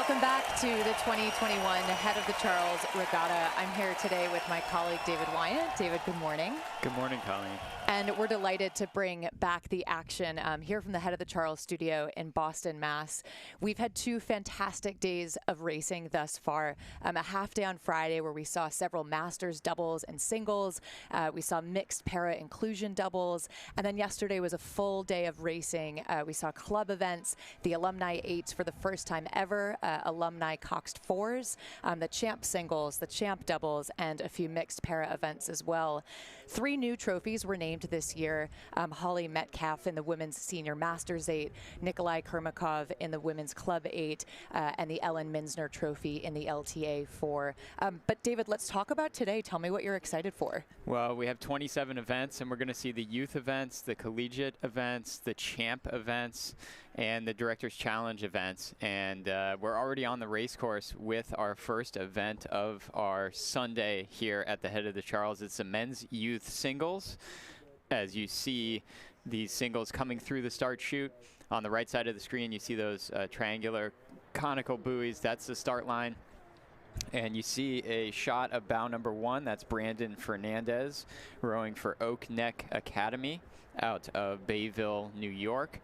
Welcome back to the 2021 Head of the Charles Regatta. I'm here today with my colleague, David Wyatt. David, good morning. Good morning, Colleen. And we're delighted to bring back the action here from the Head of the Charles studio in Boston, Mass. We've had two fantastic days of racing thus far. A half day on Friday where we saw several Masters doubles and singles. We saw mixed para inclusion doubles. And then yesterday was a full day of racing. We saw club events, the Alumni 8s for the first time ever, Alumni Coxed 4s, the Champ singles, the Champ doubles, and a few mixed para events as well. 3 new trophies were named this year. Holly Metcalf in the Women's Senior Masters 8, Nikolai Kermakov in the Women's Club 8, and the Ellen Minsner Trophy in the LTA 4. But David, let's talk about today. Tell me what you're excited for. Well, we have 27 events, and we're going to see the youth events, the collegiate events, the champ events, and the Director's Challenge events. And we're already on the race course with our first event of our Sunday here at the Head of the Charles. It's the men's youth singles. As you see these singles coming through the start chute, on the right side of the screen, you see those triangular conical buoys. That's the start line. And you see a shot of bow number 1. That's Brandon Fernandez rowing for Oak Neck Academy out of Bayville, New York.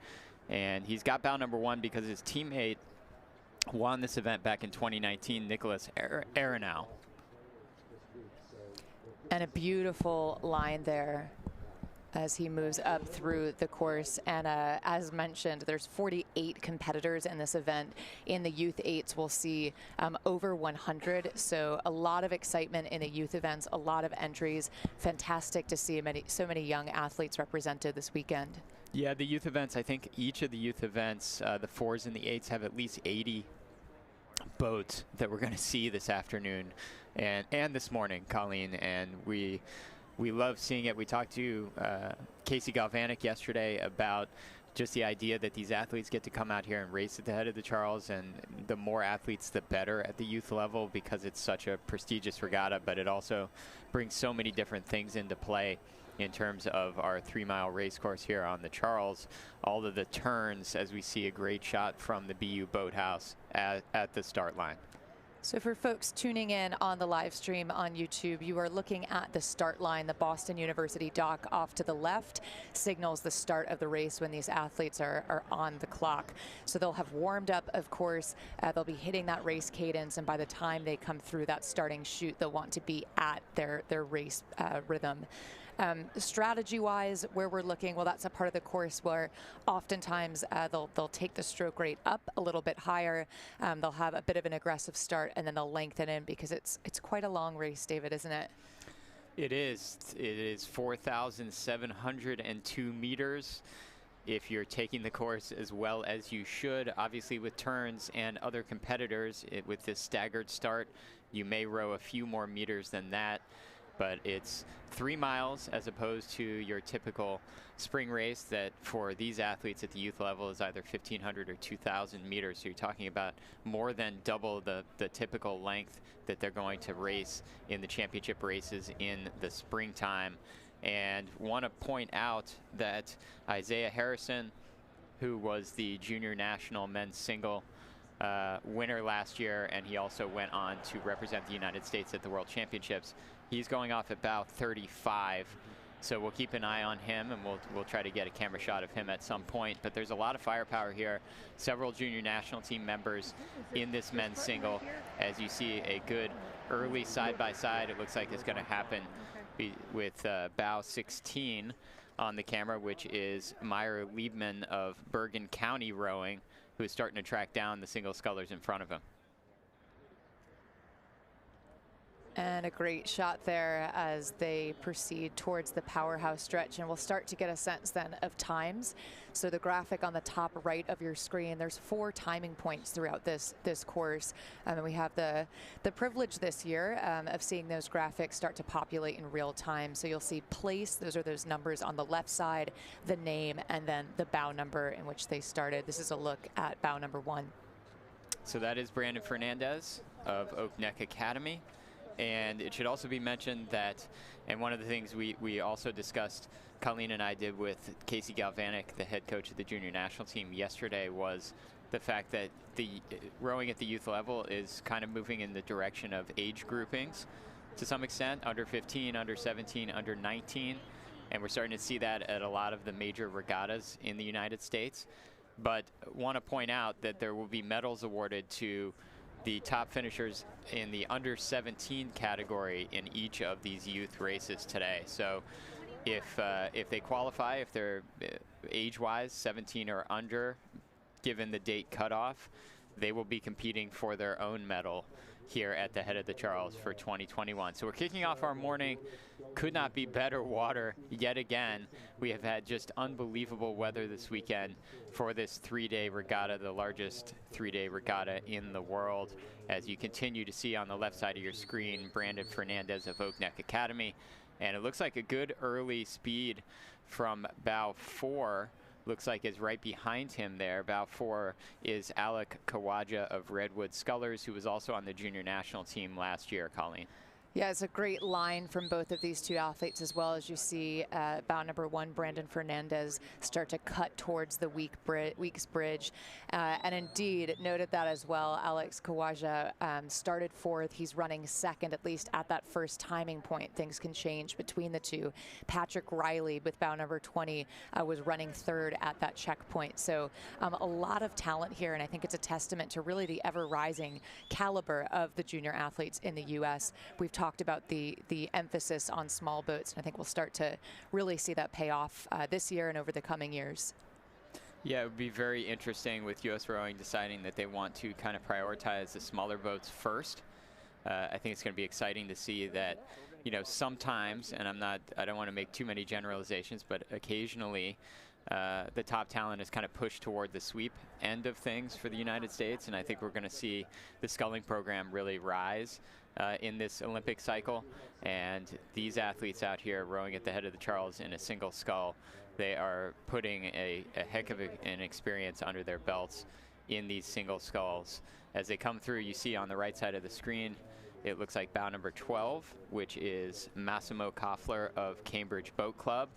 And he's got bow number 1 because his teammate won this event back in 2019, Nicholas Arenau. And a beautiful line there as he moves up through the course. And as mentioned, there's 48 competitors in this event. In the youth 8s, we'll see over 100. So a lot of excitement in the youth events, a lot of entries. Fantastic to see so many young athletes represented this weekend. Yeah, the youth events, I think each of the youth events, the 4s and the 8s, have at least 80 boats that we're going to see this afternoon and this morning, Colleen. And we love seeing it. We talked to Casey Galvanic yesterday about just the idea that these athletes get to come out here and race at the Head of the Charles, and the more athletes, the better at the youth level, because it's such a prestigious regatta, but it also brings so many different things into play in terms of our 3-mile race course here on the Charles. All of the turns, as we see a great shot from the BU Boathouse at the start line. So for folks tuning in on the live stream on YouTube, you are looking at the start line. The Boston University dock off to the left signals the start of the race when these athletes are on the clock. So they'll have warmed up, of course. They'll be hitting that race cadence, and by the time they come through that starting chute, they'll want to be at their race rhythm. Strategy-wise, where we're looking, well, that's a part of the course where oftentimes they'll take the stroke rate up a little bit higher. They'll have a bit of an aggressive start, and then they'll lengthen in, because it's quite a long race, David, isn't it? It is. It is 4,702 meters. If you're taking the course as well as you should, obviously with turns and other competitors, with this staggered start, you may row a few more meters than that. But it's 3 miles as opposed to your typical spring race that for these athletes at the youth level is either 1,500 or 2,000 meters. So you're talking about more than double the typical length that they're going to race in the championship races in the springtime. And want to point out that Isaiah Harrison, who was the junior national men's single winner last year, and he also went on to represent the United States at the World Championships. He's going off at about 35, so we'll keep an eye on him, and we'll try to get a camera shot of him at some point. But there's a lot of firepower here. Several junior national team members in this men's single. As you see, a good early side-by-side. It looks like it's going to happen with bow 16 on the camera, which is Meyer Liebman of Bergen County Rowing, who's starting to track down the single scullers in front of him. And a great shot there as they proceed towards the powerhouse stretch. And we'll start to get a sense then of times. So the graphic on the top right of your screen, there's 4 timing points throughout this course. And we have the privilege this year of seeing those graphics start to populate in real time. So you'll see place, those are those numbers on the left side, the name, and then the bow number in which they started. This is a look at bow number 1. So that is Brandon Fernandez of Oak Neck Academy. And it should also be mentioned that, and one of the things we also discussed, Colleen and I did with Casey Galvanic, the head coach of the junior national team yesterday, was the fact that the rowing at the youth level is kind of moving in the direction of age groupings to some extent, under 15, under 17, under 19. And we're starting to see that at a lot of the major regattas in the United States. But want to point out that there will be medals awarded to the top finishers in the under 17 category in each of these youth races today. So if they qualify, if they're age-wise 17 or under, given the date cutoff, they will be competing for their own medal here at the Head of the Charles for 2021. So we're kicking off our morning. Could not be better water yet again. We have had just unbelievable weather this weekend for this 3-day regatta, the largest 3-day regatta in the world. As you continue to see on the left side of your screen, Brandon Fernandez of Oak Neck Academy. And it looks like a good early speed from bow 4. Looks like is right behind him there. Bow 4 is Alec Kawaja of Redwood Scullers, who was also on the junior national team last year, Colleen. Yeah, it's a great line from both of these two athletes, as well as you see bow number 1, Brandon Fernandez, start to cut towards the Weeks Bridge. And indeed, noted that as well. Alex Kawaja started 4th. He's running 2nd, at least at that first timing point. Things can change between the two. Patrick Riley with bow number 20 was running 3rd at that checkpoint. So a lot of talent here, and I think it's a testament to really the ever-rising caliber of the junior athletes in the U.S. We've talked about the emphasis on small boats, and I think we'll start to really see that pay off this year and over the coming years. Yeah, it would be very interesting with U.S. Rowing deciding that they want to kind of prioritize the smaller boats first. I think it's going to be exciting to see that, you know, sometimes, and I don't want to make too many generalizations, but occasionally the top talent is kind of pushed toward the sweep end of things for the United States, and I think we're going to see the sculling program really rise in this Olympic cycle. And these athletes out here rowing at the Head of the Charles in a single scull, they are putting a heck of an experience under their belts in these single sculls. As they come through, you see on the right side of the screen, it looks like bow number 12, which is Massimo Koffler of Cambridge Boat Club.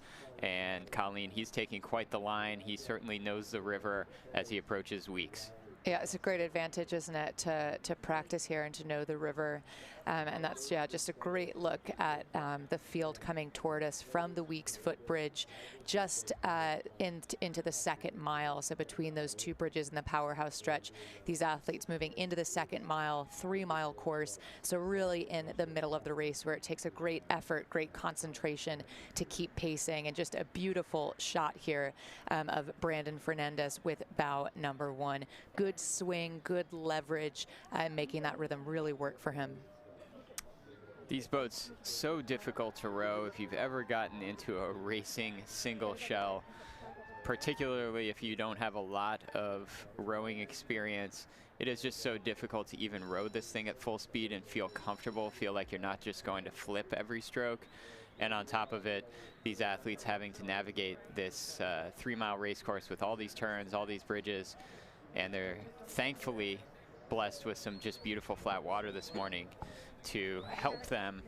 And Colleen, he's taking quite the line. He certainly knows the river as he approaches Weeks. Yeah, it's a great advantage, isn't it, to practice here and to know the river. And that's, yeah, just a great look at the field coming toward us from the Weeks footbridge just into the 2nd mile. So between those 2 bridges in the powerhouse stretch, these athletes moving into the 2nd mile, 3-mile course. So really in the middle of the race where it takes a great effort, great concentration to keep pacing. And just a beautiful shot here of Brandon Fernandez with bow number 1. Good swing, good leverage, making that rhythm really work for him. These boats, so difficult to row. If you've ever gotten into a racing single shell, particularly if you don't have a lot of rowing experience, it is just so difficult to even row this thing at full speed and feel comfortable, feel like you're not just going to flip every stroke. And on top of it, these athletes having to navigate this 3-mile race course with all these turns, all these bridges, and they're thankfully blessed with some just beautiful flat water this morning to help them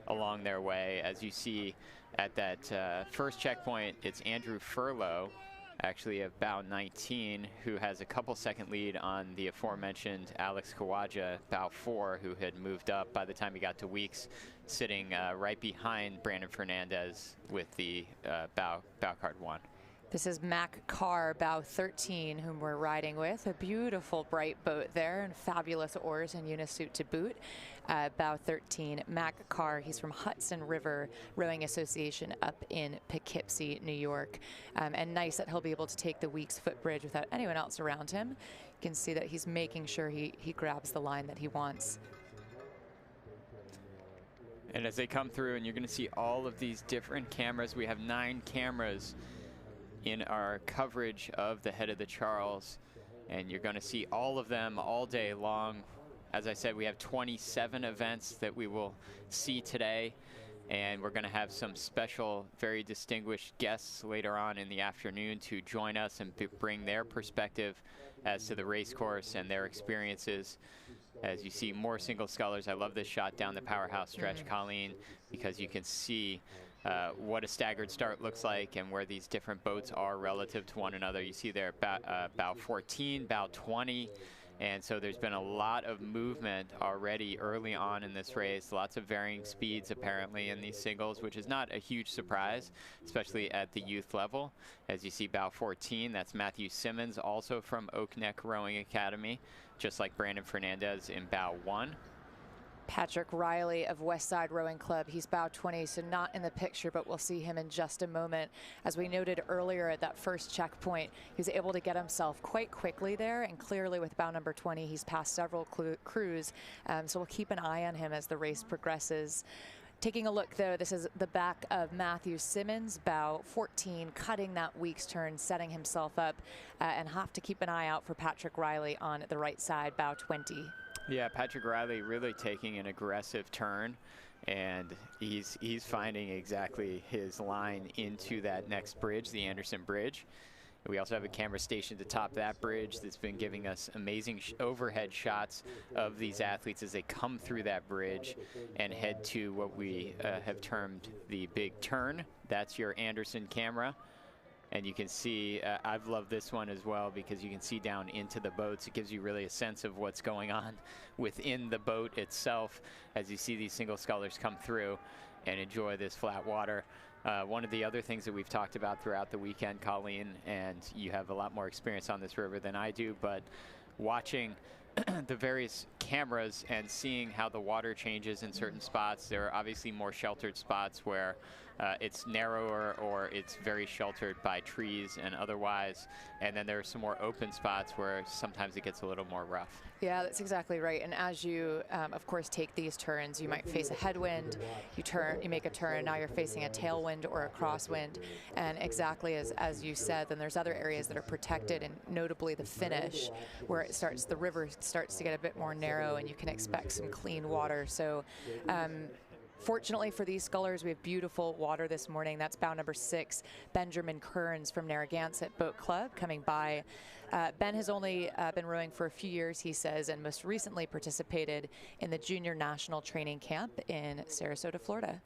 along their way. As you see at that first checkpoint, it's Andrew Furlow, actually of bow 19, who has a couple-second lead on the aforementioned Alex Kawaja, bow 4, who had moved up by the time he got to Weeks, sitting right behind Brandon Fernandez with the bow card 1. This is Mac Carr, bow 13, whom we're riding with. A beautiful bright boat there and fabulous oars and unisuit to boot. Bow 13, Mac Carr. He's from Hudson River Rowing Association up in Poughkeepsie, New York. And nice that he'll be able to take the Weeks footbridge without anyone else around him. You can see that he's making sure he grabs the line that he wants. And as they come through, and you're going to see all of these different cameras. We have 9 cameras in our coverage of the Head of the Charles, and you're going to see all of them all day long. As I said, we have 27 events that we will see today, and we're going to have some special, very distinguished guests later on in the afternoon to join us and bring their perspective as to the race course and their experiences. As you see more single scullers, I love this shot down the powerhouse stretch, Colleen, because you can see what a staggered start looks like and where these different boats are relative to one another. You see there bow 14, bow 20. And so there's been a lot of movement already early on in this race, lots of varying speeds apparently in these singles, which is not a huge surprise, especially at the youth level. As you see bow 14, that's Matthew Simmons, also from Oak Neck Rowing Academy, just like Brandon Fernandez in bow 1. Patrick Riley of Westside Rowing Club, he's bow 20, so not in the picture, but we'll see him in just a moment. As we noted earlier at that first checkpoint, he was able to get himself quite quickly there, and clearly with bow number 20, he's passed several crews, so we'll keep an eye on him as the race progresses. Taking a look, though, this is the back of Matthew Simmons, bow 14, cutting that week's turn, setting himself up, and have to keep an eye out for Patrick Riley on the right side, bow 20. Yeah, Patrick Riley really taking an aggressive turn, and he's finding exactly his line into that next bridge, the Anderson Bridge. We also have a camera stationed atop that bridge that's been giving us amazing overhead shots of these athletes as they come through that bridge and head to what we have termed the big turn. That's your Anderson camera. And you can see, I've loved this one as well because you can see down into the boats. It gives you really a sense of what's going on within the boat itself as you see these single scullers come through and enjoy this flat water. One of the other things that we've talked about throughout the weekend, Colleen, and you have a lot more experience on this river than I do, but watching the various cameras and seeing how the water changes in certain spots. There are obviously more sheltered spots where it's narrower or it's very sheltered by trees and otherwise. And then there are some more open spots where sometimes it gets a little more rough. Yeah, that's exactly right. And as you, of course, take these turns, you might face a headwind, you make a turn, now you're facing a tailwind or a crosswind. And exactly as you said, then there's other areas that are protected, and notably the finish, where it starts, the river starts to get a bit more narrow and you can expect some clean water. So fortunately for these scullers, we have beautiful water this morning. That's bow number 6, Benjamin Kearns from Narragansett Boat Club coming by. Ben has only been rowing for a few years, he says, and most recently participated in the Junior National Training Camp in Sarasota, Florida.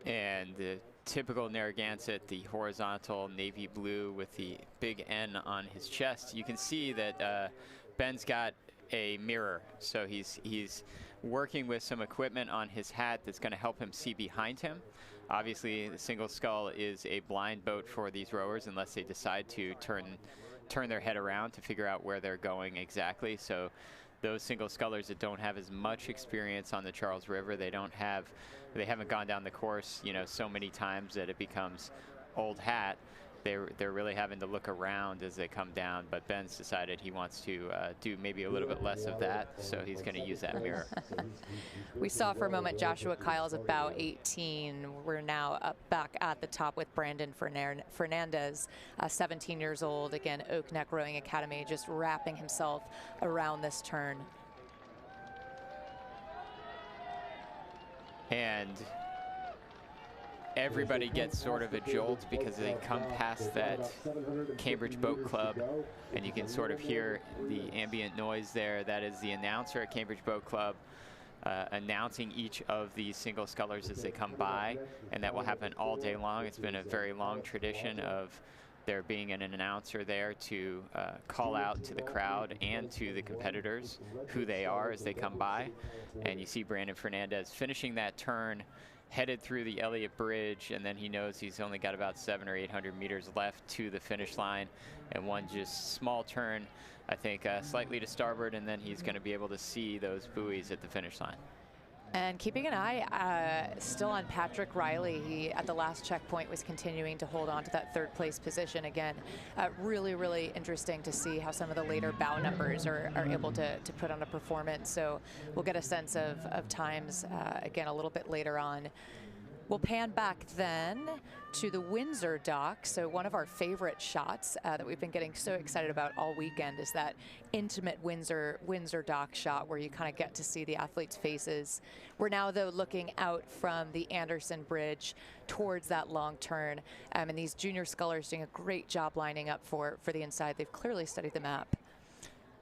And the typical Narragansett, the horizontal navy blue with the big N on his chest. You can see that Ben's got a mirror, so he's working with some equipment on his hat that's going to help him see behind him. Obviously, the single scull is a blind boat for these rowers unless they decide to turn their head around to figure out where they're going exactly. So those single scullers that don't have as much experience on the Charles River, they haven't gone down the course, you know, so many times that it becomes old hat. They're really having to look around as they come down, but Ben's decided he wants to do maybe a little bit less of that, so he's going to use that mirror. We saw for a moment Joshua Kyle's about 18. We're now up back at the top with Brandon Fernandez, 17 years old, again, Oak Neck Rowing Academy, just wrapping himself around this turn. And everybody gets sort of a jolt because they come past that Cambridge Boat Club, and you can sort of hear the ambient noise there. That is the announcer at Cambridge Boat Club announcing each of these single scullers as they come by, and that will happen all day long. It's been a very long tradition of there being an announcer there to call out to the crowd and to the competitors who they are as they come by. And you see Brandon Fernandez finishing that turn, headed through the Elliott Bridge, and then he knows he's only got about 700 or 800 meters left to the finish line, and one just small turn, I think, slightly to starboard, and then he's going to be able to see those buoys at the finish line. And keeping an eye still on Patrick Riley, he at the last checkpoint was continuing to hold on to that third place position again. Really, really interesting to see how some of the later bow numbers are able to put on a performance. So we'll get a sense of times again a little bit later on. We'll pan back then to the Windsor dock. So one of our favorite shots that we've been getting so excited about all weekend is that intimate Windsor dock shot where you kind of get to see the athletes' faces. We're now, though, looking out from the Anderson Bridge towards that long turn. And these junior scullers doing a great job lining up for the inside. They've clearly studied the map.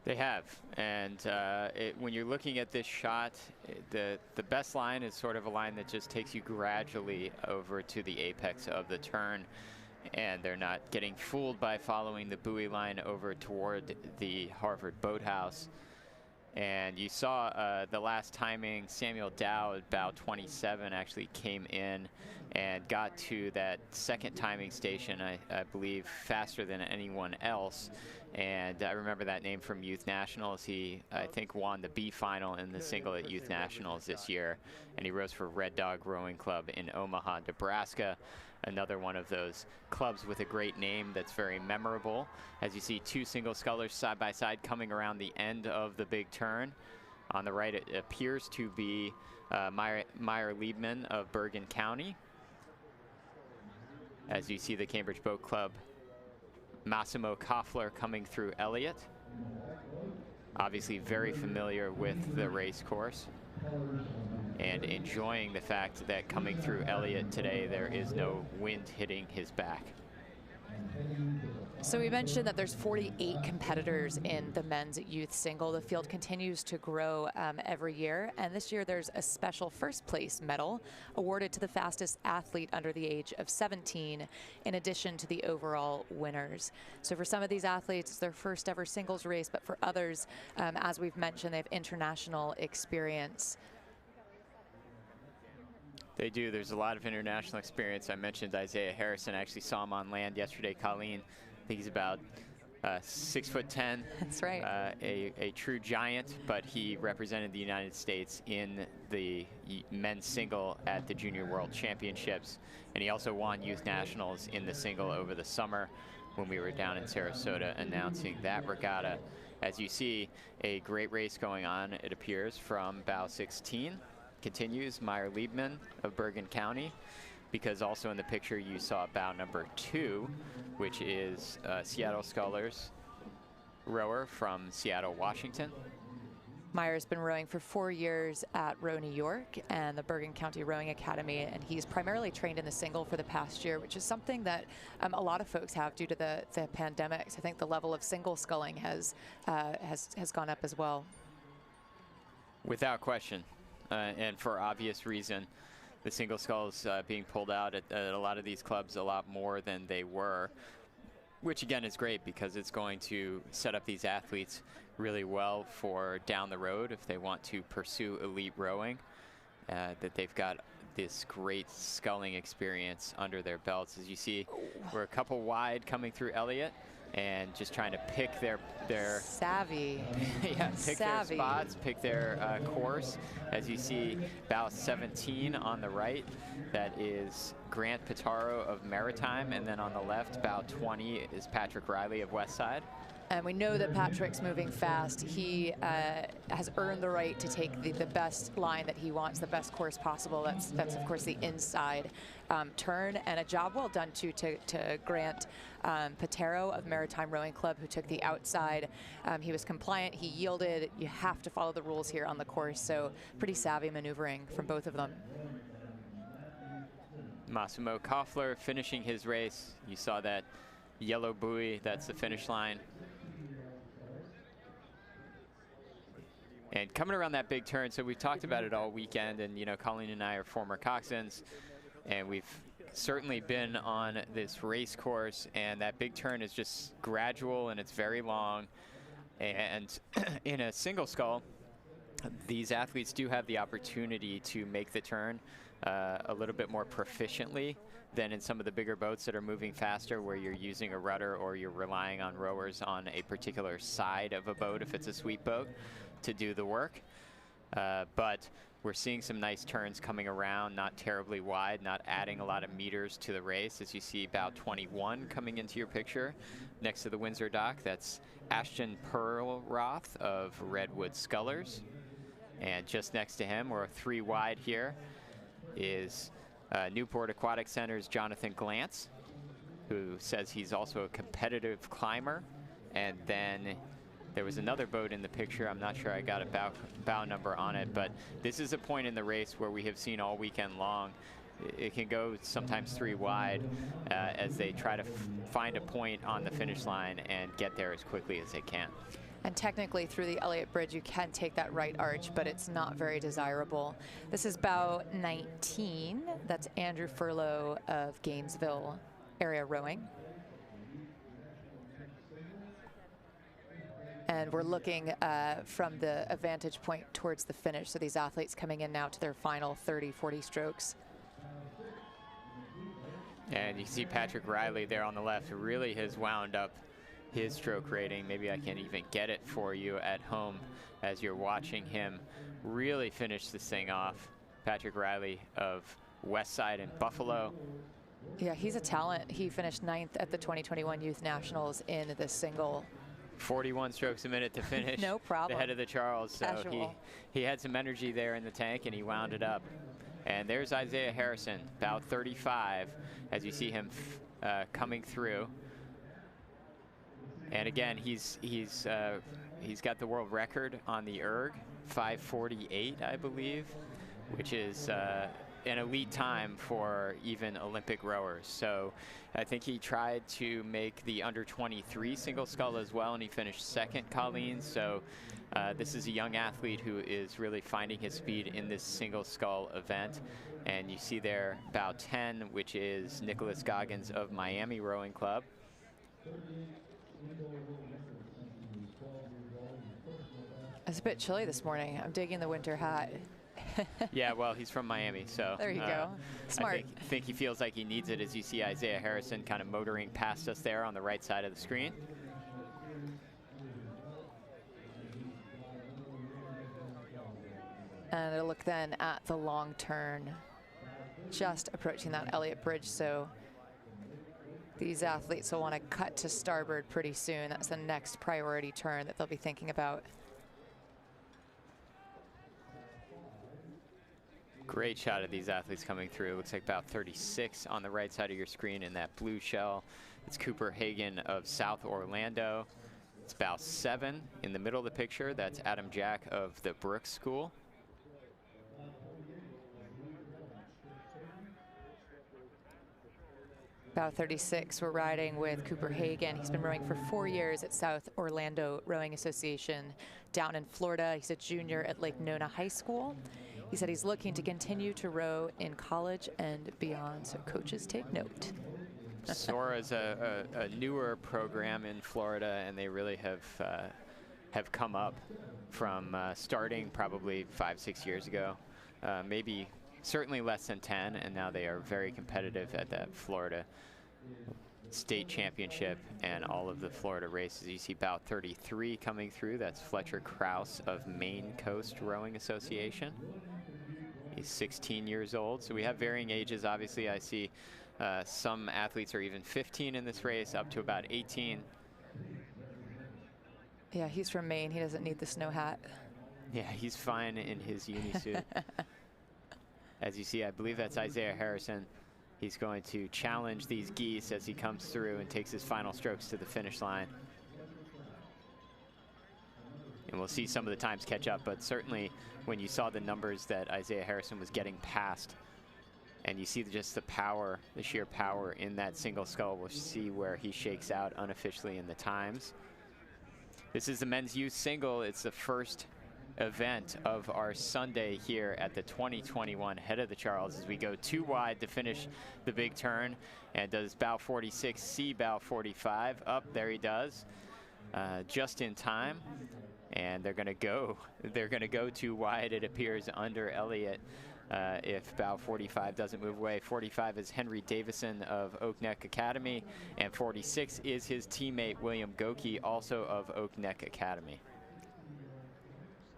They have, and when you're looking at this shot, the best line is sort of a line that just takes you gradually over to the apex of the turn, and they're not getting fooled by following the buoy line over toward the Harvard boathouse. And you saw the last timing, Samuel Dow at bow 27 actually came in and got to that second timing station, I believe, faster than anyone else. And I remember that name from Youth Nationals. He, I think, won the B final in the single at Youth Nationals this year. And he rows for Red Dog Rowing Club in Omaha, Nebraska. Another one of those clubs with a great name that's very memorable. As you see, two single scullers side by side coming around the end of the big turn. On the right, it appears to be Meyer Liebman of Bergen County. As you see the Cambridge Boat Club, Massimo Koffler coming through Elliott. Obviously very familiar with the race course and enjoying the fact that coming through Elliott today, there is no wind hitting his back. So we mentioned that there's 48 competitors in the men's youth single. The field continues to grow every year, and this year there's a special first place medal awarded to the fastest athlete under the age of 17, in addition to the overall winners. So for some of these athletes, it's their first ever singles race, but for others, as we've mentioned, they have international experience. They do. There's a lot of international experience. I mentioned Isaiah Harrison. I actually saw him on land yesterday. Colleen, I think he's about 6'10". That's right. A true giant, but he represented the United States in the men's single at the Junior World Championships. And he also won Youth Nationals in the single over the summer when we were down in Sarasota announcing that regatta. As you see, a great race going on, it appears, from bow 16. Continues Meyer Liebman of Bergen County, because also in the picture you saw bow number 2, which is Seattle Scullers rower from Seattle, Washington. Meyer's been rowing for 4 years at Row New York and the Bergen County Rowing Academy, and he's primarily trained in the single for the past year, which is something that a lot of folks have due to the pandemics. I think the level of single sculling has gone up as well. Without question. And for obvious reason, the single sculls being pulled out at a lot of these clubs a lot more than they were, which again is great because it's going to set up these athletes really well for down the road if they want to pursue elite rowing, that they've got this great sculling experience under their belts. As you see, we're a couple wide coming through Elliott, and just trying to pick their savvy. Yeah, pick their spots, pick their course. As you see, bow 17 on the right, that is Grant Pitaro of Maritime, and then on the left, bow 20 is Patrick Riley of Westside. And we know that Patrick's moving fast. He has earned the right to take the best line that he wants, the best course possible. That's of course the inside turn, and a job well done too to Grant Pitaro of Maritime Rowing Club, who took the outside. He was compliant, he yielded. You have to follow the rules here on the course, so pretty savvy maneuvering from both of them. Massimo Koffler finishing his race. You saw that yellow buoy, that's the finish line. And coming around that big turn, so we've talked about it all weekend, and you know, Colleen and I are former Coxsons, and we've certainly been on this race course, and that big turn is just gradual and it's very long. And in a single scull, these athletes do have the opportunity to make the turn a little bit more proficiently than in some of the bigger boats that are moving faster, where you're using a rudder or you're relying on rowers on a particular side of a boat, if it's a sweep boat, to do the work. But we're seeing some nice turns coming around, not terribly wide, not adding a lot of meters to the race. As you see bow 21 coming into your picture next to the Windsor dock, that's Ashton Perlroth of Redwood Scullers. And just next to him, we're 3 wide here, is Newport Aquatic Center's Jonathan Glantz, who says he's also a competitive climber. And then there was another boat in the picture. I'm not sure I got a bow number on it, but this is a point in the race where we have seen all weekend long. It can go sometimes 3 wide as they try to find a point on the finish line and get there as quickly as they can. And technically through the Elliott Bridge, you can take that right arch, but it's not very desirable. This is bow 19. That's Andrew Furlow of Gainesville area rowing. And we're looking from the vantage point towards the finish. So these athletes coming in now to their final 30, 40 strokes. And you see Patrick Riley there on the left, who really has wound up his stroke rating. Maybe I can even get it for you at home as you're watching him really finish this thing off. Patrick Riley of Westside in Buffalo. Yeah, he's a talent. He finished 9th at the 2021 Youth Nationals in the single. 41 strokes a minute to finish. No problem. The head of the Charles. So Casual. he had some energy there in the tank, and he wound it up. And there's Isaiah Harrison, about 35, as you see him coming through. And again, he's got the world record on the erg, 5:48, I believe, which is an elite time for even Olympic rowers. So I think he tried to make the under 23 single scull as well, and he finished second, Colleen. So this is a young athlete who is really finding his speed in this single scull event. And you see there bow 10, which is Nicholas Goggins of Miami Rowing Club. It's a bit chilly this morning. I'm digging the winter hat. Yeah, well, he's from Miami, so there you go. Smart. I think he feels like he needs it, as you see Isaiah Harrison kind of motoring past us there on the right side of the screen. And a look then at the long turn, just approaching that Elliott Bridge. So these athletes will want to cut to starboard pretty soon. That's the next priority turn that they'll be thinking about. Great shot of these athletes coming through. Looks like about 36 on the right side of your screen in that blue shell. It's Cooper Hagan of South Orlando. It's bow 7 in the middle of the picture. That's Adam Jack of the Brooks School. Bow 36, we're riding with Cooper Hagan. He's been rowing for 4 years at South Orlando Rowing Association down in Florida. He's a junior at Lake Nona High School. He said he's looking to continue to row in college and beyond, so coaches take note. Sora's a newer program in Florida, and they really have come up from starting probably 5-6 years ago, maybe certainly less than 10, and now they are very competitive at that Florida state championship and all of the Florida races. You see bow 33 coming through. That's Fletcher Krause of Maine Coast Rowing Association. He's 16 years old, so we have varying ages. Obviously, I see some athletes are even 15 in this race, up to about 18. Yeah, he's from Maine. He doesn't need the snow hat. Yeah, he's fine in his uni suit. As you see, I believe that's Isaiah Harrison. He's going to challenge these geese as he comes through and takes his final strokes to the finish line. And we'll see some of the times catch up, but certainly when you saw the numbers that Isaiah Harrison was getting past, and you see just the power, the sheer power in that single scull, we'll see where he shakes out unofficially in the times. This is the men's youth single. It's the first event of our Sunday here at the 2021 Head of the Charles, as we go 2 wide to finish the big turn. And does bow 46 see bow 45? Up there he does, just in time. And they're going to go 2 wide, it appears, under Elliott if bow 45 doesn't move away. 45 is Henry Davison of Oak Neck Academy, and 46 is his teammate William Goki, also of Oak Neck Academy.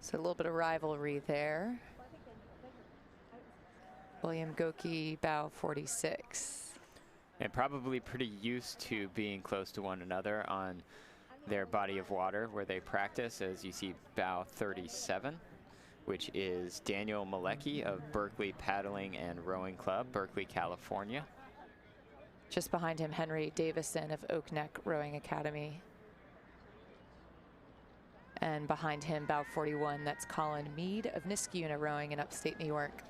So a little bit of rivalry there. William Goki, bow 46. And probably pretty used to being close to one another on their body of water where they practice, as you see bow 37, which is Daniel Malecki of Berkeley Paddling and Rowing Club, Berkeley, California. Just behind him, Henry Davison of Oak Neck Rowing Academy. And behind him, bow 41, that's Colin Mead of Niskayuna Rowing in upstate New York.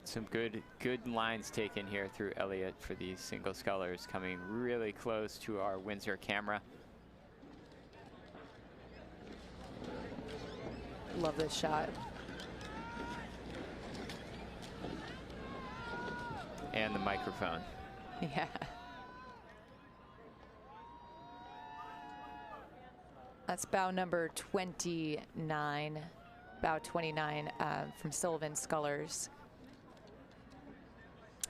Some good lines taken here through Elliott for these single scullers, coming really close to our Windsor camera. Love this shot. And the microphone. Yeah. That's bow number 29, bow 29 from Sullivan Scullers.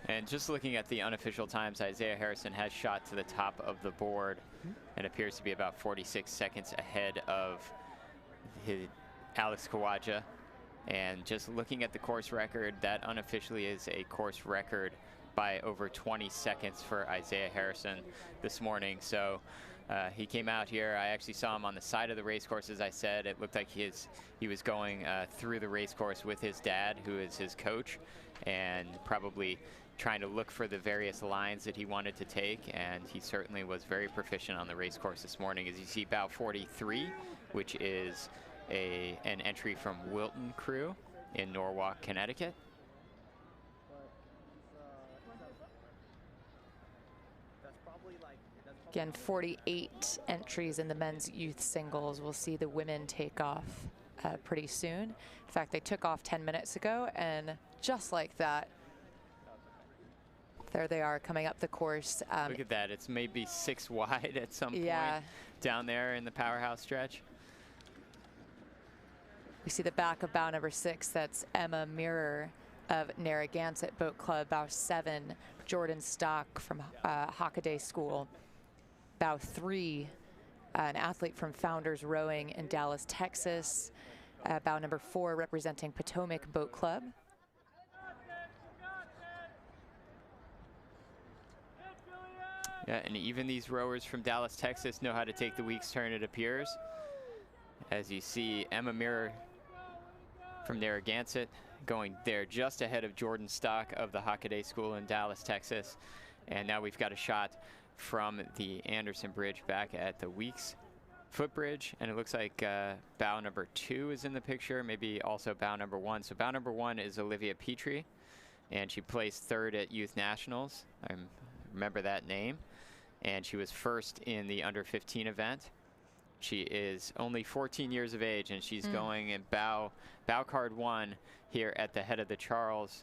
And just looking at the unofficial times, Isaiah Harrison has shot to the top of the board and appears to be about 46 seconds ahead of Alex Khawaja. And just looking at the course record, that unofficially is a course record by over 20 seconds for Isaiah Harrison this morning. So he came out here. I actually saw him on the side of the race course, as I said. It looked like he was going through the race course with his dad, who is his coach, and probably trying to look for the various lines that he wanted to take. And he certainly was very proficient on the race course this morning. As you see, bow 43, which is an entry from Wilton Crew in Norwalk, Connecticut. Again, 48 entries in the men's youth singles. We'll see the women take off pretty soon. In fact, they took off 10 minutes ago, and just like that, there they are coming up the course. Look at that. It's maybe 6 wide at some point down there in the powerhouse stretch. We see the back of bow number 6. That's Emma Mirror of Narragansett Boat Club. Bow 7, Jordan Stock from Hockaday School. Bow 3, an athlete from Founders Rowing in Dallas, Texas. Bow number 4, representing Potomac Boat Club. Yeah, and even these rowers from Dallas, Texas know how to take the week's turn, it appears. As you see, Emma Mirror from Narragansett going there just ahead of Jordan Stock of the Hockaday School in Dallas, Texas. And now we've got a shot from the Anderson Bridge back at the Weeks footbridge, and it looks like bow number 2 is in the picture, maybe also bow number 1. So bow number 1 is Olivia Petrie, and she placed 3rd at Youth Nationals. I remember that name. And she was 1st in the under 15 event. She is only 14 years of age, and she's going in bow card 1 here at the head of the Charles.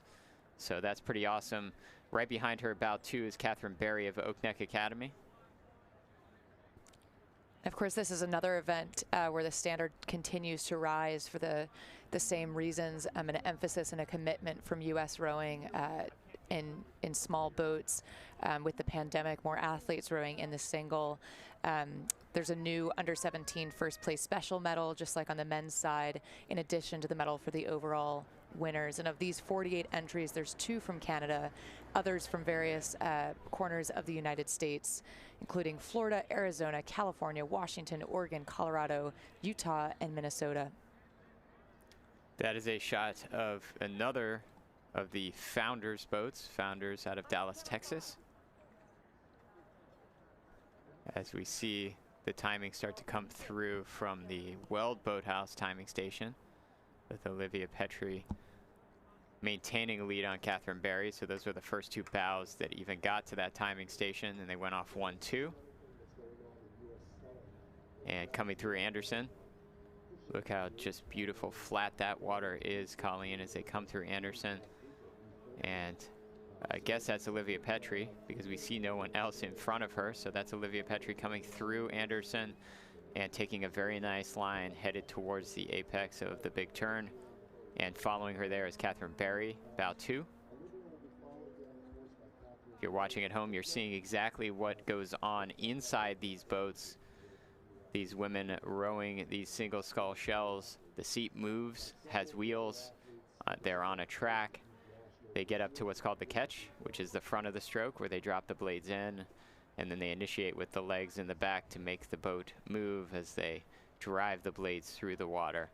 So that's pretty awesome. Right behind her, bow 2, is Catherine Berry of Oak Neck Academy. Of course, this is another event where the standard continues to rise for the same reasons. An emphasis and a commitment from U.S. rowing in small boats. With the pandemic, more athletes rowing in the single. There's a new under 17 first place special medal, just like on the men's side, in addition to the medal for the overall winners. And of these 48 entries, there's 2 from Canada, others from various corners of the United States, including Florida, Arizona, California, Washington, Oregon, Colorado, Utah, and Minnesota. That is a shot of another of the Founders boats, Founders out of Dallas, Texas. As we see the timing start to come through from the Weld Boathouse timing station, with Olivia Petrie maintaining a lead on Catherine Berry. So those were the first 2 bows that even got to that timing station, and they went off 1-2. And coming through Anderson, look how just beautiful flat that water is, Colleen, as they come through Anderson. And I guess that's Olivia Petrie, because we see no one else in front of her. So that's Olivia Petrie coming through Anderson and taking a very nice line headed towards the apex of the big turn. And following her there is Catherine Berry, bow 2. If you're watching at home, you're seeing exactly what goes on inside these boats. These women rowing these single scull shells. The seat moves, has wheels. They're on a track. They get up to what's called the catch, which is the front of the stroke, where they drop the blades in, and then they initiate with the legs in the back to make the boat move as they drive the blades through the water.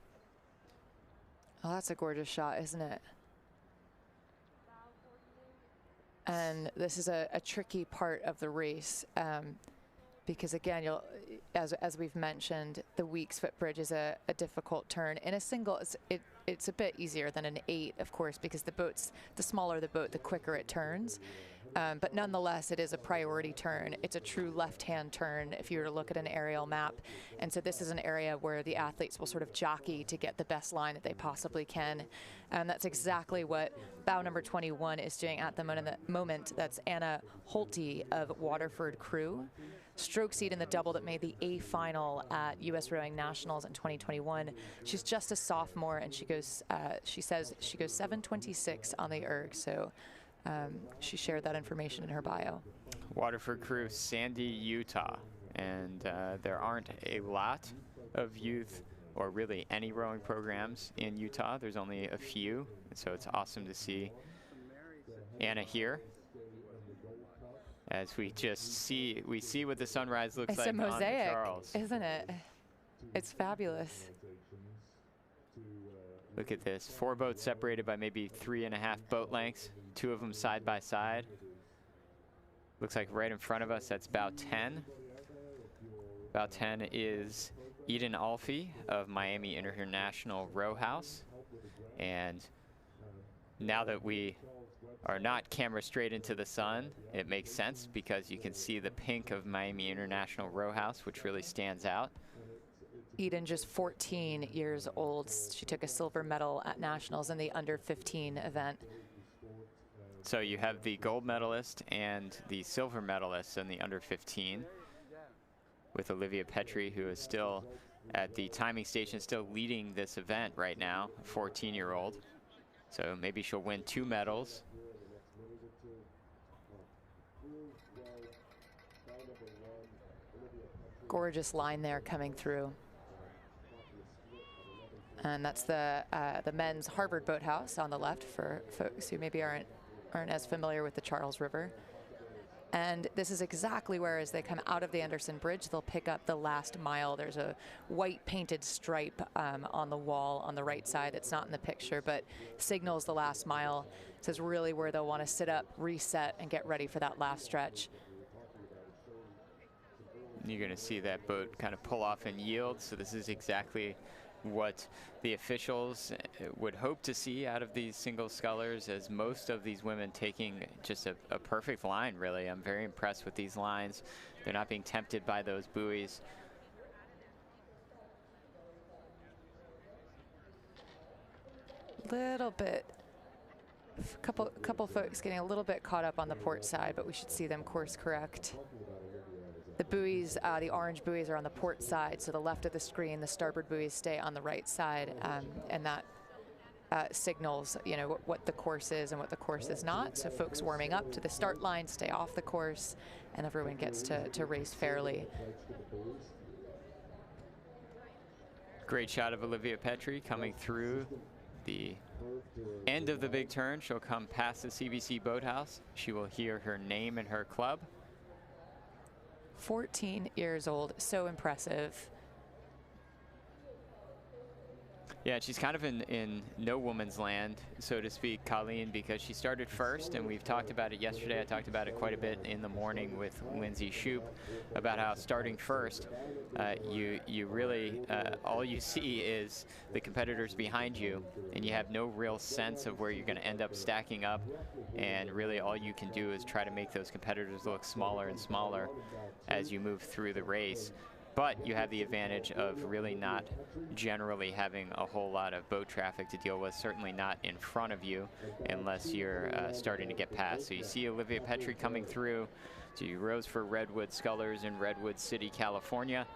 Oh, that's a gorgeous shot, isn't it? And this is a tricky part of the race, because again, as we've mentioned, the Weeks footbridge is a difficult turn. In a single, it it's a bit easier than an 8, of course, because the smaller the boat, the quicker it turns. But nonetheless, it is a priority turn. It's a true left-hand turn if you were to look at an aerial map. And so this is an area where the athletes will sort of jockey to get the best line that they possibly can. And that's exactly what bow number 21 is doing at the moment. That's Anna Holte of Waterford Crew. Stroke seed in the double that made the A final at U.S. Rowing Nationals in 2021. She's just a sophomore, and she says she goes 7:26 on the erg. So she shared that information in her bio. Waterford Crew, Sandy, Utah. And there aren't a lot of youth or really any rowing programs in Utah. There's only a few, and so it's awesome to see Anna here. As we see what the sunrise looks like on the Charles. It's a mosaic, isn't it? It's fabulous. Look at this, 4 boats separated by maybe 3.5 boat lengths, 2 of them side by side. Looks like right in front of us, that's bow 10. Bow 10 is Eden Alfie of Miami International Row House. And now that we are not camera straight into the sun, it makes sense because you can see the pink of Miami International Row House, which really stands out. Eden, just 14 years old. She took a silver medal at Nationals in the under 15 event. So you have the gold medalist and the silver medalist in the under 15, with Olivia Petrie, who is still at the timing station, still leading this event right now, a 14-year-old. So maybe she'll win 2 medals. Gorgeous line there coming through. And that's the men's Harvard Boathouse on the left for folks who maybe aren't as familiar with the Charles River. And this is exactly where, as they come out of the Anderson Bridge, they'll pick up the last mile. There's a white painted stripe on the wall on the right side that's not in the picture, but signals the last mile. This is really where they'll want to sit up, reset, and get ready for that last stretch. You're going to see that boat kind of pull off and yield. So this is exactly what the officials would hope to see out of these single scullers, as most of these women taking just a perfect line, really. I'm very impressed with these lines. They're not being tempted by those buoys. Little bit, couple folks getting a little bit caught up on the port side, but we should see them course correct. The buoys, the orange buoys are on the port side, so the left of the screen, the starboard buoys stay on the right side, and that signals, you know, what the course is and what the course is not. So folks warming up to the start line stay off the course, and everyone gets to race fairly. Great shot of Olivia Petrie coming through the end of the big turn. She'll come past the CBC Boathouse. She will hear her name and her club. 14 years old, so impressive. Yeah, she's kind of in no woman's land, so to speak, Colleen, because she started first, and we've talked about it yesterday. I talked about it quite a bit in the morning with Lindsay Shoup about how starting first, you really, all you see is the competitors behind you, and you have no real sense of where you're going to end up stacking up, and really all you can do is try to make those competitors look smaller and smaller as you move through the race. But you have the advantage of really not generally having a whole lot of boat traffic to deal with, certainly not in front of you unless you're starting to get past. So you see Olivia Petrie coming through. She rows for Redwood Scullers in Redwood City, California.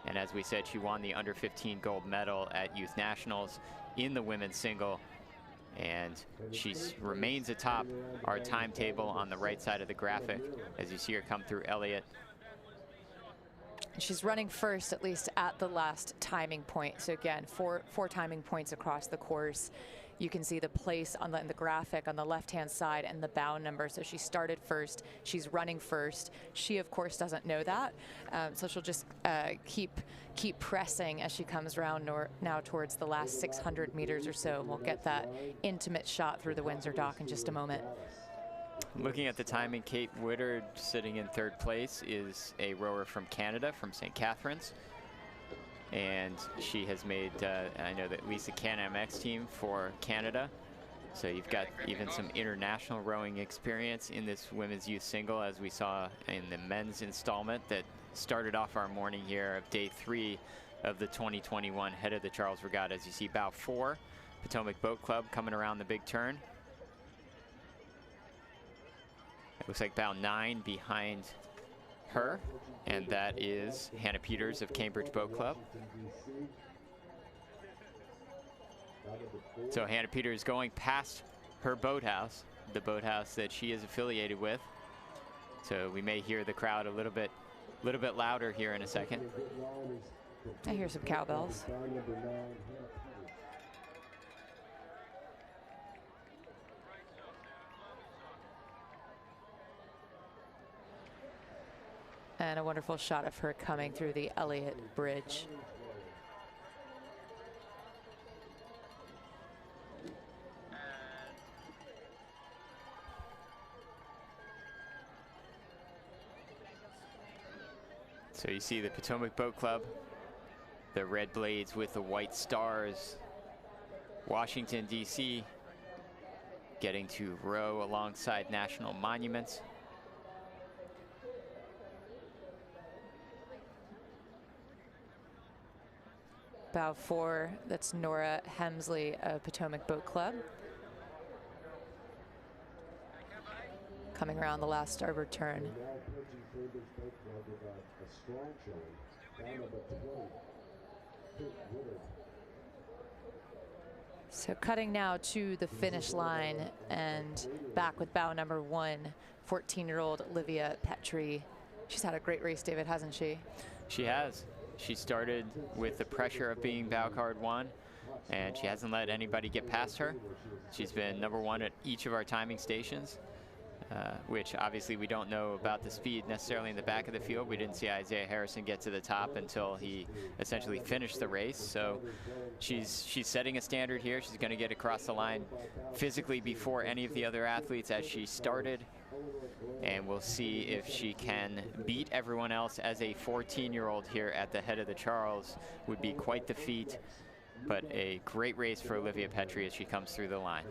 And as we said, she won the under 15 gold medal at Youth Nationals in the women's single. And she remains atop our timetable on the right side of the graphic as you see her come through Elliott. She's running first, at least at the last timing point. So again, four timing points across the course. You can see the place on the graphic on the left-hand side and the bow number. So she started first. She's running first. She, of course, doesn't know that. So she'll just keep pressing as she comes around now towards the last 600 meters or so. And we'll get that intimate shot through the Windsor Dock in just a moment. Looking at the timing, Kate Woodard sitting in third place is a rower from Canada, from St. Catharines. and she has made, I know that at least the Can-Am X team for Canada. So you've got even some international rowing experience in this women's youth single, as we saw in the men's installment that started off our morning here of day 3 of the 2021 Head of the Charles Regatta. As you see, bow 4, Potomac Boat Club coming around the big turn. It looks like bow 9 behind her, and that is Hannah Peters of Cambridge Boat Club. So Hannah Peters going past her boathouse, the boathouse that she is affiliated with. So we may hear the crowd a little bit louder here in a second. I hear some cowbells. And a wonderful shot of her coming through the Elliott Bridge. So you see the Potomac Boat Club, the red blades with the white stars. Washington, D.C. getting to row alongside national monuments. Bow 4, that's Nora Hemsley of Potomac Boat Club. Coming around the last starboard turn. So cutting now to the finish line and back with bow number 1, 14-year-old Olivia Petrie. She's had a great race, David, hasn't she? She has. She started with the pressure of being bow card 1, and she hasn't let anybody get past her. She's been number 1 at each of our timing stations, which obviously we don't know about the speed necessarily in the back of the field. We didn't see Isaiah Harrison get to the top until he essentially finished the race. So she's setting a standard here. She's going to get across the line physically before any of the other athletes as she started. And we'll see if she can beat everyone else. As a 14-year-old here at the Head of the Charles would be quite the feat, but a great race for Olivia Petrie as she comes through the line.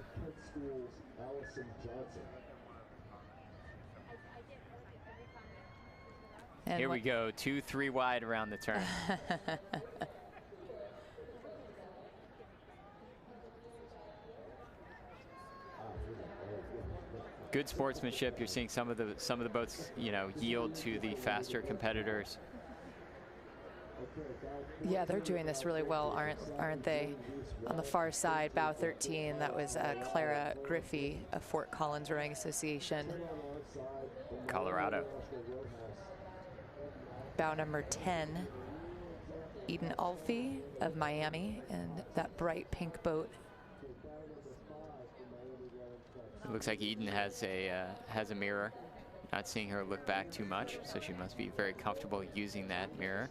And here we go, 2-3 wide around the turn. Good sportsmanship. You're seeing some of the boats, you know, yield to the faster competitors. Yeah, they're doing this really well, aren't they? On the far side, bow 13, that was Clara Griffey of Fort Collins Rowing Association. Colorado. Bow number 10, Eden Alfie of Miami, and that bright pink boat. It looks like Eden has a mirror. Not seeing her look back too much, so she must be very comfortable using that mirror.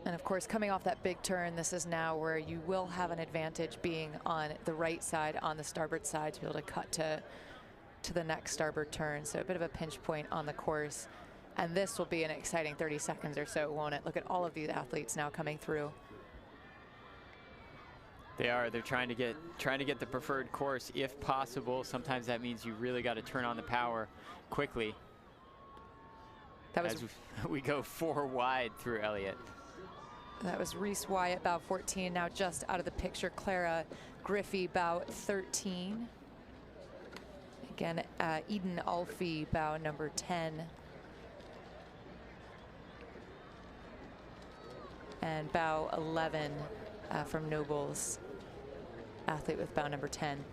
And of course, coming off that big turn, this is now where you will have an advantage being on the right side, on the starboard side, to be able to cut to the next starboard turn. So a bit of a pinch point on the course. And this will be an exciting 30 seconds or so, won't it? Look at all of these athletes now coming through. They are. They're trying to get the preferred course if possible. Sometimes that means you really got to turn on the power quickly. That was as we go 4 wide through Elliott. That was Reese Wyatt, bow 14. Now just out of the picture, Clara Griffey, bow 13. Again, Eden Alfie, bow number 10. And bow 11 from Nobles, athlete with bow number 10.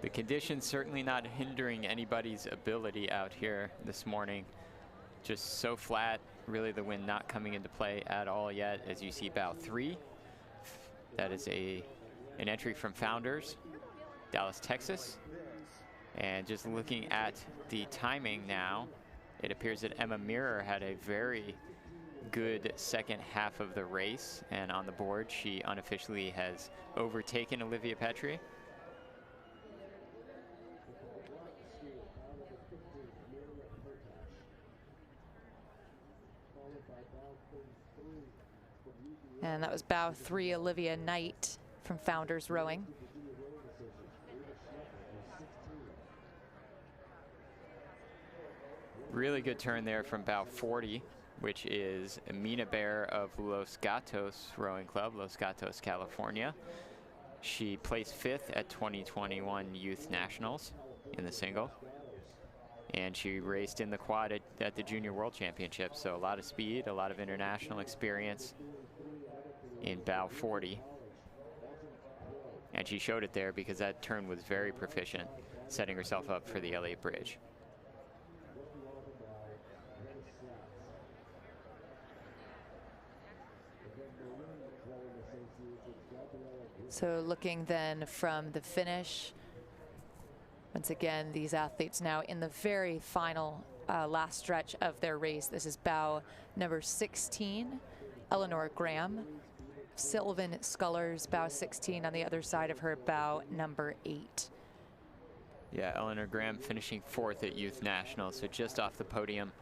The conditions certainly not hindering anybody's ability out here this morning. Just so flat, really the wind not coming into play at all yet. As you see, bow 3. That is an entry from Founders, Dallas, Texas. And just looking at the timing now, it appears that Emma Mirror had a very good second half of the race, and on the board she unofficially has overtaken Olivia Petrie. And that was bow 3, Olivia Knight from Founders Rowing. Really good turn there from bow 40, which is Amina Bear of Los Gatos Rowing Club, Los Gatos, California. She placed 5th at 2021 Youth Nationals in the single. And she raced in the quad at the Junior World Championship. So a lot of speed, a lot of international experience in bow 40. And she showed it there because that turn was very proficient, setting herself up for the LA Bridge. So looking then from the finish, once again, these athletes now in the very final last stretch of their race. This is bow number 16, Eleanor Graham. Sylvan Scullers, bow 16 on the other side of her, bow number 8. Yeah, Eleanor Graham finishing 4th at Youth Nationals, so just off the podium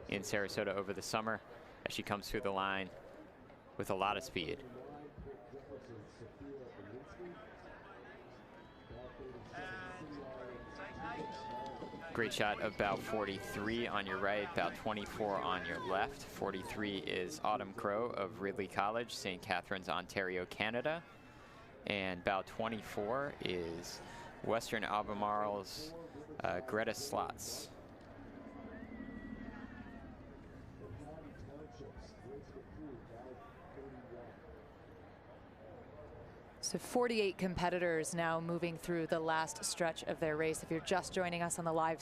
in Sarasota over the summer as she comes through the line with a lot of speed. Great shot of bow 43 on your right, bow 24 on your left. 43 is Autumn Crow of Ridley College, St. Catharines, Ontario, Canada. And bow 24 is Western Albemarle's Greta Slots. So 48 competitors now moving through the last stretch of their race. If you're just joining us on the live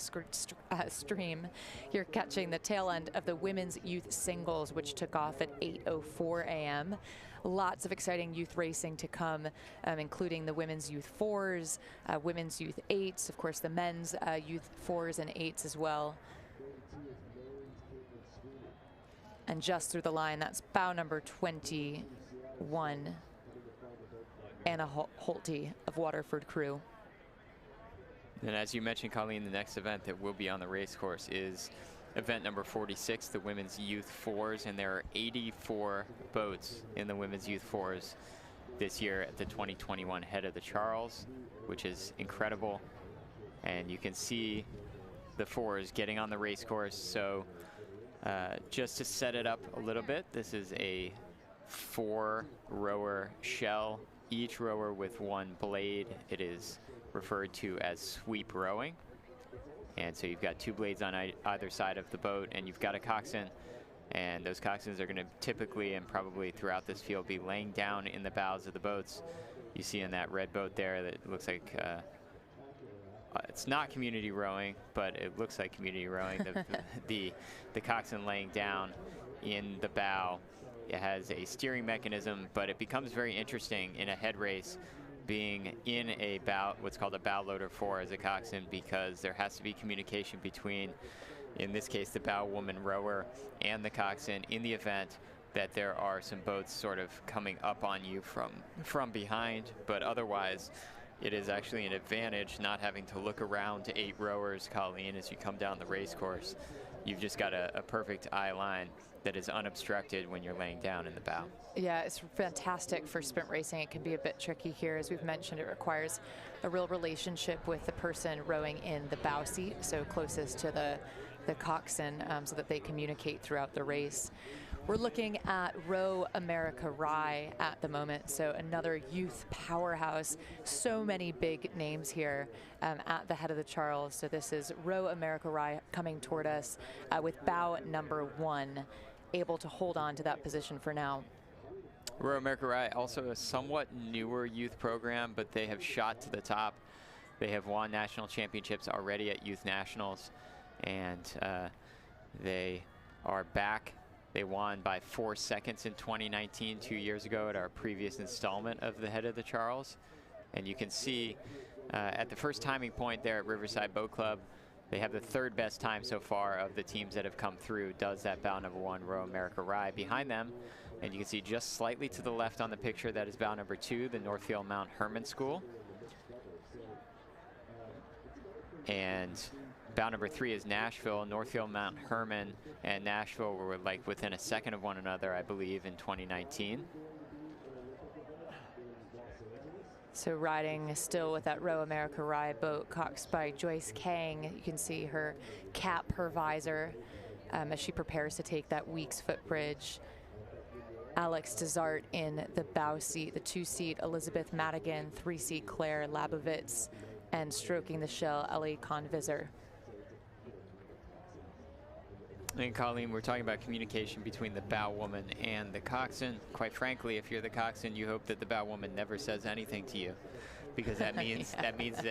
stream, you're catching the tail end of the women's youth singles, which took off at 8:04 a.m. Lots of exciting youth racing to come, including the women's youth 4s, women's youth 8s, of course the men's youth 4s and 8s as well. And just through the line, that's bow number 21. Anna Holte of Waterford Crew. And as you mentioned, Colleen, the next event that will be on the race course is event number 46, the Women's Youth 4s, and there are 84 boats in the Women's Youth 4s this year at the 2021 Head of the Charles, which is incredible. And you can see the 4s getting on the race course. So just to set it up a little bit, this is a 4-rower shell, each rower with one blade. It is referred to as sweep rowing. And so you've got 2 blades on either side of the boat, and you've got a coxswain. And those coxswains are going to typically and probably throughout this field be laying down in the bows of the boats. You see in that red boat there that looks like it's not community rowing, but it looks like community rowing. The coxswain laying down in the bow. It has a steering mechanism, but it becomes very interesting in a head race being in a bow, what's called a bow loader 4 as a coxswain, because there has to be communication between, in this case, the bow woman rower and the coxswain in the event that there are some boats sort of coming up on you from behind. But otherwise, it is actually an advantage not having to look around to 8 rowers, Colleen, as you come down the race course. You've just got a perfect eye line that is unobstructed when you're laying down in the bow. Yeah, it's fantastic for sprint racing. It can be a bit tricky here. As we've mentioned, it requires a real relationship with the person rowing in the bow seat, so closest to the coxswain, so that they communicate throughout the race. We're looking at Row America Rye at the moment, so another youth powerhouse. So many big names here at the Head of the Charles. So this is Row America Rye coming toward us with bow number 1, able to hold on to that position for now. Row America Rye, also a somewhat newer youth program, but they have shot to the top. They have won national championships already at Youth Nationals, and they are back. They won by 4 seconds in 2019, 2 years ago, at our previous installment of the Head of the Charles. And you can see at the first timing point there at Riverside Boat Club, they have the 3rd best time so far of the teams that have come through. Does that bow number 1, Row America Rye. Behind them, and you can see just slightly to the left on the picture, that is bow number 2, the Northfield Mount Herman School. And bow number 3 is Nashville. Northfield Mount Herman and Nashville were like within a second of one another, I believe, in 2019. So riding still with that Row America Rye boat, Coxed by Joyce Kang. You can see her cap, her visor, as she prepares to take that Weeks footbridge. Alex Desart in the bow seat, the 2-seat Elizabeth Madigan, 3-seat Claire Labovitz, and stroking the shell, Ellie Convisor. And Colleen, we're talking about communication between the bow woman and the coxswain. Quite frankly, if you're the coxswain, you hope that the bow woman never says anything to you, because that means yeah. that means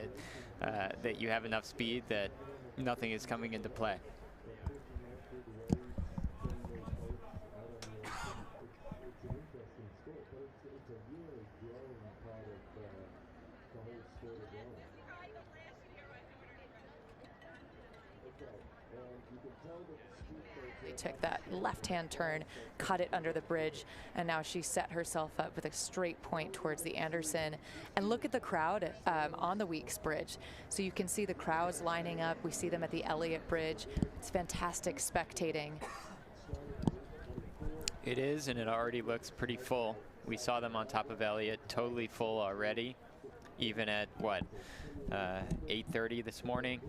that you have enough speed that nothing is coming into play. They took that left-hand turn, cut it under the bridge, and now she set herself up with a straight point towards the Anderson. And look at the crowd on the Weeks Bridge. So you can see the crowds lining up. We see them at the Elliott Bridge. It's fantastic spectating. It is, and it already looks pretty full. We saw them on top of Elliott, totally full already, even at, what, 8:30 this morning.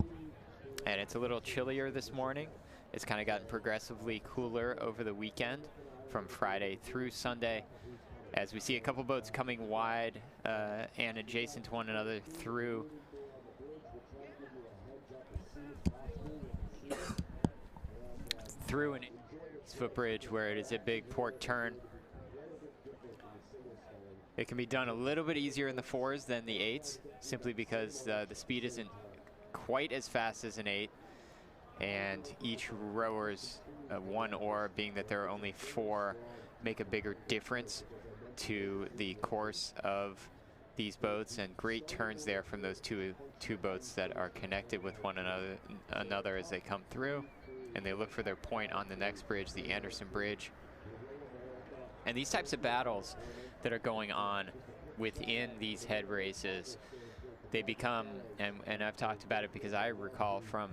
And it's a little chillier this morning. It's kind of gotten progressively cooler over the weekend from Friday through Sunday, as we see a couple boats coming wide and adjacent to one another through an footbridge where it is a big port turn. It can be done a little bit easier in the 4s than the 8s, simply because the speed isn't quite as fast as an 8. And each rower's one oar, being that there are only 4, make a bigger difference to the course of these boats. And great turns there from those two boats that are connected with one another as they come through. And they look for their point on the next bridge, the Anderson Bridge. And these types of battles that are going on within these head races, they become, and I've talked about it because I recall from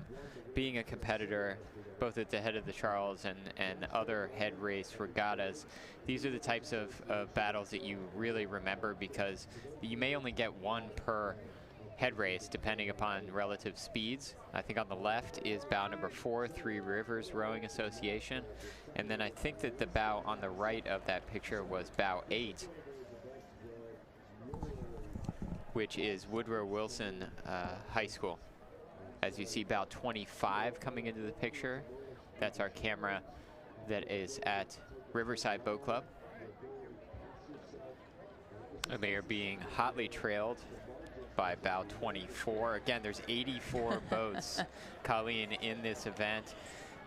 being a competitor both at the head of the Charles and other head race regattas, these are the types of battles that you really remember, because you may only get one per head race depending upon relative speeds. I think on the left is bow number 4, Three Rivers Rowing Association, and then I think that the bow on the right of that picture was bow 8, which is Woodrow Wilson High School. As you see bow 25 coming into the picture, that's our camera that is at Riverside Boat Club. And they are being hotly trailed by bow 24. Again, there's 84 boats, Colleen, in this event.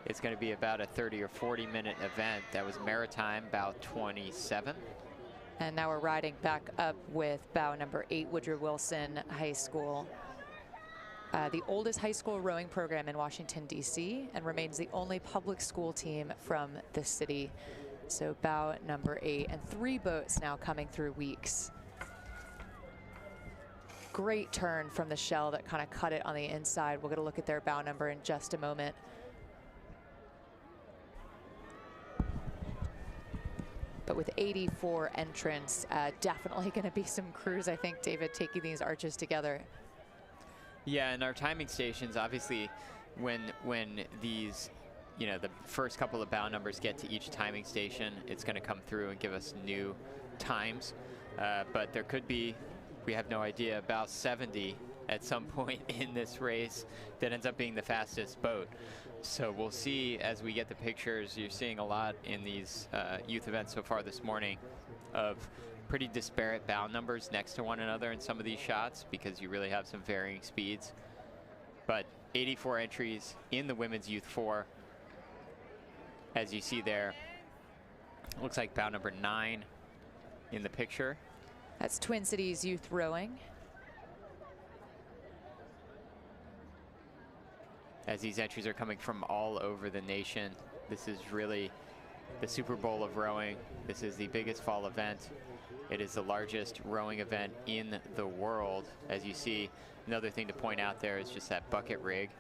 It's going to be about a 30 or 40 minute event. That was Maritime, bow 27. And now we're riding back up with bow number 8, Woodrow Wilson High School. The oldest high school rowing program in Washington, D.C., and remains the only public school team from the city. So bow number 8, and 3 boats now coming through Weeks. Great turn from the shell that kind of cut it on the inside. We'll get a look at their bow number in just a moment. But with 84 entrants, definitely going to be some crews, I think, David, taking these arches together. Yeah, and our timing stations, obviously, when these, the first couple of bow numbers get to each timing station, it's going to come through and give us new times. But there could be, we have no idea, bow 70 at some point in this race that ends up being the fastest boat. So we'll see as we get the pictures. You're seeing a lot in these youth events so far this morning of pretty disparate bow numbers next to one another in some of these shots, because you really have some varying speeds. But 84 entries in the women's youth 4, as you see there. Looks like bow number 9 in the picture. That's Twin Cities Youth Rowing. As these entries are coming from all over the nation, this is really the Super Bowl of rowing. This is the biggest fall event. It is the largest rowing event in the world. As you see, another thing to point out there is just that bucket rig.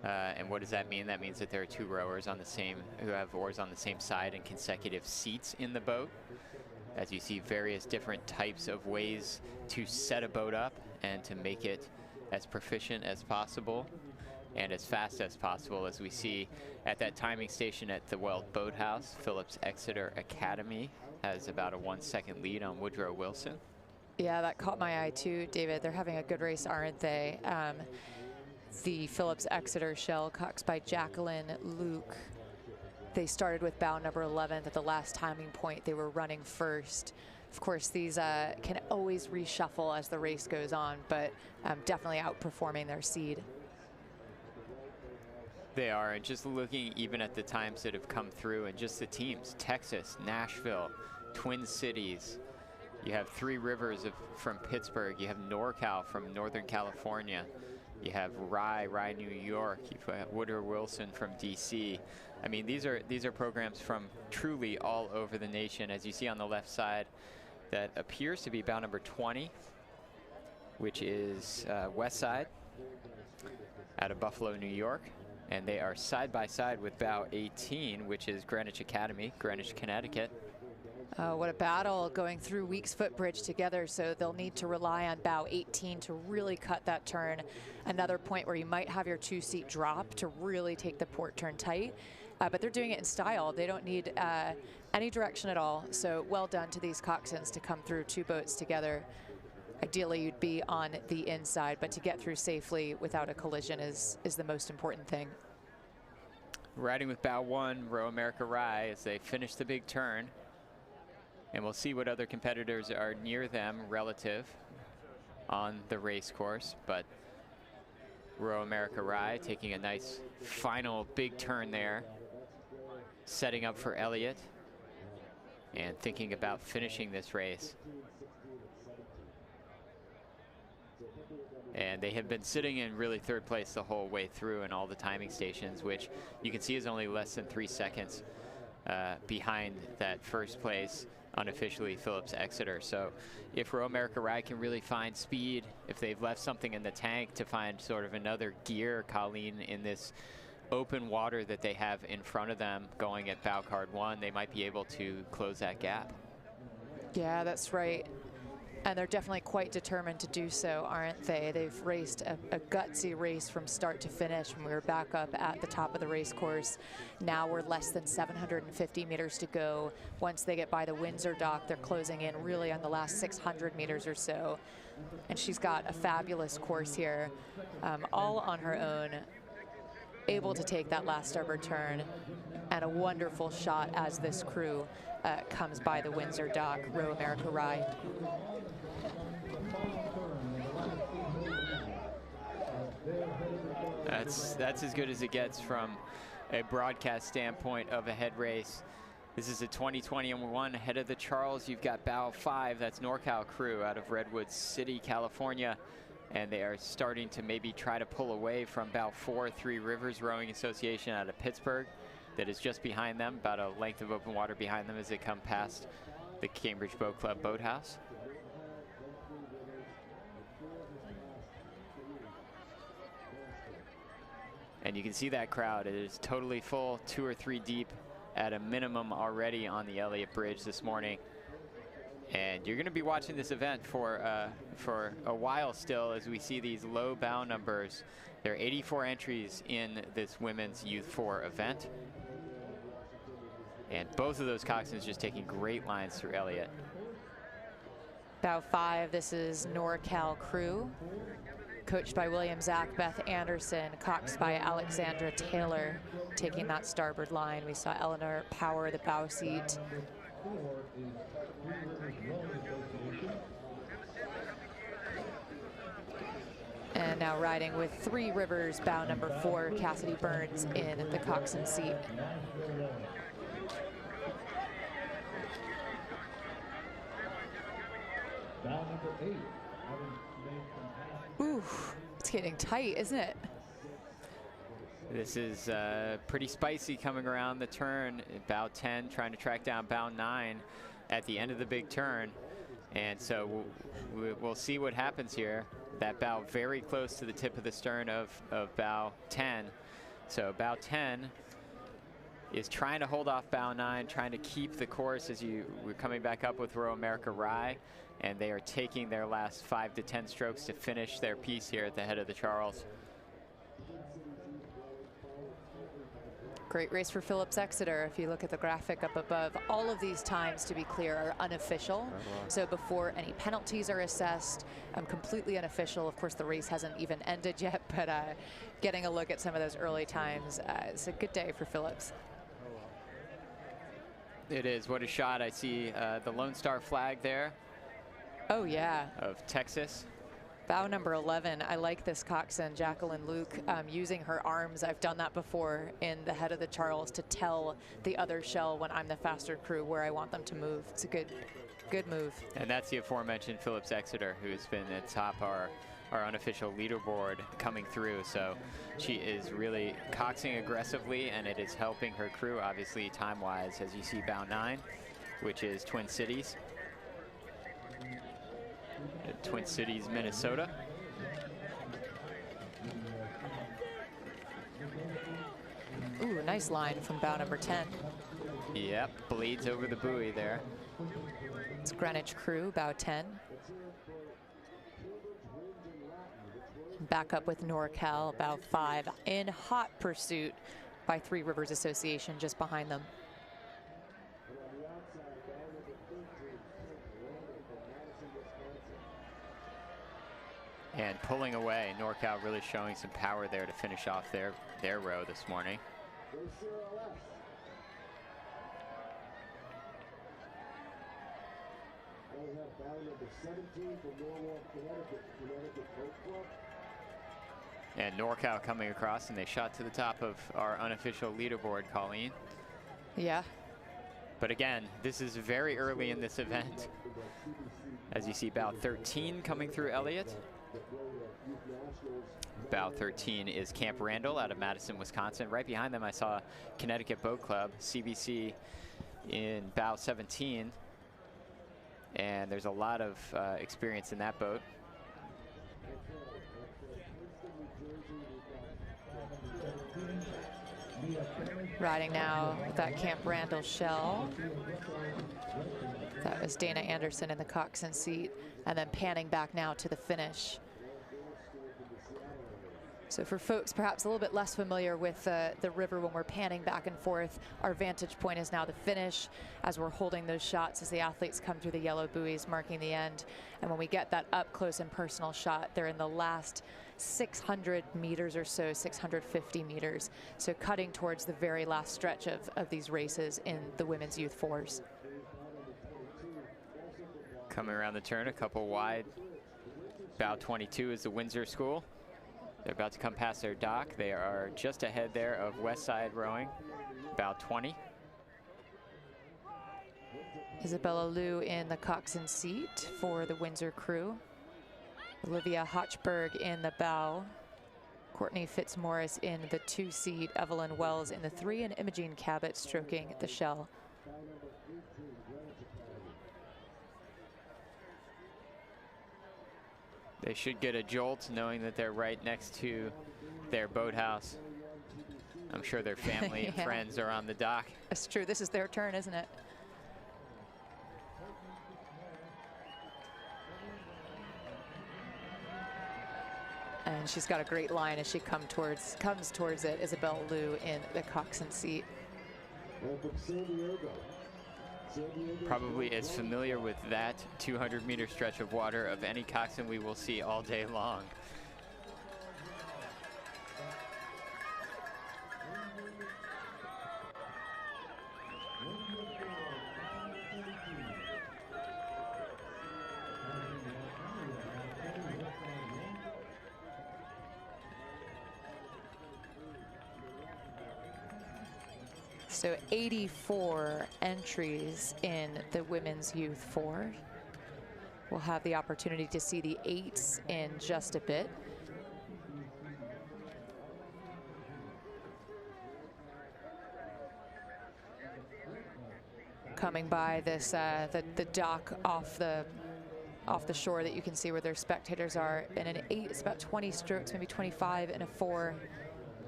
And what does that mean? That means that there are 2 rowers on the same, who have oars on the same side and consecutive seats in the boat. as you see various different types of ways to set a boat up and to make it as proficient as possible and as fast as possible, as we see at that timing station at the Weld Boathouse. Phillips Exeter Academy has about a 1 second lead on Woodrow Wilson. Yeah, that caught my eye too, David. They're having a good race, aren't they? The Phillips Exeter shell, coxed by Jacqueline Luke. They started with bow number 11 at the last timing point. They were running first. Of course, these can always reshuffle as the race goes on, but definitely outperforming their seed. They are, and just looking even at the times that have come through and just the teams, Texas, Nashville, Twin Cities. You have Three Rivers from Pittsburgh. You have NorCal from Northern California. You have Rye, New York. You've got Woodrow Wilson from DC. I mean, these are programs from truly all over the nation. As you see on the left side, that appears to be bow number 20, which is West Side out of Buffalo, New York. And they are side by side with bow 18, which is Greenwich Academy, Greenwich, Connecticut. What a battle going through Weeks Footbridge together. So they'll need to rely on bow 18 to really cut that turn. Another point where you might have your 2-seat drop to really take the port turn tight. But they're doing it in style. They don't need any direction at all. So well done to these coxswains to come through two boats together. Ideally, you'd be on the inside, but to get through safely without a collision is the most important thing. Riding with bow 1, Row America Rye, as they finish the big turn. And we'll see what other competitors are near them relative on the race course. But Row America Rye taking a nice final big turn there, setting up for Elliott and thinking about finishing this race. And they have been sitting in really third place the whole way through in all the timing stations, which you can see is only less than 3 seconds behind that first place, unofficially Phillips Exeter. So if Row America Rye can really find speed, if they've left something in the tank to find sort of another gear, Colleen, in this open water that they have in front of them going at bow card 1, they might be able to close that gap. Yeah, that's right. And they're definitely quite determined to do so, aren't they? They've raced a gutsy race from start to finish when we were back up at the top of the race course. Now we're less than 750 meters to go. Once they get by the Windsor dock, they're closing in really on the last 600 meters or so. And she's got a fabulous course here, all on her own, able to take that last starboard turn, and a wonderful shot as this crew comes by the Windsor dock, Row America Rye. That's as good as it gets from a broadcast standpoint of a head race. This is a 2021 head of the Charles. You've got bow 5, that's NorCal crew out of Redwood City, California. And they are starting to maybe try to pull away from bow 4, Three Rivers Rowing Association out of Pittsburgh. That is just behind them, about a length of open water behind them as they come past the Cambridge Boat Club Boathouse. And you can see that crowd. It is totally full, 2 or 3 deep at a minimum already on the Elliott Bridge this morning. And you're going to be watching this event for a while still as we see these low bow numbers. There are 84 entries in this women's Youth 4 event. And both of those coxswains just taking great lines through Elliott. Bow 5, this is NorCal crew, coached by William Zach, Beth Anderson, coxed by Alexandra Taylor, taking that starboard line. We saw Eleanor power the bow seat. And now riding with Three Rivers, bow number 4, Cassidy Burns in the coxswain seat. Ooh, it's getting tight, isn't it? This is pretty spicy coming around the turn. Bow 10 trying to track down bow 9 at the end of the big turn. And so we'll see what happens here. That bow very close to the tip of the stern of bow 10. So bow 10 is trying to hold off bow 9, trying to keep the course as we're coming back up with Row America Rye, and they are taking their last 5 to 10 strokes to finish their piece here at the head of the Charles. Great race for Phillips Exeter. If you look at the graphic up above, all of these times, to be clear, are unofficial. So before any penalties are assessed, completely unofficial. Of course, the race hasn't even ended yet, but getting a look at some of those early times, it's a good day for Phillips. It is. What a shot. I see the Lone Star flag there. Oh, yeah. Of Texas. Bow number 11. I like this coxswain, Jacqueline Luke, using her arms. I've done that before in the head of the Charles to tell the other shell when I'm the faster crew where I want them to move. It's a good move. And that's the aforementioned Phillips Exeter, who's been atop our unofficial leaderboard coming through. So she is really coxing aggressively, and it is helping her crew, obviously, time-wise, as you see bow 9, which is Twin Cities. Twin Cities, Minnesota. Ooh, nice line from bow number 10. Yep, bleeds over the buoy there. It's Greenwich crew, bow 10. Back up with NorCal, bow 5, in hot pursuit by Three Rivers Association just behind them. And pulling away, NorCal really showing some power there to finish off their row this morning. And NorCal coming across, and they shot to the top of our unofficial leaderboard, Colleen. Yeah. But again, this is very early in this event. As you see, bow 13 coming through Elliott. Bow 13 is Camp Randall out of Madison, Wisconsin. Right behind them, I saw Connecticut Boat Club, CBC, in bow 17. And there's a lot of experience in that boat. Riding now with that Camp Randall shell. That was Dana Anderson in the coxswain seat, and then panning back now to the finish. So for folks perhaps a little bit less familiar with the river when we're panning back and forth, our vantage point is now the finish as we're holding those shots as the athletes come through the yellow buoys marking the end. And when we get that up close and personal shot, they're in the last 600 meters or so, 650 meters. So cutting towards the very last stretch of these races in the women's youth fours. Coming around the turn, a couple wide. Bow 22 is the Windsor School. They're about to come past their dock. They are just ahead there of Westside Rowing, bow 20. Isabella Liu in the coxswain seat for the Windsor crew. Olivia Hochberg in the bow. Courtney Fitzmaurice in the 2 seat. Evelyn Wells in the 3, and Imogene Cabot stroking the shell. They should get a jolt knowing that they're right next to their boathouse. I'm sure their family and friends are on the dock. That's true. This is their turn, isn't it? And she's got a great line as she comes towards it. Isabel Liu in the coxswain seat. Probably as familiar with that 200-meter stretch of water of any coxswain we will see all day long. So 84 entries in the women's youth 4. We'll have the opportunity to see the 8s in just a bit. Coming by this the dock off the shore that you can see where their spectators are. In an 8, it's about 20 strokes, maybe 25, and a 4.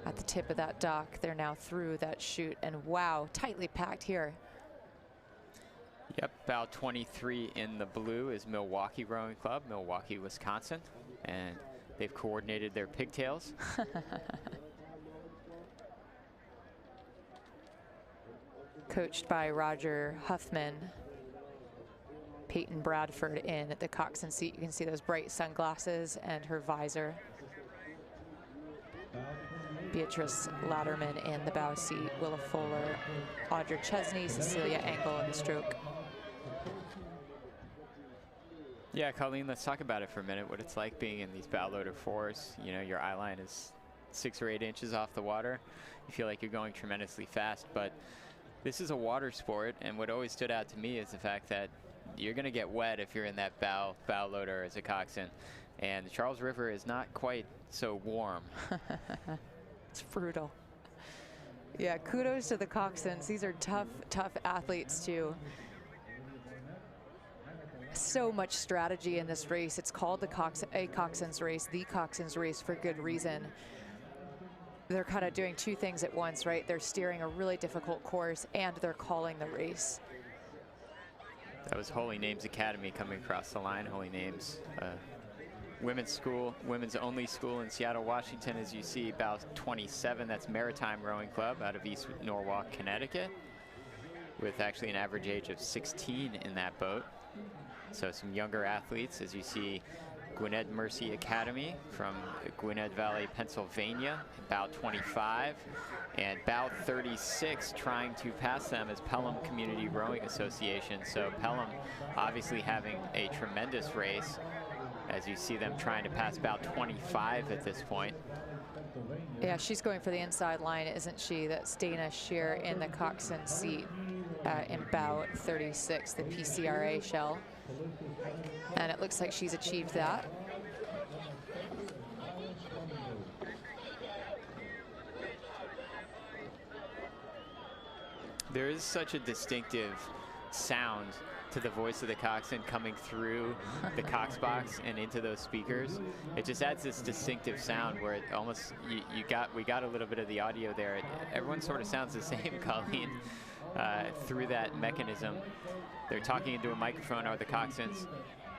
at the tip of that dock. They're now through that chute, and wow, tightly packed here. Yep, bow 23 in the blue is Milwaukee Rowing Club, Milwaukee, Wisconsin, and they've coordinated their pigtails. Coached by Roger Huffman. Peyton Bradford in the coxswain seat. You can see those bright sunglasses and her visor. Beatrice Latterman in the bow seat. Willa Fuller, Audra Chesney, Cecilia Engel in the stroke. Yeah, Colleen, let's talk about it for a minute, what it's like being in these bow loader fours. You know, your eye line is 6 or 8 inches off the water. You feel like you're going tremendously fast, but this is a water sport, and what always stood out to me is the fact that you're going to get wet if you're in that bow loader as a coxswain, and the Charles River is not quite so warm. It's brutal. Yeah, kudos to the coxswains. These are tough athletes too. So much strategy in this race. It's called a coxswain's race, the coxswain's race, for good reason. They're kind of doing two things at once, right? They're steering a really difficult course and they're calling the race. That was Holy Names Academy coming across the line. Holy Names, women's school, women's only school in Seattle, Washington. As you see, bow 27, that's Maritime Rowing Club out of East Norwalk, Connecticut, with actually an average age of 16 in that boat. So some younger athletes, as you see, Gwinnett Mercy Academy from Gwinnett Valley, Pennsylvania, bow 25, and bow 36 trying to pass them is Pelham Community Rowing Association. So Pelham obviously having a tremendous race, as you see them trying to pass bow 25 at this point. Yeah, she's going for the inside line, isn't she? That's Dana Shear in the coxswain seat in bow 36, the PCRA shell. And it looks like she's achieved that. There is such a distinctive sound to the voice of the coxswain coming through the cox box and into those speakers. It just adds this distinctive sound where it almost, we got a little bit of the audio there. Everyone sort of sounds the same, Colleen, through that mechanism. They're talking into a microphone, are the coxswains,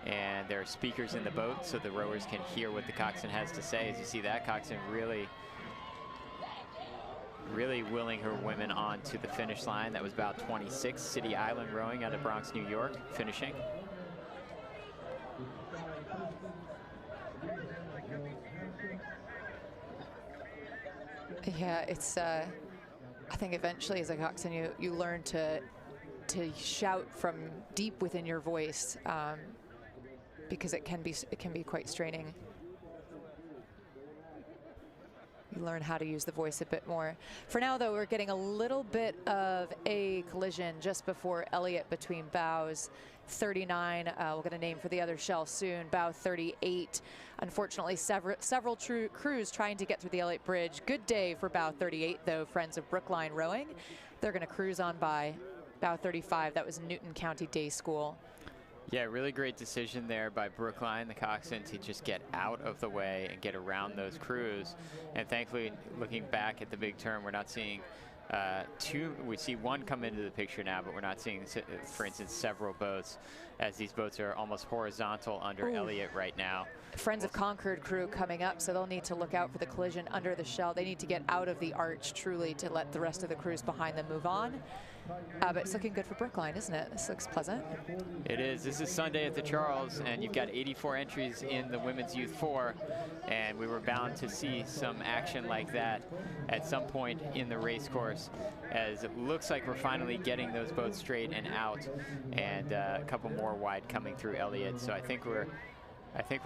and there are speakers in the boat so the rowers can hear what the coxswain has to say. As you see that coxswain really willing her women on to the finish line. That was about 26, City Island Rowing out of Bronx, New York, finishing. Yeah, it's, I think eventually as a coxswain you learn to shout from deep within your voice, because it can be quite straining. You learn how to use the voice a bit more. For now, though, we're getting a little bit of a collision just before Elliott between bows 39. We'll get a name for the other shell soon. Bow 38. Unfortunately, several crews trying to get through the Elliott Bridge. Good day for bow 38, though. Friends of Brookline Rowing. They're going to cruise on by. Bow 35. That was Newton County Day School. Yeah, really great decision there by Brookline, the coxswain, to just get out of the way and get around those crews. And thankfully, looking back at the big turn, we're not seeing two. We see one come into the picture now, but we're not seeing, for instance, several boats, as these boats are almost horizontal under Elliott right now. Friends of Concord crew coming up, so they'll need to look out for the collision under the shell. They need to get out of the arch, truly, to let the rest of the crews behind them move on. But it's looking good for Brookline, isn't it? This looks pleasant. It is. This is Sunday at the Charles, and you've got 84 entries in the Women's Youth 4, and we were bound to see some action like that at some point in the race course, as it looks like we're finally getting those boats straight and out, and a couple more wide coming through Elliott. So I think we're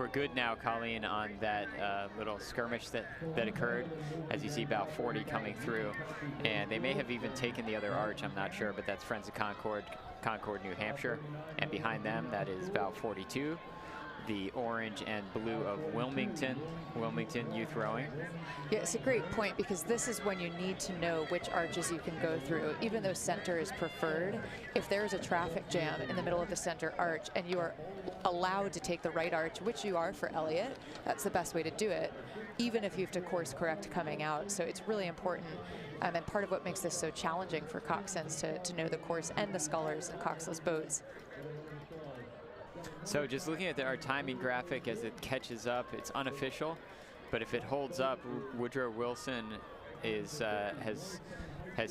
good now, Colleen, on that little skirmish that occurred. As you see, bow 40 coming through, and they may have even taken the other arch, I'm not sure, but that's Friends of Concord, New Hampshire. And behind them, that is bow 42, the orange and blue of Wilmington Youth Rowing. Yeah, it's a great point, because this is when you need to know which arches you can go through. Even though center is preferred, if there's a traffic jam in the middle of the center arch and you are allowed to take the right arch, which you are for Elliott, that's the best way to do it, even if you have to course correct coming out. So it's really important. And part of what makes this so challenging for coxswains to know the course and the scullers and coxless boats. So just looking at our timing graphic as it catches up, it's unofficial, but if it holds up, Woodrow Wilson has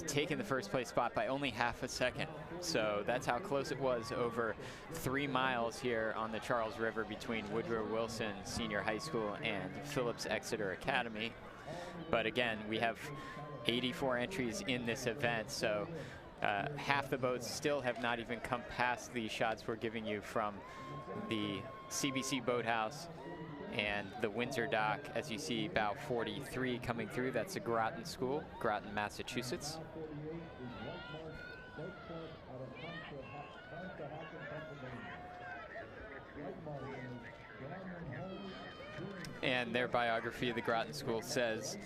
taken the first place spot by only half a second. So that's how close it was over 3 miles here on the Charles River between Woodrow Wilson Senior High School and Phillips Exeter Academy. But again, we have 84 entries in this event, so half the boats still have not even come past the shots we're giving you from the CBC Boathouse and the Windsor Dock. As you see, bow 43 coming through. That's the Groton School, Groton, Massachusetts. And their biography of the Groton School says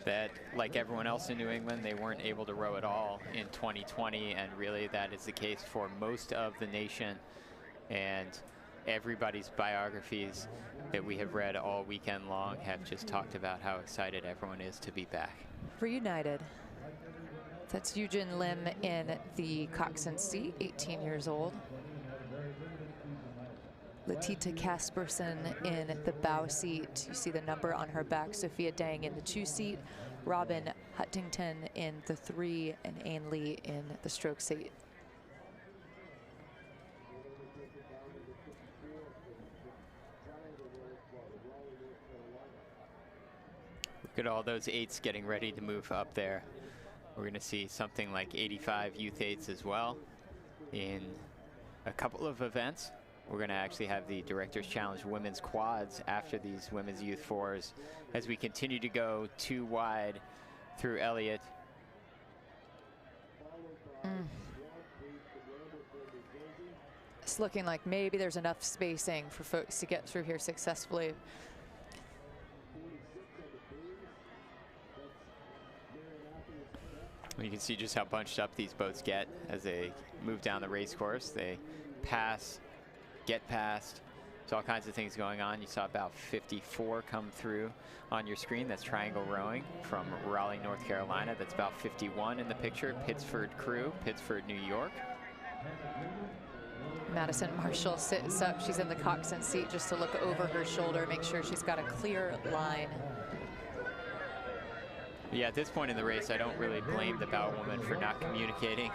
that, like everyone else in New England, they weren't able to row at all in 2020, and really that is the case for most of the nation. And everybody's biographies that we have read all weekend long have just talked about how excited everyone is to be back. Reunited. That's Eugen Lim in the coxswain seat, 18 years old. Letita Casperson in the bow seat. You see the number on her back. Sophia Dang in the 2 seat. Robin Huttington in the 3, and Ann Lee in the stroke seat. Look at all those 8s getting ready to move up there. We're going to see something like 85 youth 8s as well in a couple of events. We're going to actually have the Director's Challenge women's quads after these women's youth 4s as we continue to go 2 wide through Elliott. It's looking like maybe there's enough spacing for folks to get through here successfully. You can see just how bunched up these boats get as they move down the race course. They pass, get past. There's all kinds of things going on. You saw about 54 come through on your screen. That's Triangle Rowing from Raleigh, North Carolina. That's about 51 in the picture. Pittsford Crew, Pittsford, New York. Madison Marshall sits up. She's in the coxswain seat just to look over her shoulder, make sure she's got a clear line. Yeah, at this point in the race, I don't really blame the bow woman for not communicating.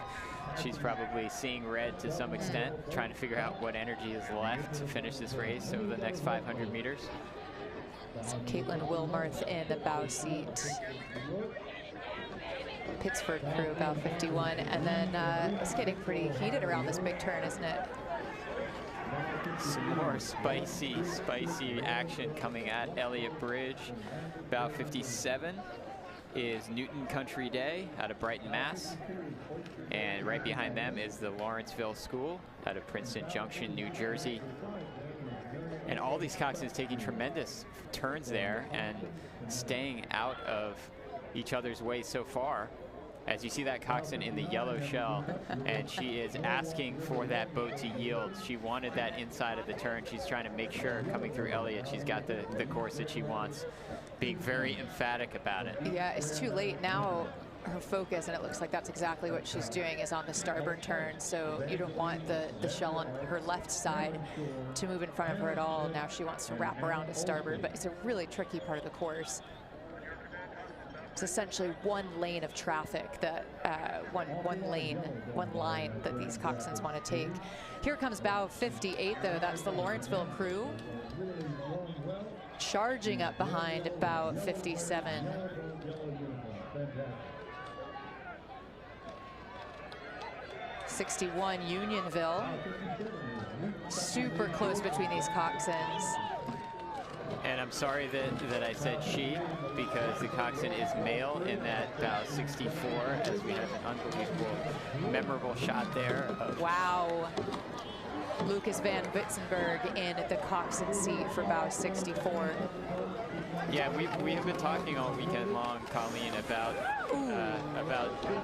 She's probably seeing red to some extent, trying to figure out what energy is left to finish this race over the next 500 meters. So Caitlin Wilmarth in the bow seat. Pittsford Crew, bow 51. And then it's getting pretty heated around this big turn, isn't it? Some more spicy action coming at Elliott Bridge. Bow 57 is Newton Country Day out of Brighton, Mass. And right behind them is the Lawrenceville School out of Princeton Junction, New Jersey. And all these coxswains taking tremendous turns there and staying out of each other's way so far. As you see that coxswain in the yellow shell, and she is asking for that boat to yield. She wanted that inside of the turn. She's trying to make sure coming through Elliott, she's got the course that she wants, being very emphatic about it. Yeah, it's too late now. Her focus, and it looks like that's exactly what she's doing, is on the starboard turn. So you don't want the shell on her left side to move in front of her at all. Now she wants to wrap around to starboard, but it's a really tricky part of the course. It's essentially one lane of traffic that one line that these coxswains want to take. Here comes bow 58, though. That's the Lawrenceville Crew charging up behind bow 57. '61 Unionville. Super close between these coxswains. And I'm sorry that I said she, because the coxswain is male in that bow 64, as we have an unbelievable, memorable shot there. Wow. Lucas Van Witzenberg in the Coxed seat for bow 64. Yeah, we have been talking all weekend long, Colleen, about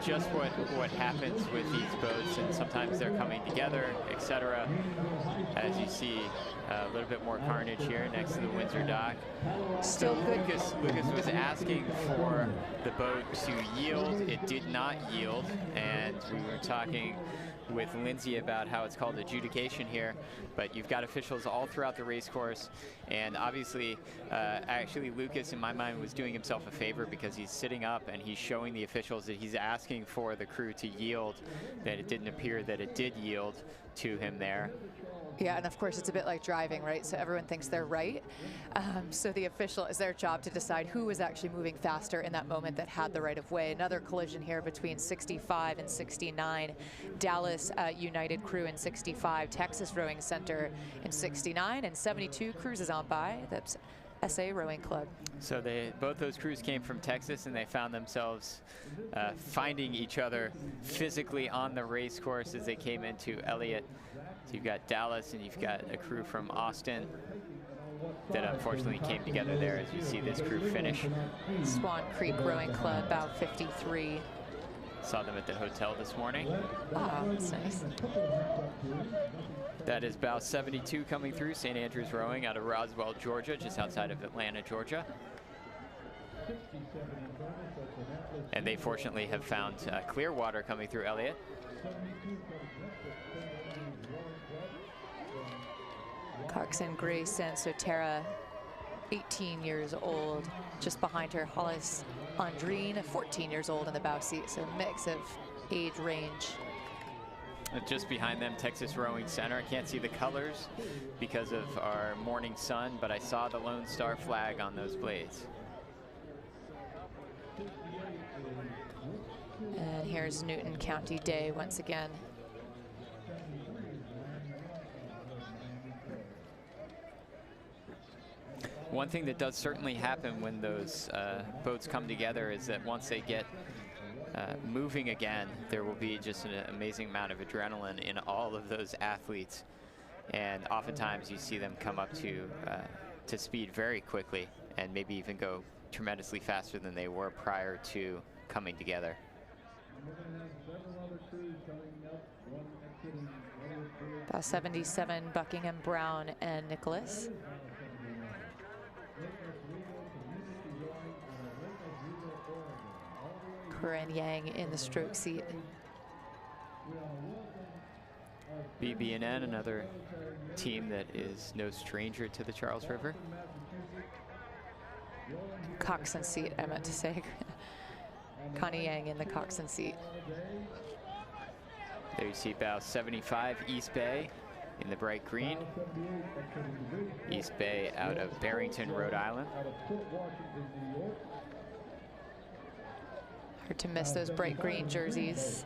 just what happens with these boats, and sometimes they're coming together, etc. As you see, a little bit more carnage here next to the Windsor dock. Still good. Lucas was asking for the boat to yield. It did not yield, and we were talking with Lindsay about how it's called adjudication here, but you've got officials all throughout the race course, and obviously actually Lucas in my mind was doing himself a favor because he's sitting up and he's showing the officials that he's asking for the crew to yield, that it didn't appear that it did yield to him there. Yeah, and of course it's a bit like driving, right? So everyone thinks they're right. So the official, is their job to decide who was actually moving faster in that moment that had the right of way. Another collision here between 65 and 69. Dallas United crew in 65, Texas Rowing Center in 69, and 72 cruises on by. That's SA Rowing Club. So both those crews came from Texas, and they found themselves finding each other physically on the race course as they came into Elliott. So you've got Dallas and you've got a crew from Austin that unfortunately came together there as you see this crew finish. Swan Creek Rowing Club, bow 53. Saw them at the hotel this morning. Oh, that's nice. That is bow 72 coming through, St. Andrews Rowing out of Roswell, Georgia, just outside of Atlanta, Georgia. And they fortunately have found clear water coming through Elliott. Coxed Grace and Sotera, 18 years old. Just behind her, Hollis Andreen, 14 years old in the bow seat. So a mix of age range. Just behind them, Texas Rowing Center. I can't see the colors because of our morning sun, but I saw the Lone Star flag on those blades. And here's Newton County Day once again. One thing that does certainly happen when those boats come together is that once they get moving again, there will be just an amazing amount of adrenaline in all of those athletes. And oftentimes you see them come up to speed very quickly and maybe even go tremendously faster than they were prior to coming together. Bow 77, Buckingham Brown and Nicholas. Corinne Yang in the stroke seat. BB&N, another team that is no stranger to the Charles River. Coxswain seat, I meant to say. Connie Yang in the Coxswain seat. There you see bow 75, East Bay in the bright green. East Bay out of Barrington, Rhode Island. Hard to miss those bright green jerseys.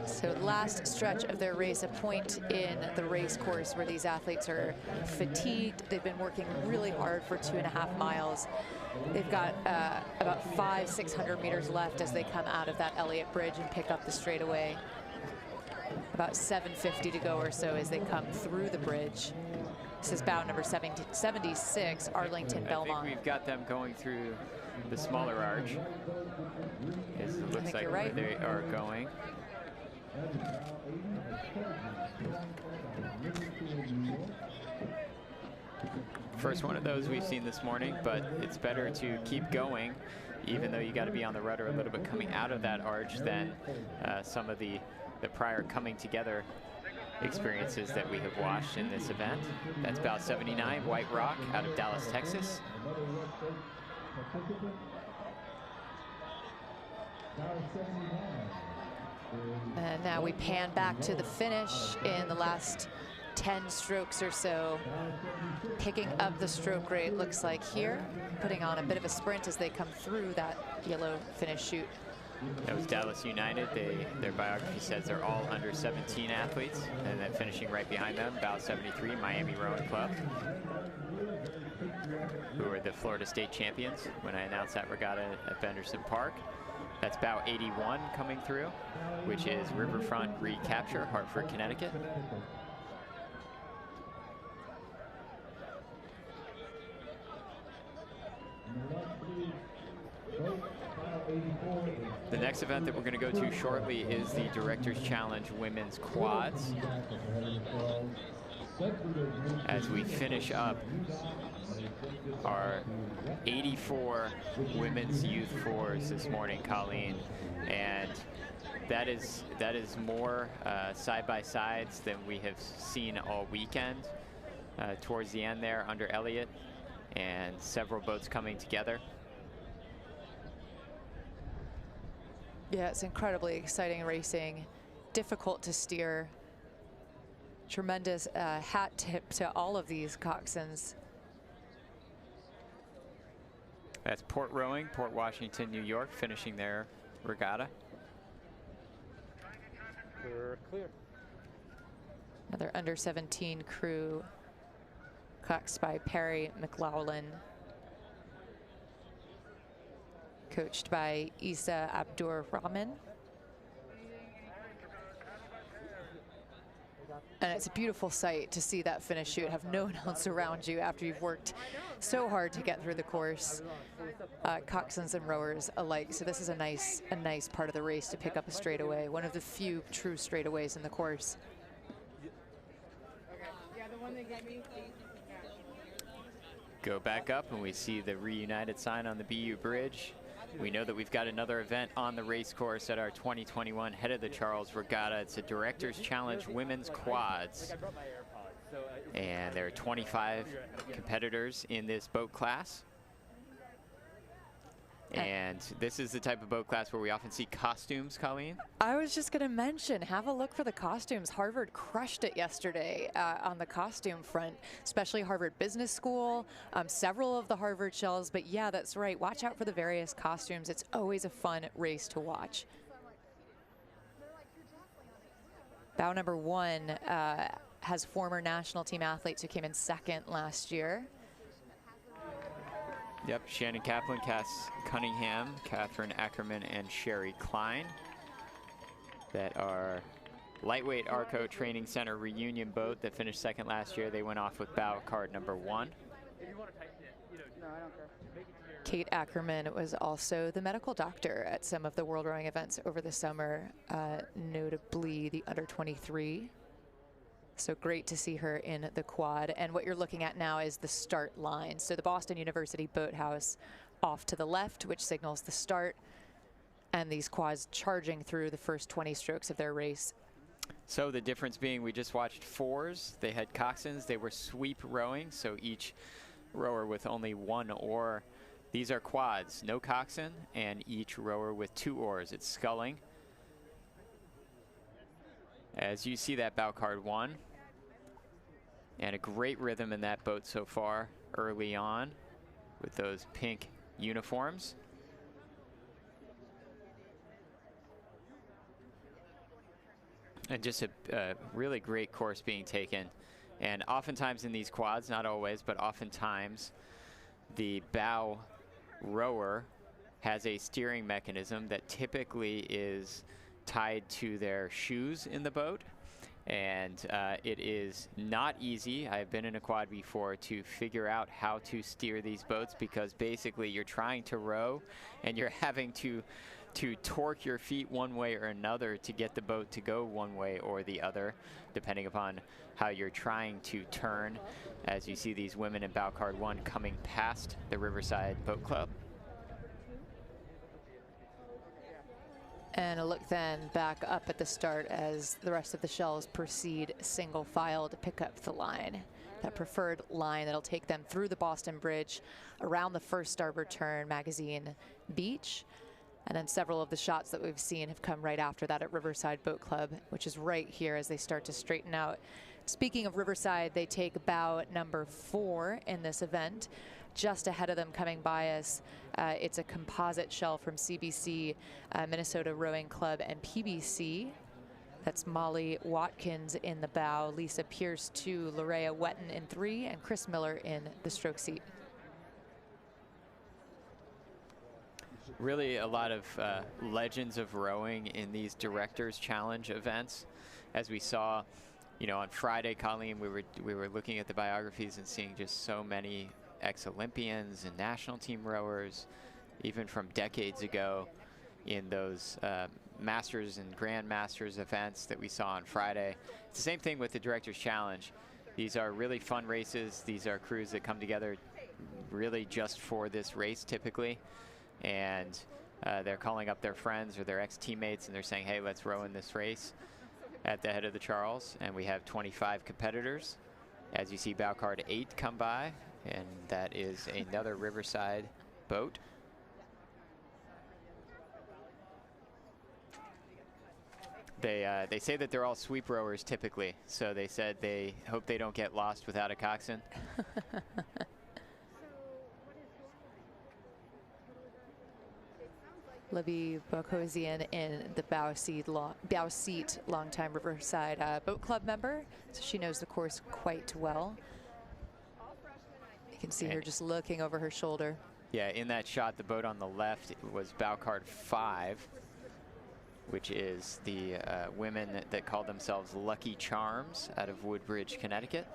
So last stretch of their race, a point in the race course where these athletes are fatigued. They've been working really hard for 2.5 miles. They've got about 500-600 meters left as they come out of that Elliott Bridge and pick up the straightaway. About 750 to go or so as they come through the bridge. This is bow number 76, Arlington Belmont. I think we've got them going through the smaller arch. It looks like right. They are going. First one of those we've seen this morning, but it's better to keep going, even though you got to be on the rudder a little bit coming out of that arch than some of the prior coming together experiences that we have watched in this event. That's bow 79, White Rock out of Dallas, Texas. And now we pan back to the finish in the last 10 strokes or so. Picking up the stroke rate, looks like here, putting on a bit of a sprint as they come through that yellow finish chute. That was Dallas United. Their biography says they're all under 17 athletes, and then finishing right behind them, bow 73, Miami Rowing Club, who were the Florida State champions when I announced that regatta at Benderson Park. That's bow 81 coming through, which is Riverfront Recapture, Hartford, Connecticut. The next event that we're going to go to shortly is the Director's Challenge Women's Quads. As we finish up our 84 women's youth fours this morning, Colleen, and that is more side-by-sides than we have seen all weekend. Towards the end there under Elliott, and several boats coming together. Yeah, it's incredibly exciting racing, difficult to steer. Tremendous hat tip to all of these coxswains. That's Port Rowing, Port Washington, New York, finishing their regatta. We're clear. Another under 17 crew, coxed by Perry McLaughlin, coached by Isa Abdur Rahman. And it's a beautiful sight to see that finish shoot, have no one else around you after you've worked so hard to get through the course, coxswains and rowers alike. So this is a nice part of the race to pick up a straightaway, one of the few true straightaways in the course. Go back up and we see the reunited sign on the BU Bridge. We know that we've got another event on the race course at our 2021 Head of the Charles Regatta. It's a Director's Challenge Women's Quads. And there are 25 competitors in this boat class. And this is the type of boat class where we often see costumes, Colleen. I was just going to mention, have a look for the costumes. Harvard crushed it yesterday on the costume front, especially Harvard Business School, several of the Harvard shells. But yeah, that's right. Watch out for the various costumes. It's always a fun race to watch. Bow number 1 has former national team athletes who came in second last year. Yep, Shannon Kaplan, Cass Cunningham, Catherine Ackerman, and Sherry Klein. That are lightweight Arco Training Center reunion boat that finished second last year. They went off with bow card number 1. Kate Ackerman was also the medical doctor at some of the World Rowing events over the summer, notably the under 23. So great to see her in the quad. And what you're looking at now is the start line. So the Boston University Boathouse off to the left, which signals the start, and these quads charging through the first 20 strokes of their race. So the difference being, we just watched fours. They had coxswains. They were sweep rowing, so each rower with only 1 oar. These are quads, no coxswain, and each rower with 2 oars. It's sculling. As you see that bow card 1. And a great rhythm in that boat so far early on with those pink uniforms. And just a really great course being taken. And oftentimes in these quads, not always, but oftentimes the bow rower has a steering mechanism that typically is tied to their shoes in the boat. And it is not easy. I've been in a quad before to figure out how to steer these boats, because basically you're trying to row and you're having to torque your feet one way or another to get the boat to go one way or the other, depending upon how you're trying to turn. As you see these women in bow card 1 coming past the Riverside Boat Club. And a look then back up at the start as the rest of the shells proceed single file to pick up the line. That preferred line that'll take them through the Boston Bridge, around the first starboard turn, Magazine Beach. And then several of the shots that we've seen have come right after that at Riverside Boat Club, which is right here as they start to straighten out. Speaking of Riverside, they take bow number 4 in this event. Just ahead of them coming by us, it's a composite shell from CBC, Minnesota Rowing Club, and PBC. That's Molly Watkins in the bow, Lisa Pierce 2, Larea Wetton in 3, and Chris Miller in the stroke seat. really a lot of legends of rowing in these Directors Challenge events. As we saw, you know, on Friday, Colleen, we were looking at the biographies and seeing just so many ex-Olympians and national team rowers, even from decades ago, in those Masters and Grand Masters events that we saw on Friday. It's the same thing with the Directors Challenge. These are really fun races. These are crews that come together really just for this race typically. And they're calling up their friends or their ex-teammates and they're saying, hey, let's row in this race at the head of the Charles. And we have 25 competitors. As you see bow card 8 come by, and that is another Riverside boat. They say that they're all sweep rowers typically, so they said they hope they don't get lost without a coxswain. Libby Bokosian in the bow seat, longtime Riverside Boat Club member, so she knows the course quite well. You can see her just looking over her shoulder. Yeah, in that shot, the boat on the left was bow card 5, which is the women that call themselves Lucky Charms out of Woodbridge, Connecticut.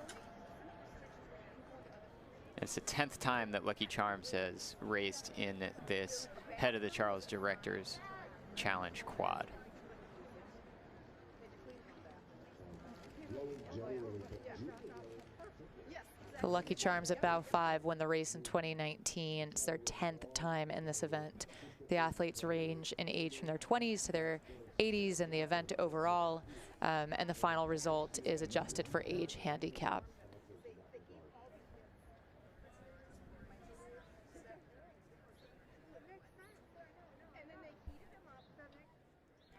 It's the 10th time that Lucky Charms has raced in this head of the Charles Directors Challenge quad. The Lucky Charms at bow 5 won the race in 2019. It's their 10th time in this event. The athletes range in age from their 20s to their 80s in the event overall, and the final result is adjusted for age handicap.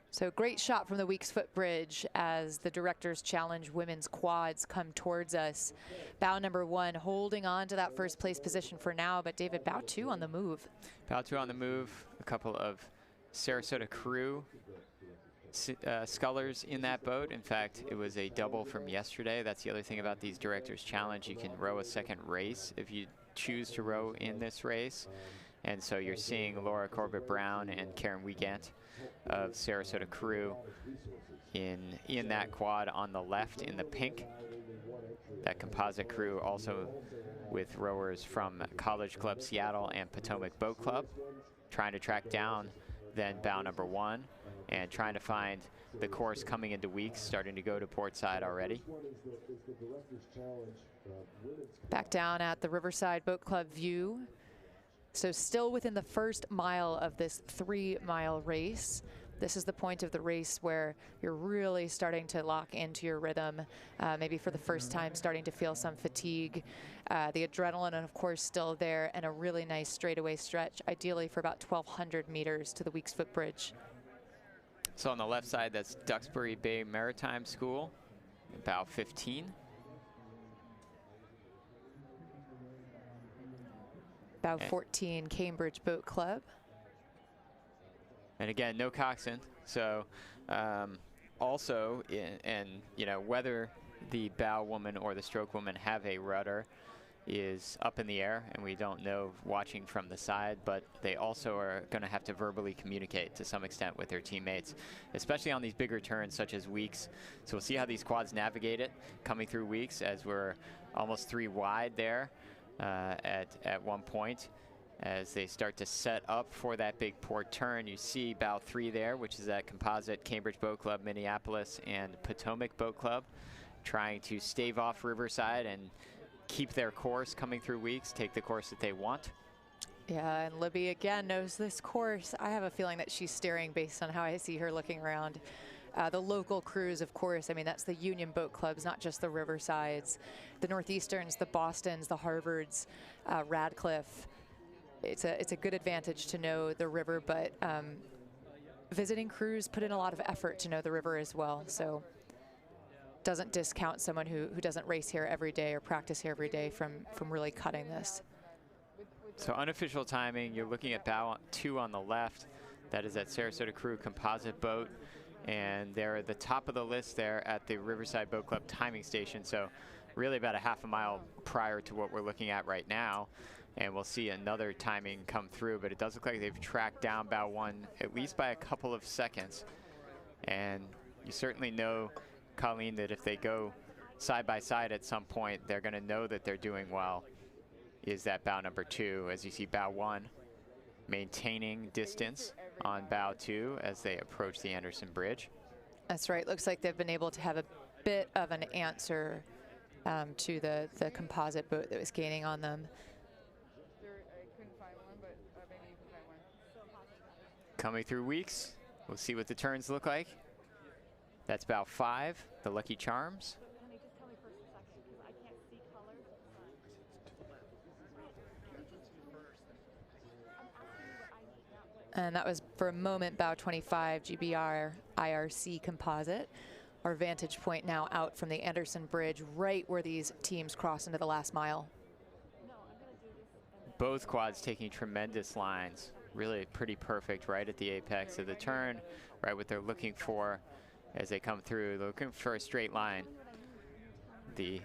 So great shot from the Weeks Foot Bridge as the Directors Challenge women's quads come towards us. Bow number 1 holding on to that first place position for now, but David, bow 2 on the move. Bow 2 on the move, a couple of Sarasota crew scullers in that boat. In fact, it was a double from yesterday. That's the other thing about these Directors Challenge. You can row a second race if you choose to row in this race. And so you're seeing Laura Corbett-Brown and Karen Wiegand of Sarasota crew in that quad on the left in the pink. That composite crew also with rowers from College Club Seattle and Potomac Boat Club, trying to track down then bow number 1 and trying to find the course coming into Weeks, starting to go to port side already. Back down at the Riverside Boat Club view. So still within the first mile of this 3-mile race. This is the point of the race where you're really starting to lock into your rhythm, maybe for the first time starting to feel some fatigue. The adrenaline, and of course, still there, and a really nice straightaway stretch, ideally for about 1,200 meters to the Weeks Foot Bridge. So on the left side, that's Duxbury Bay Maritime School, bow 15. Bow 14, Cambridge Boat Club. And again, no coxswain. So also, and you know, whether the bow woman or the stroke woman have a rudder is up in the air, and we don't know watching from the side, but they also are going to have to verbally communicate to some extent with their teammates, especially on these bigger turns such as Weeks. So we'll see how these quads navigate it coming through Weeks, as we're almost 3 wide there at one point. As they start to set up for that big port turn, you see bow 3 there, which is that composite Cambridge Boat Club, Minneapolis, and Potomac Boat Club, trying to stave off Riverside and keep their course coming through Weeks, take the course that they want. Yeah, and Libby again knows this course. I have a feeling that she's steering based on how I see her looking around. The local crews, of course, I mean, that's the Union Boat Clubs, not just the Riversides, the Northeasterns, the Bostons, the Harvards, Radcliffe. It's a good advantage to know the river, but visiting crews put in a lot of effort to know the river as well. So doesn't discount someone who doesn't race here every day or practice here every day from really cutting this. So unofficial timing, you're looking at bow 2 on the left. That is that Sarasota crew composite boat. And they're at the top of the list there at the Riverside Boat Club timing station. So really about a half a mile prior to what we're looking at right now. And we'll see another timing come through, but it does look like they've tracked down bow 1 at least by a couple of seconds. And you certainly know, Colleen, that if they go side by side at some point, they're going to know that they're doing well. Is that bow number 2, as you see bow 1 maintaining distance on bow 2 as they approach the Anderson Bridge. That's right. Looks like they've been able to have a bit of an answer to the composite boat that was gaining on them. Coming through Weeks, we'll see what the turns look like. That's bow 5, the Lucky Charms. And that was for a moment bow 25 GBR IRC composite. Our vantage point now out from the Anderson Bridge, right where these teams cross into the last mile. Both quads taking tremendous lines. Really pretty perfect right at the apex of the turn, right what they're looking for as they come through. They're looking for a straight line. The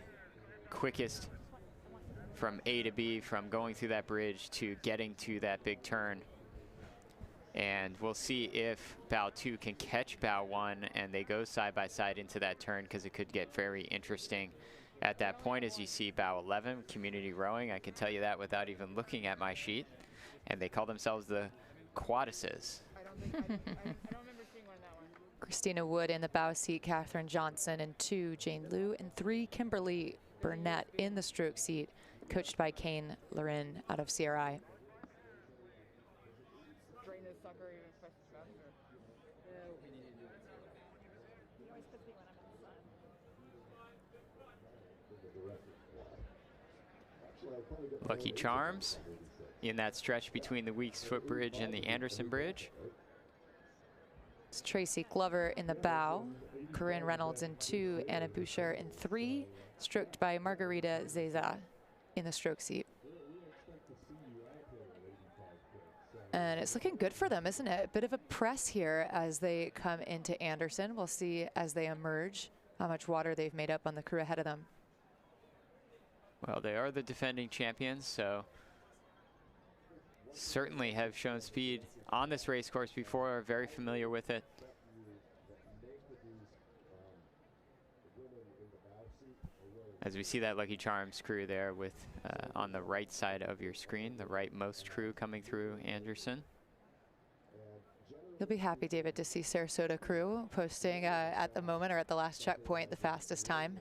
quickest from A to B, from going through that bridge to getting to that big turn. And we'll see if bow 2 can catch bow 1 and they go side by side into that turn, because it could get very interesting at that point. As you see bow 11, community rowing. I can tell you that without even looking at my sheet. And they call themselves the Quadices. I don't remember seeing one in that one. Christina Wood in the bow seat, Catherine Johnson in 2, Jane Liu in 3, Kimberly Burnett in the stroke seat, coached by Kane Lorin out of CRI. Drain this sucker even faster. Lucky Charms in that stretch between the Weeks Footbridge and the Anderson Bridge. It's Tracy Glover in the bow, Corinne Reynolds in 2, Anna Boucher in 3, stroked by Margarita Zeza in the stroke seat. And it's looking good for them, isn't it? A bit of a press here as they come into Anderson. We'll see as they emerge how much water they've made up on the crew ahead of them. Well, they are the defending champions, so certainly have shown speed on this race course before, are very familiar with it. As we see that Lucky Charms crew there with on the right side of your screen, the rightmost crew coming through Anderson. You'll be happy, David, to see Sarasota crew posting at the moment or at the last checkpoint the fastest time.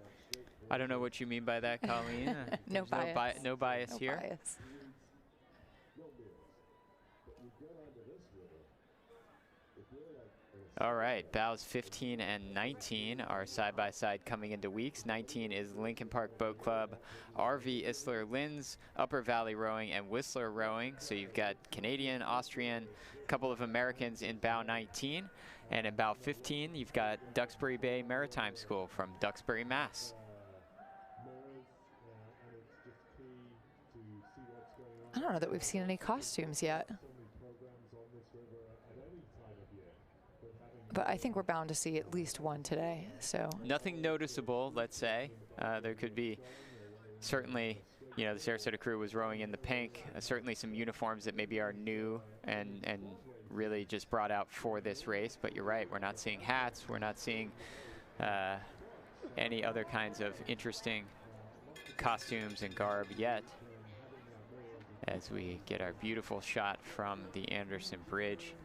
I don't know what you mean by that, Colleen. No bias. No bias here. Bias. All right, bows 15 and 19 are side-by-side coming into Weeks. 19 is Lincoln Park Boat Club, RV Isler Linz, Upper Valley Rowing, and Whistler Rowing. So you've got Canadian, Austrian, a couple of Americans in bow 19. And in bow 15, you've got Duxbury Bay Maritime School from Duxbury, Mass. I don't know that we've seen any costumes yet. But I think we're bound to see at least one today, so. Nothing noticeable, let's say. There could be certainly, you know, the Sarasota crew was rowing in the pink. Certainly some uniforms that maybe are new and really just brought out for this race. But you're right, we're not seeing hats. We're not seeing any other kinds of interesting costumes and garb yet, as we get our beautiful shot from the Anderson Bridge.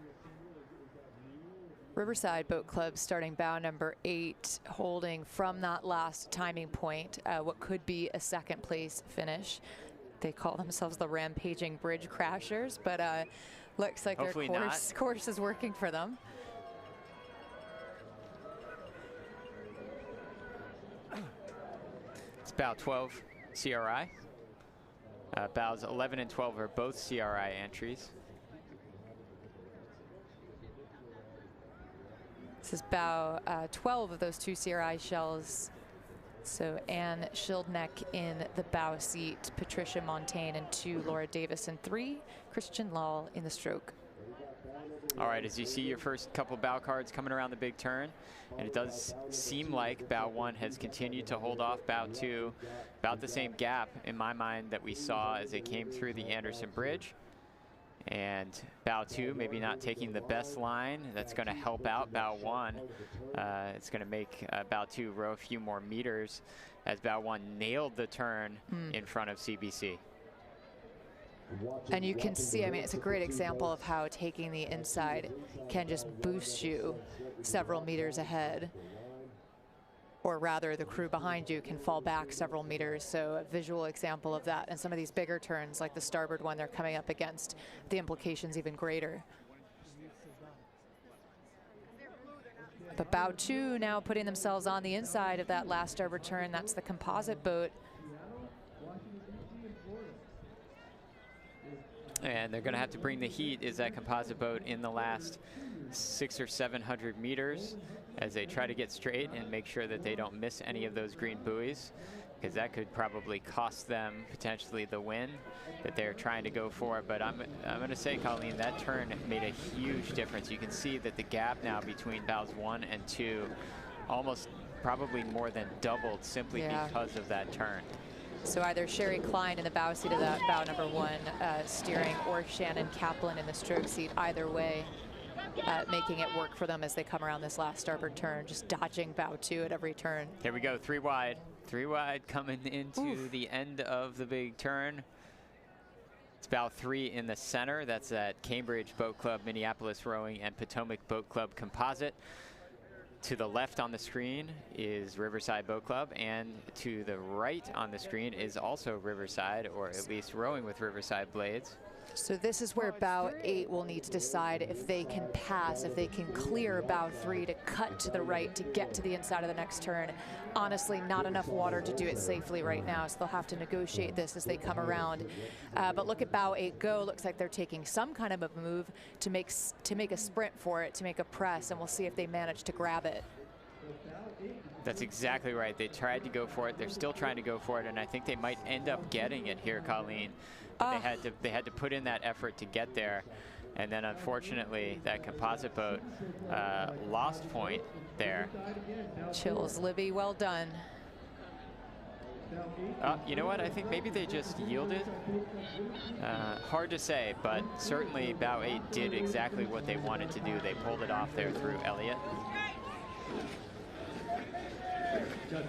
Riverside Boat Club starting bow number 8, holding from that last timing point what could be a second place finish. They call themselves the Rampaging Bridge Crashers, but looks like hopefully their course is working for them. It's bow 12 CRI. Bows 11 and 12 are both CRI entries. This is bow 12 of those 2 CRI shells. So Anne Schildneck in the bow seat, Patricia Montaigne in 2, Laura Davis in 3, Christian Lall in the stroke. All right, as you see your first couple bow cards coming around the big turn, and it does seem like bow 1 has continued to hold off bow 2, about the same gap in my mind that we saw as it came through the Anderson Bridge. And bow 2 maybe not taking the best line. That's going to help out bow 1. It's going to make bow 2 row a few more meters as bow 1 nailed the turn in front of CBC. And you can see, I mean, it's a great example of how taking the inside can just boost you several meters ahead. Or rather, the crew behind you can fall back several meters. So a visual example of that. And some of these bigger turns, like the starboard one they're coming up against, the implications even greater. But bow 2 now putting themselves on the inside of that last starboard turn. That's the composite boat. And they're going to have to bring the heat, is that composite boat, in the last 600 or 700 meters as they try to get straight and make sure that they don't miss any of those green buoys, because that could probably cost them potentially the win that they're trying to go for. But I'm going to say, Colleen, that turn made a huge difference. You can see that the gap now between bows 1 and 2 almost probably more than doubled simply because of that turn. So either Sherry Klein in the bow seat of that bow number 1 steering, or Shannon Kaplan in the stroke seat, either way, making it work for them as they come around this last starboard turn, just dodging bow 2 at every turn. Here we go, 3 wide. 3 wide coming into the end of the big turn. It's bow 3 in the center. That's at Cambridge Boat Club, Minneapolis Rowing, and Potomac Boat Club Composite. To the left on the screen is Riverside Boat Club, and to the right on the screen is also Riverside, or at least rowing with Riverside blades. So this is where bow 8 will need to decide if they can pass, if they can clear bow 3 to cut to the right to get to the inside of the next turn. Honestly, not enough water to do it safely right now, so they'll have to negotiate this as they come around. But look at bow 8 go. Looks like they're taking some kind of a move to make a sprint for it, to make a press, and we'll see if they manage to grab it. That's exactly right. They tried to go for it. They're still trying to go for it, and I think they might end up getting it here, Colleen. But they had to put in that effort to get there, and then unfortunately that composite boat lost point there. Chills, Libby, well done. You know what? I think maybe they just yielded. Hard to say, but certainly bow 8 did exactly what they wanted to do. They pulled it off there through Elliott.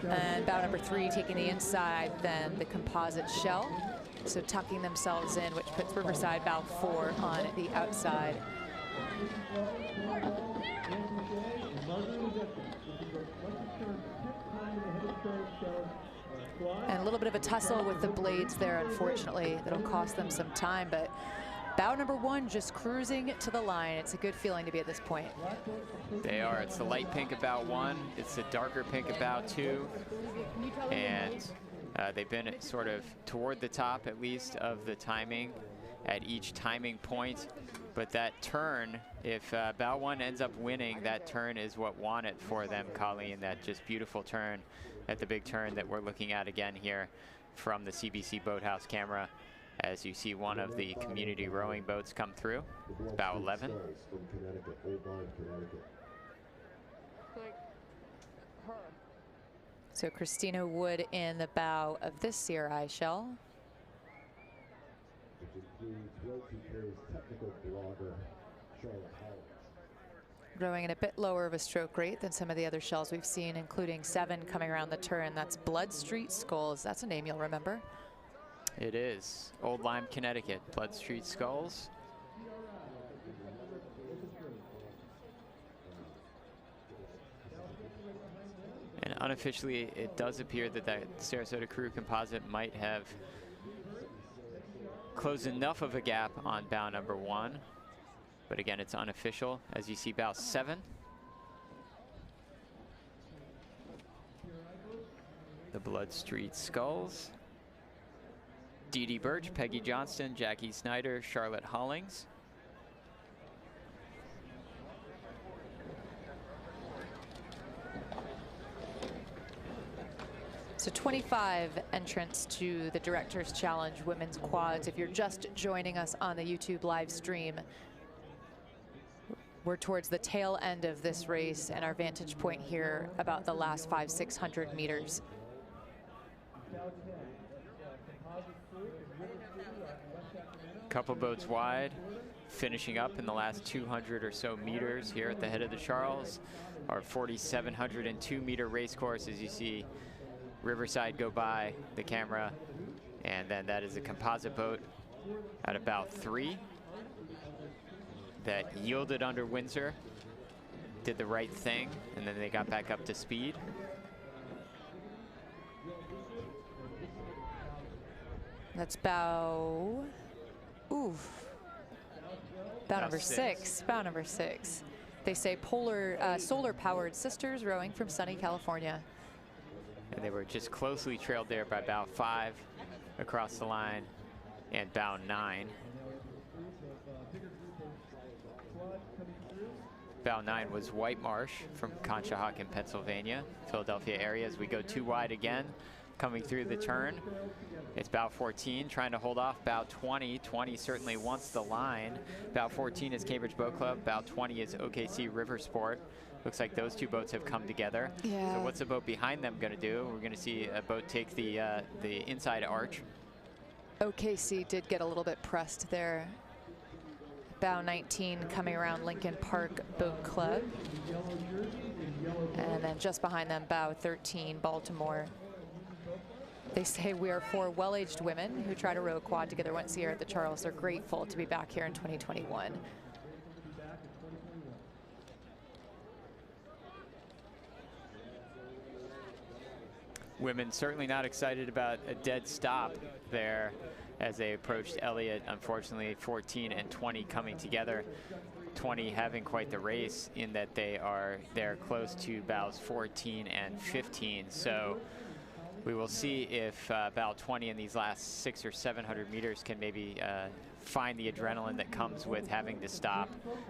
And bow number 3 taking the inside, then the composite shell. So tucking themselves in, which puts Riverside bow 4 on the outside. And a little bit of a tussle with the blades there, unfortunately. That'll cost them some time, but bow number 1 just cruising to the line. It's a good feeling to be at this point. They are. It's the light pink of bow 1. It's the darker pink of bow 2. And they've been sort of toward the top, at least, of the timing at each timing point. But that turn, if bow 1 ends up winning, that turn is what won it for them, Colleen. That just beautiful turn at the big turn that we're looking at again here from the CBC Boathouse camera, as you see one of the community rowing boats come through. It's bow 11. So Christina Wood in the bow of this CRI shell. Rowing at a bit lower of a stroke rate than some of the other shells we've seen, including 7 coming around the turn. That's Blood Street Skulls. That's a name you'll remember. It is. Old Lyme, Connecticut. Blood Street Skulls. And unofficially, it does appear that that Sarasota Crew composite might have closed enough of a gap on bow number 1. But again, it's unofficial. As you see, bow 7. The Blood Street Skulls. Dee Dee Birch, Peggy Johnston, Jackie Snyder, Charlotte Hollings. So 25 entrants to the Director's Challenge Women's Quads. If you're just joining us on the YouTube live stream, We're towards the tail end of this race, and our vantage point here about the last 500-600 meters. Couple boats wide, finishing up in the last 200 or so meters here at the head of the Charles. Our 4,702 meter race course, as you see Riverside go by the camera, and then that is a composite boat at about 3 that yielded under Windsor, did the right thing, and then they got back up to speed. That's bow, bow number 6, bow number 6. They say solar-powered sisters rowing from sunny California. And they were just closely trailed there by bow 5 across the line and bow 9. Bow 9 was White Marsh from Conshohocken, Pennsylvania, Philadelphia area. As we go 2 wide again, coming through the turn. It's bow 14 trying to hold off bow 20. 20 certainly wants the line. Bow 14 is Cambridge Boat Club. Bow 20 is OKC River Sport. Looks like those 2 boats have come together. Yeah. So what's the boat behind them going to do? We're going to see a boat take the inside arch. OKC did get a little bit pressed there. Bow 19 coming around Lincoln Park Boat Club. And then just behind them, bow 13, Baltimore. They say we are 4 well-aged women who try to row a quad together once a year at the Charles. They're grateful to be back here in 2021. Women certainly not excited about a dead stop there as they approached Elliott. Unfortunately, 14 and 20 coming together. 20 having quite the race in that they're close to bows 14 and 15. So we will see if bow 20 in these last 600 or 700 meters can maybe find the adrenaline that comes with having to stop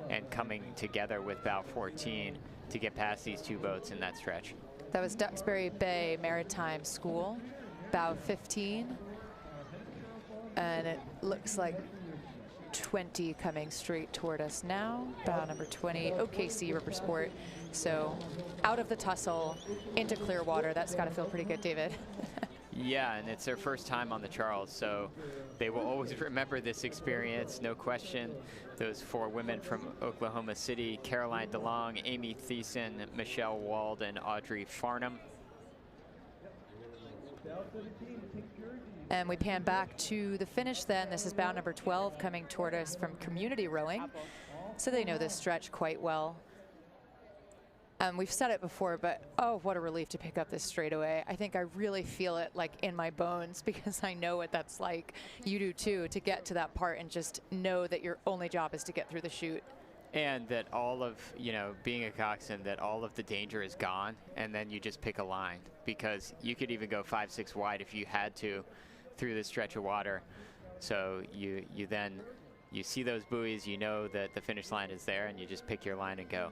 and coming together with bow 14 to get past these 2 boats in that stretch. That was Duxbury Bay Maritime School, bow 15. And it looks like 20 coming straight toward us now. Bow number 20, OKC River Sport. So out of the tussle into clear water. That's got to feel pretty good, David. Yeah, and it's their first time on the Charles, so they will always remember this experience, no question. Those 4 women from Oklahoma City, Caroline DeLong, Amy Thiessen, Michelle Wald, and Audrey Farnham. And we pan back to the finish then. This is bow number 12 coming toward us from Community Rowing. So they know this stretch quite well. We've said it before, but oh, what a relief to pick up this straightaway. I think I really feel it like in my bones because I know what that's like. You do too, to get to that part and just know that your only job is to get through the chute. And that all of, being a coxswain, that all of the danger is gone, and then you just pick a line, because you could even go 5-6 wide if you had to through this stretch of water. So you see those buoys, you know that the finish line is there, and you just pick your line and go.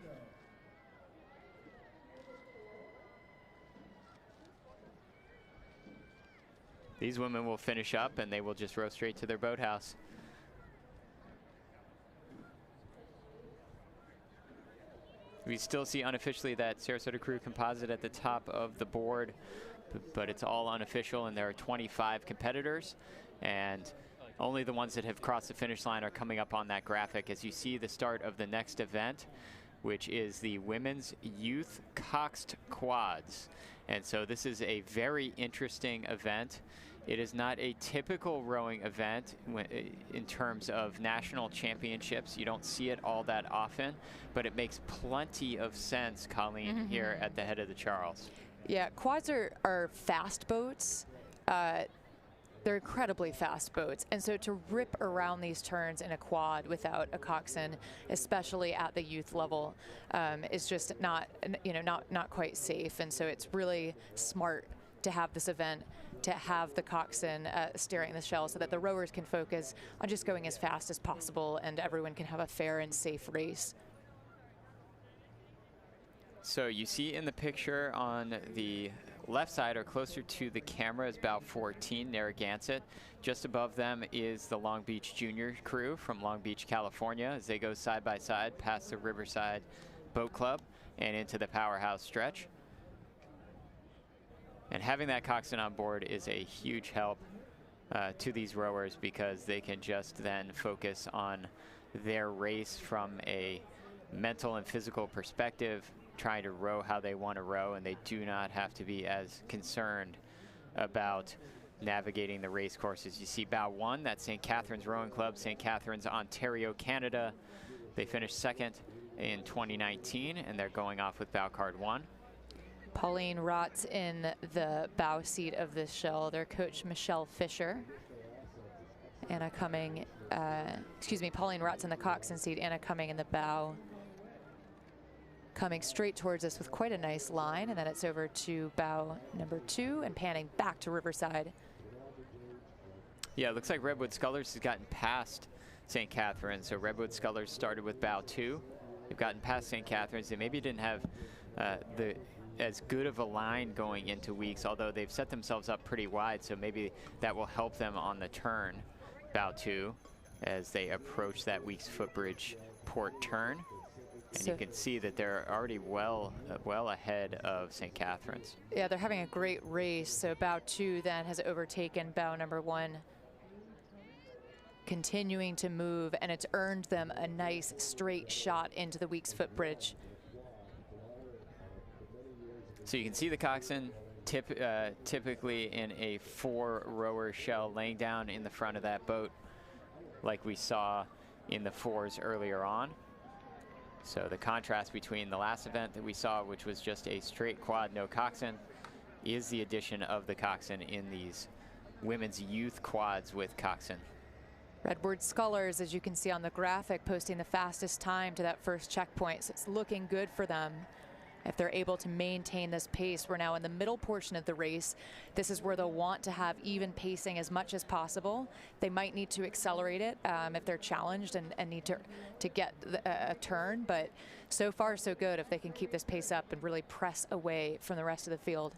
These women will finish up and they will just row straight to their boathouse. We still see unofficially that Sarasota Crew composite at the top of the board, but it's all unofficial, and there are 25 competitors, and only the ones that have crossed the finish line are coming up on that graphic as you see the start of the next event, which is the Women's Youth Coxed Quads. And so this is a very interesting event. It is not a typical rowing event in terms of national championships. You don't see it all that often, but it makes plenty of sense, Colleen, here at the head of the Charles. Yeah, quads are fast boats. They're incredibly fast boats, and so to rip around these turns in a quad without a coxswain, especially at the youth level, is just not quite safe. And so it's really smart to have this event, to have the coxswain steering the shell, so that the rowers can focus on just going as fast as possible, and everyone can have a fair and safe race. So you see in the picture on the left side, or closer to the camera, is bow 14, Narragansett. Just above them is the Long Beach Junior crew from Long Beach, California, as they go side by side past the Riverside Boat Club and into the powerhouse stretch. And having that coxswain on board is a huge help to these rowers, because they can just then focus on their race from a mental and physical perspective, trying to row how they want to row, and they do not have to be as concerned about navigating the race courses. You see bow 1, that's St. Catharines Rowing Club, St. Catharines, Ontario, Canada. They finished second in 2019, and they're going off with bow card 1. Pauline Rott's in the bow seat of this shell. Their coach, Michelle Fisher. Anna Cumming, Pauline Rott's in the coxswain seat, Anna Cumming in the bow. Coming straight towards us with quite a nice line, and then it's over to bow number 2 and panning back to Riverside. Yeah, it looks like Redwood Scullers has gotten past St. Catharines. So Redwood Scullers started with bow 2. They've gotten past St. Catharines. They maybe didn't have as good of a line going into weeks, although they've set themselves up pretty wide, so maybe that will help them on the turn, bow 2, as they approach that Weeks Footbridge port turn. And so you can see that they're already well ahead of St. Catharines. Yeah, they're having a great race. So bow 2 then has overtaken bow number 1, continuing to move, and it's earned them a nice straight shot into the Weeks Footbridge. So you can see the coxswain typically in a 4-rower shell laying down in the front of that boat, like we saw in the 4s earlier on. So the contrast between the last event that we saw, which was just a straight quad, no coxswain, is the addition of the coxswain in these women's youth quads with coxswain. Redwood Scullers, as you can see on the graphic, posting the fastest time to that first checkpoint. So it's looking good for them if they're able to maintain this pace. We're now in the middle portion of the race. This is where they'll want to have even pacing as much as possible. They might need to accelerate it if they're challenged and need to get a turn, but so far so good if they can keep this pace up and really press away from the rest of the field.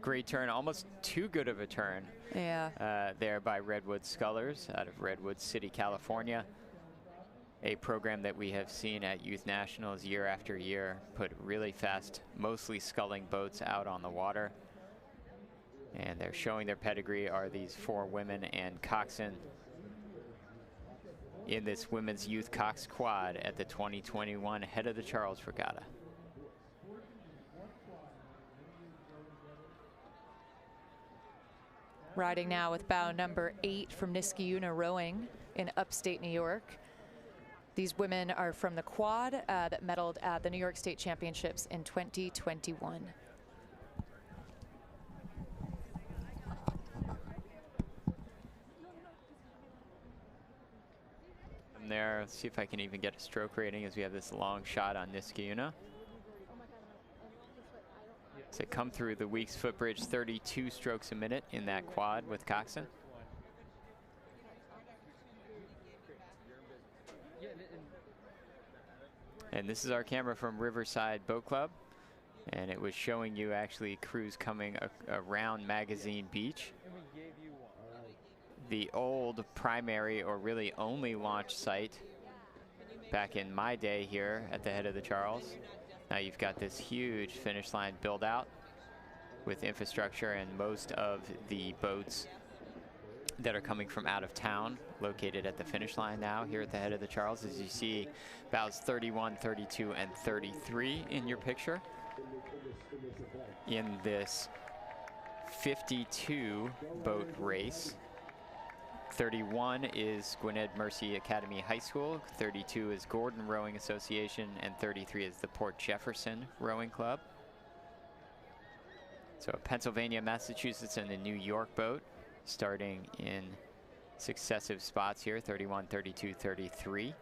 Great turn, almost too good of a turn. Yeah. There by Redwood Scullers out of Redwood City, California. A program that we have seen at Youth Nationals year after year, put really fast, mostly sculling boats out on the water. And they're showing their pedigree are these 4 women and coxswain in this women's youth cox quad at the 2021 Head of the Charles Regatta. Riding now with bow number 8 from Niskayuna Rowing in upstate New York. These women are from the quad that medaled at the New York State Championships in 2021. From there, let's see if I can even get a stroke rating as we have this long shot on Niskayuna. So come through the Weeks Footbridge, 32 strokes a minute in that quad with coxswain. And this is our camera from Riverside Boat Club, and it was showing you actually crews coming around Magazine Beach. The old primary, or really only launch site back in my day here at the Head of the Charles. Now you've got this huge finish line build out with infrastructure, and most of the boats that are coming from out of town located at the finish line now here at the Head of the Charles. As you see, bows 31, 32, and 33 in your picture in this 52 boat race. 31 is Gwinnett Mercy Academy High School, 32 is Gordon Rowing Association, and 33 is the Port Jefferson Rowing Club. So Pennsylvania, Massachusetts, and a New York boat starting in successive spots here, 31, 32, 33.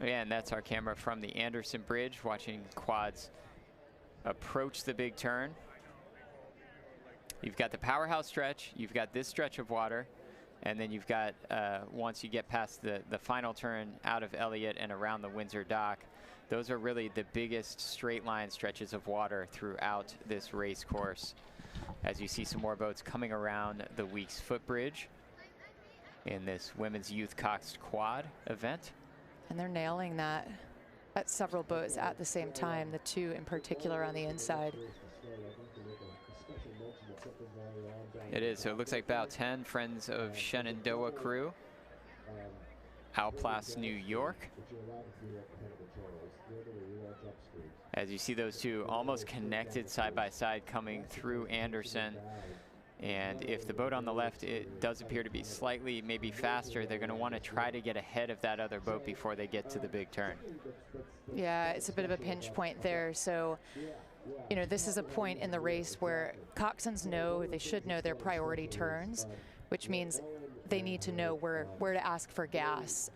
Yeah, and that's our camera from the Anderson Bridge, watching quads approach the big turn. You've got the powerhouse stretch, you've got this stretch of water, and then you've got, once you get past the final turn out of Elliott and around the Windsor Dock, those are really the biggest straight line stretches of water throughout this race course. As you see some more boats coming around the Weeks footbridge in this Women's Youth Coxed Quad event. And they're nailing that at several boats at the same time, the two in particular on the inside. It is, so it looks like bow 10, Friends of Shenandoah crew, Alplas, New York. As you see those two almost connected side by side coming through Anderson. And if the boat on the left, it does appear to be slightly maybe faster, they're going to want to try to get ahead of that other boat before they get to the big turn. Yeah, it's a bit of a pinch point there. So, you know, this is a point in the race where coxswains know, they should know their priority turns, which means they need to know where to ask for gas,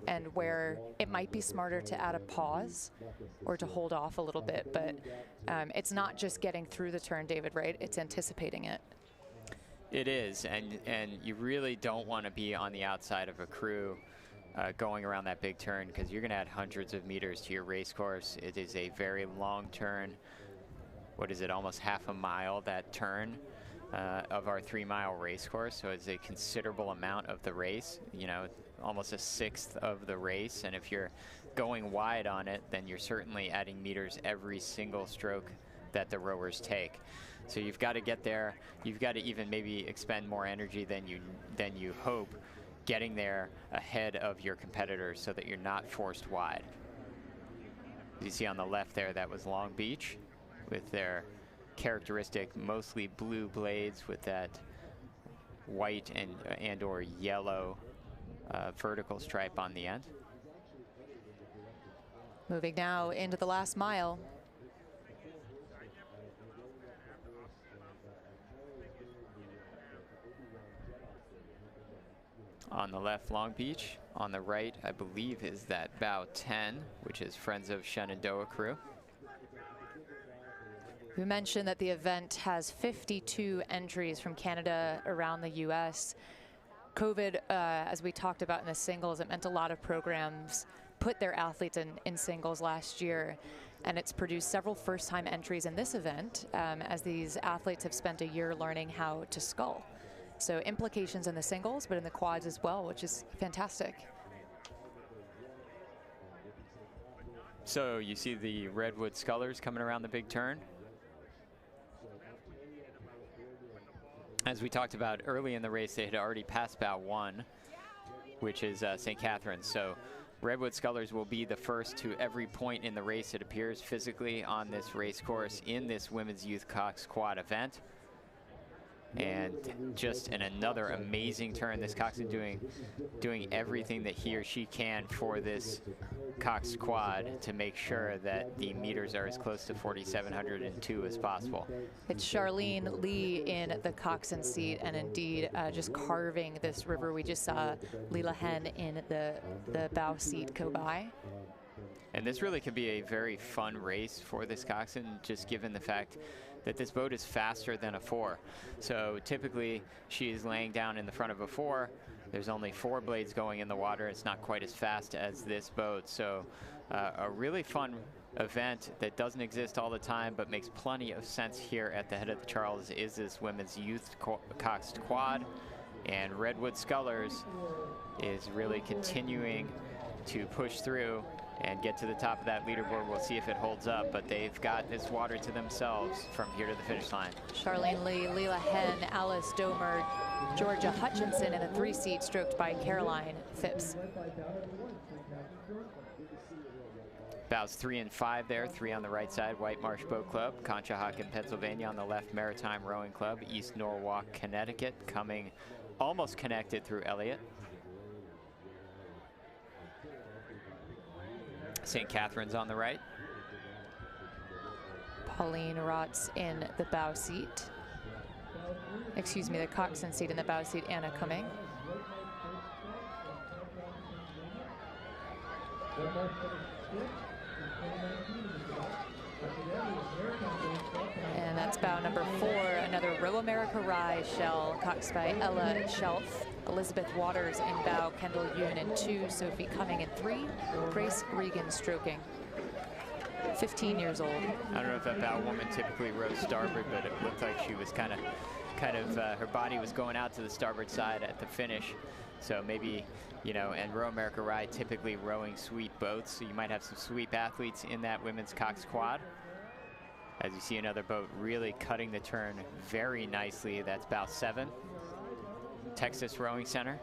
and where it might be smarter to add a pause or to hold off a little bit. But it's not just getting through the turn, David, right? It's anticipating it. It is, and you really don't want to be on the outside of a crew going around that big turn, because you're going to add hundreds of meters to your race course. It is a very long turn. What is it, almost half a mile, that turn of our 3-mile race course, so it's a considerable amount of the race, you know, almost a sixth of the race. And if you're going wide on it, then you're certainly adding meters every single stroke that the rowers take. So you've got to get there. You've got to even maybe expend more energy than you hope getting there ahead of your competitors so that you're not forced wide. As you see on the left there, that was Long Beach with their characteristic mostly blue blades with that white and or yellow vertical stripe on the end. Moving now into the last mile. On the left, Long Beach. On the right, I believe, is that bow 10, which is Friends of Shenandoah crew. We mentioned that the event has 52 entries from Canada around the U.S. COVID, as we talked about in the singles, it meant a lot of programs put their athletes in singles last year, and it's produced several first-time entries in this event, as these athletes have spent a year learning how to scull. So implications in the singles, but in the quads as well, which is fantastic. So you see the Redwood Scullers coming around the big turn. As we talked about early in the race, they had already passed bow 1, which is St. Catharines. So Redwood Scullers will be the first to every point in the race, it appears, physically on this race course in this Women's Youth Cox Quad event. And just another amazing turn. This coxswain doing everything that he or she can for this Cox Quad to make sure that the meters are as close to 4,702 as possible. It's Charlene Lee in the coxswain seat, and indeed just carving this river. We just saw Leela Hen in the bow seat go by. And this really could be a very fun race for this coxswain, just given the fact that this boat is faster than a 4. So typically she is laying down in the front of a 4. There's only 4 blades going in the water. It's not quite as fast as this boat. So a really fun event that doesn't exist all the time, but makes plenty of sense here at the head of the Charles is this Women's Youth Coxed Quad. And Redwood Scullers is really continuing to push through and get to the top of that leaderboard. We'll see if it holds up, but they've got this water to themselves from here to the finish line. Charlene Lee, Leela Hen, Alice Domer, Georgia Hutchinson in a 3-seat stroked by Caroline Phipps. Bows 3 and 5 there, 3 on the right side, White Marsh Boat Club, Conshohocken, Pennsylvania on the left, Maritime Rowing Club, East Norwalk, Connecticut, coming almost connected through Elliott. St. Catharines on the right. Pauline Rotz in the bow seat. Excuse me, the coxswain seat in the bow seat, Anna Cumming. And that's bow number 4, another Row America Rye shell, coxed by Ella Shelf, Elizabeth Waters in bow, Kendall Yoon in 2, Sophie Cumming in 3, Grace Regan stroking. 15 years old. I don't know if that bow woman typically rows starboard, but it looked like she was kind of her body was going out to the starboard side at the finish. So maybe, you know, and Row America Rye typically rowing sweep boats, so you might have some sweep athletes in that women's Coxed quad. As you see another boat really cutting the turn very nicely. That's bow 7, Texas Rowing Center.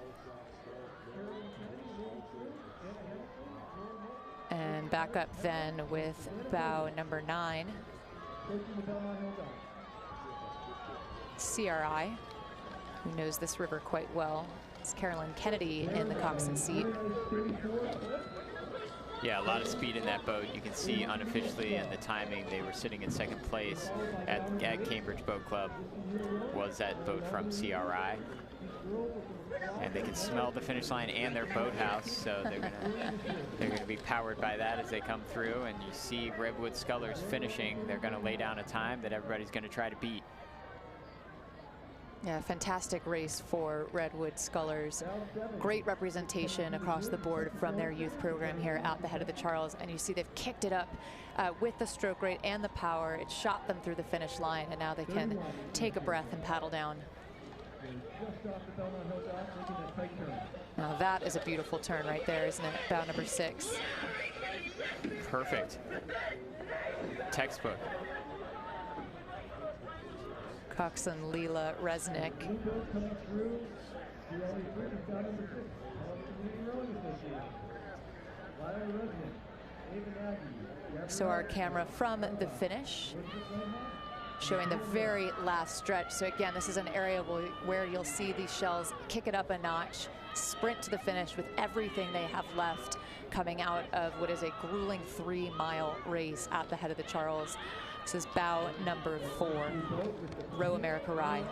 And back up then with bow number 9, CRI, who knows this river quite well. It's Carolyn Kennedy in the coxswain seat. Yeah, a lot of speed in that boat. You can see unofficially in the timing they were sitting in 2nd place at Cambridge Boat Club. Was that boat from CRI? And they can smell the finish line and their boathouse, so they're gonna be powered by that as they come through. And you see Redwood Scullers finishing. They're gonna lay down a time that everybody's gonna try to beat. Yeah, fantastic race for Redwood Scullers. Great representation across the board from their youth program here at the head of the Charles. And you see they've kicked it up with the stroke rate and the power. It shot them through the finish line, and now they can take a breath and paddle down. Now that is a beautiful turn right there, isn't it? Bow number 6. Perfect. Textbook. Coxswain Leela Resnick. So our camera from the finish, showing the very last stretch. So again, this is an area where you'll see these shells kick it up a notch, sprint to the finish with everything they have left, coming out of what is a grueling 3-mile race at the head of the Charles. This is bow number 4, Row America Rye.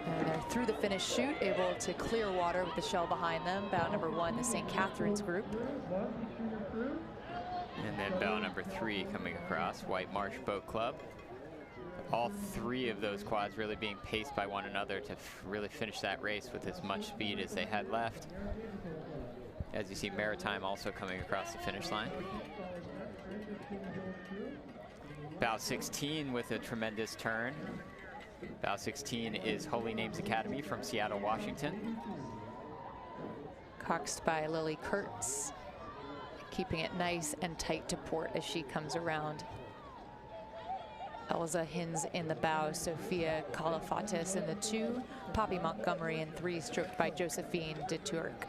And they're through the finish chute, able to clear water with the shell behind them. Bow number 1, the St. Catherine's group. And then bow number 3 coming across, White Marsh Boat Club. All 3 of those quads really being paced by one another to really finish that race with as much speed as they had left. As you see, Maritime also coming across the finish line. Bow 16 with a tremendous turn. Bow 16 is Holy Names Academy from Seattle, Washington. Coxed by Lily Kurtz, keeping it nice and tight to port as she comes around. Elza Hins in the bow, Sophia Kalafatis in the 2, Poppy Montgomery in 3, stroked by Josephine de Turk.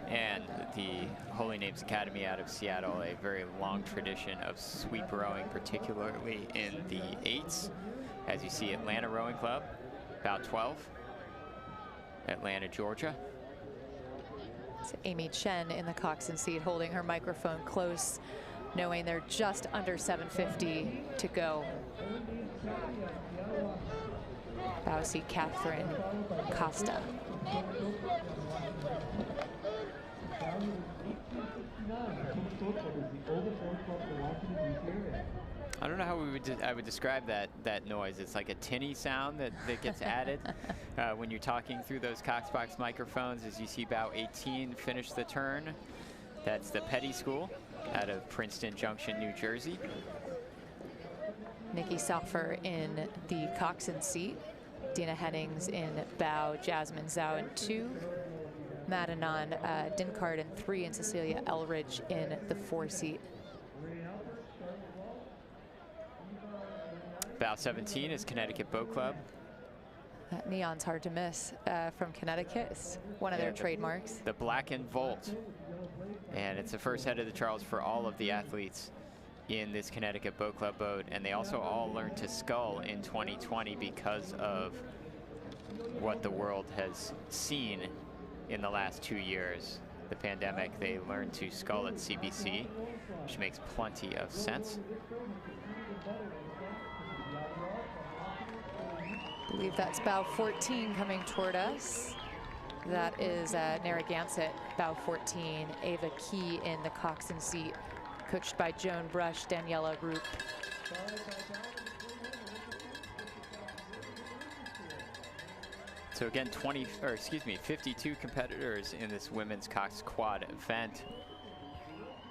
And the Holy Names Academy out of Seattle, a very long tradition of sweep rowing, particularly in the 8s. As you see, Atlanta Rowing Club, bow 12, Atlanta, Georgia. It's Amy Chen in the coxswain seat, holding her microphone close, knowing they're just under 750 to go. Bow seat, Catherine Costa. I don't know how I would describe that noise. It's like a tinny sound that gets added when you're talking through those Cox Box microphones. As you see bow 18 finish the turn. That's the Petty School out of Princeton Junction, New Jersey. Nikki Soffer in the coxswain seat. Dina Hennings in bow, Jasmine Zhao in 2. Madanon Dinkard in 3, and Cecilia Elridge in the 4 seat. Bow 17 is Connecticut Boat Club. That neon's hard to miss from Connecticut. It's one of their trademarks. The Black and Volt. And it's the first head of the Charles for all of the athletes in this Connecticut Boat Club boat. And they also all learned to scull in 2020 because of what the world has seen in the last 2 years. The pandemic, they learned to scull at CBC, which makes plenty of sense. I believe that's bow 14 coming toward us. That is Narragansett, bow 14, Ava Key in the coxswain seat, coached by Joan Brush, Daniela Roop. So again, 52 competitors in this women's Coxed quad event.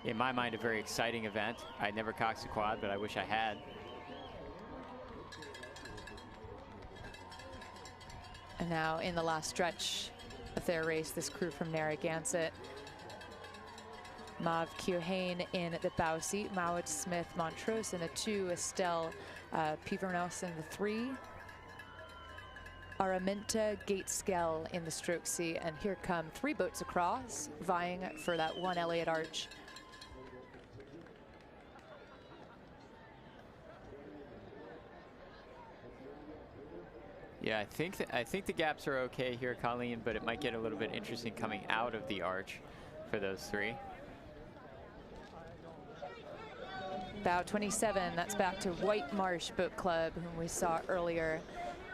In my mind, a very exciting event. I never coxed a quad, but I wish I had. And now in the last stretch of their race, this crew from Narragansett. Mav Keohane in the bow seat, Maude Smith Montrose in the 2, Estelle Pivernos in the 3, Araminta Gateskell in the stroke seat, and here come 3 boats across, vying for that 1 Elliott arch. Yeah, I think the gaps are okay here, Colleen, but it might get a little bit interesting coming out of the arch for those 3. Bow 27, that's back to White Marsh Boat Club, whom we saw earlier.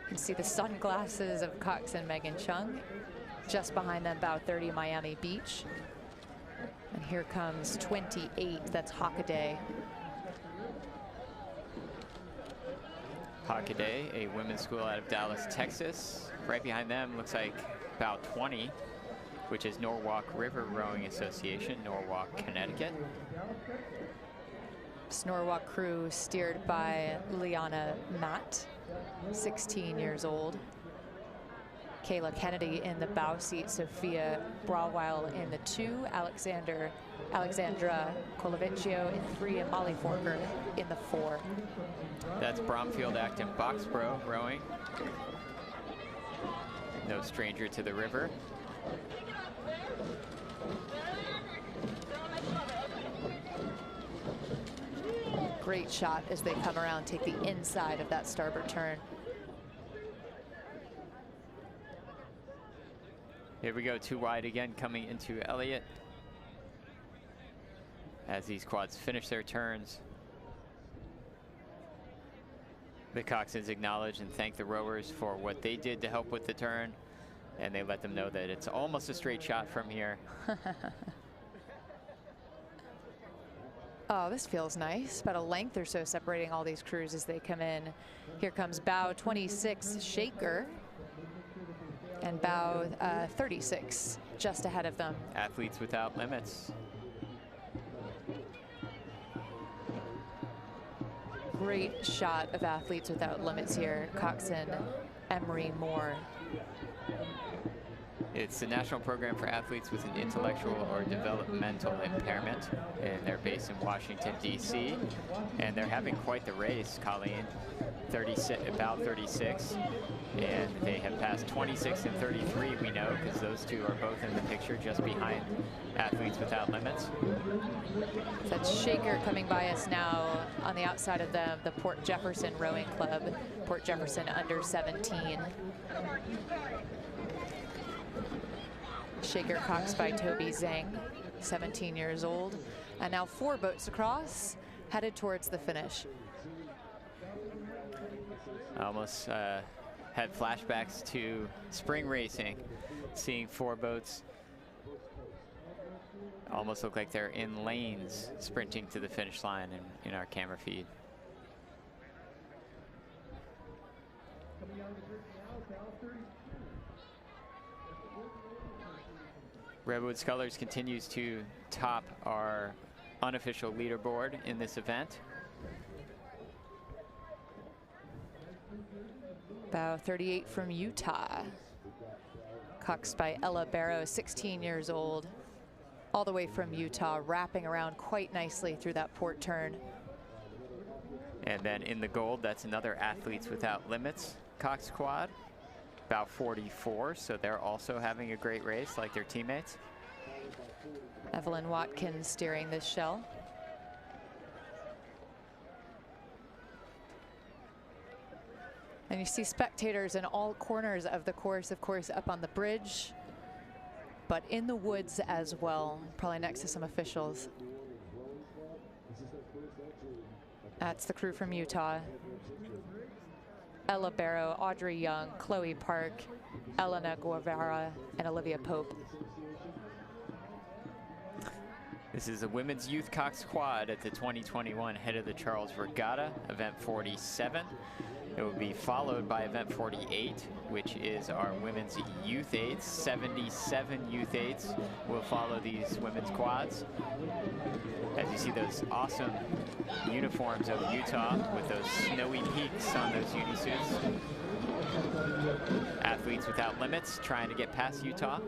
You can see the sunglasses of Cox and Megan Chung. Just behind them, bow 30, Miami Beach. And here comes 28, that's Hockaday. Hockaday, a women's school out of Dallas, Texas. Right behind them looks like bow 20, which is Norwalk River Rowing Association, Norwalk, Connecticut. This Norwalk crew steered by Liana Matt, 16 years old. Kayla Kennedy in the bow seat, Sophia Brawwile in the 2, Alexandra Colavecchio in 3, and Molly Forker in the 4. That's Bromfield Acton Boxborough rowing. No stranger to the river. Great shot as they come around, take the inside of that starboard turn. Here we go, 2 wide again, coming into Elliott. As these quads finish their turns, the coxswains acknowledge and thank the rowers for what they did to help with the turn, and they let them know that it's almost a straight shot from here. Oh, this feels nice. About a length or so separating all these crews as they come in. Here comes bow 26, Shaker, and bow 36 just ahead of them. Athletes Without Limits. Great shot of Athletes Without Limits here. Coxswain Emery Moore. It's the National Program for Athletes with an Intellectual or Developmental Impairment, and they're based in Washington, D.C., and they're having quite the race, Colleen. About 36, and they have passed 26 and 33, we know, because those 2 are both in the picture just behind Athletes Without Limits. That's Shaker coming by us now on the outside of them, the Port Jefferson Rowing Club, Port Jefferson under 17. Shaker coxed by Toby Zhang, 17 years old. And now 4 boats across, headed towards the finish. I almost had flashbacks to spring racing, seeing 4 boats almost look like they're in lanes sprinting to the finish line in our camera feed. Redwood Scullers continues to top our unofficial leaderboard in this event. Bow 38 from Utah. Coxed by Ella Barrow, 16 years old. All the way from Utah, wrapping around quite nicely through that port turn. And then in the gold, that's another Athletes Without Limits Cox quad. Bow 44, so they're also having a great race like their teammates. Evelyn Watkins steering this shell. And you see spectators in all corners of the course, of course, up on the bridge, but in the woods as well, probably next to some officials. That's the crew from Utah. Ella Barrow, Audrey Young, Chloe Park, Elena Guevara and Olivia Pope. This is the women's youth Coxed quad at the 2021 Head of the Charles Regatta, event 47. It will be followed by event 48, which is our women's youth eights. 77 youth eights will follow these women's quads. As you see those awesome uniforms of Utah with those snowy peaks on those unisuits. Athletes without limits trying to get past Utah.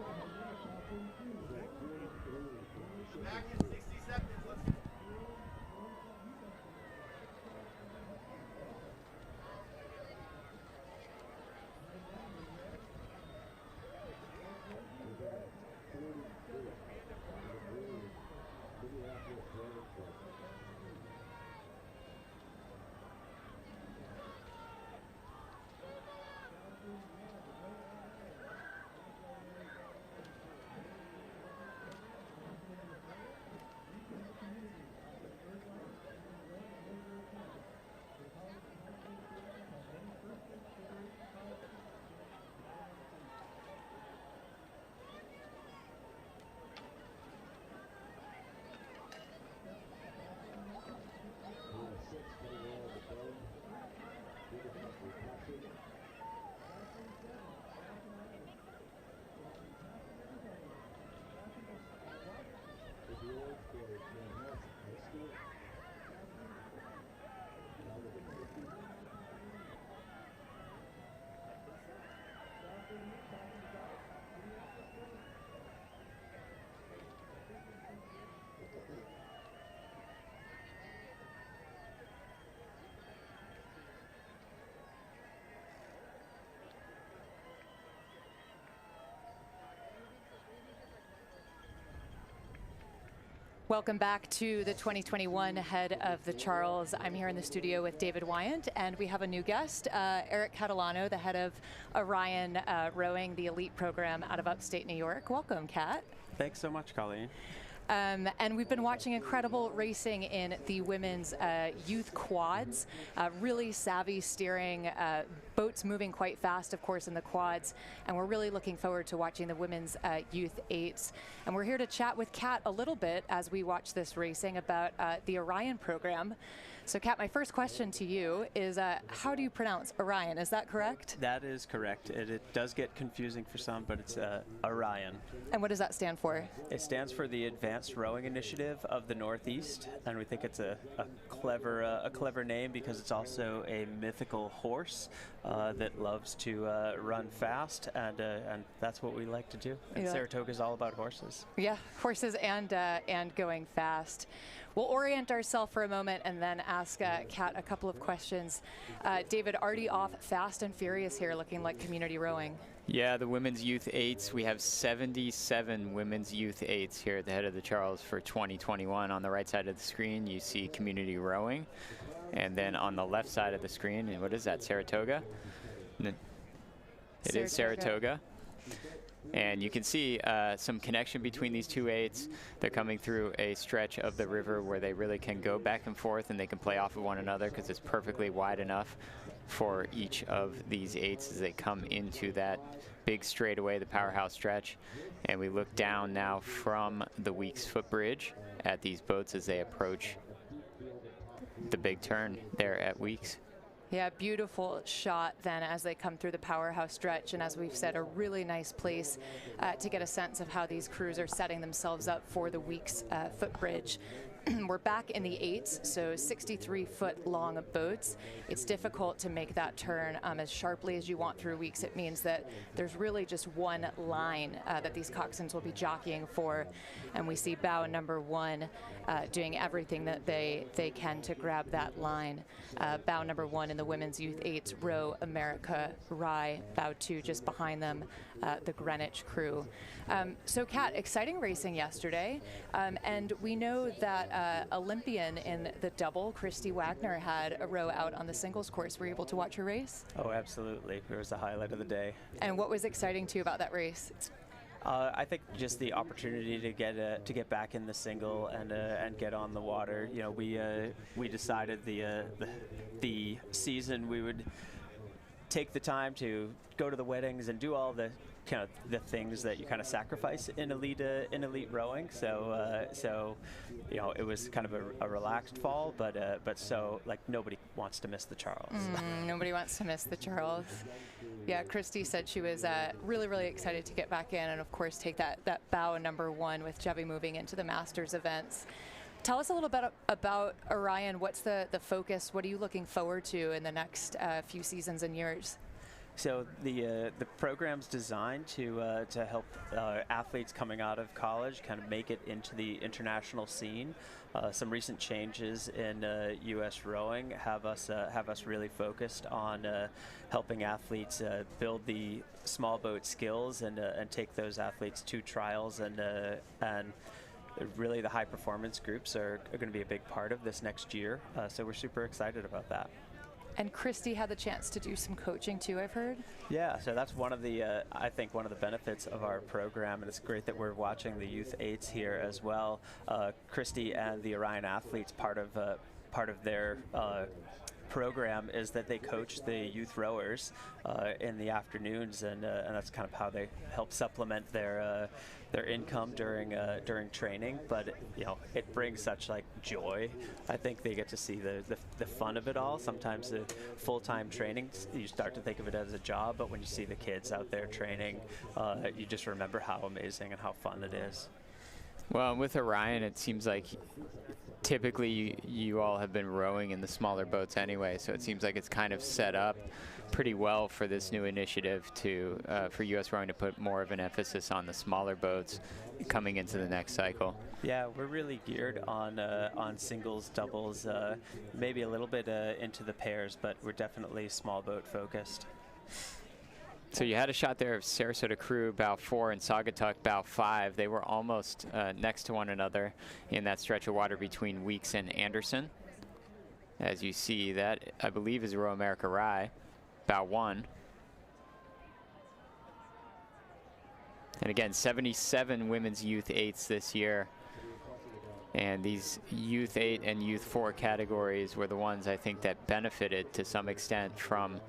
Welcome back to the 2021 Head of the Charles. I'm here in the studio with David Wyant, and we have a new guest, Eric Catalano, the head of Orion Rowing, the elite program out of upstate New York. Welcome, Kat. Thanks so much, Colleen. And we've been watching incredible racing in the women's youth quads, really savvy steering, boats moving quite fast, of course, in the quads. And we're really looking forward to watching the women's youth eights. And we're here to chat with Kat a little bit as we watch this racing about the Orion program. So, Kat, my first question to you is, how do you pronounce Orion? Is that correct? That is correct. It does get confusing for some, but it's Orion. And what does that stand for? It stands for the Advanced Rowing Initiative of the Northeast, and we think it's a clever name because it's also a mythical horse that loves to run fast, and that's what we like to do. And Saratoga is all about horses. Yeah, horses and going fast. We'll orient ourselves for a moment and then ask Kat a couple of questions. David, already off fast and furious here, looking like community rowing. Yeah, the women's youth eights. We have 77 women's youth eights here at the Head of the Charles for 2021. On the right side of the screen, you see community rowing. And then on the left side of the screen, and what is that, Saratoga? It is Saratoga. And you can see some connection between these two eights. They're coming through a stretch of the river where they really can go back and forth, and they can play off of one another because it's perfectly wide enough for each of these eights as they come into that big straightaway, the powerhouse stretch. And we look down now from the Weeks footbridge at these boats as they approach the big turn there at Weeks. Yeah, beautiful shot then as they come through the powerhouse stretch. And as we've said, a really nice place to get a sense of how these crews are setting themselves up for the Weeks footbridge. We're back in the eights, so 63-foot long boats. It's difficult to make that turn as sharply as you want through Weeks. It means that there's really just one line that these coxswains will be jockeying for, and we see bow number one doing everything that they can to grab that line. Bow number one in the women's youth eights, row America Rye. Bow two just behind them, the Greenwich crew. So, Kat, exciting racing yesterday, and we know that Olympian in the double, Christy Wagner, had a row out on the singles course. Were you able to watch her race? Oh, absolutely. It was the highlight of the day. And what was exciting to you about that race? I think just the opportunity to get back in the single and get on the water. You know, we decided the season we would take the time to go to the weddings and do all the kind of the things that you kind of sacrifice in elite rowing. So you know, it was kind of a relaxed fall, but so like nobody wants to miss the Charles. Nobody wants to miss the Charles. Yeah, Christy said she was really excited to get back in and of course take that bow number 1 with Chevy moving into the Masters events. Tell us a little bit about Orion. What's the focus? What are you looking forward to in the next few seasons and years? So the program's designed to help athletes coming out of college kind of make it into the international scene. Some recent changes in U.S. rowing have us really focused on helping athletes build the small boat skills and take those athletes to trials and really the high performance groups are going to be a big part of this next year. So we're super excited about that. And Christy had the chance to do some coaching too, I've heard. Yeah, so that's one of the, I think one of the benefits of our program, and it's great that we're watching the youth 8s here as well. Christy and the Orion athletes, part of their program is that they coach the youth rowers in the afternoons, and that's kind of how they help supplement their income during training. But you know, it brings such like joy. I think they get to see the fun of it all. Sometimes the full-time training, you start to think of it as a job, but when you see the kids out there training, you just remember how amazing and how fun it is. Well, with Orion, it seems like typically you all have been rowing in the smaller boats anyway, so it seems like it's kind of set up pretty well for this new initiative to for U.S. rowing to put more of an emphasis on the smaller boats coming into the next cycle. Yeah, we're really geared on singles, doubles, maybe a little bit into the pairs, but we're definitely small boat focused. So you had a shot there of Sarasota Crew, bow 4, and Saugatuck, bow 5. They were almost next to one another in that stretch of water between Weeks and Anderson. As you see, that I believe is Row America Rye, bow 1. And again, 77 women's youth 8s this year. And these youth 8 and youth 4 categories were the ones I think that benefited to some extent from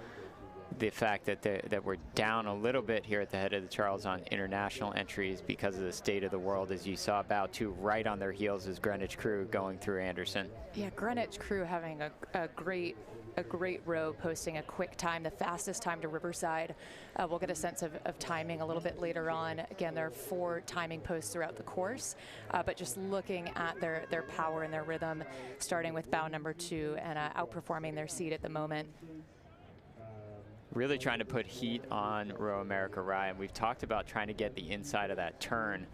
the fact that we're down a little bit here at the head of the Charles on international entries because of the state of the world. As you saw, bow 2 right on their heels is Greenwich Crew going through Anderson. Yeah, Greenwich Crew having a great row, posting a quick time, the fastest time to Riverside. We'll get a sense of timing a little bit later on. Again, there are 4 timing posts throughout the course, but just looking at their power and their rhythm, starting with bow number 2 and outperforming their seed at the moment. Really trying to put heat on Row America Rye, and we've talked about trying to get the inside of that turn.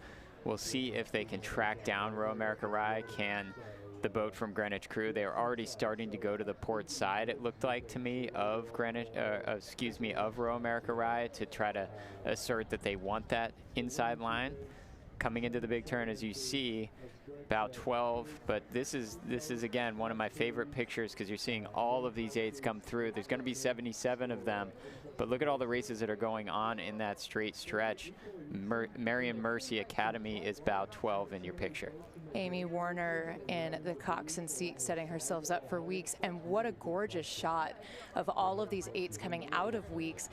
We'll see if they can track down Row America Rye. Can the boat from Greenwich Crew? They are already starting to go to the port side, it looked like to me, of of Row America Rye to try to assert that they want that inside line. Coming into the big turn, as you see, about 12, but this is again one of my favorite pictures because you're seeing all of these 8s come through. There's going to be 77 of them, but look at all the races that are going on in that straight stretch. Marion Mercy Academy is bow 12 in your picture. Amy Warner in the Coxed seat setting herself up for Weeks, and what a gorgeous shot of all of these 8s coming out of Weeks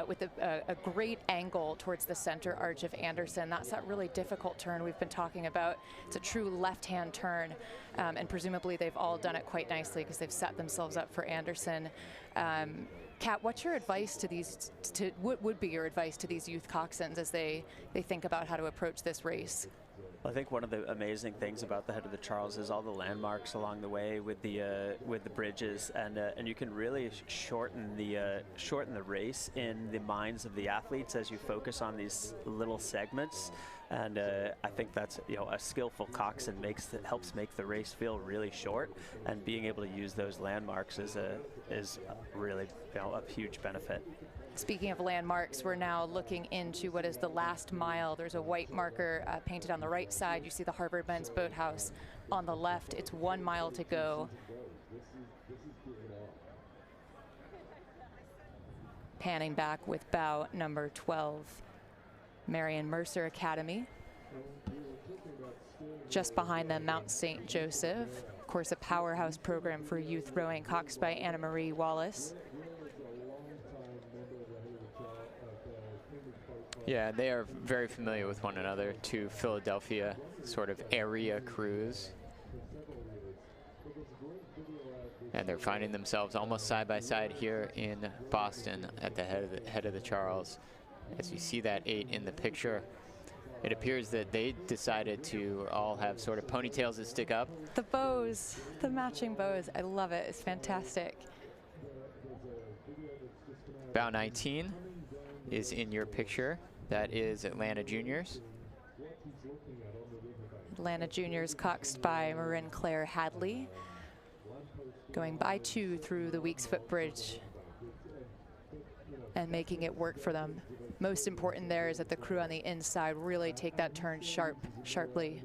with a great angle towards the center arch of Anderson. That's that really difficult turn we've been talking about. It's a true left-hand turn, and presumably they've all done it quite nicely because they've set themselves up for Anderson. Kat, what's your advice to these? What would be your advice to these youth coxswains as they think about how to approach this race? I think one of the amazing things about the head of the Charles is all the landmarks along the way with the bridges, and you can really shorten the race in the minds of the athletes as you focus on these little segments. And I think that's, you know, a skillful coxswain helps make the race feel really short, and being able to use those landmarks is really, you know, a huge benefit. Speaking of landmarks, we're now looking into what is the last mile. There's a white marker painted on the right side. You see the Harvard Men's Boathouse on the left. It's 1 mile to go. Panning back with bow number 12, Marion Mercer Academy. Just behind them, Mount St. Joseph. Of course, a powerhouse program for youth rowing, coxed by Anna Marie Wallace. Yeah, they are very familiar with one another, two Philadelphia sort of area crews. And they're finding themselves almost side by side here in Boston at the head of the Charles. As you see that 8 in the picture, it appears that they decided to all have sort of ponytails that stick up. The bows, the matching bows. I love it. It's fantastic. Bow 19 is in your picture. That is Atlanta Juniors. Atlanta Juniors coxed by Marin Claire Hadley. Going by 2 through the Weeks Footbridge and making it work for them. Most important there is that the crew on the inside really take that turn sharply.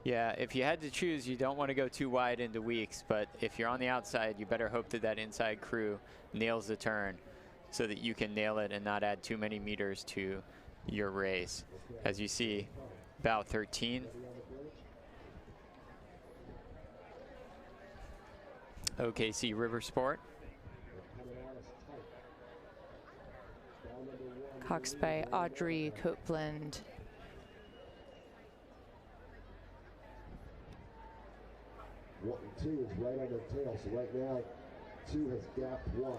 Yeah, if you had to choose, you don't want to go too wide into Weeks, but if you're on the outside, you better hope that that inside crew nails the turn so that you can nail it and not add too many meters to your race. As you see, bow 13. OKC River Sport. Coxed by Audrey Copeland. One and 2 is right on their tail, so right now 2 has gapped 1.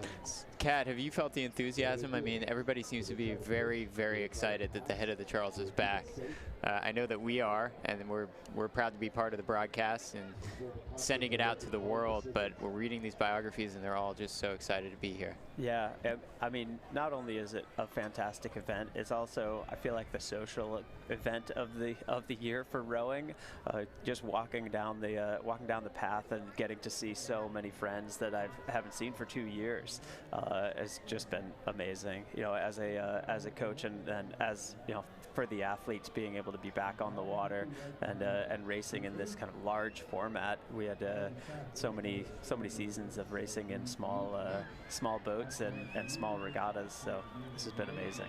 Kat, have you felt the enthusiasm? I mean, everybody seems to be very, very excited that the head of the Charles is back. I know that we are, and we're proud to be part of the broadcast and sending it out to the world, but we're reading these biographies and they're all just so excited to be here. Yeah, I mean, not only is it a fantastic event, it's also, I feel like, the social event of the year for rowing. Just walking down the path and getting to see so many friends that I haven't seen for 2 years has just been amazing. You know, as a coach and as, you know, for the athletes being able to be back on the water and racing in this kind of large format. We had so many seasons of racing in small boats and small regattas, so this has been amazing.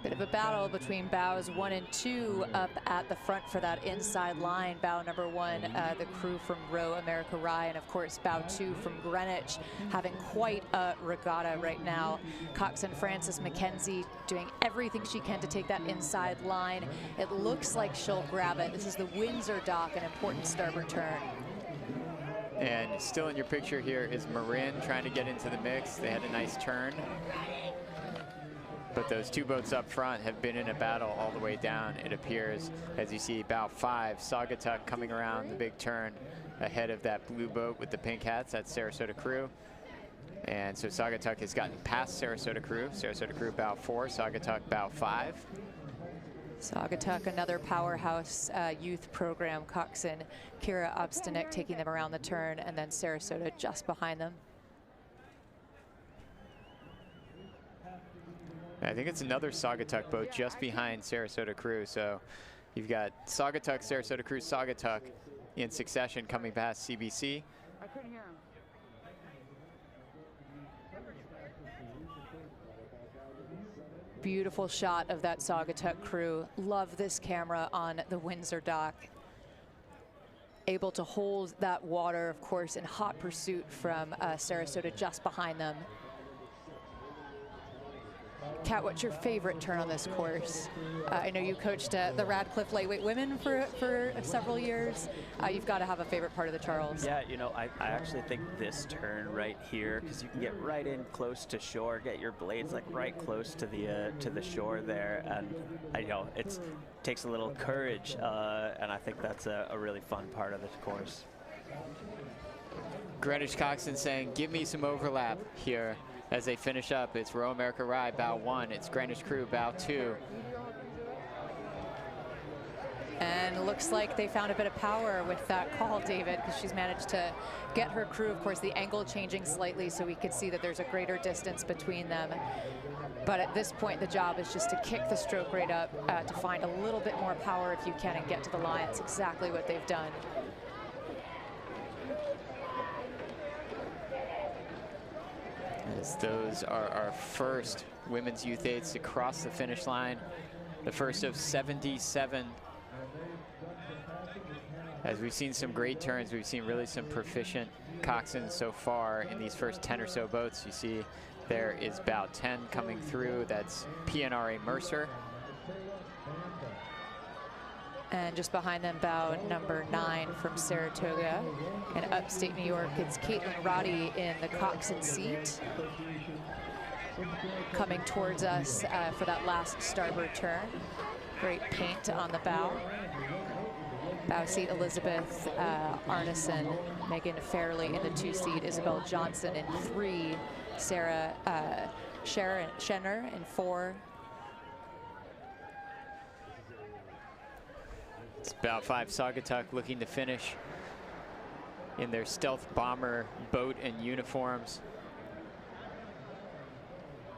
Bit of a battle between bows 1 and 2 up at the front for that inside line. Bow number 1, the crew from Row America Rye, and of course bow 2 from Greenwich, having quite a regatta right now. Coxswain Frances McKenzie doing everything she can to take that inside line. It looks like she'll grab it. This is the Windsor Dock, an important starboard turn. And still in your picture here is Marin trying to get into the mix. They had a nice turn. But those 2 boats up front have been in a battle all the way down, it appears. As you see, bow 5, Saugatuck coming around the big turn ahead of that blue boat with the pink hats. That's Sarasota Crew. And so Saugatuck has gotten past Sarasota Crew. Sarasota Crew bow 4, Saugatuck bow 5. Saugatuck, another powerhouse youth program. Coxswain, Kira Obstanek taking them around the turn, and then Sarasota just behind them. I think it's another Saugatuck boat just behind Sarasota Crew. So you've got Saugatuck, Sarasota Crew, Saugatuck in succession coming past CBC. I couldn't hear him. Beautiful shot of that Saugatuck crew. Love this camera on the Windsor Dock. Able to hold that water, of course, in hot pursuit from Sarasota just behind them. Kat, what's your favorite turn on this course? I know you coached the Radcliffe Lightweight Women for several years. You've got to have a favorite part of the Charles. Yeah, you know, I actually think this turn right here, because you can get right in close to shore, get your blades like right close to the shore there, and you know, it takes a little courage, and I think that's a really fun part of this course. Greenwich Coxswain saying, give me some overlap here. As they finish up, it's Row America Rye, bow 1. It's Greenwich Crew, bow 2. And it looks like they found a bit of power with that call, David, because she's managed to get her crew, of course, the angle changing slightly so we could see that there's a greater distance between them. But at this point, the job is just to kick the stroke rate up, to find a little bit more power if you can and get to the line. That's exactly what they've done. As those are our first women's youth 8s to cross the finish line, the first of 77. As we've seen some great turns, we've seen really some proficient coxswains so far in these first 10 or so boats. You see There is bow 10 coming through. That's PNRA Mercer. And just behind them, bow number 9 from Saratoga. And upstate New York, it's Caitlin Roddy in the Coxed seat, coming towards us for that last starboard turn. Great paint on the bow. Bow seat, Elizabeth Arneson, Megan Fairley in the 2 seat, Isabel Johnson in 3, Sarah Schenner in 4. It's bow 5 Saugatuck looking to finish in their stealth bomber boat and uniforms,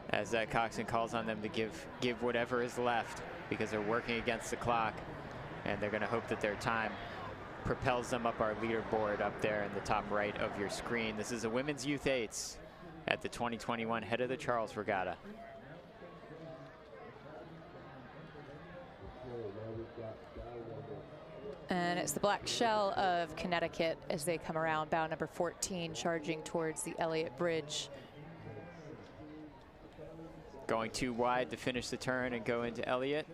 as Coxed calls on them to give whatever is left, because they're working against the clock, and they're going to hope that their time propels them up our leaderboard up there in the top right of your screen. This is the Women's Youth 8s at the 2021 Head of the Charles Regatta. And it's the Black Shell of Connecticut as they come around, bow number 14, charging towards the Elliott Bridge. Going too wide to finish the turn and go into Elliott.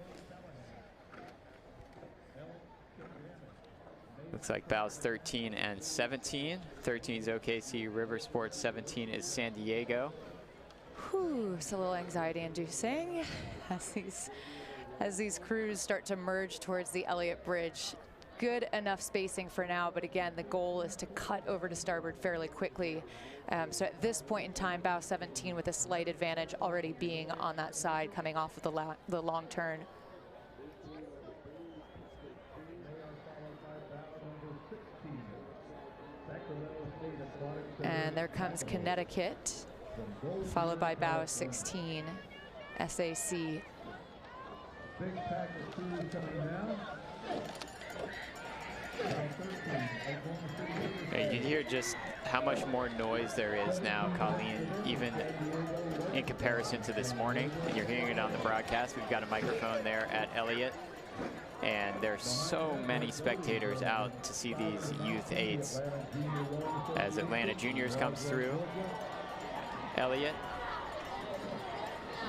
Looks like bows 13 and 17. 13 is OKC River Sports, 17 is San Diego. Whew, it's a little anxiety-inducing as these crews start to merge towards the Elliott Bridge. Good enough spacing for now, but again, the goal is to cut over to starboard fairly quickly. So at this point in time, bow 17 with a slight advantage already being on that side, coming off of the long turn. And there comes Connecticut, followed by bow 16, SAC. And you can hear just how much more noise there is now, Colleen, even in comparison to this morning. And you're hearing it on the broadcast. We've got a microphone there at Elliott, and there's so many spectators out to see these Youth 8s as Atlanta Juniors comes through. Elliott.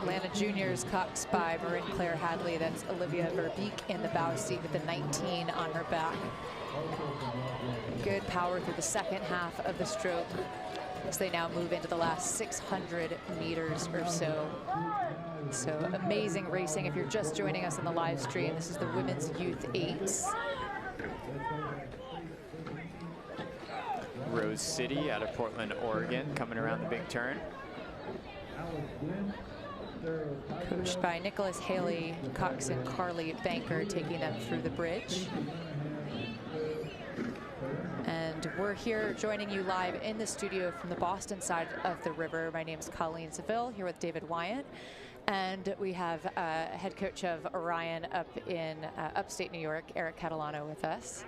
Atlanta Juniors, coxed by Marin Claire Hadley. That's Olivia Verbeek in the bow seat with the 19 on her back. Good power through the second half of the stroke as they now move into the last 600 meters or so. So amazing racing. If you're just joining us on the live stream, this is the Women's Youth 8s. Rose City out of Portland, Oregon, coming around the big turn. Coached by Nicholas Haley, Cox and Carly Banker taking them through the bridge. And we're here joining you live in the studio from the Boston side of the river. My name is Colleen Seville, here with David Wyatt. And we have head coach of Orion up in upstate New York, Eric Catalano, with us.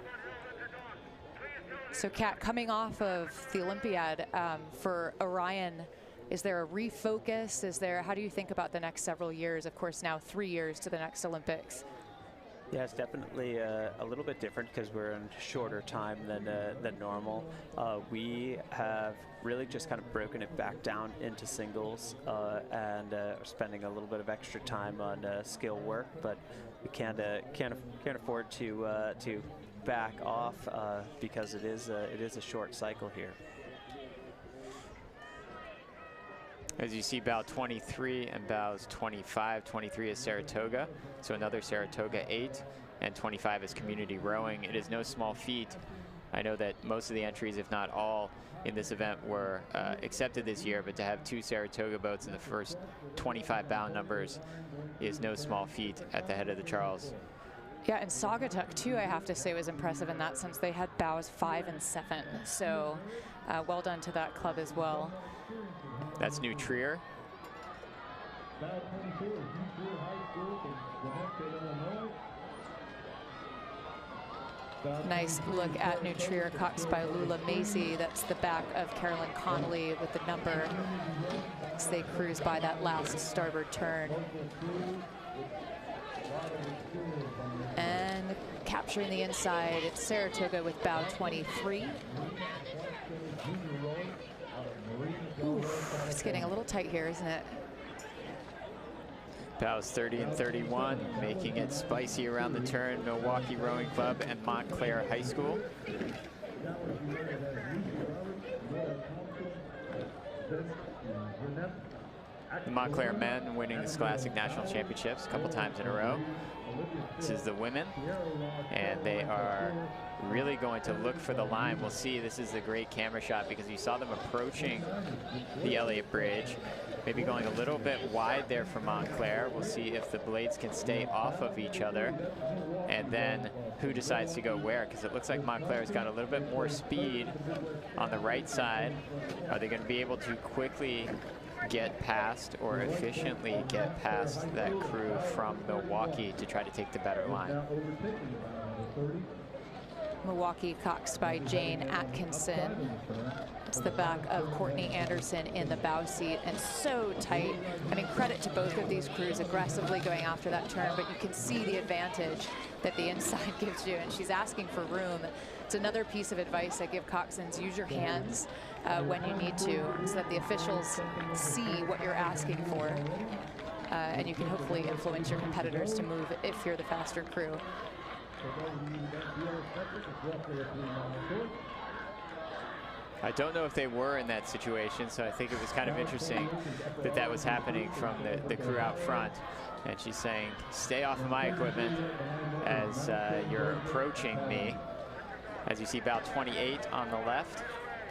So Kat, coming off of the Olympiad for Orion, is there a refocus? How do you think about the next several years? Of course, now 3 years to the next Olympics. Yeah, it's definitely a little bit different because we're in shorter time than normal. We have really just kind of broken it back down into singles and are spending a little bit of extra time on skill work, but we can't afford to back off because it is a short cycle here. As you see, bow 23 and bows 25. 23 is Saratoga, so another Saratoga 8, and 25 is community rowing. It is no small feat. I know that most of the entries, if not all, in this event were accepted this year, but to have 2 Saratoga boats in the first 25 bow numbers is no small feat at the Head of the Charles. Yeah, and Saugatuck too, I have to say, was impressive in that sense. They had bows 5 and 7, so well done to that club as well. That's New Trier. Nice look at New Trier, coxed by Lula Macy. That's the back of Carolyn Connolly with the number as they cruise by that last starboard turn. And capturing the inside, it's Saratoga with bow 23. Oof, It's getting a little tight here, isn't it? Bows 30 and 31, making it spicy around the turn. Milwaukee Rowing Club and Montclair High School. The Montclair men winning the Scholastic National Championships a couple times in a row. This is the women, and they are really going to look for the line. We'll see. This is a great camera shot because you saw them approaching the Elliott Bridge, maybe going a little bit wide there for Montclair. We'll see if the blades can stay off of each other, and then who decides to go where, because it looks like Montclair's got a little bit more speed on the right side. Are they going to be able to quickly get past or efficiently get past that crew from Milwaukee to try to take the better line? Milwaukee coxed by Jane Atkinson. It's the back of Courtney Anderson in the bow seat, and so tight. I mean, credit to both of these crews aggressively going after that turn, but you can see the advantage that the inside gives you, and she's asking for room. It's another piece of advice I give coxswains: use your hands when you need to, so that the officials see what you're asking for, and you can hopefully influence your competitors to move if you're the faster crew. I don't know if they were in that situation, so I think it was kind of interesting that that was happening from the crew out front. And she's saying, stay off of my equipment as you're approaching me. As you see, bow 28 on the left.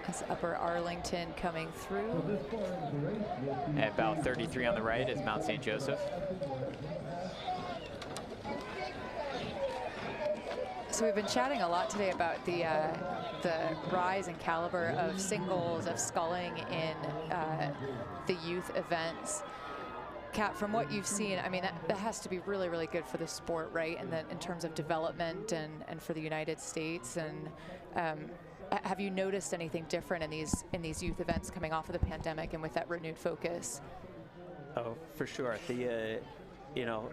That's Upper Arlington coming through. And bow 33 on the right is Mount St. Joseph. So we've been chatting a lot today about the rise and caliber of singles, of sculling in the youth events. Kat, from what you've seen, I mean, that has to be really, really good for the sport, right? And in terms of development and for the United States. And have you noticed anything different in these youth events coming off of the pandemic and with that renewed focus? Oh, for sure. You know,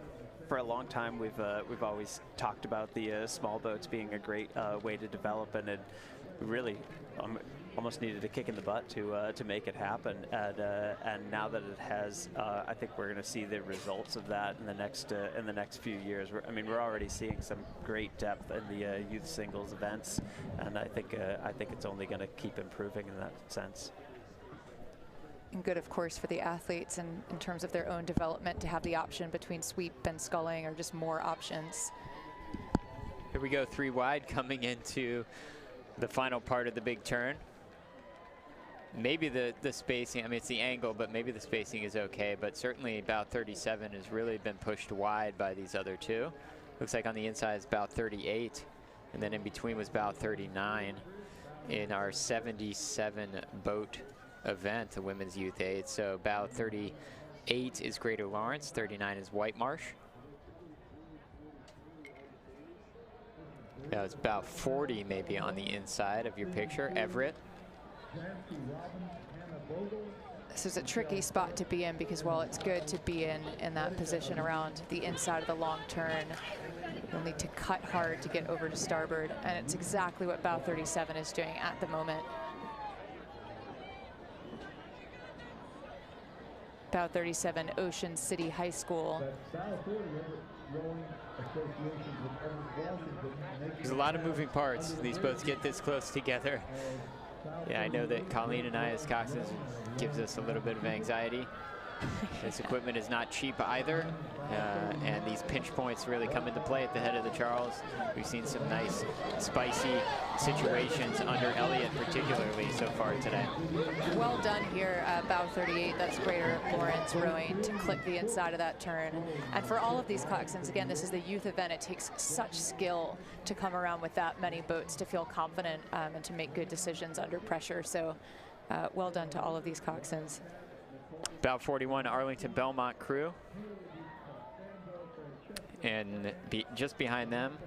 for a long time we've always talked about the small boats being a great way to develop, and it really almost needed a kick in the butt to make it happen. And now that it has, I think we're going to see the results of that in the next few years. We're already seeing some great depth in the youth singles events, and I think it's only going to keep improving in that sense. And good, of course, for the athletes and in terms of their own development to have the option between sweep and sculling, or just more options. Here we go, 3 wide coming into the final part of the big turn. Maybe the spacing, I mean, it's the angle, but maybe the spacing is okay, but certainly bow 37 has really been pushed wide by these other two. Looks like on the inside is bow 38, and then in between was bow 39 in our 77 boat event, the women's youth aid. So bow 38 is Greater Lawrence, 39 is White Marsh. That was bow 40 maybe on the inside of your picture, Everett. This is a tricky spot to be in, because while it's good to be in that position around the inside of the long turn, you'll need to cut hard to get over to starboard, and it's exactly what bow 37 is doing at the moment. Bow 37, Ocean City High School. There's a lot of moving parts. These boats get this close together. Yeah, I know that Colleen and I as coxswains gives us a little bit of anxiety. This equipment is not cheap either, and these pinch points really come into play at the head of the Charles. We've seen some nice, spicy situations under Elliott, particularly so far today. Well done here, bow 38. That's Greater Lawrence rowing to clip the inside of that turn. And for all of these coxswains, again, this is the youth event. It takes such skill to come around with that many boats, to feel confident and to make good decisions under pressure. So well done to all of these coxswains. Bow 41, Arlington Belmont crew. And just behind them,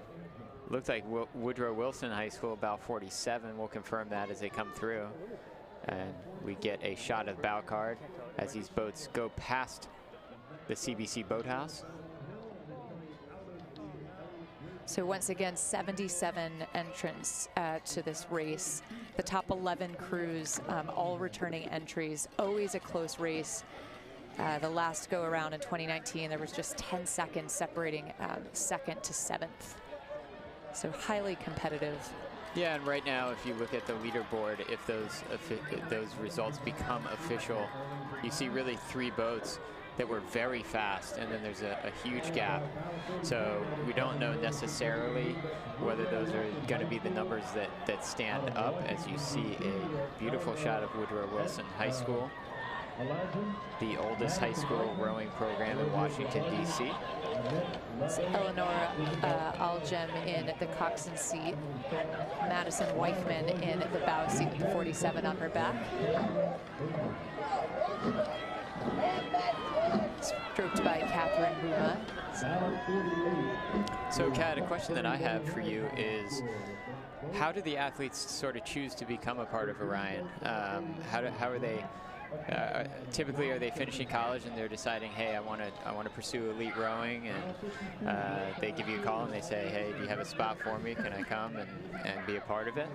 looks like Woodrow Wilson High School, bow 47. We'll confirm that as they come through. And we get a shot of bow card as these boats go past the CBC boathouse. So once again, 77 entrants to this race. The top 11 crews, all returning entries. Always a close race. The last go around in 2019, there was just 10 seconds separating second to seventh. So highly competitive. Yeah, and right now, if you look at the leaderboard, if those results become official, you see really 3 boats that were very fast, and then there's a huge gap. So we don't know necessarily whether those are going to be the numbers that stand up, as you see a beautiful shot of Woodrow Wilson High School, the oldest high school rowing program in Washington, D.C. Eleanor Algem in the coxswain seat. Madison Weichman in the bow seat with the 47 on her back. Stroked by Catherine Buma. So, Kat, a question that I have for you is, how do the athletes sort of choose to become a part of Orion? How are they? Typically, are they finishing college and they're deciding, hey, I want to pursue elite rowing, and they give you a call and they say, hey, do you have a spot for me? Can I come and be a part of it?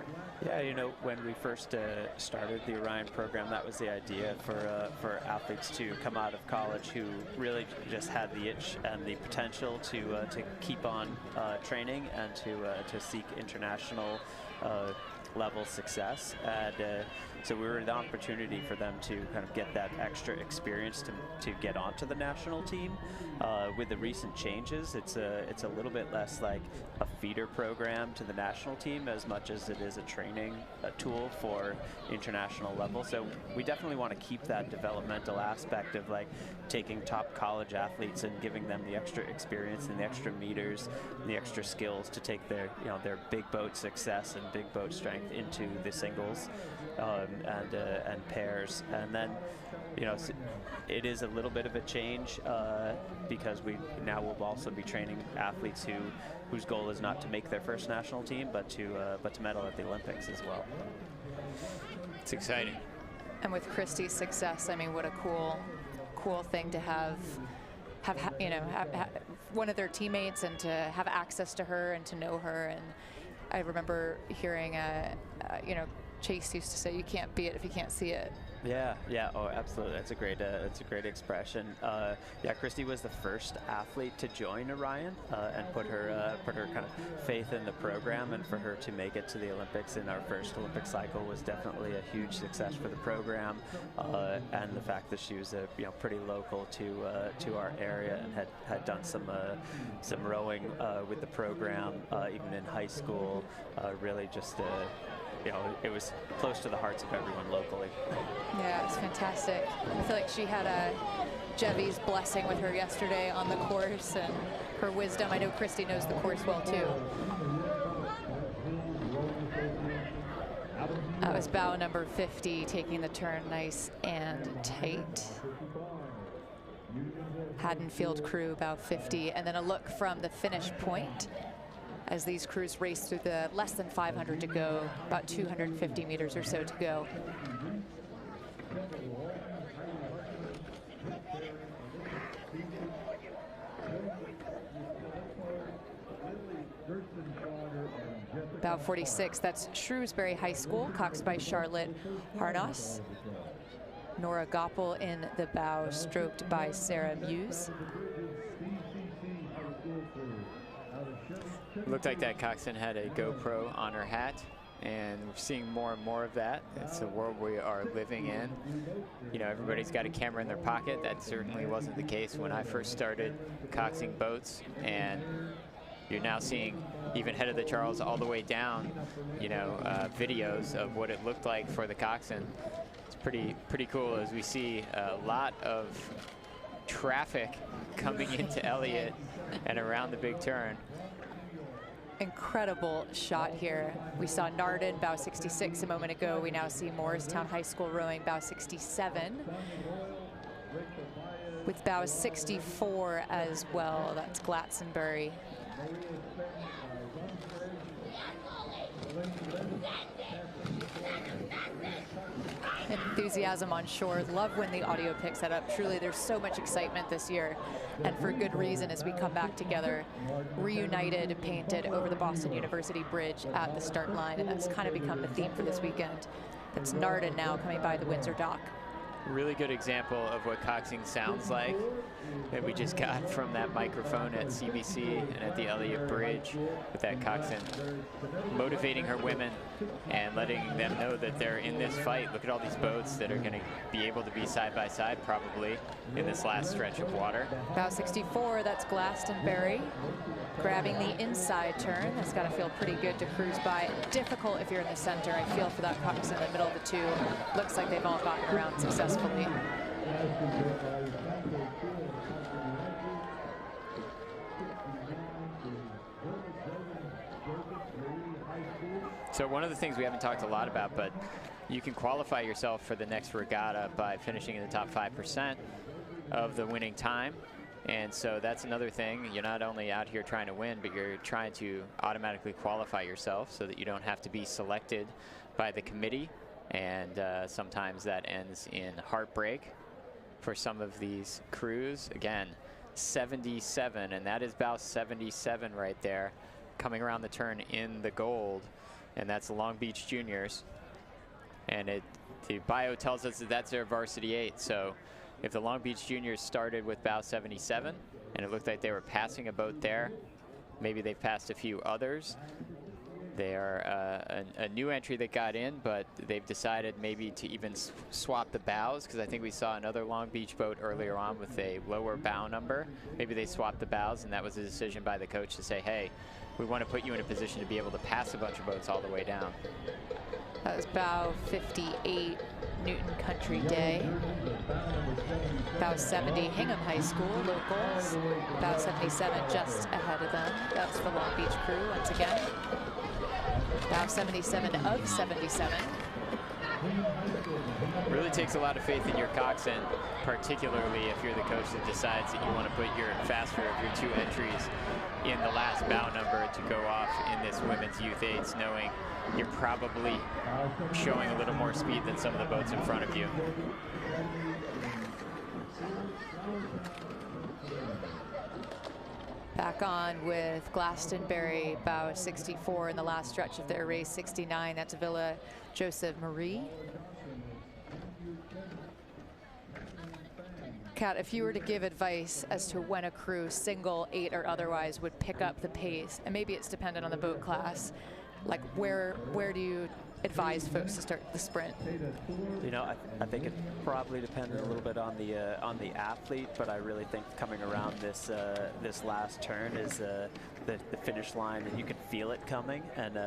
Yeah, you know, when we first started the Orion program, that was the idea for athletes to come out of college who really just had the itch and the potential to keep on training and to seek international level success. And so we were an opportunity for them to kind of get that extra experience to get onto the national team. With the recent changes, it's a little bit less like a feeder program to the national team as much as it is a training tool for international level. So we definitely want to keep that developmental aspect of like taking top college athletes and giving them the extra experience and the extra meters and the extra skills to take their big boat success and big boat strength into the singles and pairs. And then, you know, it is a little bit of a change because we now will also be training athletes whose goal is not to make their first national team, but to medal at the Olympics as well. It's exciting. And with Christy's success, I mean, what a cool thing to have one of their teammates and to have access to her and to know her. And I remember hearing, Chase used to say, "You can't be it if you can't see it." Yeah, oh, absolutely. That's a great expression. Yeah, Christy was the first athlete to join Orion and put her kind of faith in the program, and for her to make it to the Olympics in our first Olympic cycle was definitely a huge success for the program. And the fact that she was pretty local to our area and had done some rowing with the program even in high school, really just. It was close to the hearts of everyone locally. Yeah, it was fantastic. I feel like she had a Jevy's blessing with her yesterday on the course and her wisdom. I know Christy knows the course well too. That was bow number 50 taking the turn nice and tight. Haddonfield crew bow 50, and then a look from the finish point as these crews race through the less than 500 to go, about 250 meters or so to go. Bow 46, that's Shrewsbury High School, coxed by Charlotte Harnos. Nora Goppel in the bow, stroked by Sarah Muse. It looked like that coxswain had a GoPro on her hat, and we're seeing more and more of that. It's the world we are living in. You know, everybody's got a camera in their pocket. That certainly wasn't the case when I first started coxing boats, and you're now seeing, even head of the Charles all the way down, videos of what it looked like for the coxswain. It's pretty cool as we see a lot of traffic coming into Elliott and around the big turn. Incredible shot here. We saw Narden bow 66 a moment ago. We now see Morristown High School rowing bow 67 with bow 64 as well. That's Glastonbury. enthusiasm on shore. Love when the audio picks that up. Truly, there's so much excitement this year, and for good reason as we come back together, reunited, painted over the Boston University Bridge at the start line, and that's kind of become the theme for this weekend. That's Narda now coming by the Windsor dock. Really good example of what coxing sounds like that we just got from that microphone at CBC and at the Elliott Bridge, with that coxswain motivating her women and letting them know that they're in this fight. Look at all these boats that are going to be able to be side by side probably in this last stretch of water. Bow 64, that's Glastonbury grabbing the inside turn. That's got to feel pretty good to cruise by. Difficult if you're in the center. I feel for that coxswain in the middle of the two. Looks like they've all gotten around successfully. So one of the things we haven't talked a lot about, but you can qualify yourself for the next regatta by finishing in the top 5% of the winning time. And so that's another thing. You're not only out here trying to win, but you're trying to automatically qualify yourself so that you don't have to be selected by the committee. And sometimes that ends in heartbreak for some of these crews. Again, 77, and that is bow 77 right there, coming around the turn in the gold. And that's the Long Beach Juniors. And the bio tells us that that's their varsity 8. So if the Long Beach Juniors started with bow 77 and it looked like they were passing a boat there, maybe they've passed a few others. They are a new entry that got in, but they've decided maybe to even swap the bows, because I think we saw another Long Beach boat earlier on with a lower bow number. Maybe they swapped the bows, and that was a decision by the coach to say, hey, we want to put you in a position to be able to pass a bunch of boats all the way down. That was bow 58, Newton Country Day. Bow 70, Hingham High School locals. Bow 77 just ahead of them. That's the Long Beach crew once again. Bow 77 of 77. Really takes a lot of faith in your coxswain, particularly if you're the coach that decides that you want to put your faster of your two entries in the last bow number to go off in this women's youth 8s, knowing you're probably showing a little more speed than some of the boats in front of you. Back on with Glastonbury, bow 64 in the last stretch of their race, 69. That's Villa Joseph Marie. Kat, if you were to give advice as to when a crew, single, 8, or otherwise, would pick up the pace, and maybe it's dependent on the boat class, like where do you advise folks to start the sprint? You know, I think it probably depends a little bit on the athlete, but I really think coming around this this last turn is the finish line, and you can feel it coming. And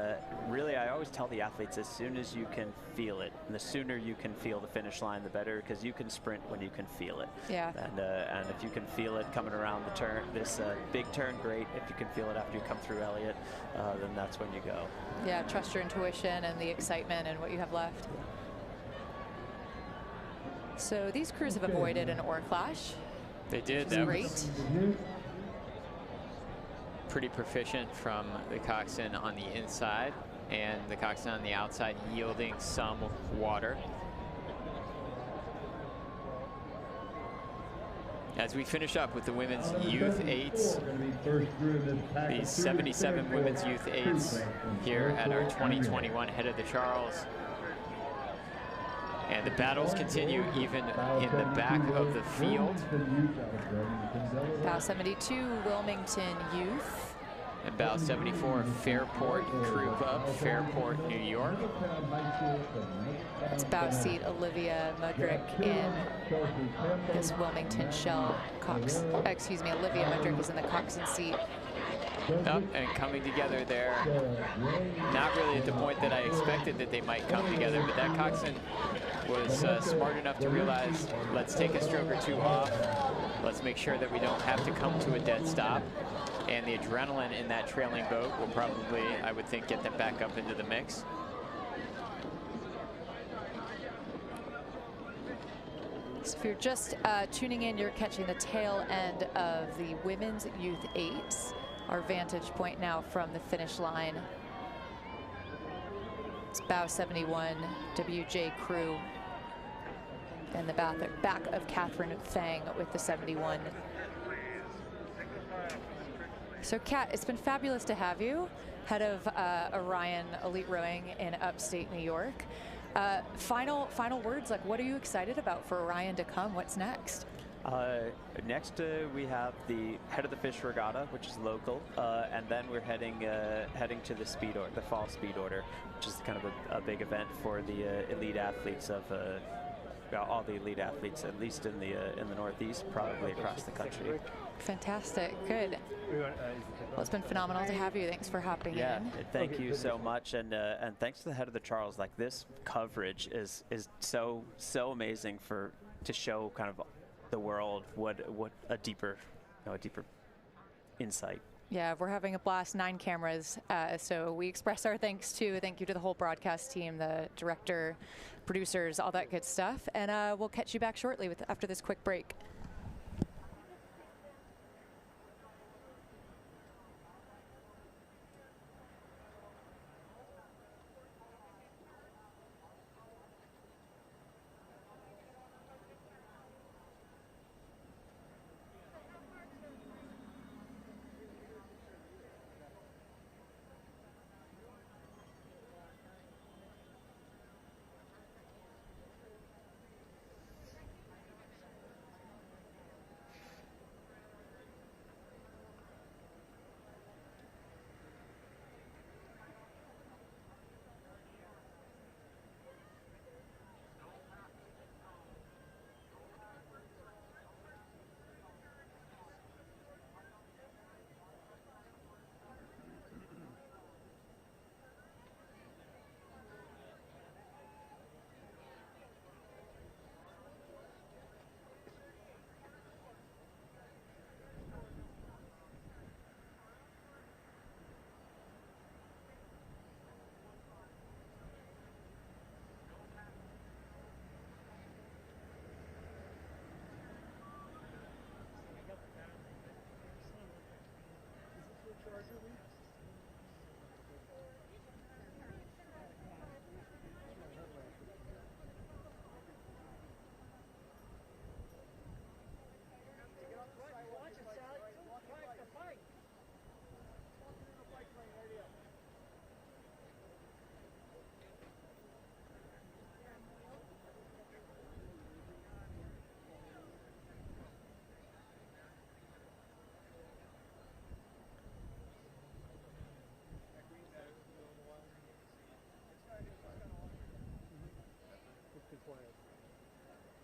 really, I always tell the athletes, as soon as you can feel it, and the sooner you can feel the finish line, the better, because you can sprint when you can feel it. Yeah. And if you can feel it coming around the turn, this big turn, great. If you can feel it after you come through Elliott, then that's when you go. Yeah, trust your intuition and the excitement and what you have left. So these crews have avoided an oar clash. They did. That was great. Pretty proficient from the coxswain on the inside, and the coxswain on the outside yielding some water. As we finish up with the women's youth 8s, these 77 women's youth 8s here at our 2021 Head of the Charles. And the battles continue even in the back of the field. Bow 72, Wilmington Youth. And bow 74, Fairport Crew Club, Fairport, New York. It's bow seat Olivia Mudrick in this Wilmington shell. Olivia Mudrick is in the coxswain seat. Up and coming together there. Not really at the point that I expected that they might come together, but that coxswain was smart enough to realize, let's take a stroke or two off. Let's make sure that we don't have to come to a dead stop. And the adrenaline in that trailing boat will probably, I would think, get them back up into the mix. So if you're just tuning in, you're catching the tail end of the women's youth 8s. Our vantage point now from the finish line. It's bow 71, WJ Crew in the back of Catherine Fang with the 71. So Kat, it's been fabulous to have you, head of Orion Elite Rowing in upstate New York. Final words, like what are you excited about for Orion to come? What's next? Next, we have the Head of the Fish Regatta, which is local, and then we're heading to the the fall speed order, which is kind of a big event for the elite athletes of all the elite athletes, at least in the Northeast, probably across the country. Fantastic, good. Well, it's been phenomenal to have you. Thanks for hopping in. Thank you so much, and thanks to the Head of the Charles. Like this coverage is so amazing to show kind of the world what a deeper insight. Yeah, we're having a blast. 9 cameras, so we express our thanks to thank you to the whole broadcast team, the director, producers, all that good stuff, and we'll catch you back shortly after this quick break.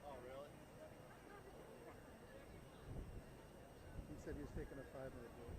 Oh, really? He said he was taking a 5-minute break.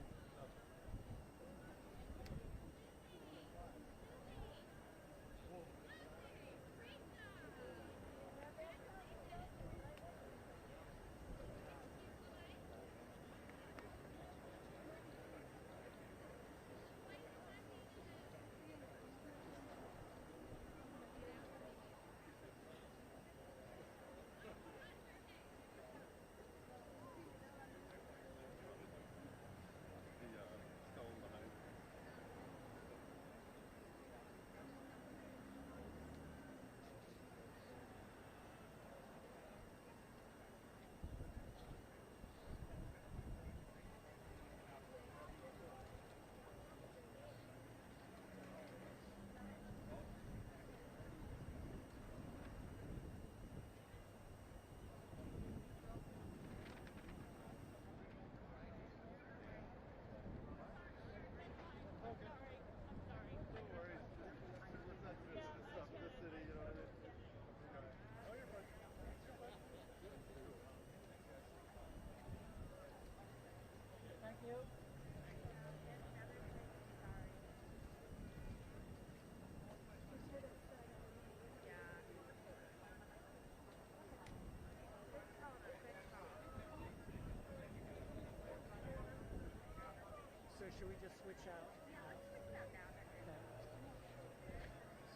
So should we just switch out?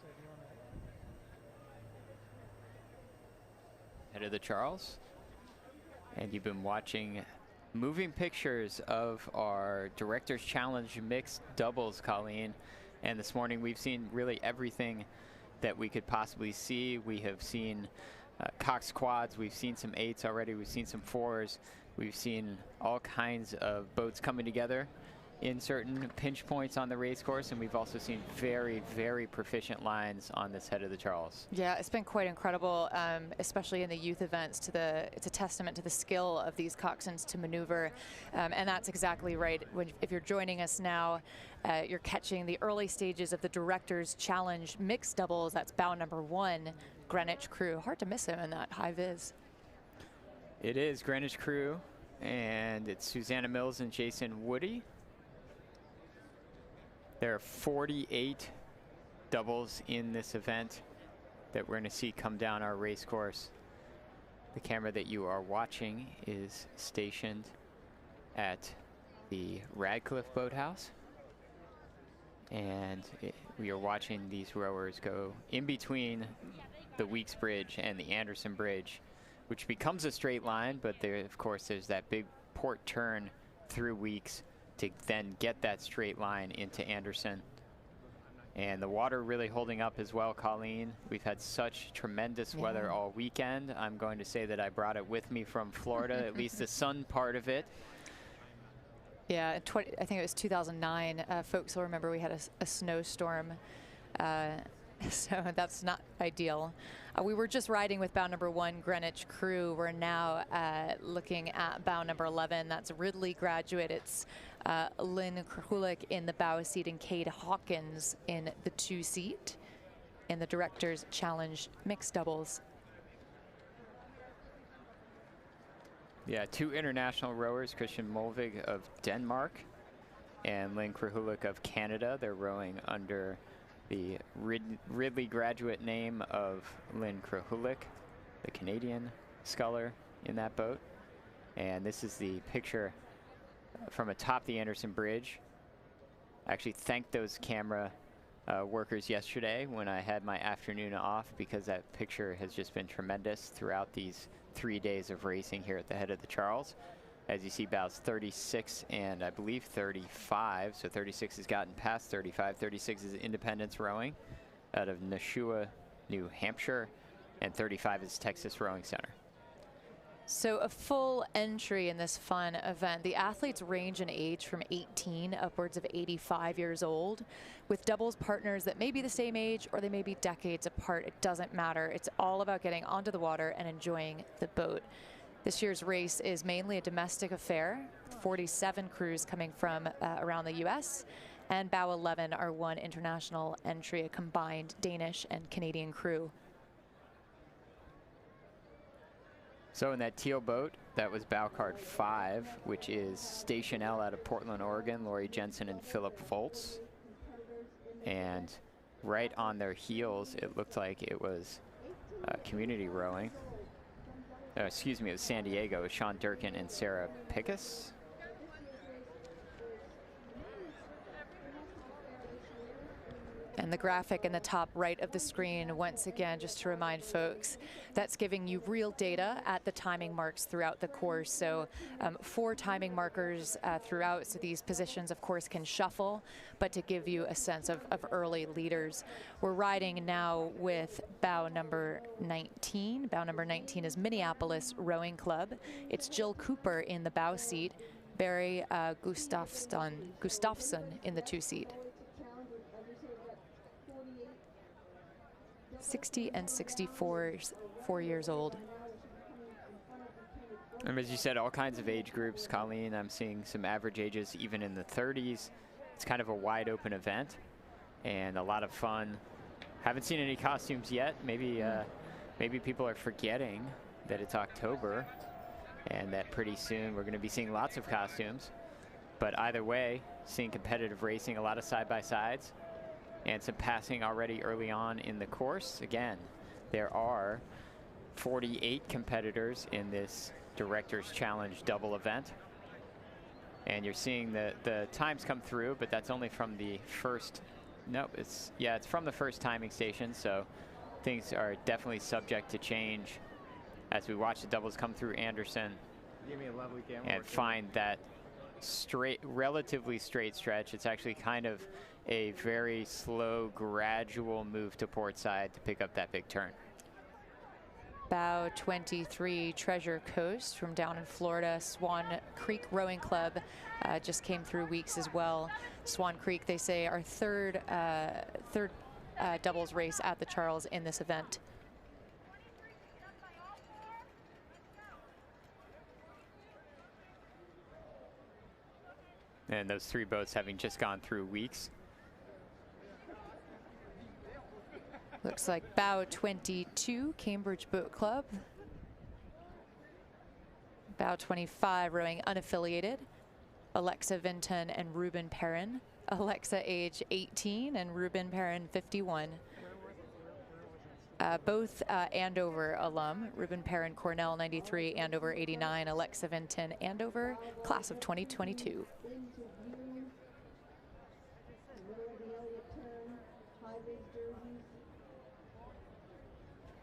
So do you want to... Head of the Charles. And you've been watching moving pictures of our Director's Challenge mixed doubles, Colleen. And this morning we've seen really everything that we could possibly see. We have seen Coxed quads. We've seen some 8s already. We've seen some 4s. We've seen all kinds of boats coming together in certain pinch points on the race course, and we've also seen very, very proficient lines on this head of the Charles. Yeah, it's been quite incredible, especially in the youth events. It's a testament to the skill of these coxswains to maneuver, and that's exactly right. If you're joining us now, you're catching the early stages of the Director's Challenge mixed doubles. That's bow number 1, Greenwich Crew. Hard to miss him in that high vis. It is Greenwich Crew, and it's Susanna Mills and Jason Woody. There are 48 doubles in this event that we're going to see come down our race course. The camera that you are watching is stationed at the Radcliffe Boathouse. And we are watching these rowers go in between the Weeks Bridge and the Anderson Bridge, which becomes a straight line, but there, of course, there's that big port turn through Weeks to then get that straight line into Anderson. And the water really holding up as well, Colleen. We've had such tremendous weather all weekend. I'm going to say that I brought it with me from Florida, at least the sun part of it. Yeah, I think it was 2009. Folks will remember we had a snowstorm, so that's not ideal. We were just riding with bow number 1, Greenwich Crew. We're now looking at bow number 11. That's Ridley graduate. It's Lynn Krahulik in the bow seat and Cade Hawkins in the 2 seat in the Director's Challenge mixed doubles. Yeah, 2 international rowers, Christian Molvig of Denmark and Lynn Krahulik of Canada. They're rowing under the Ridley graduate name of Lynn Krahulik, the Canadian sculler in that boat. And this is the picture from atop the Anderson Bridge. I actually thanked those camera workers yesterday when I had my afternoon off, because that picture has just been tremendous throughout these 3 days of racing here at the head of the Charles. As you see, bows 36 and I believe 35. So 36 has gotten past 35. 36 is Independence Rowing out of Nashua, New Hampshire, and 35 is Texas Rowing Center. So a full entry in this fun event. The athletes range in age from 18 upwards of 85 years old, with doubles partners that may be the same age or they may be decades apart. It doesn't matter. It's all about getting onto the water and enjoying the boat. This year's race is mainly a domestic affair, 47 crews coming from around the U.S., and bow 11 are 1 international entry, a combined Danish and Canadian crew. So in that teal boat, that was bow card 5, which is Station L out of Portland, Oregon, Lori Jensen and Philip Foltz. And right on their heels, it looked like it was community rowing. Excuse me, it was San Diego, with Sean Durkin and Sarah Pickus. And the graphic in the top right of the screen, once again, just to remind folks, that's giving you real data at the timing marks throughout the course. So 4 timing markers throughout. So these positions, of course, can shuffle, but to give you a sense of early leaders. We're riding now with bow number 19. Bow number 19 is Minneapolis Rowing Club. It's Jill Cooper in the bow seat, Barry Gustafsson in the 2 seat. 60 and 64 years old. And as you said, all kinds of age groups, Colleen. I'm seeing some average ages even in the 30s. It's kind of a wide open event and a lot of fun. Haven't seen any costumes yet. Maybe people are forgetting that it's October and that pretty soon we're going to be seeing lots of costumes. But either way, seeing competitive racing, a lot of side-by-sides, and some passing already early on in the course. Again, there are 48 competitors in this Director's Challenge double event. And you're seeing the times come through, but that's only from the first, it's from the first timing station, so things are definitely subject to change as we watch the doubles come through Anderson. Give me a lovely and find that relatively straight stretch. It's actually kind of a very slow, gradual move to port side to pick up that big turn. Bow 23, Treasure Coast from down in Florida. Swan Creek Rowing Club just came through weeks as well. Swan Creek, they say, our third doubles race at the Charles in this event. And those 3 boats having just gone through weeks. Looks like Bow 22, Cambridge Boat Club. Bow 25, rowing unaffiliated. Alexa Vinton and Ruben Perrin. Alexa age 18 and Ruben Perrin 51. Both Andover alum. Ruben Perrin, Cornell 93, Andover 89. Alexa Vinton, Andover, class of 2022.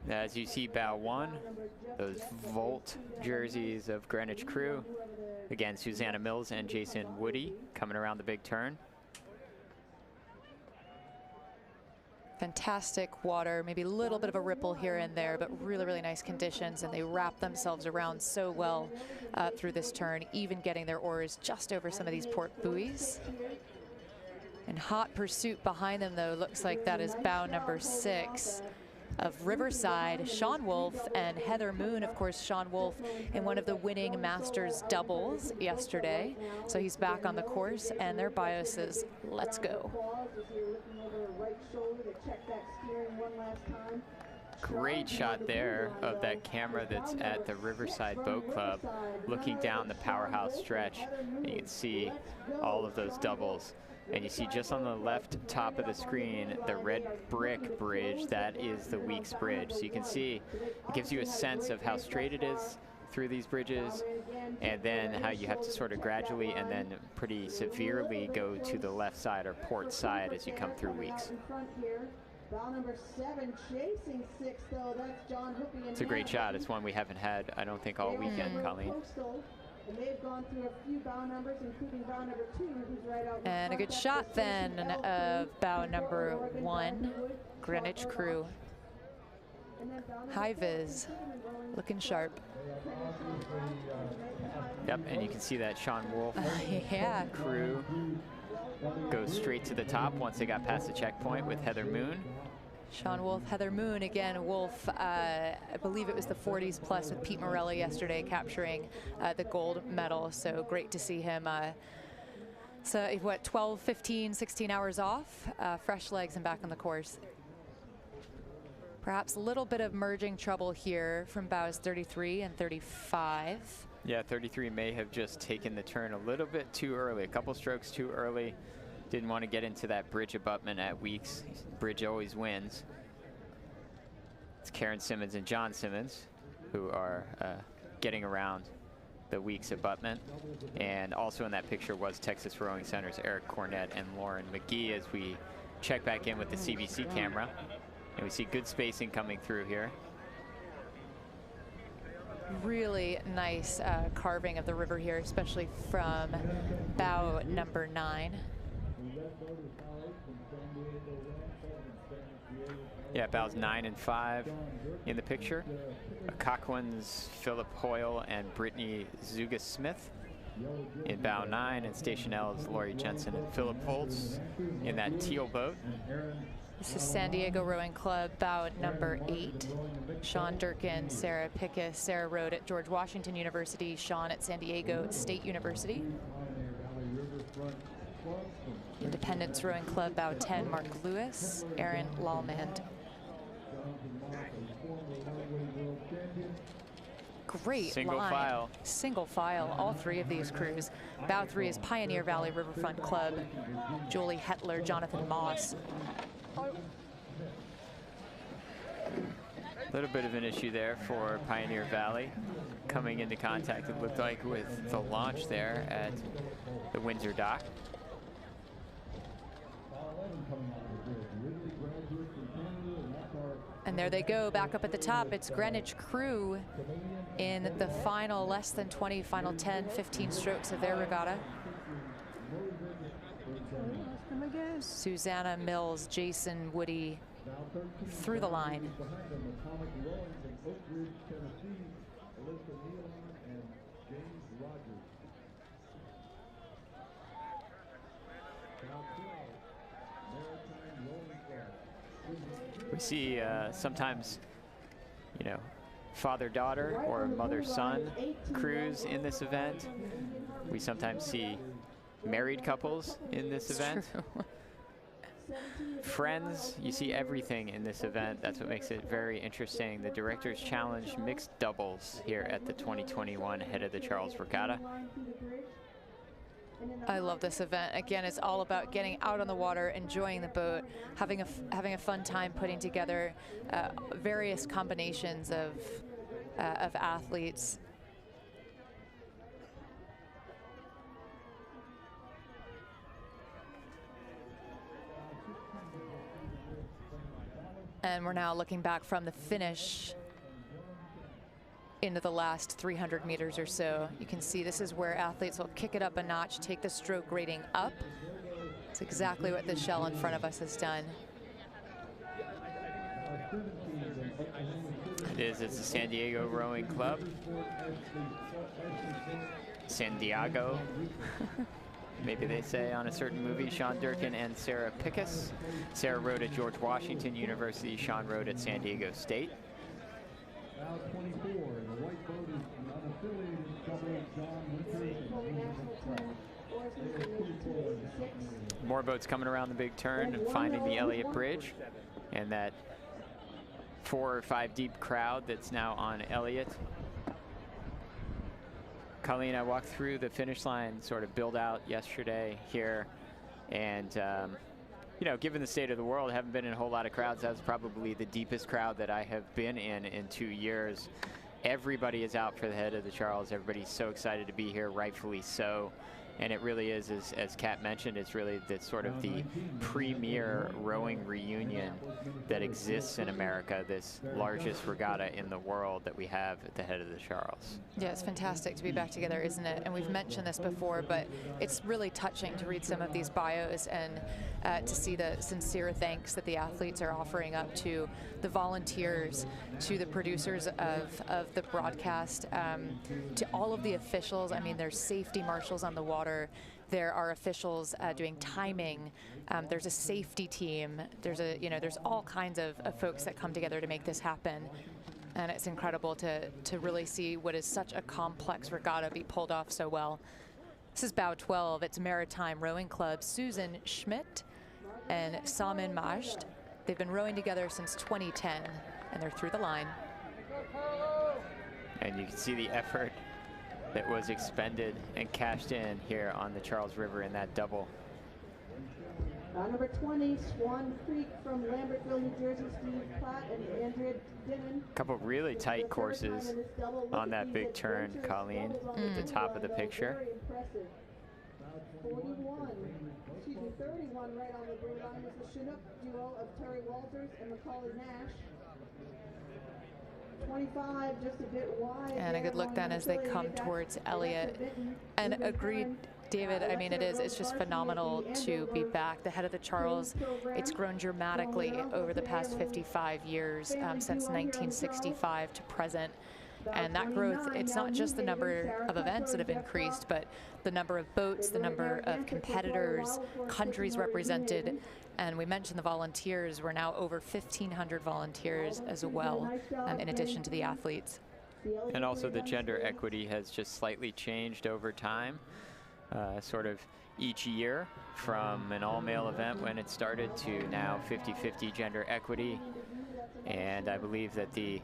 As you see Bow 1, those Volt jerseys of Greenwich Crew. Again, Susanna Mills and Jason Woody coming around the big turn. Fantastic water, maybe a little bit of a ripple here and there, but really, really nice conditions, and they wrap themselves around so well through this turn, even getting their oars just over some of these port buoys. In hot pursuit behind them, though, looks like that is bow number 6 of Riverside, Sean Wolf and Heather Moon. Of course, Sean Wolf in one of the winning Masters doubles yesterday. So he's back on the course, and their bio says, let's go. Great shot there of that camera that's at the Riverside Boat Club, looking down the powerhouse stretch. And you can see all of those doubles. And you see just on the left top of the screen, the red brick bridge, that is the Weeks Bridge. So you can see, it gives you a sense of how straight it is through these bridges, and then how you have to sort of gradually and then pretty severely go to the left side or port side as you come through Weeks. It's a great shot. It's one we haven't had, I don't think, all weekend, Colleen. And they've gone through a few bow numbers, including bow number 2, who's right out. And a good shot then of bow number 1, Greenwich Crew. High vis, looking sharp. Yep, and you can see that Sean Wolf yeah. Crew goes straight to the top once they got past the checkpoint with Heather Moon. Sean Wolf, Heather Moon, again, Wolf, I believe it was the 40s plus with Pete Morelli yesterday capturing the gold medal, so great to see him. So what, 12, 15, 16 hours off, fresh legs and back on the course. Perhaps a little bit of merging trouble here from bows 33 and 35. Yeah, 33 may have just taken the turn a little bit too early, a couple strokes too early. Didn't want to get into that bridge abutment at Weeks. Bridge always wins. It's Karen Simmons and John Simmons who are getting around the Weeks abutment. And also in that picture was Texas Rowing Center's Eric Cornett and Lauren McGee as we check back in with the CBC camera. And we see good spacing coming through here. Really nice carving of the river here, especially from bow number 9. Yeah, bows 9 and 5 in the picture. Coquins, Philip Hoyle and Brittany Zugas-Smith in bow 9, and Station L's Lori Jensen and Philip Volz in that teal boat. This is San Diego Rowing Club, bow number 8. Sean Durkin, Sarah Pickus. Sarah rowed at George Washington University, Sean at San Diego State University. Independence Rowing Club, bow 10, Mark Lewis, Aaron Lalmand. Great single line. File. Single file, all 3 of these crews. Bow 3 is Pioneer Valley Riverfront Club, Julie Hetler, Jonathan Moss. A little bit of an issue there for Pioneer Valley. Coming into contact, it looked like, with the launch there at the Windsor dock. And there they go, back up at the top. It's Greenwich Crew in the final less than 20, final 10, 15 strokes of their regatta. Susanna Mills, Jason Woody through the line. We see sometimes, you know, father-daughter or mother-son crews in this event. We sometimes see married couples in this event. Friends, you see everything in this event. That's what makes it very interesting. The Directors Challenge mixed doubles here at the 2021 Head of the Charles Regatta. I love this event. Again, it's all about getting out on the water, enjoying the boat, having a fun time putting together various combinations of athletes. And we're now looking back from the finish into the last 300 meters or so. You can see this is where athletes will kick it up a notch, take the stroke rating up. It's exactly what the shell in front of us has done. It's the San Diego Rowing Club. San Diego. Maybe they say on a certain movie. Sean Durkin and Sarah Pickus. Sarah rowed at George Washington University. Sean rowed at San Diego State. More boats coming around the big turn and finding the Elliott Bridge, and that 4 or 5 deep crowd that's now on Elliott. Colleen, I walked through the finish line sort of build out yesterday here, and you know, given the state of the world, I haven't been in a whole lot of crowds. That's probably the deepest crowd that I have been in 2 years. Everybody is out for the Head of the Charles. Everybody's so excited to be here, rightfully so. And it really is, as Kat mentioned, it's really the sort of the premier rowing reunion that exists in America, this largest regatta in the world that we have at the Head of the Charles. Yeah, it's fantastic to be back together, isn't it? And we've mentioned this before, but it's really touching to read some of these bios and to see the sincere thanks that the athletes are offering up to the volunteers, to the producers of the broadcast, to all of the officials. I mean, there's safety marshals on the water. There are officials doing timing. There's a safety team. There's all kinds of folks that come together to make this happen. And it's incredible to really see what is such a complex regatta be pulled off so well. This is Bow 12. It's Maritime Rowing Club. Susan Schmidt and Samin Majd. They've been rowing together since 2010, and they're through the line. And you can see the effort that was expended and cashed in here on the Charles River in that double. Number 20, Swan Creek from Lambertville, New Jersey, Steve Platt and Andrea Dinnan. A couple really tight courses on that big turn, Colleen, at the top of the picture. 31 right on the blue line is the Chinook duo of Terry Walters and Macaulay Nash. 25, just a bit wide. And a good look then as they come towards Elliott. And agreed, David, I mean, it's just phenomenal to be back. The Head of the Charles, it's grown dramatically over the past 55 years, since 1965 to present. And that growth, it's not just the number of events that have increased, but the number of boats, the number of competitors, countries represented. And we mentioned the volunteers. We're now over 1,500 volunteers as well, in addition to the athletes. And also the gender equity has just slightly changed over time, sort of each year, from an all-male event when it started to now 50-50 gender equity. And I believe that the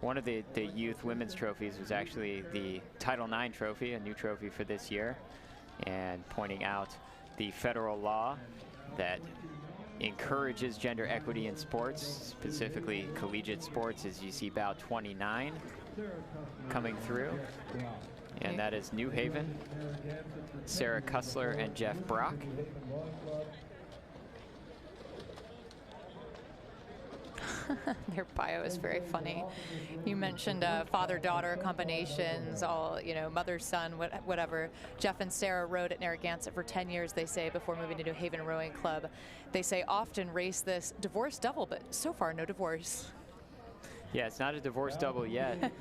one of the youth women's trophies was actually the Title IX trophy, a new trophy for this year, and pointing out the federal law that encourages gender equity in sports, specifically collegiate sports, as you see Bow 29 coming through. And that is New Haven, Sarah Kussler and Jeff Brock. Their bio is very funny. You mentioned father-daughter combinations, all, mother-son, whatever. Jeff and Sarah rowed at Narragansett for 10 years, they say, before moving to New Haven Rowing Club. They say often race this divorce double, but so far no divorce. Yeah, it's not a divorce double yet,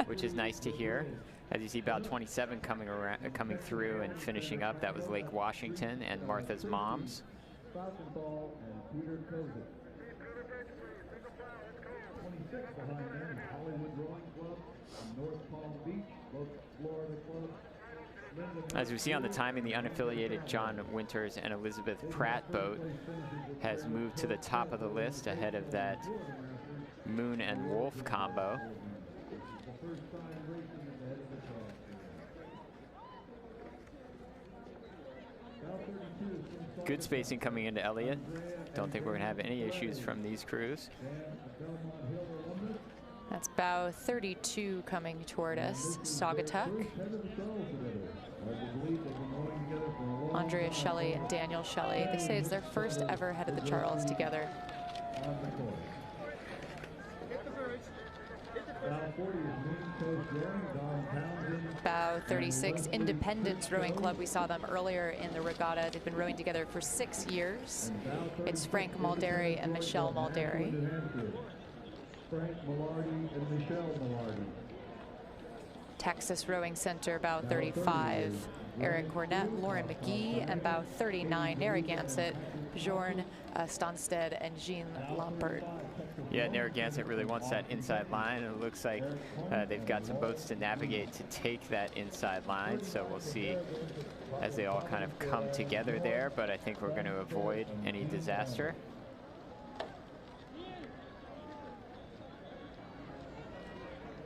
which is nice to hear. As you see, about 27 coming through and finishing up. That was Lake Washington and Martha's moms. As we see on the timing, the unaffiliated John Winters and Elizabeth Pratt boat has moved to the top of the list ahead of that Moon and Wolf combo. Good spacing coming into Elliott. Don't think we're going to have any issues from these crews. That's bow 32 coming toward us. Saugatuck, Andrea Shelley and Daniel Shelley. They say it's their first ever head of the Charles together. Bow 36, Independence Rowing Club. We saw them earlier in the regatta. They've been rowing together for 6 years. It's Frank Mulderry and Michelle Mulderry. Frank Malardi and Michelle Malardi. Texas Rowing Center, bow 35, Eric Cornett, Lauren McGee, and bow 39, Narragansett, Bjorn Stansted, and Jean Lampert. Yeah, Narragansett really wants that inside line, and it looks like they've got some boats to navigate to take that inside line, so we'll see as they all kind of come together there, but I think we're going to avoid any disaster.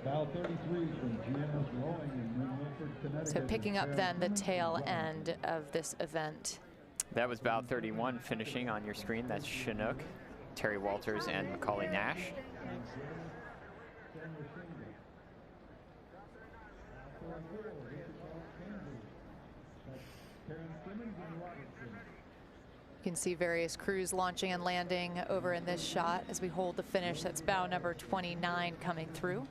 Bow 33 from GMS Rowing in New Milford, Connecticut. So picking up then the tail end of this event. That was bow 31 finishing on your screen. That's Chinook, Terry Walters, and Macaulay Nash. You can see various crews launching and landing over in this shot as we hold the finish. That's bow number 29 coming through.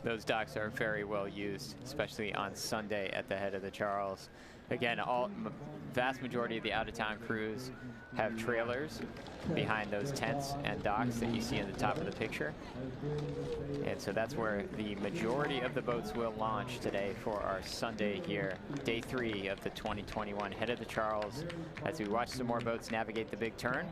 Those docks are very well used, especially on Sunday at the head of the Charles. Again, vast majority of the out-of-town crews have trailers behind those tents and docks that you see in the top of the picture. And so that's where the majority of the boats will launch today for our Sunday here, day 3 of the 2021 head of the Charles, as we watch some more boats navigate the big turn.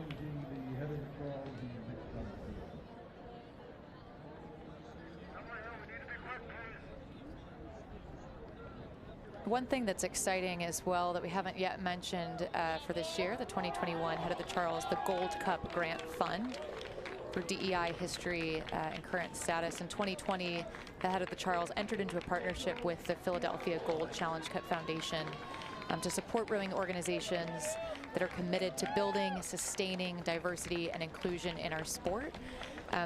One thing that's exciting as well that we haven't yet mentioned for this year, the 2021 Head of the Charles, the Gold Cup Grant Fund for DEI history and current status. In 2020, the Head of the Charles entered into a partnership with the Philadelphia Gold Challenge Cup Foundation to support rowing organizations that are committed to building, sustaining diversity and inclusion in our sport.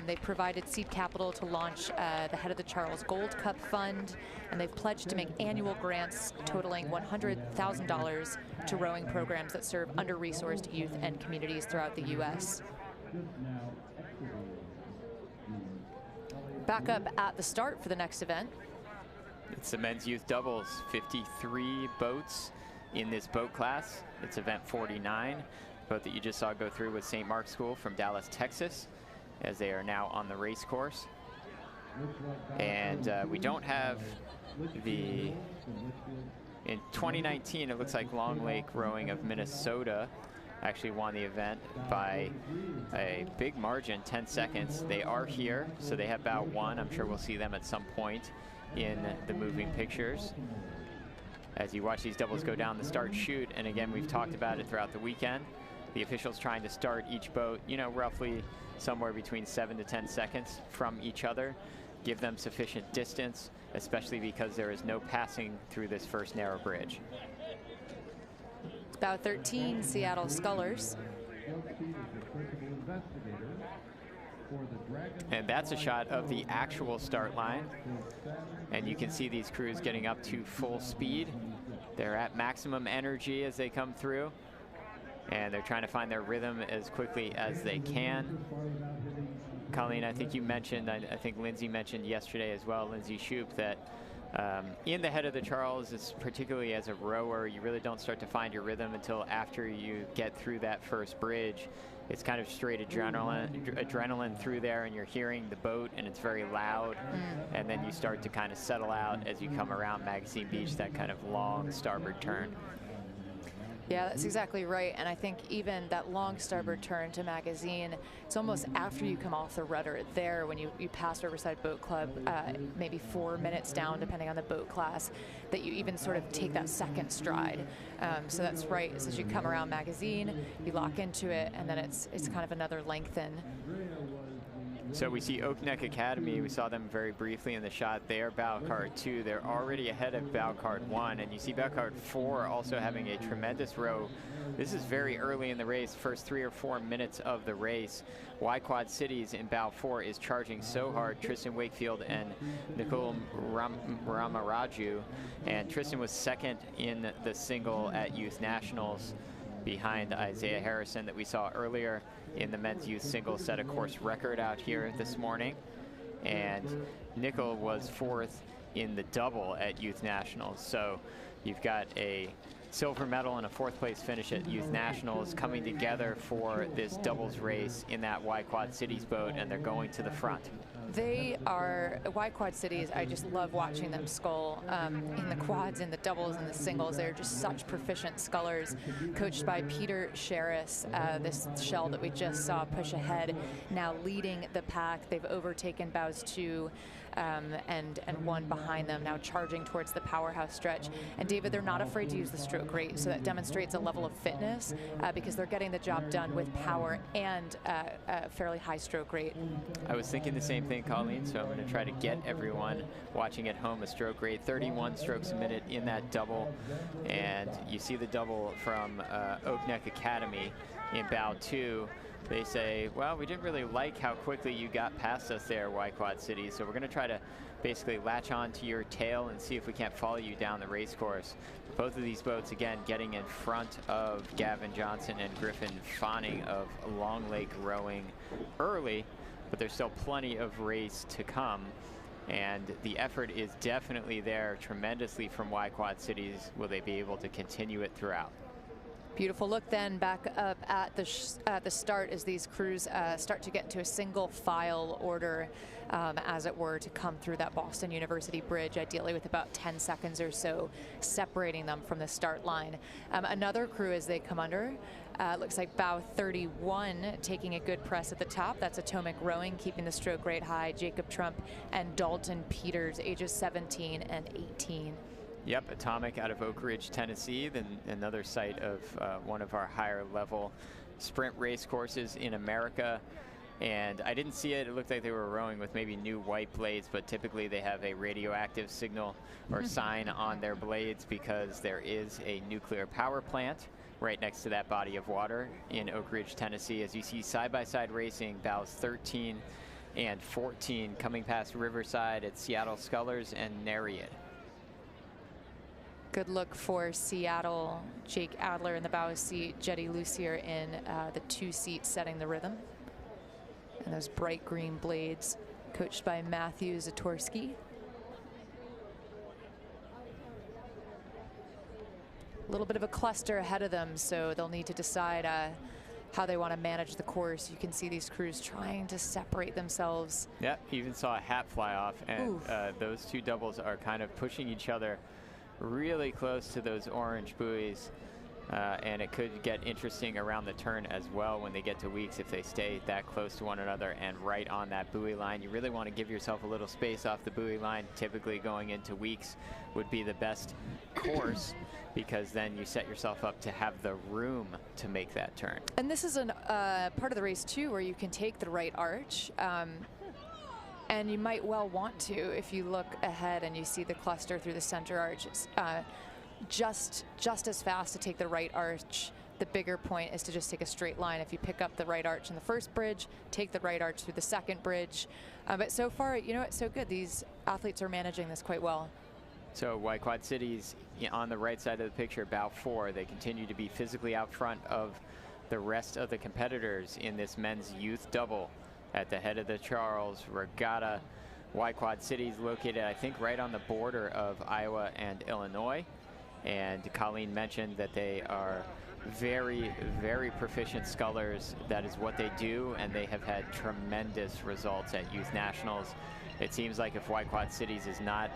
They provided seed capital to launch the Head of the Charles Gold Cup Fund, and they've pledged to make annual grants totaling $100,000 to rowing programs that serve under-resourced youth and communities throughout the U.S. Back up at the start for the next event. It's the men's youth doubles, 53 boats in this boat class. It's event 49, boat that you just saw go through with St. Mark's School from Dallas, Texas, as they are now on the race course. And we don't have the, in 2019, it looks like Long Lake Rowing of Minnesota actually won the event by a big margin, 10 seconds. They are here, so they have bow 1. I'm sure we'll see them at some point in the moving pictures as you watch these doubles go down the start chute. And again, we've talked about it throughout the weekend. The officials trying to start each boat, you know, roughly somewhere between 7 to 10 seconds from each other. Give them sufficient distance, especially because there is no passing through this first narrow bridge. Bow 13, Seattle Scullers. And that's a shot of the actual start line. And you can see these crews getting up to full speed. They're at maximum energy as they come through, and they're trying to find their rhythm as quickly as they can. Colleen, I think you mentioned, I think Lindsay mentioned yesterday as well, Lindsay Shoup, that in the head of the Charles, it's particularly as a rower, you really don't start to find your rhythm until after you get through that first bridge. It's kind of straight adrenaline through there, and you're hearing the boat, and it's very loud. And then you start to kind of settle out as you come around Magazine Beach, that kind of long starboard turn. Yeah, that's exactly right. And I think even that long starboard turn to Magazine, it's almost after you come off the rudder there when you pass Riverside Boat Club, maybe 4 minutes down, depending on the boat class, that you even sort of take that second stride. So that's right. As you come around Magazine, you lock into it, and then it's kind of another lengthen. So we see Oak Neck Academy. We saw them very briefly in the shot. They are bow card 2. They're already ahead of bow card 1. And you see bow card 4 also having a tremendous row. This is very early in the race, first 3 or 4 minutes of the race. Y Quad Cities in bow 4 is charging so hard. Tristan Wakefield and Nicole Ramaraju. And Tristan was second in the single at Youth Nationals, behind Isaiah Harrison that we saw earlier in the men's youth single, set a course record out here this morning. And Nickel was 4th in the double at Youth Nationals. So you've got a silver medal and a 4th place finish at Youth Nationals coming together for this doubles race in that Y Quad Cities boat, and they're going to the front. They are, Y Quad Cities, I just love watching them scull in the quads, in the doubles, and the singles. They're just such proficient scullers, coached by Peter Sherris, this shell that we just saw push ahead, now leading the pack. They've overtaken bows 2 and 1 behind them, now charging towards the powerhouse stretch. And David, they're not afraid to use the stroke rate, so that demonstrates a level of fitness because they're getting the job done with power and a fairly high stroke rate. I was thinking the same thing, Colleen, so I'm going to try to get everyone watching at home a stroke rate. 31 strokes a minute in that double. And you see the double from Oak Neck Academy in bow 2. They say, well, we didn't really like how quickly you got past us there, Y Quad City, so we're going to try to basically latch on to your tail and see if we can't follow you down the race course. Both of these boats, again, getting in front of Gavin Johnson and Griffin Fawning of Long Lake Rowing early, but there's still plenty of race to come. And the effort is definitely there tremendously from Y Quad Cities. Will they be able to continue it throughout? Beautiful look then back up at the start as these crews start to get into a single file order, as it were, to come through that Boston University bridge, ideally with about 10 seconds or so separating them from the start line. Another crew as they come under, looks like bow 31 taking a good press at the top. That's Atomic Rowing, keeping the stroke rate high. Jacob Trump and Dalton Peters, ages 17 and 18. Yep, Atomic out of Oak Ridge, Tennessee, then another site of one of our higher level sprint race courses in America. And I didn't see it. It looked like they were rowing with maybe new white blades, but typically they have a radioactive signal or sign on their blades because there is a nuclear power plant right next to that body of water in Oak Ridge, Tennessee. As you see side-by-side racing, bows 13 and 14 coming past Riverside at Seattle Scullers and Nereid. Good look for Seattle. Jake Adler in the bow seat, Jetty Lucier in the 2 seat setting the rhythm. And those bright green blades coached by Matthew Zatorsky. A little bit of a cluster ahead of them, so they'll need to decide how they want to manage the course. You can see these crews trying to separate themselves. Yeah, even saw a hat fly off, and those two doubles are kind of pushing each other really close to those orange buoys, and it could get interesting around the turn as well when they get to Weeks if they stay that close to one another and right on that buoy line. You really want to give yourself a little space off the buoy line. Typically going into Weeks would be the best course because then you set yourself up to have the room to make that turn. And this is a part of the race too where you can take the right arch. And you might well want to if you look ahead and you see the cluster through the center arch. It's just as fast to take the right arch. The bigger point is to just take a straight line. If you pick up the right arch in the first bridge, take the right arch through the second bridge. But so far, you know, it's so good. These athletes are managing this quite well. So Y Quad Cities on the right side of the picture, bow 4. They continue to be physically out front of the rest of the competitors in this men's youth double. At the head of the Charles, Regatta. Y Quad Cities located, I think, right on the border of Iowa and Illinois. And Colleen mentioned that they are very, very proficient scullers. That is what they do, and they have had tremendous results at Youth Nationals. It seems like if Quad Cities is not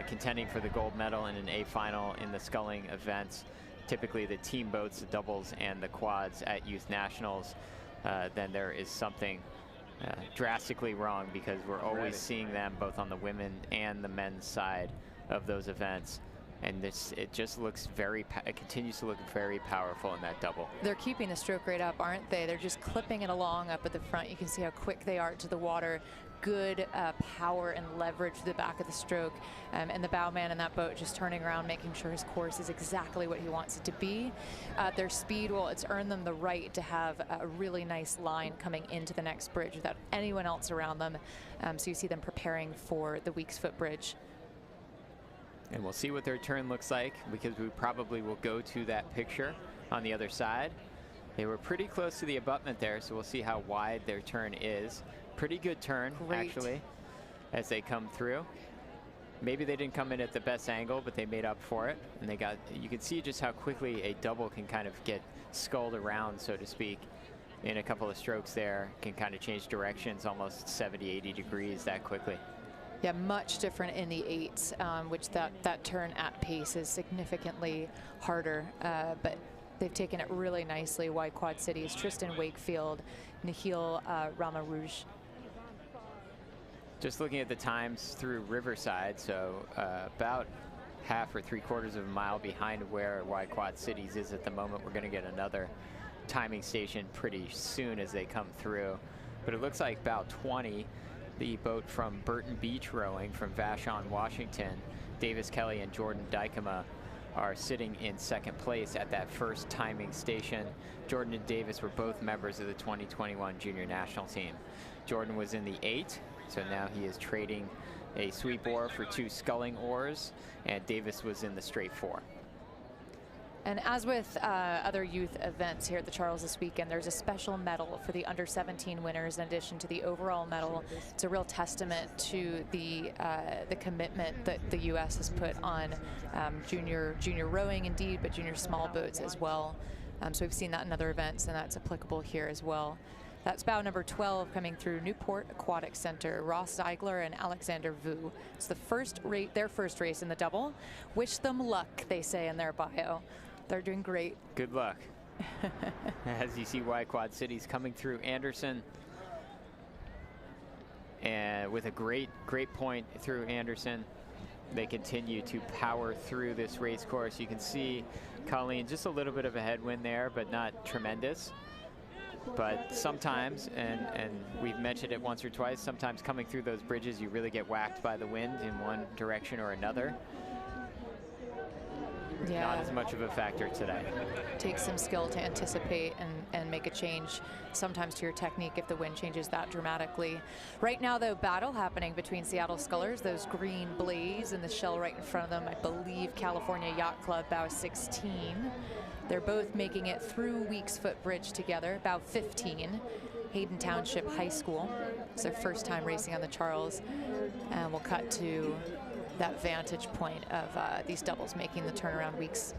contending for the gold medal in an A final in the sculling events, typically the team boats, the doubles, and the quads at Youth Nationals, then there is something drastically wrong, because we're always seeing them both on the women and the men's side of those events. And it just looks it continues to look very powerful in that double. They're keeping the stroke rate up, aren't they? They're just clipping it along up at the front. You can see how quick they are to the water. Good power and leverage to the back of the stroke. And the bowman in that boat just turning around, making sure his course is exactly what he wants it to be. Their speed, well, it's earned them the right to have a really nice line coming into the next bridge without anyone else around them. So you see them preparing for the Weeks Foot Bridge. And we'll see what their turn looks like, because we probably will go to that picture on the other side. They were pretty close to the abutment there, so we'll see how wide their turn is. Pretty good turn, actually, as they come through. Maybe they didn't come in at the best angle, but they made up for it. And they got, you can see just how quickly a double can kind of get sculled around, so to speak. In a couple of strokes there, can kind of change directions almost 70, 80 degrees that quickly. Yeah, much different in the eights, which that turn at pace is significantly harder, but they've taken it really nicely. Quad Cities, Tristan Wakefield, Nihil Ramarouge. Just looking at the times through Riverside, so about half or 3/4 of a mile behind where Quad Cities is at the moment. We're going to get another timing station pretty soon as they come through. But it looks like about 20. The boat from Burton Beach Rowing from Vashon, Washington, Davis Kelly and Jordan Dykema are sitting in second place at that first timing station. Jordan and Davis were both members of the 2021 junior national team. Jordan was in the 8, so now he is trading a sweep oar for 2 sculling oars, and Davis was in the straight 4. And as with other youth events here at the Charles this weekend, there's a special medal for the under-17 winners in addition to the overall medal. It's a real testament to the commitment that the U.S. has put on junior rowing, indeed, but junior small boats as well. So we've seen that in other events, and that's applicable here as well. That's bow number 12 coming through Newport Aquatic Center. Ross Zeigler and Alexander Vu. It's the their first race in the double. Wish them luck, they say in their bio. They're doing great. Good luck. As you see Quad Cities coming through Anderson. And with a great point through Anderson. They continue to power through this race course. You can see Colleen just a little bit of a headwind there, but not tremendous. But sometimes, and we've mentioned it once or twice, sometimes coming through those bridges you really get whacked by the wind in one direction or another. Yeah. Not as much of a factor today. Takes some skill to anticipate and make a change sometimes to your technique if the wind changes that dramatically. Right now, though, battle happening between Seattle Scullers, those green blaze and the shell right in front of them, I believe California Yacht Club, bow 16. They're both making it through Weeks Foot Bridge together, bow 15. Hayden Township High School. It's their first time racing on the Charles. And we'll cut to that vantage point of these doubles making the turnaround weeks.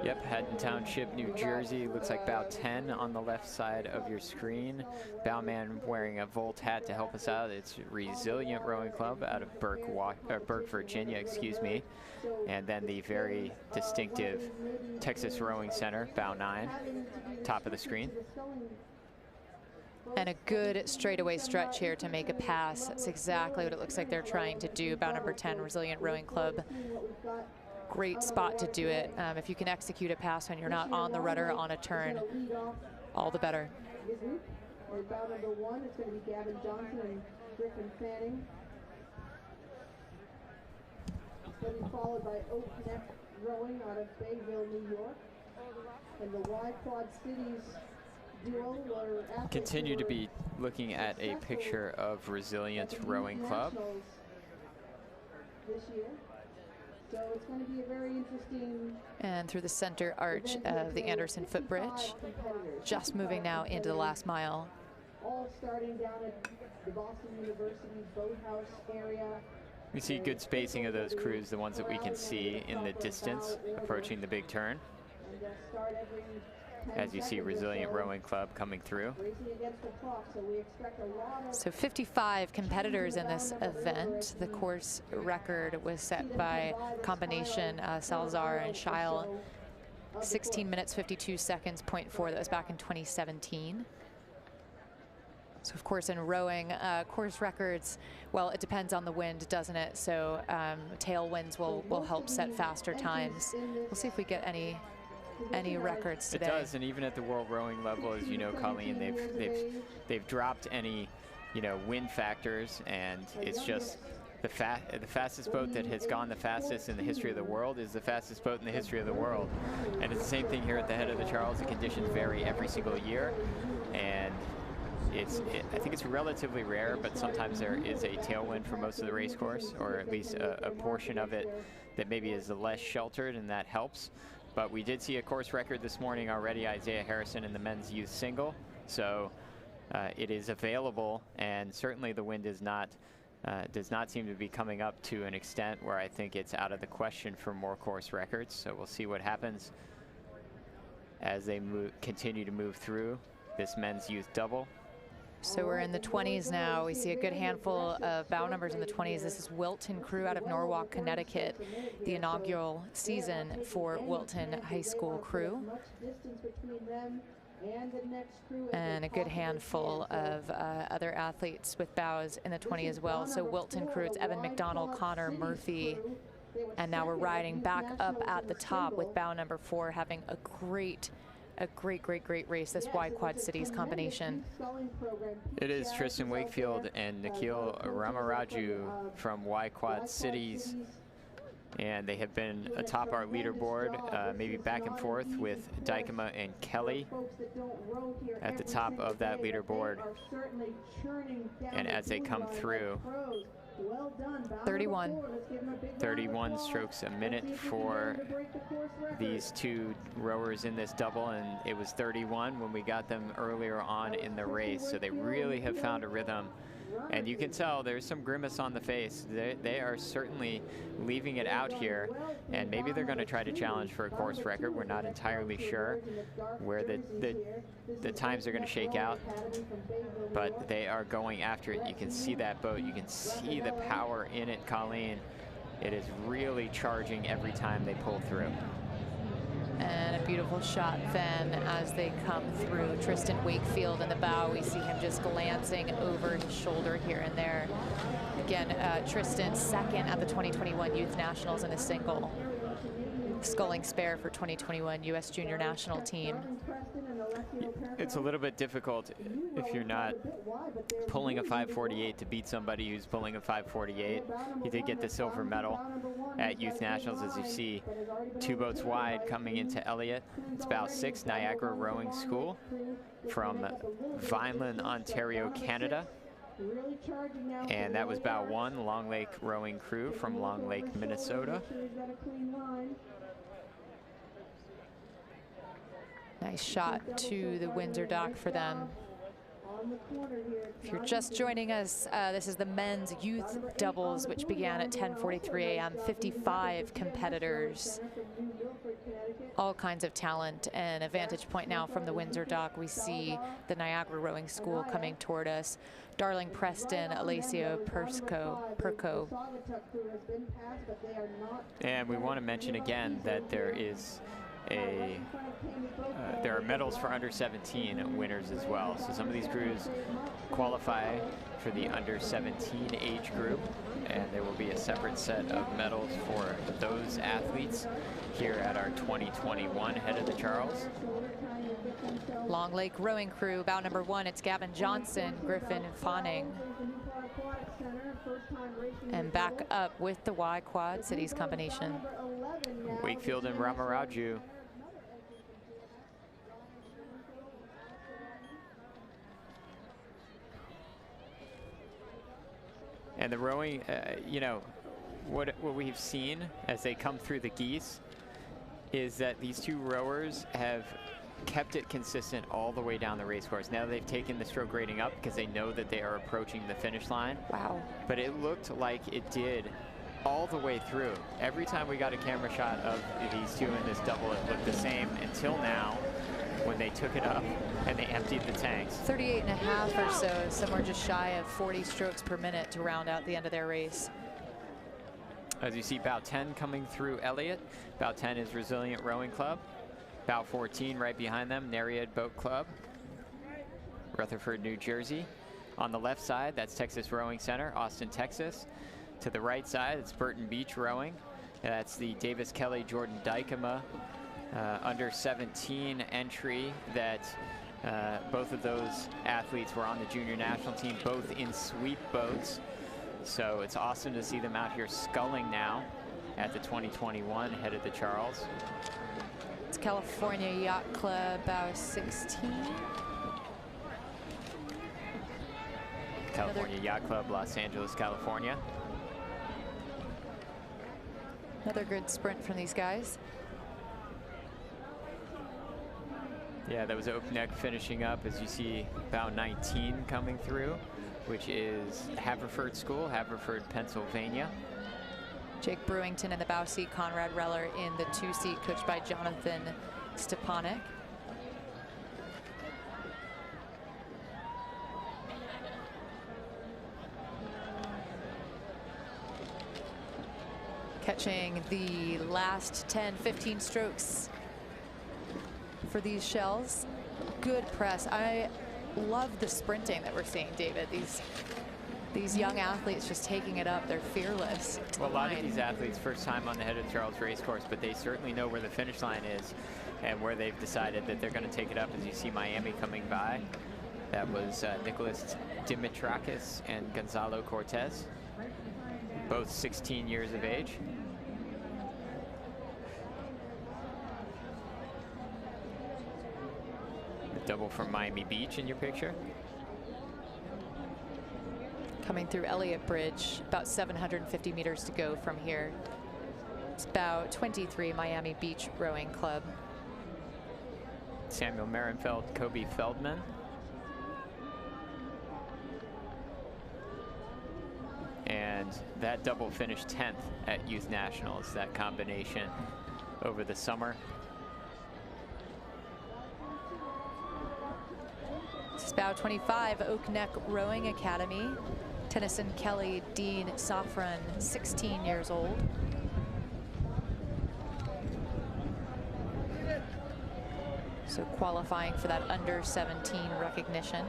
Yep, Haddon Township, New Jersey. Looks like bow 10 on the left side of your screen. Bowman wearing a Volt hat to help us out. It's Resilient Rowing Club out of Burke, Virginia, excuse me. And then the very distinctive Texas Rowing Center, bow 9, top of the screen. And a good straightaway stretch here to make a pass. That's exactly what it looks like they're trying to do. Bow number 10, Resilient Rowing Club. Great spot to do it. If you can execute a pass when you're not on the rudder on a turn, all the better. Bow number 1, it's going to be Gavin Johnson and Griffin Fanning. It's going to be followed by Oak Neck Rowing out of Bayville, New York. And the Quad Cities duo were continue to be looking at a picture of Resilient Rowing Club. This year. So it's going to be a very interesting. And through the center arch of the Anderson Footbridge, just moving now into the last mile. All starting down at the Boston University boathouse area. We see good spacing of those crews, the ones that we can see in the distance approaching the big turn. And start every 10 As you see, seconds or Resilient so. Rowing Club coming through. Racing against the clock, so we expect a lot of So 55 competitors in this event. The course record was set by combination Salazar and Scheil. 16 minutes, 52 seconds, 0.4. That was back in 2017. So of course in rowing, course records, well, it depends on the wind, doesn't it? So tailwinds will help set faster times. We'll see if we get any records today. It does, and even at the world rowing level, as you know, Colleen, they've dropped any, you know, wind factors, and it's just the fastest boat that has gone the fastest in the history of the world is the fastest boat in the history of the world. And it's the same thing here at the head of the Charles. The conditions vary every single year, and I think it's relatively rare, but sometimes there is a tailwind for most of the race course, or at least a portion of it that maybe is less sheltered, and that helps. But we did see a course record this morning already, Isaiah Harrison in the men's youth single. So it is available, and certainly the wind does not seem to be coming up to an extent where I think it's out of the question for more course records. So we'll see what happens as they continue to move through this men's youth double. So we're in the 20s now. We see a good handful of bow numbers in the 20s. This is Wilton Crew out of Norwalk, Connecticut, the inaugural season for Wilton High School Crew. And a good handful of other athletes with bows in the 20 as well. So Wilton Crew, it's Evan McDonald, Connor Murphy. And now we're riding back up at the top with bow number 4, having a great race, this Y Quad Cities combination. It is Tristan Wakefield and Nikhil Ramaraju from Y Quad Cities, and they have been atop our leaderboard, maybe back and forth with Dykema and Kelly at the top of that leaderboard. And as they come through, 31 strokes a minute for these two rowers in this double, and it was 31 when we got them earlier on in the race. So they really have found a rhythm, and you can tell there's some grimace on the face. They are certainly leaving it out here, and maybe they're going to try to challenge for a course record. We're not entirely sure where the times are going to shake out, but they are going after it. You can see that boat. You can see the power in it, Colleen. It is really charging every time they pull through. And a beautiful shot then as they come through. Tristan Wakefield in the bow. We see him just glancing over his shoulder here and there. Again, Tristan second at the 2021 Youth Nationals in a single. Sculling spare for 2021 U.S. Junior National Team. It's a little bit difficult if you're not pulling a 548 to beat somebody who's pulling a 548. He did get the silver medal at Youth Nationals, as you see. 2 boats wide coming into Elliott. It's bow 6, Niagara Rowing School from Vineland, Ontario, Canada. And that was bow 1, Long Lake Rowing Crew from Long Lake, Minnesota. Nice shot to the Windsor dock for them. If you're just joining us, this is the men's youth doubles, which began at 10:43 a.m. 55 competitors, all kinds of talent, and a vantage point now from the Windsor dock. We see the Niagara Rowing School coming toward us. Darling Preston, Alacio Perco. And we want to mention again that there is there are medals for under 17 winners as well. So some of these crews qualify for the under 17 age group, and there will be a separate set of medals for those athletes here at our 2021 Head of the Charles. Long Lake Rowing Crew, bow number 1, it's Gavin Johnson, Griffin Fawning. And back up with the Y Quad Cities combination. Wakefield and Ramaraju. And the rowing, you know, what we've seen as they come through the geese is that these two rowers have kept it consistent all the way down the race course. Now they've taken the stroke rating up because they know that they are approaching the finish line. Wow. But it looked like it did all the way through. Every time we got a camera shot of these two in this double, it looked the same until now when they took it up and they emptied the tanks. 38 and a half or so, somewhere just shy of 40 strokes per minute to round out the end of their race. As you see, bow 10 coming through Elliott. Bow 10 is Resilient Rowing Club. Bow 14 right behind them, Nereid Boat Club, Rutherford, New Jersey. On the left side, that's Texas Rowing Center, Austin, Texas. To the right side, it's Burton Beach Rowing. That's the Davis Kelly Jordan Dykema under 17 entry that both of those athletes were on the junior national team, both in sweep boats. So it's awesome to see them out here sculling now at the 2021 head of the Charles. It's California Yacht Club, bow 16. California Yacht Club, Los Angeles, California. Another good sprint from these guys. Yeah, that was Oak Neck finishing up, as you see bow 19 coming through, which is Haverford School, Haverford, Pennsylvania. Jake Brewington in the bow seat, Conrad Reller in the 2 seat, coached by Jonathan Stepanek. Catching the last 10, 15 strokes for these shells. Good press. I love the sprinting that we're seeing, David. These young athletes just taking it up. They're fearless. Well, a lot of these athletes, first time on the head of the Charles race course, but they certainly know where the finish line is and where they've decided that they're going to take it up. As you see Miami coming by, that was Nicholas Dimitrakis and Gonzalo Cortez, both 16 years of age. Double from Miami Beach in your picture. Coming through Elliott Bridge, about 750 meters to go from here. It's about 23, Miami Beach Rowing Club. Samuel Marenfeld, Kobe Feldman. And that double finished 10th at Youth Nationals, that combination over the summer. This is bow 25, Oak Neck Rowing Academy. Tennyson Kelly, Dean Safran, 16 years old. So qualifying for that under 17 recognition.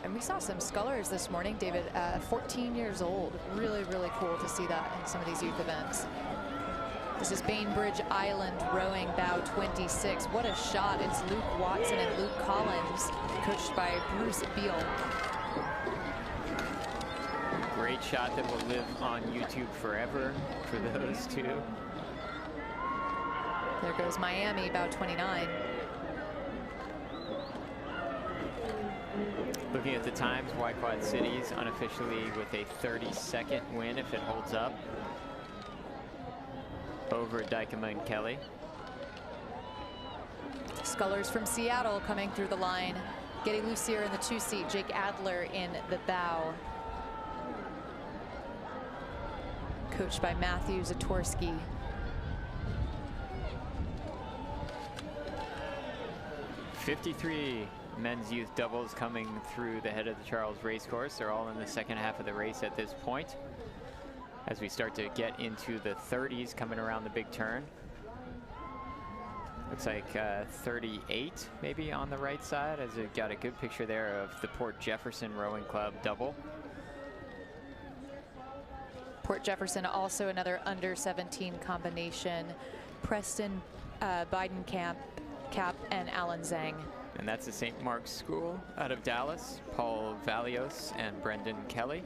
And we saw some scullers this morning, David, 14 years old. Really, really cool to see that in some of these youth events. This is Bainbridge Island Rowing, bow 26. What a shot. It's Luke Watson and Luke Collins, coached by Bruce Beal. Great shot that will live on YouTube forever for those two. There goes Miami, bow 29. Looking at the times, Quad Cities unofficially with a 30-second win if it holds up over Dykema and Kelly. Scullers from Seattle coming through the line. Getty Lucier in the 2 seat, Jake Adler in the bow. Coached by Matthew Zatorsky. '53 men's youth doubles coming through the head of the Charles racecourse. They're all in the second half of the race at this point, as we start to get into the 30s coming around the big turn. Looks like 38 maybe on the right side, as we've got a good picture there of the Port Jefferson Rowing Club double. Port Jefferson also another under 17 combination. Preston Bidenkamp and Alan Zhang. And that's the St. Mark's School out of Dallas. Paul Valios and Brendan Kelly.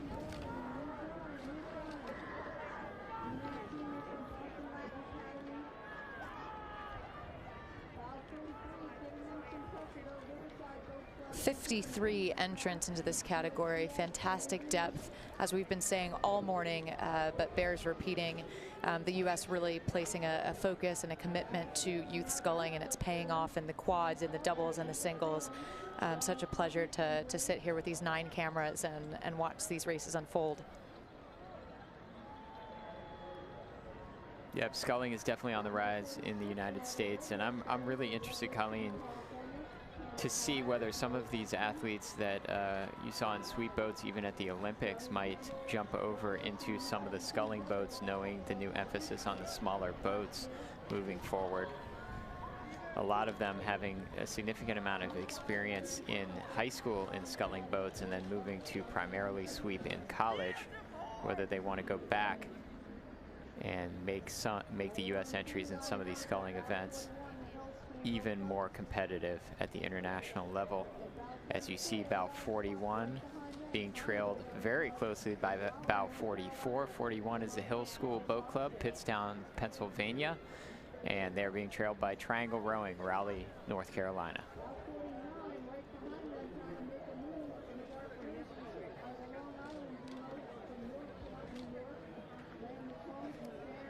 53 entrants into this category. Fantastic depth, as we've been saying all morning, but bears repeating. The U.S. really placing a focus and a commitment to youth sculling, and it's paying off in the quads, in the doubles, and the singles. Such a pleasure to sit here with these 9 cameras and watch these races unfold. Yep, sculling is definitely on the rise in the United States, and I'm really interested, Colleen, to see whether some of these athletes that you saw in sweep boats, even at the Olympics, might jump over into some of the sculling boats, knowing the new emphasis on the smaller boats moving forward. A lot of them having a significant amount of experience in high school in sculling boats and then moving to primarily sweep in college, whether they want to go back and make the U.S. entries in some of these sculling events even more competitive at the international level. As you see, bow 41 being trailed very closely by bow 44. 41 is the Hill School Boat Club, Pittstown, Pennsylvania, and they're being trailed by Triangle Rowing, Raleigh, North Carolina.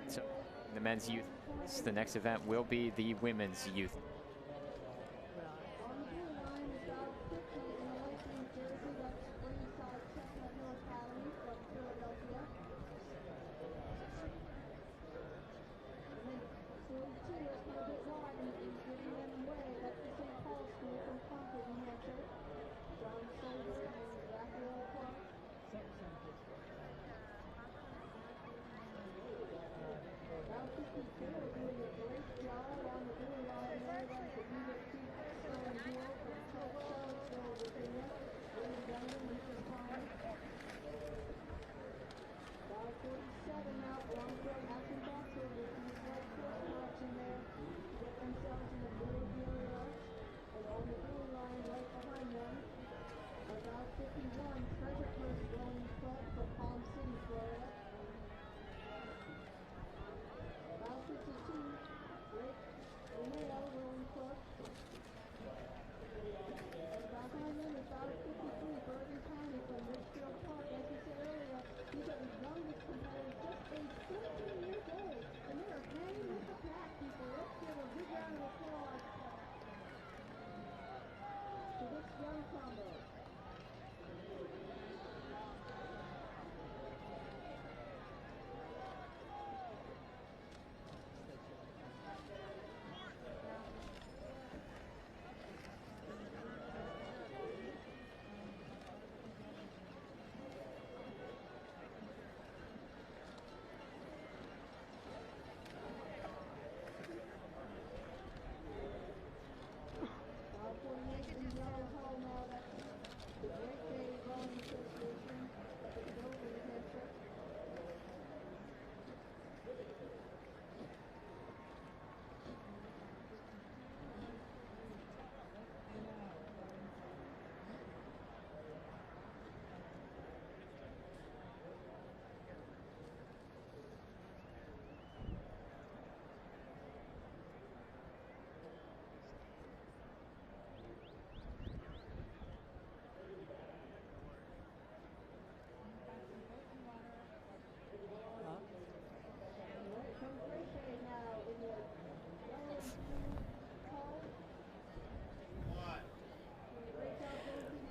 So the men's youth, the next event will be the women's youth.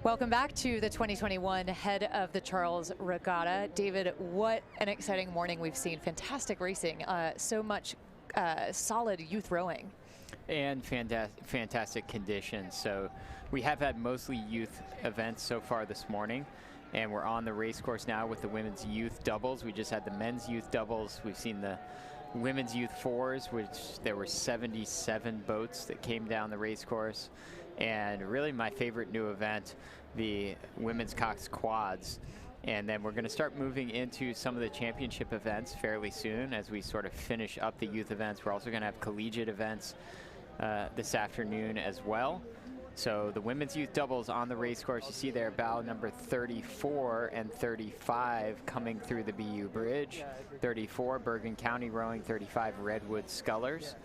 Welcome back to the 2021 head of the Charles Regatta. David, what an exciting morning we've seen. Fantastic racing, so much solid youth rowing. And fantastic conditions. So we have had mostly youth events so far this morning, and we're on the race course now with the women's youth doubles. We just had the men's youth doubles. We've seen the women's youth fours, which there were 77 boats that came down the race course. And really my favorite new event, the women's Coxed quads. And then we're going to start moving into some of the championship events fairly soon as we sort of finish up the youth events. We're also going to have collegiate events this afternoon as well. So the women's youth doubles on the race course, you see there bow number 34 and 35 coming through the BU Bridge. 34 Bergen County Rowing, 35 Redwood Scullers.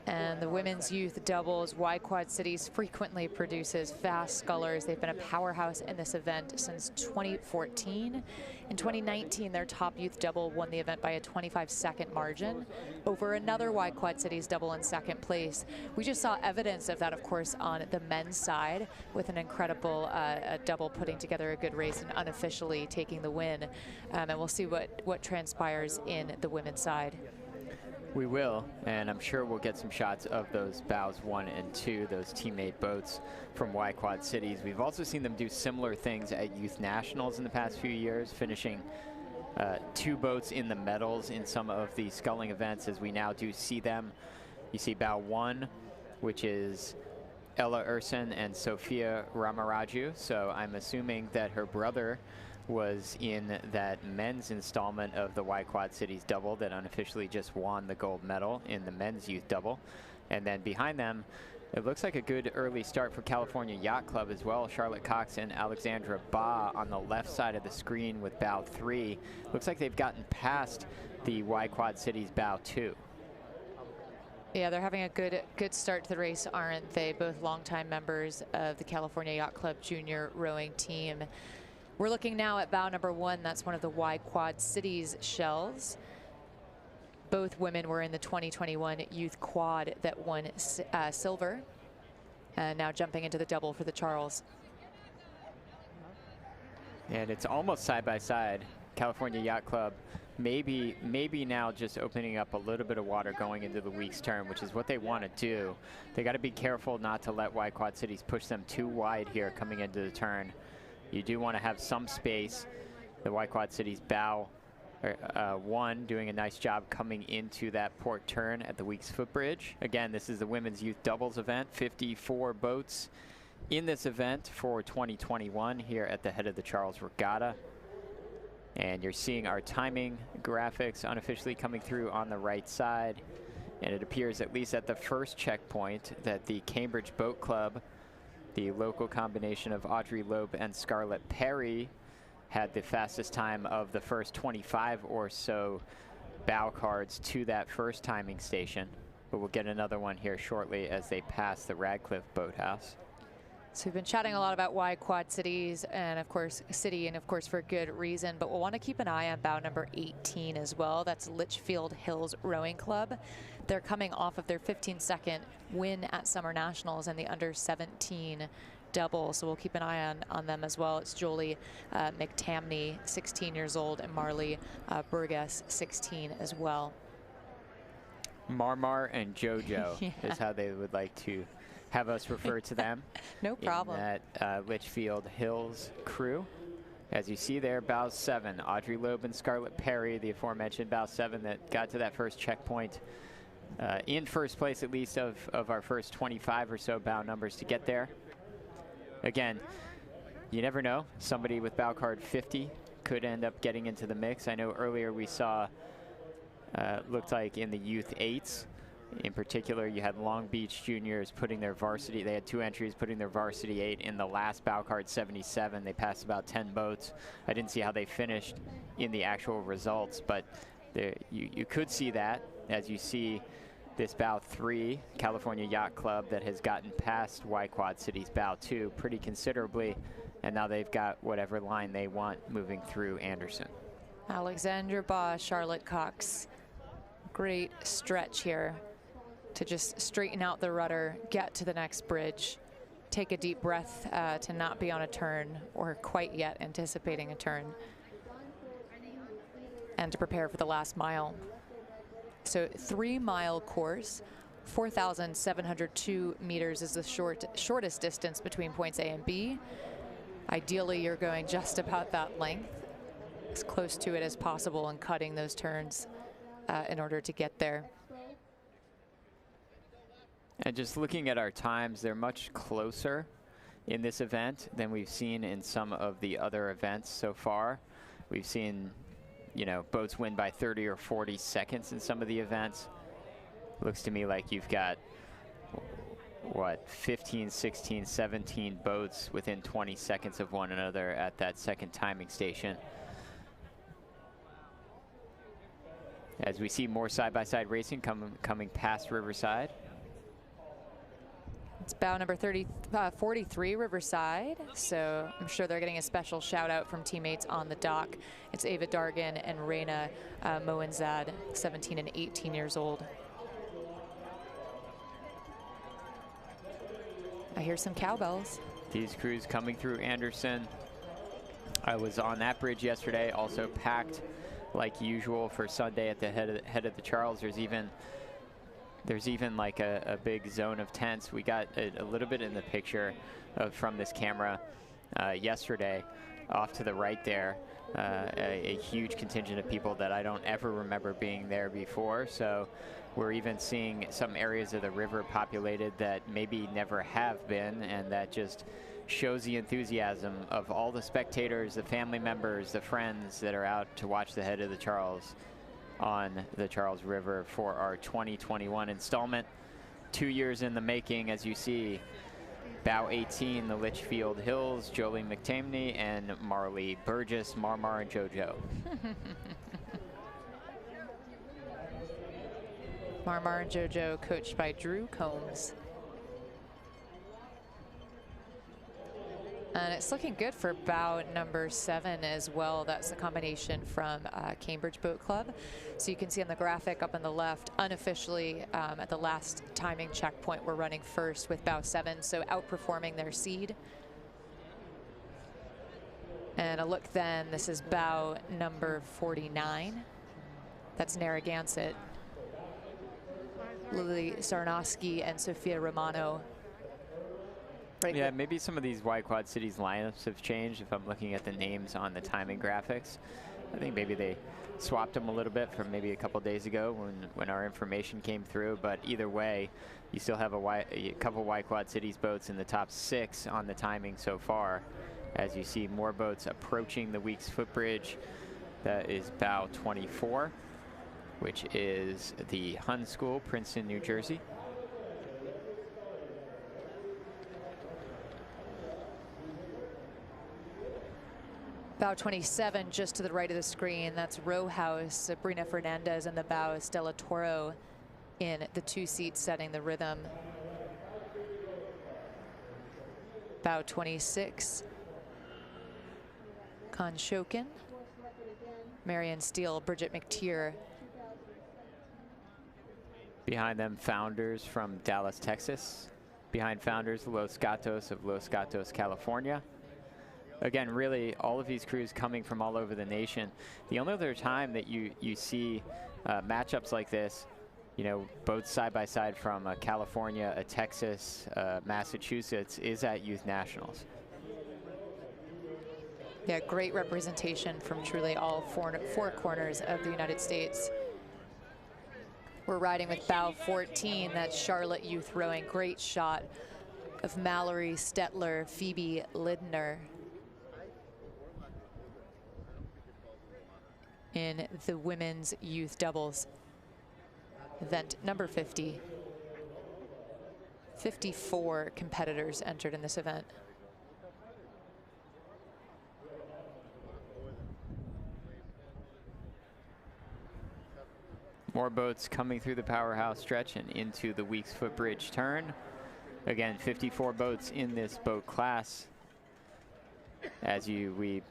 And the women's youth doubles, Y Quad Cities frequently produces fast scullers. They've been a powerhouse in this event since 2014. In 2019, their top youth double won the event by a 25-second margin over another Y Quad Cities double in second place. We just saw evidence of that, of course, on the men's side with an incredible double putting together a good race and unofficially taking the win. And we'll see what transpires in the women's side. We will, and I'm sure we'll get some shots of those bows 1 and 2, those teammate boats from Y Quad Cities. We've also seen them do similar things at Youth Nationals in the past few years, finishing 2 boats in the medals in some of the sculling events, as we now do see them. You see bow 1, which is Ella Urson and Sophia Ramaraju, so I'm assuming that her brother was in that men's installment of the Y Quad Cities double that unofficially just won the gold medal in the men's youth double. And then behind them, it looks like a good early start for California Yacht Club as well. Charlotte Cox and Alexandra Ba on the left side of the screen with bow 3. Looks like they've gotten past the Y Quad Cities bow 2. Yeah, they're having a good start to the race, aren't they? Both longtime members of the California Yacht Club junior rowing team. We're looking now at bow number 1. That's one of the Y Quad Cities shells. Both women were in the 2021 Youth Quad that won silver. And now jumping into the double for the Charles. And it's almost side by side. California Yacht Club maybe now just opening up a little bit of water going into the week's turn, which is what they want to do. They got to be careful not to let Y Quad Cities push them too wide here coming into the turn. You do want to have some space. The Y Quad Cities bow 1 doing a nice job coming into that port turn at the Weeks footbridge. Again, this is the women's youth doubles event. 54 boats in this event for 2021 here at the head of the Charles Regatta. And you're seeing our timing graphics unofficially coming through on the right side. And it appears, at least at the first checkpoint, that the Cambridge Boat Club, the local combination of Audrey Loeb and Scarlett Perry, had the fastest time of the first 25 or so bow cards to that first timing station. But we'll get another one here shortly as they pass the Radcliffe Boathouse. So we've been chatting a lot about Y Quad Cities and of course for good reason, but we'll want to keep an eye on bow number 18 as well. That's Litchfield Hills Rowing Club. They're coming off of their 15-second win at Summer Nationals in the under 17 double, so we'll keep an eye on them as well. It's Jolie McTamney, 16 years old, and Marley Burgess, 16 as well. Marmar and JoJo is how they would like to have us refer to them. No problem. In that Litchfield Hills crew. As you see there, bow 7, Audrey Loeb and Scarlett Perry, the aforementioned bow 7 that got to that first checkpoint. In first place, at least, of our first 25 or so bow numbers to get there. Again, you never know. Somebody with bow card 50 could end up getting into the mix. I know earlier we saw, looked like in the youth 8s, in particular, you had Long Beach juniors putting their varsity, they had 2 entries putting their varsity 8 in the last bow card 77. They passed about 10 boats. I didn't see how they finished in the actual results, but there, you could see that as you see this bow 3, California Yacht Club, that has gotten past Y Quad Cities bow 2 pretty considerably, and now they've got whatever line they want moving through Anderson. Alexandra Ba, Charlotte Cox. Great stretch here to just straighten out the rudder, get to the next bridge, take a deep breath to not be on a turn or quite yet anticipating a turn, and to prepare for the last mile. So 3-mile course, 4,702 meters is the shortest distance between points A and B. Ideally, you're going just about that length, as close to it as possible, and cutting those turns in order to get there. And just looking at our times, they're much closer in this event than we've seen in some of the other events so far. We've seen, you know, boats win by 30 or 40 seconds in some of the events. Looks to me like you've got, what, 15, 16, 17 boats within 20 seconds of one another at that second timing station. As we see more side-by-side racing coming past Riverside. It's bow number 43, Riverside. So I'm sure they're getting a special shout out from teammates on the dock. It's Ava Dargan and Reina Moenzad, 17 and 18 years old. I hear some cowbells. These crews coming through Anderson. I was on that bridge yesterday, also packed like usual for Sunday at the head of the Charles. There's even like a big zone of tents. We got a little bit in the picture from this camera yesterday. Off to the right there, a huge contingent of people that I don't ever remember being there before. So we're even seeing some areas of the river populated that maybe never have been, and that just shows the enthusiasm of all the spectators, the family members, the friends that are out to watch the head of the Charles on the Charles River for our 2021 installment. 2 years in the making, as you see. Bow 18, the Litchfield Hills, Jolie McTamney and Marley Burgess, Marmar and JoJo. Marmar and JoJo, coached by Drew Combs. And it's looking good for bow number 7 as well. That's the combination from Cambridge Boat Club. So you can see on the graphic up on the left, unofficially at the last timing checkpoint, we're running first with bow 7, so outperforming their seed. And a look then, this is bow number 49. That's Narragansett. Lily Sarnowski and Sophia Romano. Right, yeah, maybe some of these Y Quad Cities lineups have changed if I'm looking at the names on the timing graphics. I think maybe they swapped them a little bit from maybe a couple days ago when our information came through, but either way, you still have a couple Y Quad Cities boats in the top 6 on the timing so far, as you see more boats approaching the Weeks footbridge. That is bow 24, which is the Hun School, Princeton, New Jersey. Bow 27, just to the right of the screen, that's Row House, Sabrina Fernandez, and the bow is Stella Toro in the 2 seats setting the rhythm. Bow 26, Conshoken, Marion Steele, Bridget McTeer. Behind them, Founders from Dallas, Texas. Behind Founders, Los Gatos of Los Gatos, California. Again, really, all of these crews coming from all over the nation. The only other time that you see matchups like this, you know, boats side by side from California, Texas, Massachusetts, is at Youth Nationals. Yeah, great representation from truly all four corners of the United States. We're riding with bow 14, that's Charlotte Youth Rowing. Great shot of Mallory Stetler, Phoebe Lidner in the women's youth doubles event number 50. 54 competitors entered in this event. More boats coming through the powerhouse stretch and into the Weeks footbridge turn. Again, 54 boats in this boat class. As we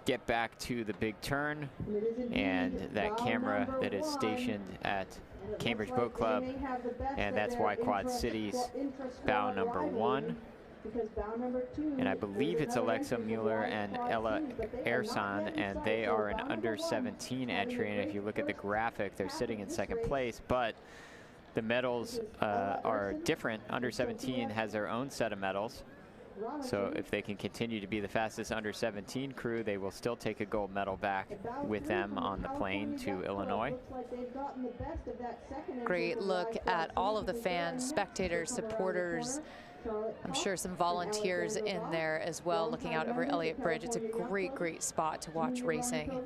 get back to the big turn, and that camera that is stationed at Cambridge Boat Club, and that's Y Quad Cities, bow number 1. And I believe it's Alexa Mueller and Ella Ersan, and they are an under 17 entry. And if you look at the graphic, they're sitting in second place, but the medals are different. Under 17 has their own set of medals. So if they can continue to be the fastest under 17 crew, they will still take a gold medal back with them on the plane to Illinois. Great look at all of the fans, spectators, supporters. I'm sure some volunteers in there as well, looking out over Elliott Bridge. It's a great, great spot to watch racing.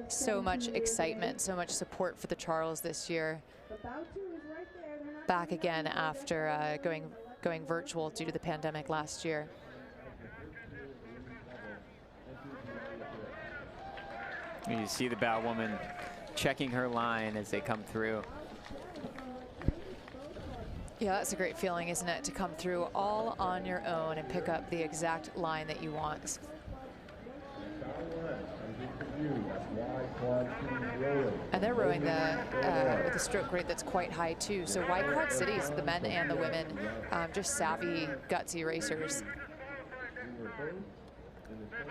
So much excitement, so much support for the Charles this year. Back again after going virtual due to the pandemic last year. You see the bow woman checking her line as they come through. Yeah, that's a great feeling, isn't it? To come through all on your own and pick up the exact line that you want. And they're rowing with a stroke rate that's quite high too. So Y Quad Cities, the men and the women, just savvy, gutsy racers.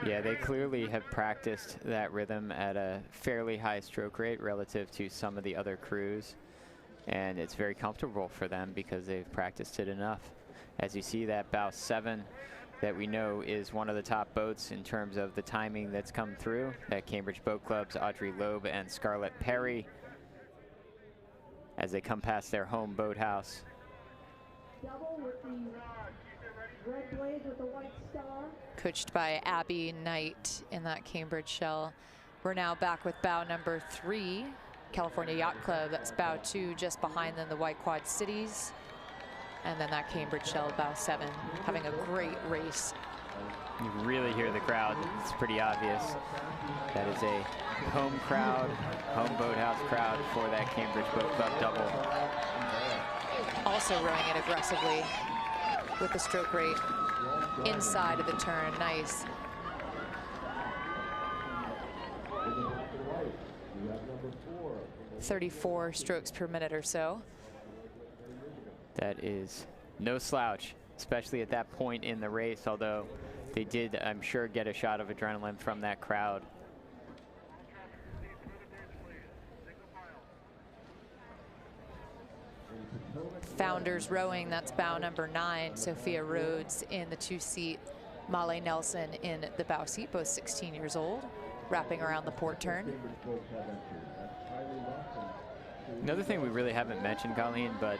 Yeah, they clearly have practiced that rhythm at a fairly high stroke rate relative to some of the other crews. And it's very comfortable for them because they've practiced it enough. As you see, that bow 7 that we know is one of the top boats in terms of the timing that's come through. That Cambridge Boat Club's Audrey Loeb and Scarlett Perry as they come past their home boathouse. Double with the red blade with the white star. Coached by Abby Knight in that Cambridge shell. We're now back with bow number 3, California Yacht Club. That's bow 2, just behind them, the Y Quad Cities. And then that Cambridge shell, bow 7, having a great race. You really hear the crowd. It's pretty obvious. That is a home crowd, home boathouse crowd for that Cambridge Boat Club double. Also rowing it aggressively with the stroke rate inside of the turn. Nice. .34 strokes per minute or so. That is no slouch, especially at that point in the race, although they did, I'm sure, get a shot of adrenaline from that crowd. Founders rowing, that's bow number 9, Sophia Rhodes in the 2-seat, Molly Nelson in the bow seat, both 16 years old, wrapping around the port turn. Another thing we really haven't mentioned, Colleen, but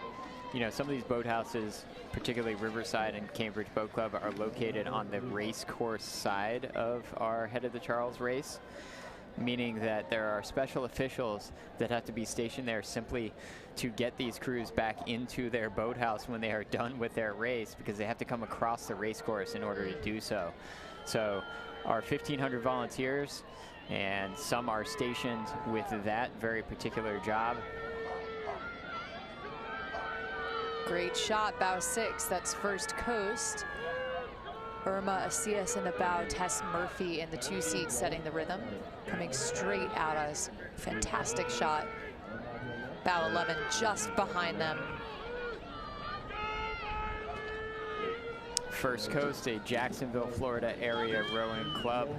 you know, some of these boathouses, particularly Riverside and Cambridge Boat Club, are located on the race course side of our Head of the Charles race, meaning that there are special officials that have to be stationed there simply to get these crews back into their boathouse when they are done with their race, because they have to come across the race course in order to do so. So our 1,500 volunteers, and some are stationed with that very particular job. Great shot, bow 6, that's First Coast. Irma Acias in the bow, Tess Murphy in the 2-seat setting the rhythm. Coming straight at us, fantastic shot. Bow 11 just behind them. First Coast, a Jacksonville, Florida area rowing club.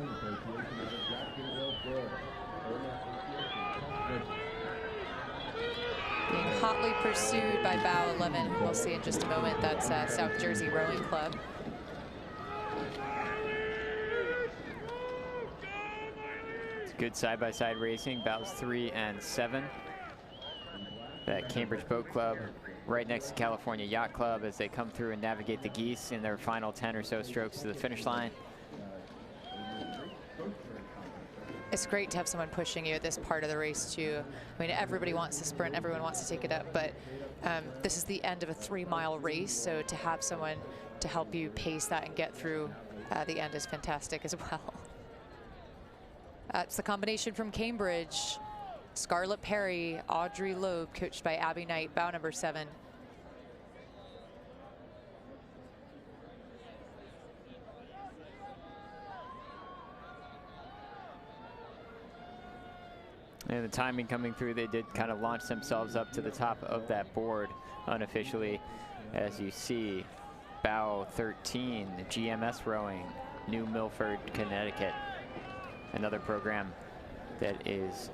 Being hotly pursued by bow 11, we'll see in just a moment. That's South Jersey Rowing Club. It's good side-by-side racing, bows 3 and 7. That Cambridge Boat Club right next to California Yacht Club as they come through and navigate the geese in their final 10 or so strokes to the finish line. It's great to have someone pushing you at this part of the race too. I mean, everybody wants to sprint, everyone wants to take it up, but this is the end of a 3-mile race, so to have someone to help you pace that and get through the end is fantastic as well. That's the combination from Cambridge. Scarlett Perry, Audrey Loeb, coached by Abby Knight, bow number 7. And the timing coming through, they did kind of launch themselves up to the top of that board unofficially. As you see, bow 13, GMS Rowing, New Milford, Connecticut. Another program that is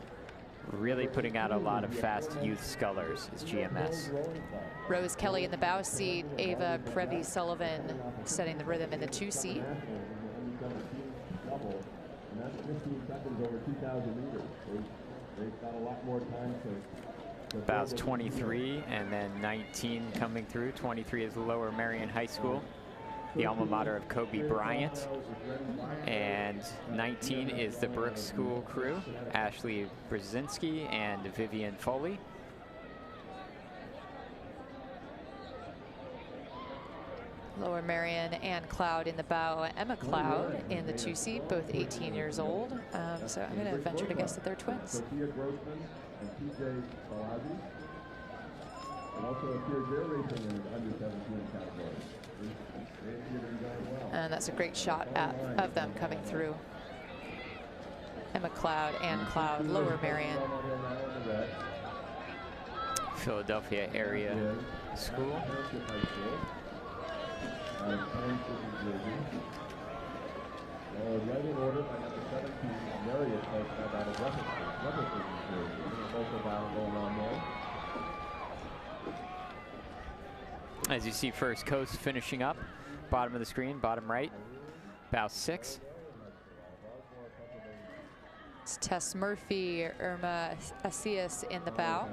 really putting out a lot of fast youth scullers is GMS. Rose Kelly in the bow seat, Ava Prevy-Sullivan setting the rhythm in the 2-seat. Bows 23 and then 19 coming through. 23 is Lower Merion High School, the alma mater of Kobe Bryant. And 19 is the Brooks School crew, Ashley Brzezinski and Vivian Foley. Lower Merion, Ann Cloud in the bow, Emma Cloud in the 2-seat, both 18 years old. So I'm going to venture to guess that they're twins. And also appears they're racing in the under 17 category. And that's a great shot of them coming through. Emma Cloud, Ann Cloud, Lower Marion. Philadelphia area school. Right in order by number 17, Marriott, out of Rutherford, also bound going on there. As you see, First Coast finishing up, bottom of the screen, bottom right, bow 6. It's Tess Murphy, Irma Asias in the bow.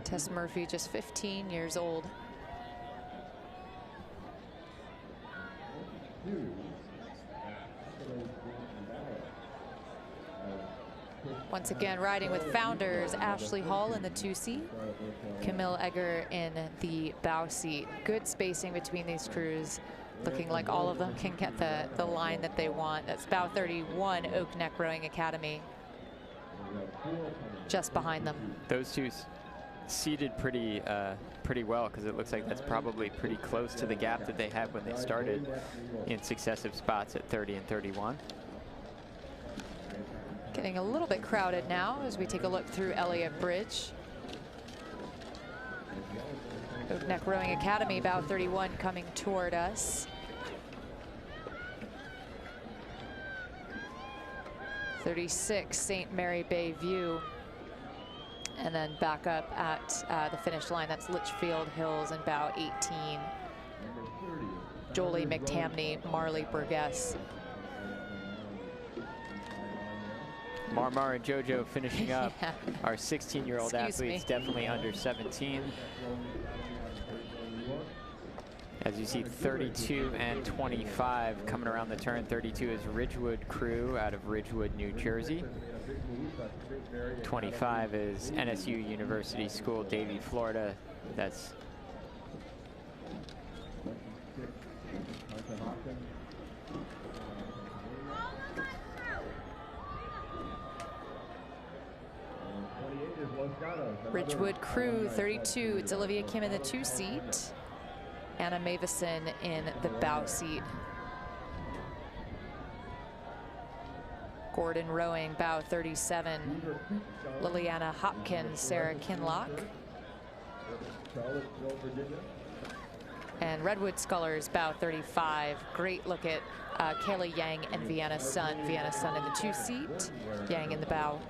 Tess Murphy, just 15 years old. Once again, riding with Founders, Ashley Hall in the 2 seat, Camille Egger in the bow seat. Good spacing between these crews, looking like all of them can get the line that they want. That's bow 31, Oak Neck Rowing Academy, just behind them. Those two seated pretty well, because it looks like that's probably pretty close to the gap that they had when they started in successive spots at 30 and 31. Getting a little bit crowded now as we take a look through Elliott Bridge. Oak Neck Rowing Academy, bow 31 coming toward us. 36, St. Mary Bay View. And then back up at the finish line, that's Litchfield Hills and bow 18. Jolie McTamney, Marley Burgess. Marmar and JoJo finishing up. Yeah. Our 16-year-old athletes, definitely under 17. As you see, 32 and 25 coming around the turn. 32 is Ridgewood crew out of Ridgewood, New Jersey. 25 is NSU University School, Davie, Florida. That's Ridgewood crew, 32. It's Olivia Kim in the 2 seat. Anna Mavison in the bow seat. Gordon Rowing, bow 37. Liliana Hopkins, Sarah Kinlock. And Redwood Scullers, bow 35. Great look at Kayla Yang and Vienna Sun. Vienna Sun in the 2 seat, Yang in the bow.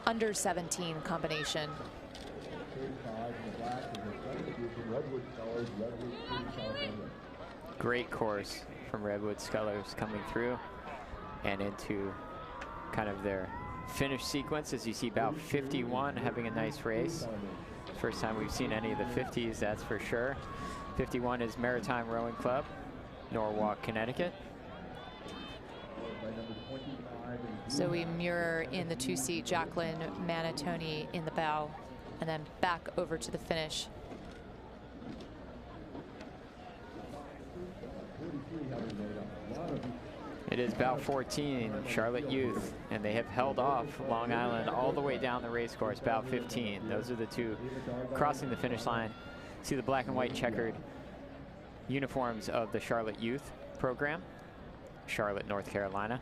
Under 17 combination. great course from Redwood Scullers coming through and into kind of their finish sequence. As you see, about 51 having a nice race. First time we've seen any of the 50s, that's for sure. 51 is Maritime Rowing Club, Norwalk, Connecticut. Zoe Muir in the 2-seat, Jacqueline Manatoni in the bow, and then back over to the finish. It is bow 14, Charlotte Youth, and they have held off Long Island all the way down the race course, bow 15. Those are the two crossing the finish line. See the black and white checkered uniforms of the Charlotte Youth program, Charlotte, North Carolina.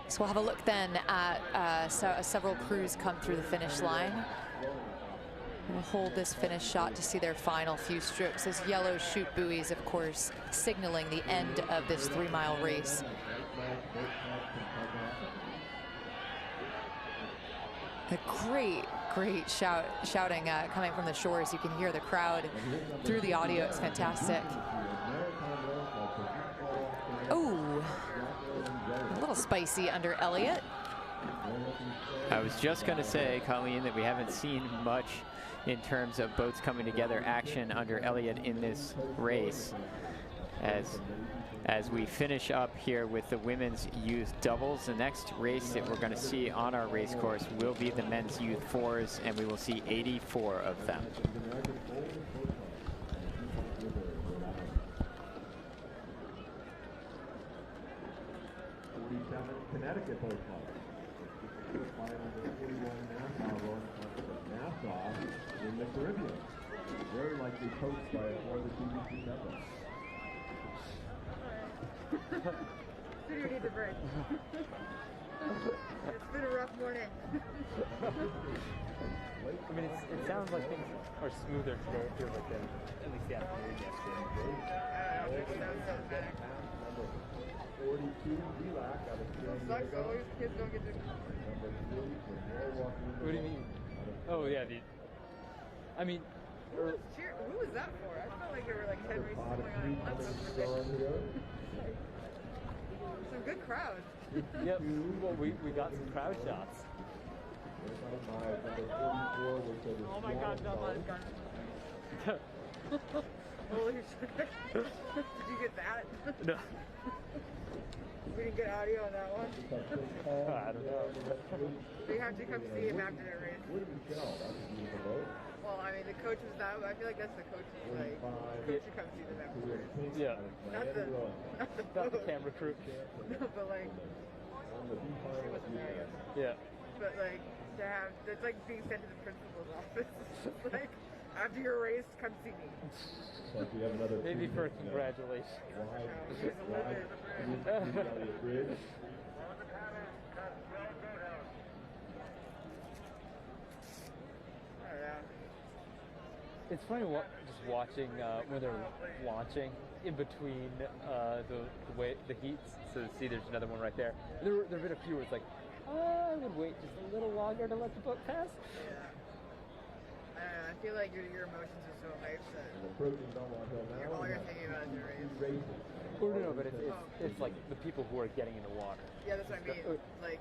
So we'll have a look then at several crews come through the finish line. We'll hold this finish shot to see their final few strokes. Those yellow chute buoys, of course, signaling the end of this 3-mile race. A great shouting coming from the shores. You can hear the crowd through the audio. It's fantastic. Oh, a little spicy under Elliott. I was just going to say, Colleen, that we haven't seen much in terms of boats coming together action under Elliott in this race. As we finish up here with the women's youth doubles, the next race that we're going to see on our race course will be the men's youth fours, and we will see 84 of them. Connecticut boat club. Nassau in the Caribbean. Very likely coached by a former BBC member. Studio needs a break. It's been a rough morning. I mean, it sounds like things are smoother today. It feels like at least the afternoon yesterday. 42, Relac out of San Sucks, Diego. all these kids don't get to. Number 3 for Milwaukee. What do you mean? Oh yeah, I mean, Who was that for? I felt like there were like 10 races going on at once. Some good crowd. Yep. Well, we got some crowd shots. Oh my God, Belmont's gone. Holy shit. Did you get that? No. We didn't get audio on that one. I don't know. We have to come see him after the race. Well, I mean, the coach was that. I feel like that's the coach's like. The coach should come see them after the race. Yeah. Not the camera crew. No, but like. She wasn't there yet. Yeah. But like to have, it's like being sent to the principal's office. It's like after your race, come see me. Maybe for congratulations. She's livid. It's funny just watching when they're launching in between the heats. So see, there's another one right there. There have been a few where it's like, I would wait just a little longer to let the boat pass. Yeah. I feel like your emotions are so hyped that all you're thinking about is your race. Oh no, but it's like the people who are getting into water. Yeah, that's what I mean. Like.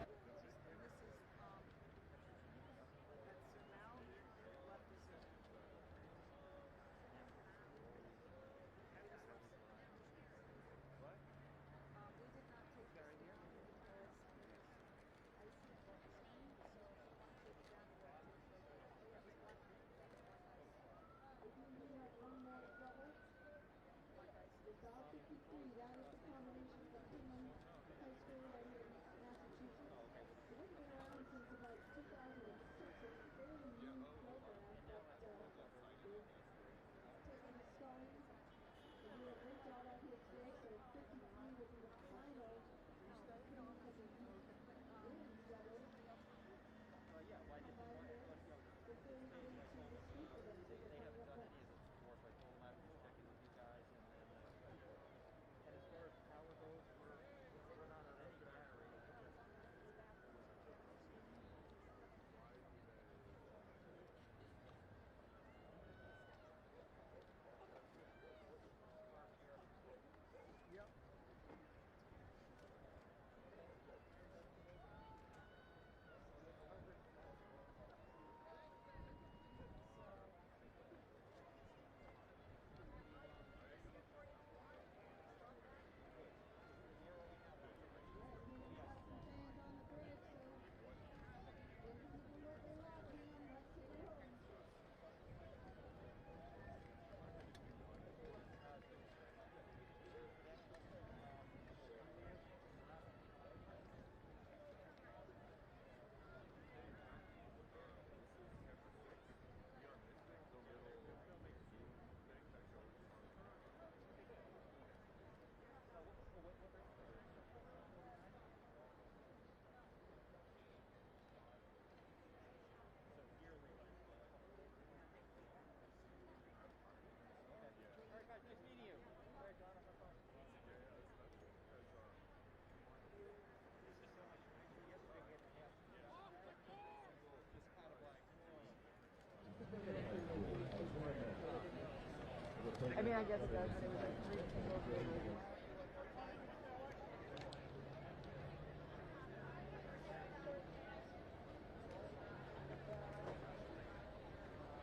I mean, I guess it does, but it was like 3 singles.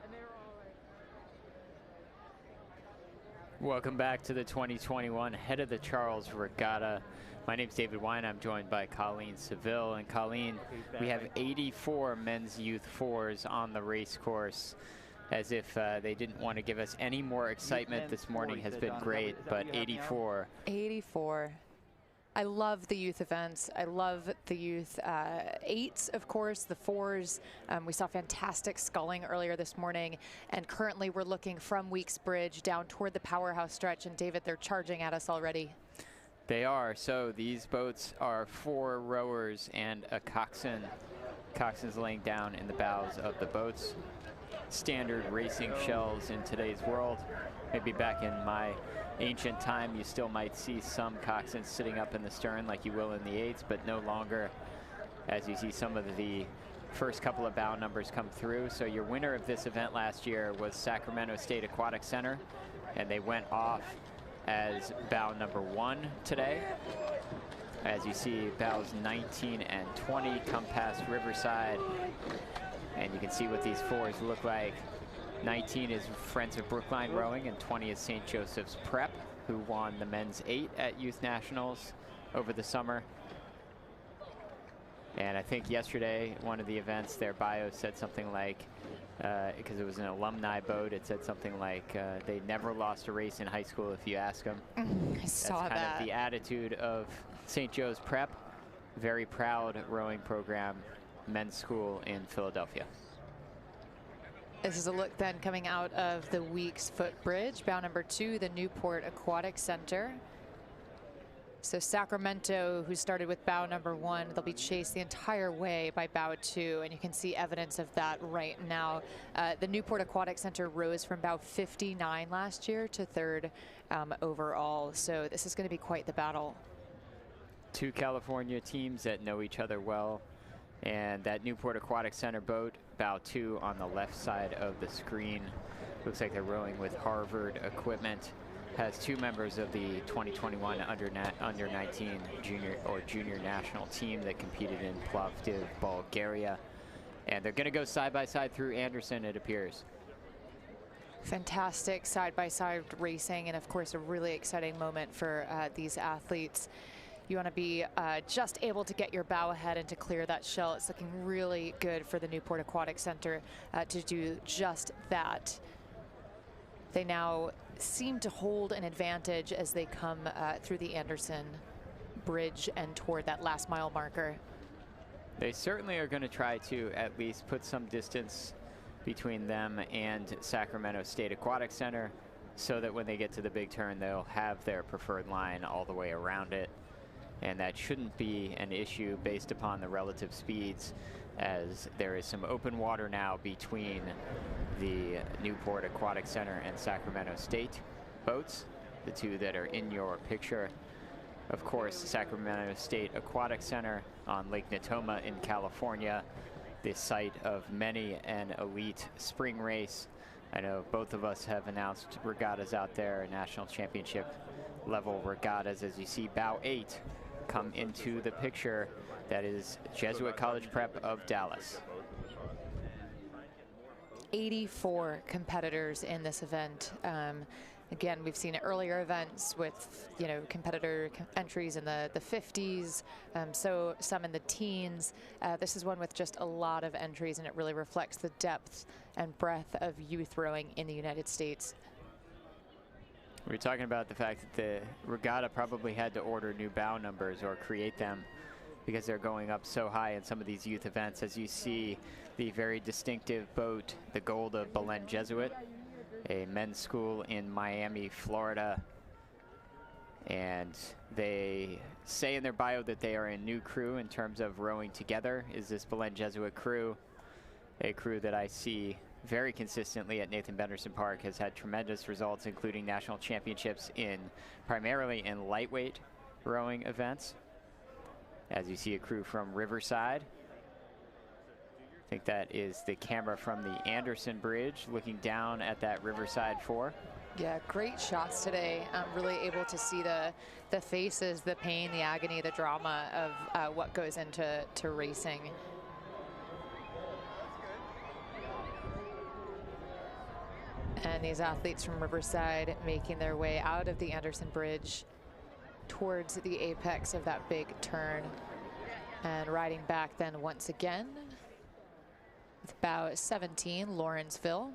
And they were all like. Welcome back to the 2021 Head of the Charles Regatta. My name's David Wine. I'm joined by Colleen Seville. And Colleen, we have 84 men's youth fours on the race course. As if they didn't want to give us any more excitement this morning has been great, but 84. 84. I love the youth events. I love the youth eights, of course, the fours. We saw fantastic sculling earlier this morning, and currently we're looking from Weeks Bridge down toward the powerhouse stretch. And David, they're charging at us already. They are. So these boats are 4 rowers and a coxswain. Coxswain's laying down in the bows of the boats. Standard racing shells in today's world. Maybe back in my ancient time, you still might see some coxswains sitting up in the stern like you will in the eights, but no longer, as you see some of the first couple of bow numbers come through. So your winner of this event last year was Sacramento State Aquatic Center, and they went off as bow number 1 today. As you see, bows 19 and 20 come past Riverside, and you can see what these fours look like. 19 is Friends of Brookline Rowing, and 20 is St. Joseph's Prep, who won the men's 8 at Youth Nationals over the summer. And I think yesterday, one of the events, their bio said something like, because it was an alumni boat, it said something like, they never lost a race in high school if you ask them. I saw that. That's kind of the attitude of St. Joe's Prep. Very proud rowing program, men's school in Philadelphia. This is a look then coming out of the Weeks Footbridge, bow number 2, the Newport Aquatic Center. So Sacramento, who started with bow number 1, they'll be chased the entire way by bow 2, and you can see evidence of that right now. The Newport Aquatic Center rose from bow 59 last year to 3rd overall, so this is going to be quite the battle. 2 California teams that know each other well. And that Newport Aquatic Center boat, bow 2 on the left side of the screen. Looks like they're rowing with Harvard equipment. Has 2 members of the 2021 under 19 junior national team that competed in Plovdiv, Bulgaria. And they're going to go side by side through Anderson, it appears. Fantastic side-by-side racing, and of course a really exciting moment for these athletes. You want to be just able to get your bow ahead and to clear that shell. It's looking really good for the Newport Aquatic Center to do just that. They now seem to hold an advantage as they come through the Anderson Bridge and toward that last mile marker. They certainly are going to try to at least put some distance between them and Sacramento State Aquatic Center, so that when they get to the big turn, they'll have their preferred line all the way around it. And that shouldn't be an issue based upon the relative speeds, as there is some open water now between the Newport Aquatic Center and Sacramento State boats, the 2 that are in your picture. Of course, Sacramento State Aquatic Center on Lake Natoma in California, the site of many an elite spring race. I know both of us have announced regattas out there, national championship level regattas. As you see bow 8 come into the picture, that is Jesuit College Prep of Dallas. 84 competitors in this event. Again, we've seen earlier events with, competitor entries in the 50s, so some in the teens. This is one with just a lot of entries, and it really reflects the depth and breadth of youth rowing in the United States. We were talking about the fact that the regatta probably had to order new bow numbers or create them because they're going up so high in some of these youth events. As you see, the very distinctive boat, the Gold of Belen Jesuit, a men's school in Miami, Florida. And they say in their bio that they are a new crew in terms of rowing together. Is this Belen Jesuit crew, a crew that I see very consistently at Nathan Benderson Park, has had tremendous results, including national championships primarily in lightweight rowing events. As you see a crew from Riverside. I think that is the camera from the Anderson Bridge looking down at that Riverside 4. Yeah, great shots today. I'm really able to see the faces, the pain, the agony, the drama of what goes into racing. And these athletes from Riverside making their way out of the Anderson Bridge towards the apex of that big turn, and riding back then once again with bow 17, Lawrenceville,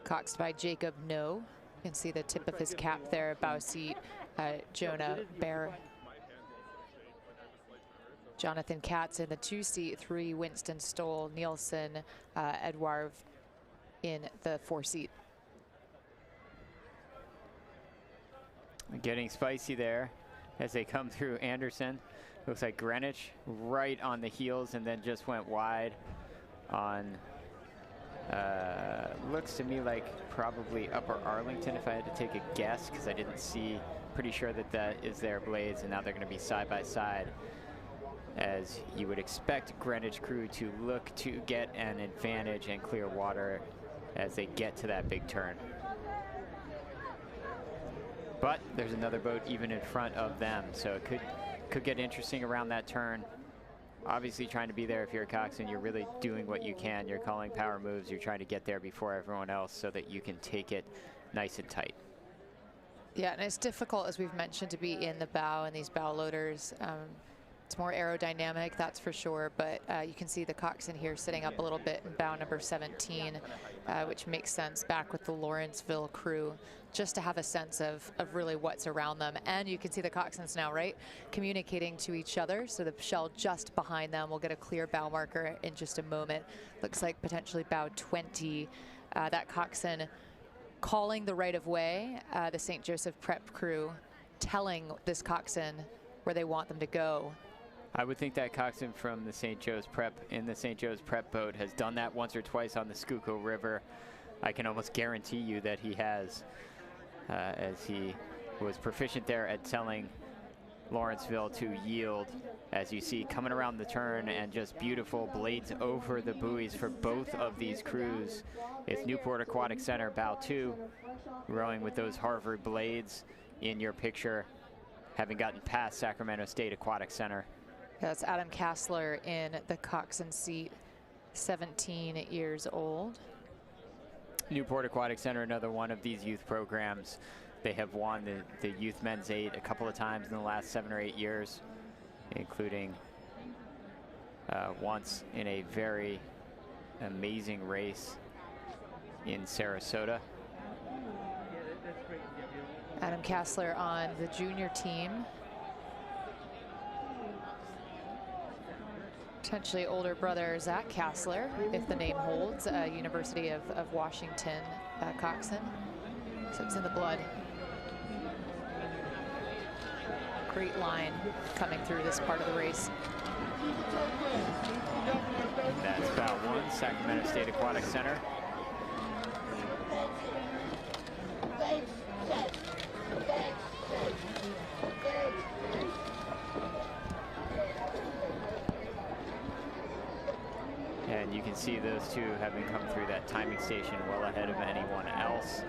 coxed by Jacob No. You can see the tip of his cap there, bow seat, Jonah Bear. Jonathan Katz in the 2 seat, 3 Winston Stoll, Nielsen, Edouard in the 4 seat. Getting spicy there as they come through Anderson. Looks like Greenwich right on the heels and then just went wide on, looks to me like probably Upper Arlington if I had to take a guess, because I didn't see, pretty sure that that is their blades, and now they're going to be side by side, as you would expect Greenwich crew to look to get an advantage and clear water as they get to that big turn. But there's another boat even in front of them, so it could get interesting around that turn. Obviously trying to be there if you're a coxswain, you're really doing what you can. You're calling power moves, you're trying to get there before everyone else so that you can take it nice and tight. Yeah, and it's difficult, as we've mentioned, to be in the bow and these bow loaders. It's more aerodynamic, that's for sure, but you can see the coxswain here sitting up a little bit in bow number 17, which makes sense, back with the Lawrenceville crew, just to have a sense of really what's around them. And you can see the coxswains now, right, communicating to each other. So the shell just behind them will get a clear bow marker in just a moment. Looks like potentially bow 20. That coxswain calling the right of way, the St. Joseph Prep crew telling this coxswain where they want them to go. I would think that coxswain from the St. Joe's Prep in the St. Joe's Prep boat has done that once or twice on the Schuylkill River. I can almost guarantee you that he has, as he was proficient there at telling Lawrenceville to yield, as you see coming around the turn, and just beautiful blades over the buoys for both of these crews. It's Newport Aquatic Center, bow 2, rowing with those Harvard blades in your picture, having gotten past Sacramento State Aquatic Center. That's Adam Kassler in the coxswain seat, 17 years old. Newport Aquatic Center, another one of these youth programs. They have won the Youth Men's 8 a couple of times in the last 7 or 8 years, including once in a very amazing race in Sarasota. Adam Kassler on the junior team. Potentially older brother Zach Kassler, if the name holds, University of Washington coxswain. So it's in the blood. Great line coming through this part of the race. That's bow 1, Sacramento State Aquatic Center. And you can see those two having come through that timing station well ahead of anyone else.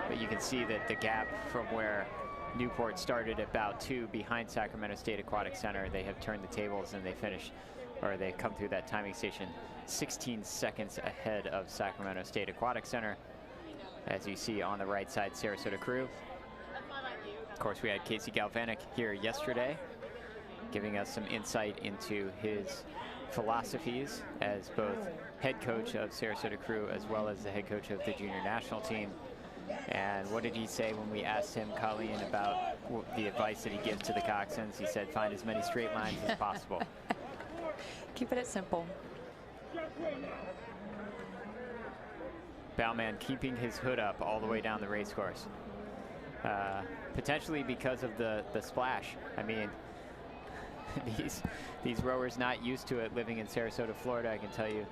But you can see that the gap from where Newport started at bow 2 behind Sacramento State Aquatic Center, they have turned the tables and they finish, or they come through that timing station 16 seconds ahead of Sacramento State Aquatic Center. As you see on the right side, Sarasota crew. Of course, we had Casey Galvanic here yesterday, giving us some insight into his philosophies as both head coach of Sarasota crew as well as the head coach of the junior national team. And what did he say when we asked him, Colleen, about the advice that he gives to the coxswains? He said, find as many straight lines as possible. Keeping it simple. Bowman keeping his hood up all the way down the race course. Potentially because of the splash. I mean, these rowers not used to it living in Sarasota, Florida. I can tell you,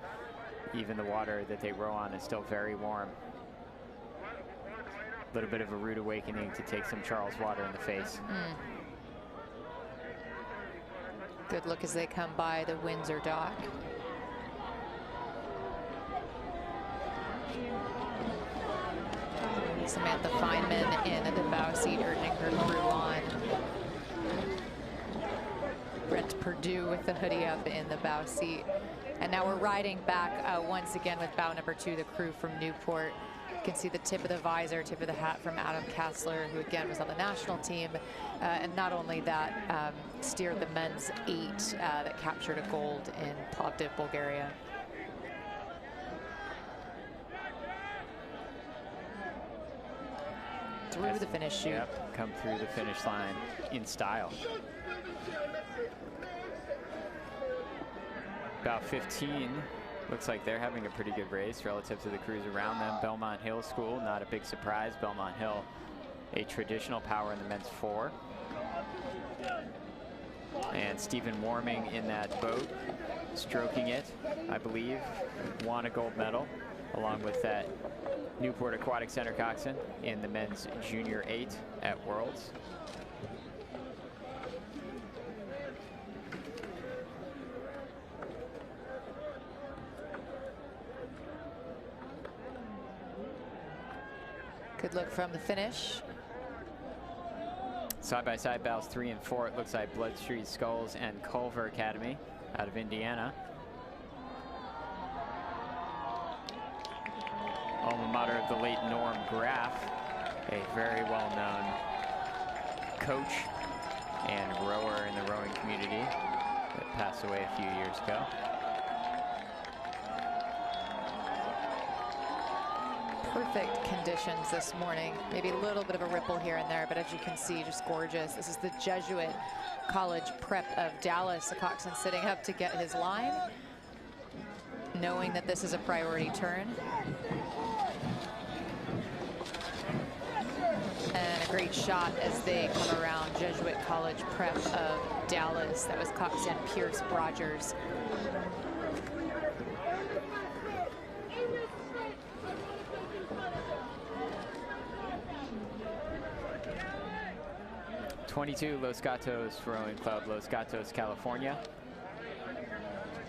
even the water that they row on is still very warm. A little bit of a rude awakening to take some Charles water in the face. Good look as they come by the Windsor dock. Samantha Feynman in the bow seat, urging her crew on. Brent Perdue with the hoodie up in the bow seat. And now we're riding back once again with bow number 2, the crew from Newport. You can see the tip of the visor, tip of the hat from Adam Kassler, who again was on the national team. And not only that, steered the men's 8 that captured a gold in Plovdiv, Bulgaria. Through the finish chute. Yep, come through the finish line in style. About 15. Looks like they're having a pretty good race relative to the crews around them. Belmont Hill School, not a big surprise. Belmont Hill, a traditional power in the men's 4. And Stephen Warming in that boat, stroking it, I believe, won a gold medal, along with that Newport Aquatic Center coxswain in the men's junior 8 at Worlds. Good look from the finish. Side-by-side battles 3 and 4. It looks like Bloodstreet Skulls and Culver Academy out of Indiana. Alma mater of the late Norm Graff, a very well-known coach and rower in the rowing community that passed away a few years ago. Perfect conditions this morning. Maybe a little bit of a ripple here and there, but as you can see, just gorgeous. This is the Jesuit College Prep of Dallas. The coxswain sitting up to get his line, knowing that this is a priority turn. And a great shot as they come around. Jesuit College Prep of Dallas. That was coxswain Pierce Rogers. '22 Los Gatos Rowing Club, Los Gatos, California.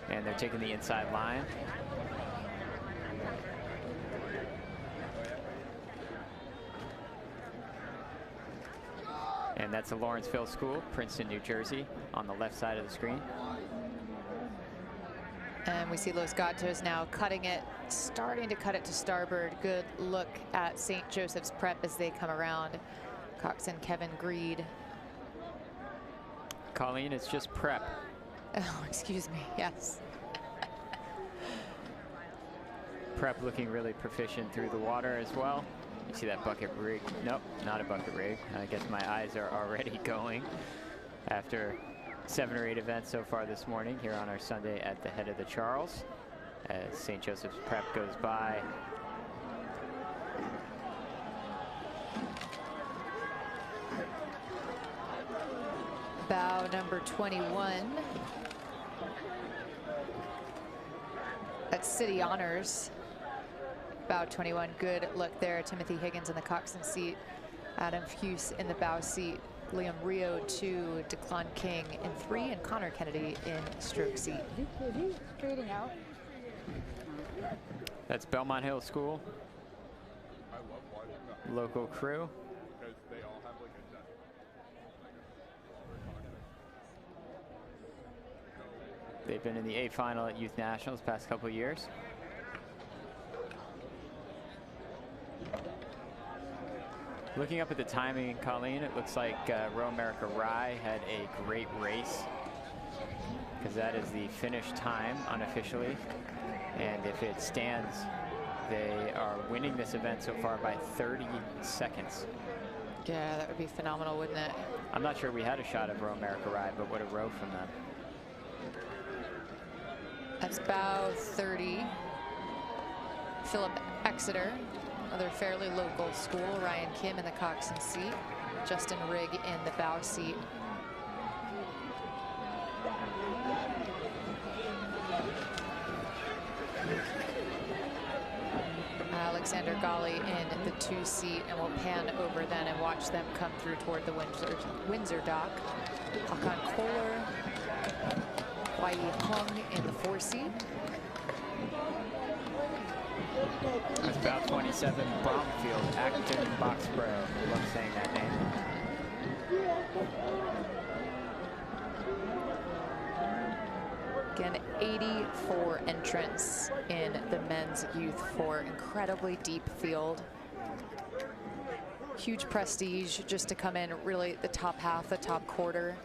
And they're taking the inside line. And that's the Lawrenceville School, Princeton, New Jersey, on the left side of the screen. And we see Los Gatos now cutting it, starting to cut it to starboard. Good look at St. Joseph's Prep as they come around. Coxswain Kevin Greed. Colleen, it's just prep. Oh, excuse me, yes. Prep looking really proficient through the water as well. You see that bucket rig? Nope, not a bucket rig. I guess my eyes are already going after 7 or 8 events so far this morning here on our Sunday at the head of the Charles as St. Joseph's Prep goes by. Bow number 21. That's City Honors. Bow 21, good look there. Timothy Higgins in the coxswain seat. Adam Hughes in the bow seat. Liam Rio 2, Declan King in 3, and Connor Kennedy in stroke seat. Is he fading out? That's Belmont Hill School. Local crew. They've been in the A final at Youth Nationals past couple of years. Looking up at the timing, Colleen, it looks like Row America Rye had a great race because that is the finish time unofficially. And if it stands, they are winning this event so far by 30 seconds. Yeah, that would be phenomenal, wouldn't it? I'm not sure we had a shot of Row America Rye, but what a row from them. That's bow 30. Philip Exeter, another fairly local school. Ryan Kim in the coxswain seat. Justin Rigg in the bow seat. Alexander Ghali in the 2 seat, and we'll pan over then and watch them come through toward the Windsor dock. Hakan Kohler, Wai Hung in the 4 seat. That's about 27 Bromfield, Acton Boxborough. Love saying that name. Again, 84 entrants in the men's youth 4. Incredibly deep field. Huge prestige just to come in really the top half, the top quarter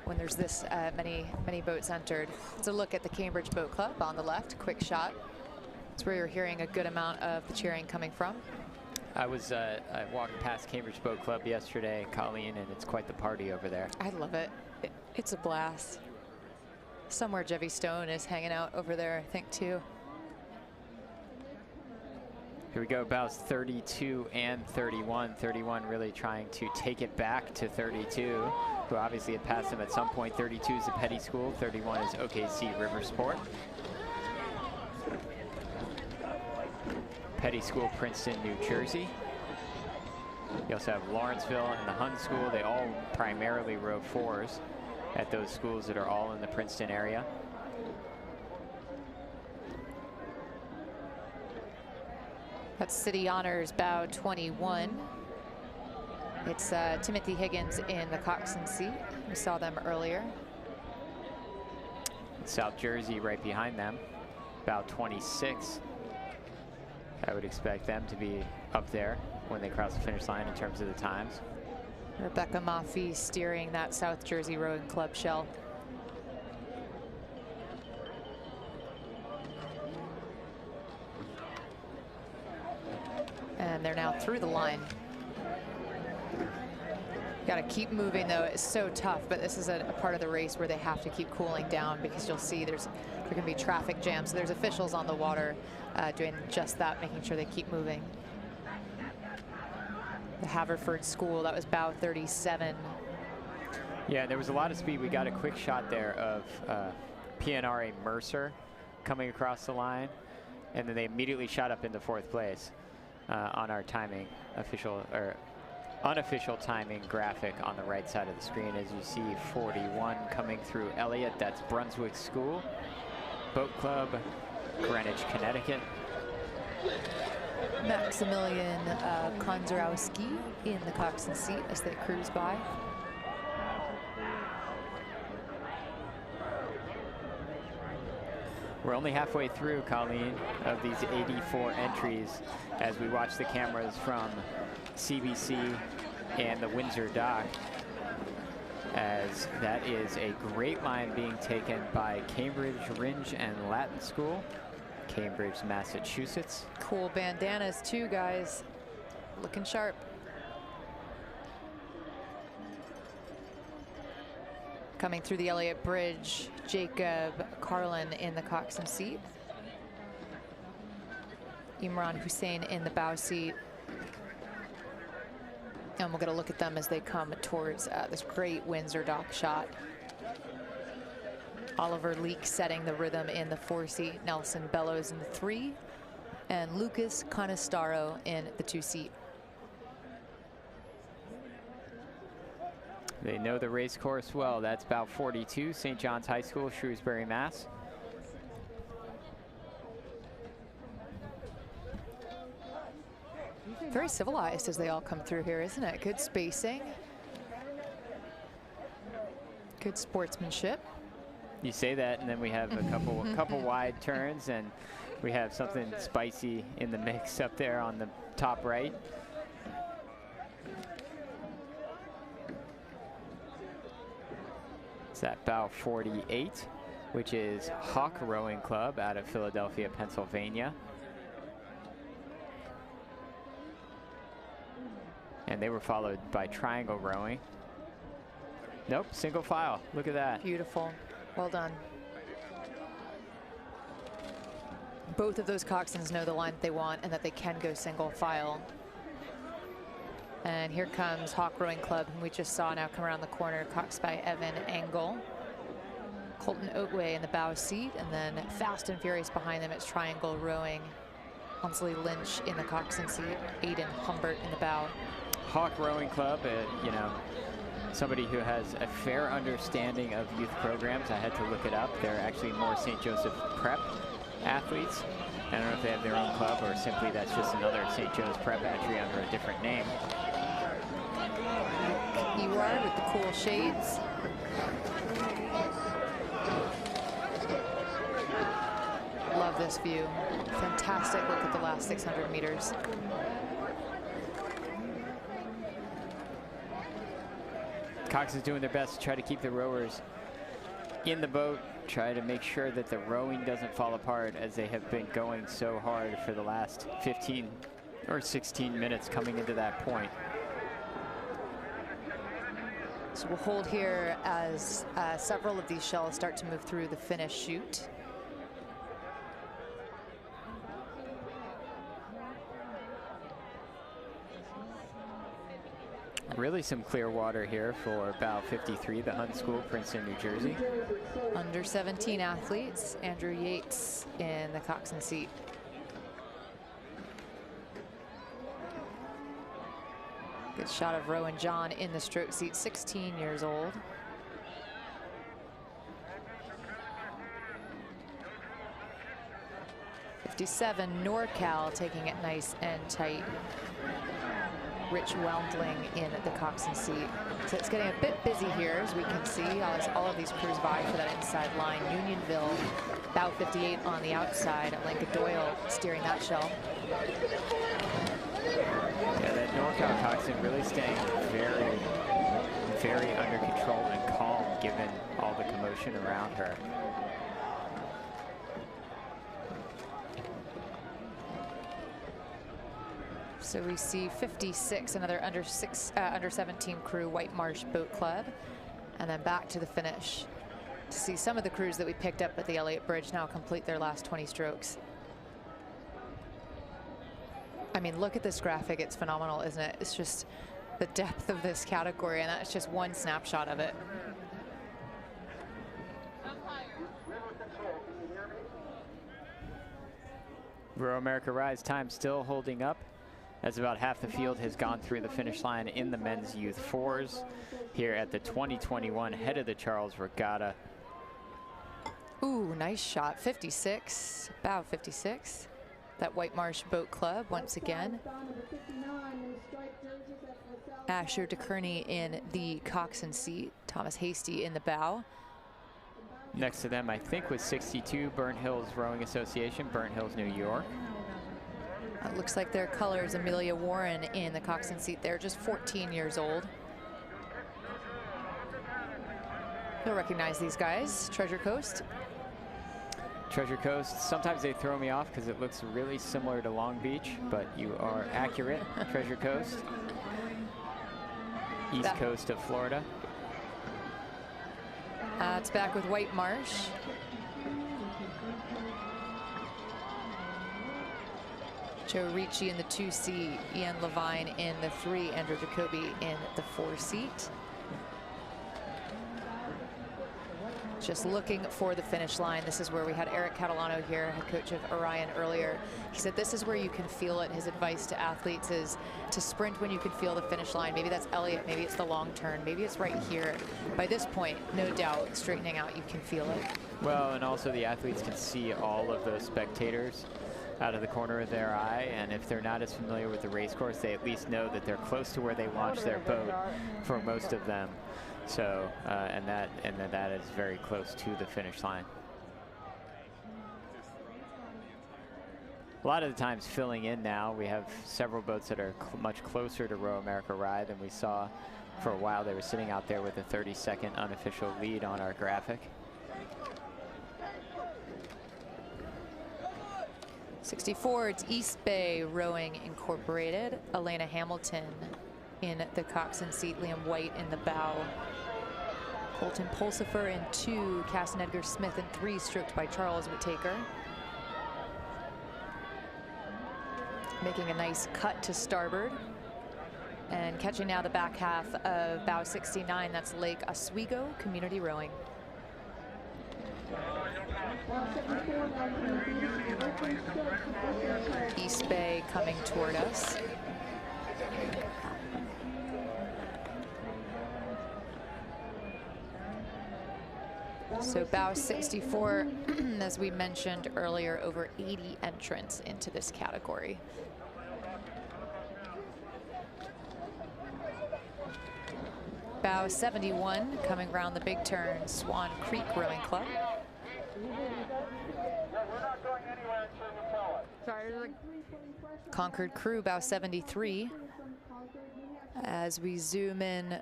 when there's this many boats entered. It's a look at the Cambridge Boat Club on the left, quick shot. It's where you're hearing a good amount of the cheering coming from. I walked past Cambridge Boat Club yesterday, Colleen, and it's quite the party over there. I love it. It's a blast. Somewhere Jevy Stone is hanging out over there, I think, too. Here we go, bows 32 and 31. 31 really trying to take it back to 32, who obviously had passed him at some point. 32 is the Petty School, 31 is OKC Riversport. Petty School, Princeton, New Jersey. You also have Lawrenceville and the Hun School. They all primarily row 4s at those schools that are all in the Princeton area. That's City Honors, bow 21. It's Timothy Higgins in the Coxed seat. We saw them earlier. South Jersey right behind them, bow 26. I would expect them to be up there when they cross the finish line in terms of the times. Rebecca Maffei steering that South Jersey Rowing Club shell. And they're now through the line. Got to keep moving, though. It's so tough, but this is a part of the race where they have to keep cooling down, because you'll see there can be traffic jams. So there's officials on the water doing just that, making sure they keep moving. The Haverford School, that was bow 37. Yeah, there was a lot of speed. We got a quick shot there of PNRA Mercer coming across the line, and then they immediately shot up into 4th place on our timing unofficial timing graphic on the right side of the screen. As you see, 41 coming through Elliott. That's Brunswick School, Boat Club, Greenwich, Connecticut. Maximilian Konzerowski in the Coxed seat as they cruise by. We're only halfway through, Colleen, of these 84 entries as we watch the cameras from CBC and the Windsor dock, as that is a great line being taken by Cambridge Ringe and Latin School, Cambridge, Massachusetts. Cool bandanas too, guys. Looking sharp. Coming through the Elliott Bridge, Jacob Carlin in the Coxed seat. Imran Hussein in the bow seat. And we'll get a look at them as they come towards this great Windsor dock shot. Oliver Leake setting the rhythm in the 4 seat, Nelson Bellows in the 3, and Lucas Canistaro in the 2 seat. They know the race course well. That's about 42, St. John's High School, Shrewsbury, Mass. Very civilized as they all come through here, isn't it? Good spacing. Good sportsmanship. You say that, and then we have a couple wide turns, and we have something spicy in the mix up there on the top right. It's that bow 48, which is Hawk Rowing Club out of Philadelphia, Pennsylvania. And they were followed by Triangle Rowing. Nope, single file. Look at that. Beautiful. Well done. Both of those coxswains know the line that they want and that they can go single file. And here comes Hawk Rowing Club, whom we just saw now come around the corner, coxed by Evan Engel. Colton Oatway in the bow seat, and then fast and furious behind them, it's Triangle Rowing. Hunsley Lynch in the coxswain seat, Aiden Humbert in the bow. Hawk Rowing Club, you know, somebody who has a fair understanding of youth programs. I had to look it up. They're actually more St. Joseph Prep athletes. I don't know if they have their own club or simply that's just another St. Joe's Prep entry under a different name. Eward with the cool shades. Love this view. Fantastic look at the last 600 meters. Cox is doing their best to try to keep the rowers in the boat, try to make sure that the rowing doesn't fall apart as they have been going so hard for the last 15 or 16 minutes coming into that point. So we'll hold here as several of these shells start to move through the finish chute. Really some clear water here for bow 53, the Hunt School, Princeton, New Jersey. Under 17 athletes, Andrew Yates in the coxswain seat. Good shot of Rowan John in the stroke seat, 16 years old. '57 NorCal taking it nice and tight. Rich Weldling in the coxswain seat. So it's getting a bit busy here, as we can see, as all of these crews vie for that inside line. Unionville, bow 58 on the outside. Lincoln Doyle steering that shell. Yeah, that NorCal coxswain really staying very, very under control and calm given all the commotion around her. So we see 56, another under 17 crew, White Marsh Boat Club, and then back to the finish to see some of the crews that we picked up at the Elliott Bridge now complete their last 20 strokes. I mean, look at this graphic. It's phenomenal, isn't it? It's just the depth of this category, and that's just one snapshot of it. Row America Rise time still holding up, as about half the field has gone through the finish line in the men's youth fours here at the 2021 Head of the Charles Regatta. Ooh, nice shot. 56, bow 56. That White Marsh Boat Club once again. Asher DeKerney in the coxswain seat. Thomas Hasty in the bow. Next to them, I think, was 62 Burnt Hills Rowing Association, Burnt Hills, New York. It looks like their colors, Amelia Warren in the coxswain seat there, just 14 years old. You'll recognize these guys, Treasure Coast. Treasure Coast, sometimes they throw me off because it looks really similar to Long Beach, but you are accurate. Treasure Coast, east coast of Florida. It's back with White Marsh. Joe Ricci in the 2C, Ian Levine in the 3, Andrew Jacoby in the 4 seat. Just looking for the finish line. This is where we had Eric Catalano here, head coach of Orion, earlier. He said this is where you can feel it. His advice to athletes is to sprint when you can feel the finish line. Maybe that's Elliott, maybe it's the long turn, maybe it's right here. By this point, no doubt, straightening out, you can feel it. Well, and also the athletes can see all of those spectators out of the corner of their eye, and if they're not as familiar with the race course, they at least know that they're close to where they launch their boat for most of them. So, and that is very close to the finish line. A lot of the times filling in now, we have several boats that are much closer to Row America Ride than we saw for a while. They were sitting out there with a 30-second unofficial lead on our graphic. 64, it's East Bay Rowing Incorporated. Elena Hamilton in the coxswain seat, Liam White in the bow. Colton Pulsifer in 2, Casson Edgar Smith in 3, stroked by Charles Whittaker. Making a nice cut to starboard. And catching now the back half of bow 69, that's Lake Oswego Community Rowing. East Bay coming toward us. So bow 64, as we mentioned earlier, over 80 entrants into this category. Bow 71 coming around the big turn, Swan Creek Rowing Club. Concord Crew, bow 73. As we zoom in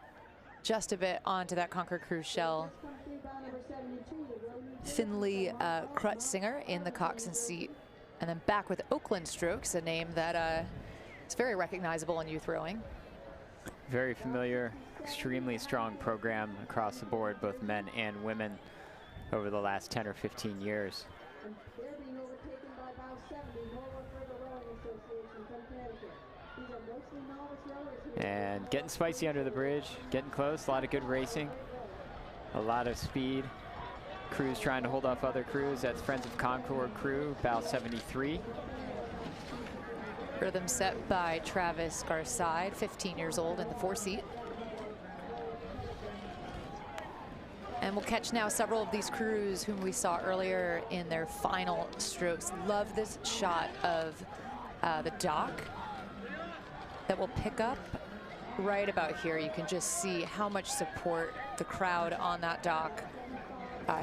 just a bit onto that Concord Crew shell, Finley Krutzinger in the coxswain seat. And then back with Oakland Strokes, a name that is very recognizable in youth rowing. Very familiar extremely strong program across the board, both men and women, over the last 10 or 15 years. They're being overtaken by Bow 70, Norfolk River Rowing Association from Connecticut. These are mostly novice rowers here. And getting spicy under the bridge, getting close, a lot of good racing, a lot of speed. Crews trying to hold off other crews. That's Friends of Concord crew, Bow 73. Rhythm set by Travis Garside, 15 years old in the 4-seat. And we'll catch now several of these crews whom we saw earlier in their final strokes. Love this shot of the dock that will pick up right about here. You can just see how much support the crowd on that dock.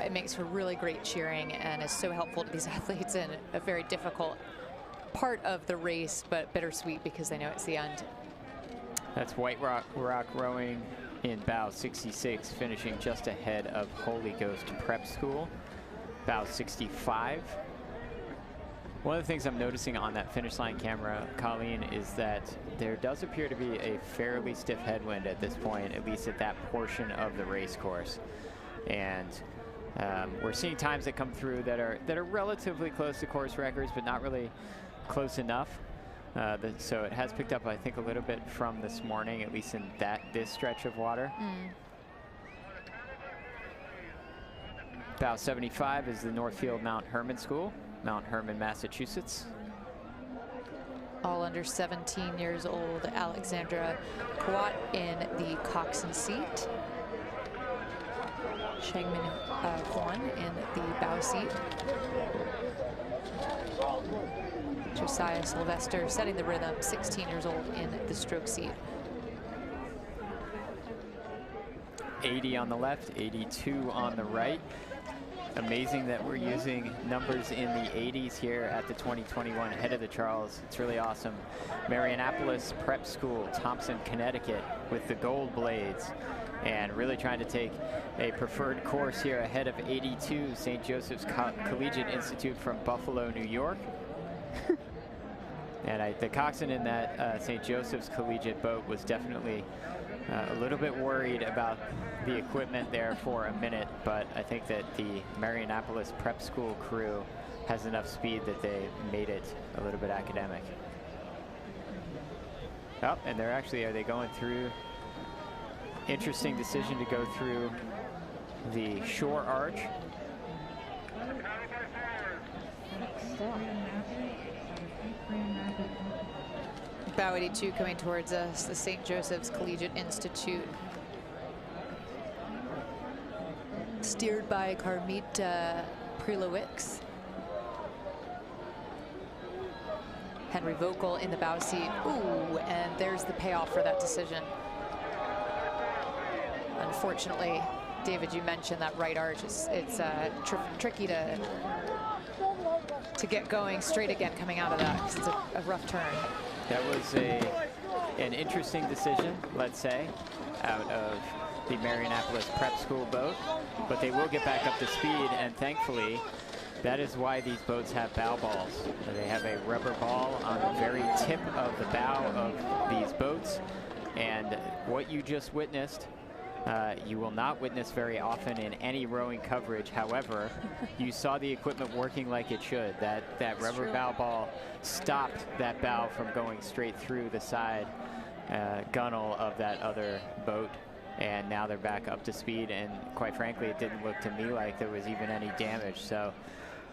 It makes for really great cheering and is so helpful to these athletes in a very difficult part of the race, but bittersweet because they know it's the end. That's White Rock Rowing in Bow 66, finishing just ahead of Holy Ghost Prep School, Bow 65. One of the things I'm noticing on that finish line camera, Colleen, is that there does appear to be a fairly stiff headwind at this point, at least at that portion of the race course. And we're seeing times that come through that are relatively close to course records, but not really close enough. So it has picked up, I think, a little bit from this morning, at least in this stretch of water. Bow 75 is the Northfield Mount Herman School, Mount Herman, Massachusetts. All under 17 years old, Alexandra Kwat in the Coxed seat. Shangmin Kwan in the bow seat. Josiah Sylvester setting the rhythm, 16 years old in the stroke seat. 80 on the left, 82 on the right. Amazing that we're using numbers in the 80s here at the 2021 Head of the Charles. It's really awesome. Marianapolis Prep School, Thompson, Connecticut, with the gold blades, and really trying to take a preferred course here ahead of 82, St. Joseph's Collegiate Institute from Buffalo, New York. And the coxswain in that St. Joseph's Collegiate boat was definitely a little bit worried about the equipment there for a minute, but I think that the Marianapolis Prep School crew has enough speed that they made it a little bit academic. Oh, and they're actually, are they going through? Interesting decision to go through the shore arch. Bow 82 coming towards us, the St. Joseph's Collegiate Institute. Steered by Carmita Prilowicz. Henry Vocal in the bow seat. Ooh, and there's the payoff for that decision. Unfortunately, David, you mentioned that right arch. It's tricky to get going straight again coming out of that, because it's a rough turn. That was an interesting decision, let's say, out of the Marianapolis Prep School boat, but they will get back up to speed, and thankfully, that is why these boats have bow balls. They have a rubber ball on the very tip of the bow of these boats, and what you just witnessed, you will not witness very often in any rowing coverage. However, you saw the equipment working like it should. That rubber bow ball stopped that bow from going straight through the side gunnel of that other boat. And now they're back up to speed. And quite frankly, it didn't look to me like there was even any damage. So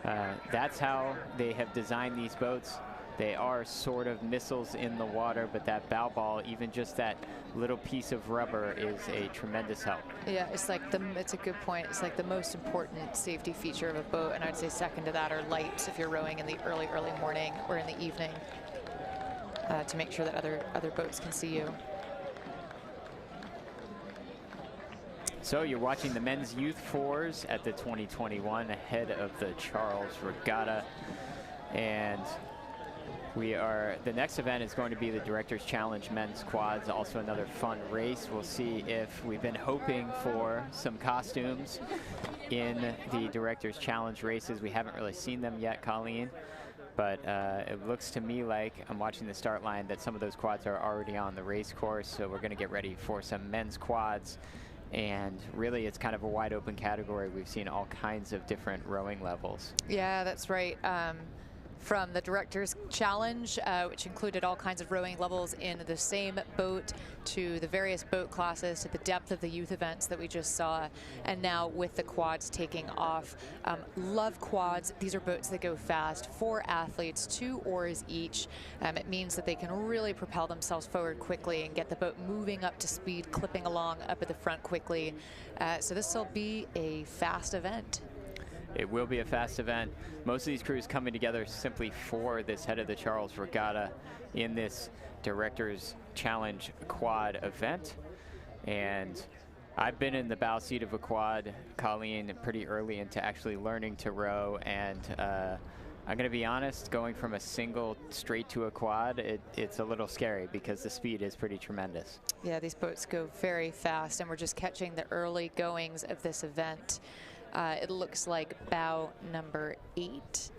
that's how they have designed these boats. They are sort of missiles in the water, but that bow ball, even just that little piece of rubber, is a tremendous help. Yeah, it's like it's a good point. It's like the most important safety feature of a boat, and I'd say second to that are lights if you're rowing in the early morning or in the evening, to make sure that other boats can see you. So you're watching the men's youth fours at the 2021 Head of the Charles Regatta, and the next event is going to be the Director's Challenge Men's Quads, also another fun race. We'll see if we've been hoping for some costumes in the Director's Challenge races. We haven't really seen them yet, Colleen. But it looks to me like I'm watching the start line that some of those quads are already on the race course. So we're going to get ready for some men's quads. And really, it's kind of a wide open category. We've seen all kinds of different rowing levels. Yeah, that's right. From the Director's Challenge, which included all kinds of rowing levels in the same boat, to the various boat classes, to the depth of the youth events that we just saw, and now with the quads taking off. Love quads. These are boats that go fast. 4 athletes, 2 oars each. It means that they can really propel themselves forward quickly and get the boat moving up to speed, clipping along up at the front quickly. So this will be a fast event. It will be a fast event. Most of these crews coming together simply for this Head of the Charles Regatta in this Director's Challenge quad event. And I've been in the bow seat of a quad, Colleen, pretty early into actually learning to row. And I'm going to be honest, going from a single straight to a quad, it's a little scary because the speed is pretty tremendous. Yeah, these boats go very fast, and we're just catching the early goings of this event. It looks like bow number 8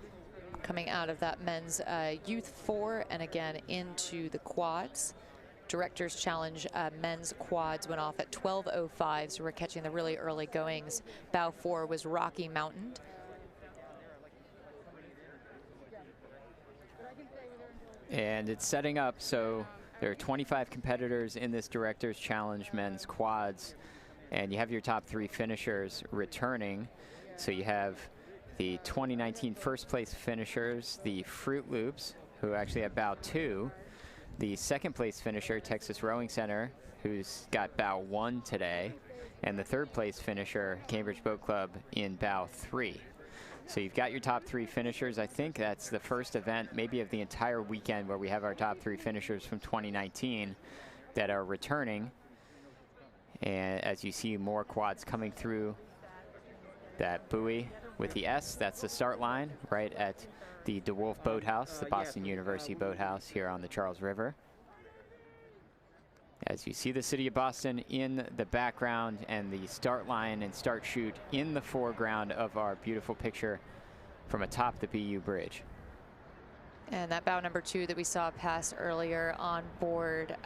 coming out of that men's youth 4 and again into the quads. Director's Challenge men's quads went off at 12:05, so we're catching the really early goings. Bow 4 was Rocky Mountain. And it's setting up, so there are 25 competitors in this Director's Challenge men's quads. And you have your top 3 finishers returning. So you have the 2019 first place finishers, the Fruit Loops, who actually have bow 2. The second place finisher, Texas Rowing Center, who's got bow 1 today. And the third place finisher, Cambridge Boat Club, in bow 3. So you've got your top 3 finishers. I think that's the first event, maybe of the entire weekend, where we have our top 3 finishers from 2019 that are returning. And as you see more quads coming through that buoy with the S, that's the start line right at the DeWolf Boathouse, the Boston University Boathouse here on the Charles River. As you see the city of Boston in the background and the start line and start chute in the foreground of our beautiful picture from atop the BU Bridge. And that bow number 2 that we saw pass earlier on board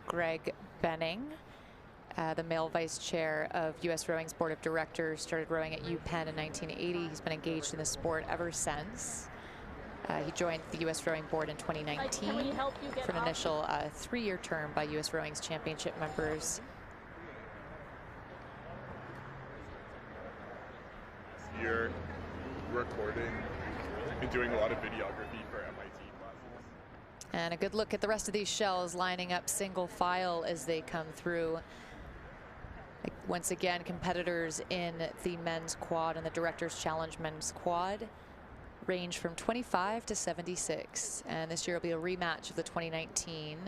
Greg Benning, the male vice chair of U.S. Rowing's Board of Directors, started rowing at UPenn in 1980. He's been engaged in the sport ever since. He joined the U.S. Rowing Board in 2019 for an initial 3-year term by U.S. Rowing's championship members. You're recording and doing a lot of videography for MIT classes. And a good look at the rest of these shells lining up single file as they come through. Once again, competitors in the men's quad and the Director's Challenge men's quad range from 25 to 76. And this year will be a rematch of the 2019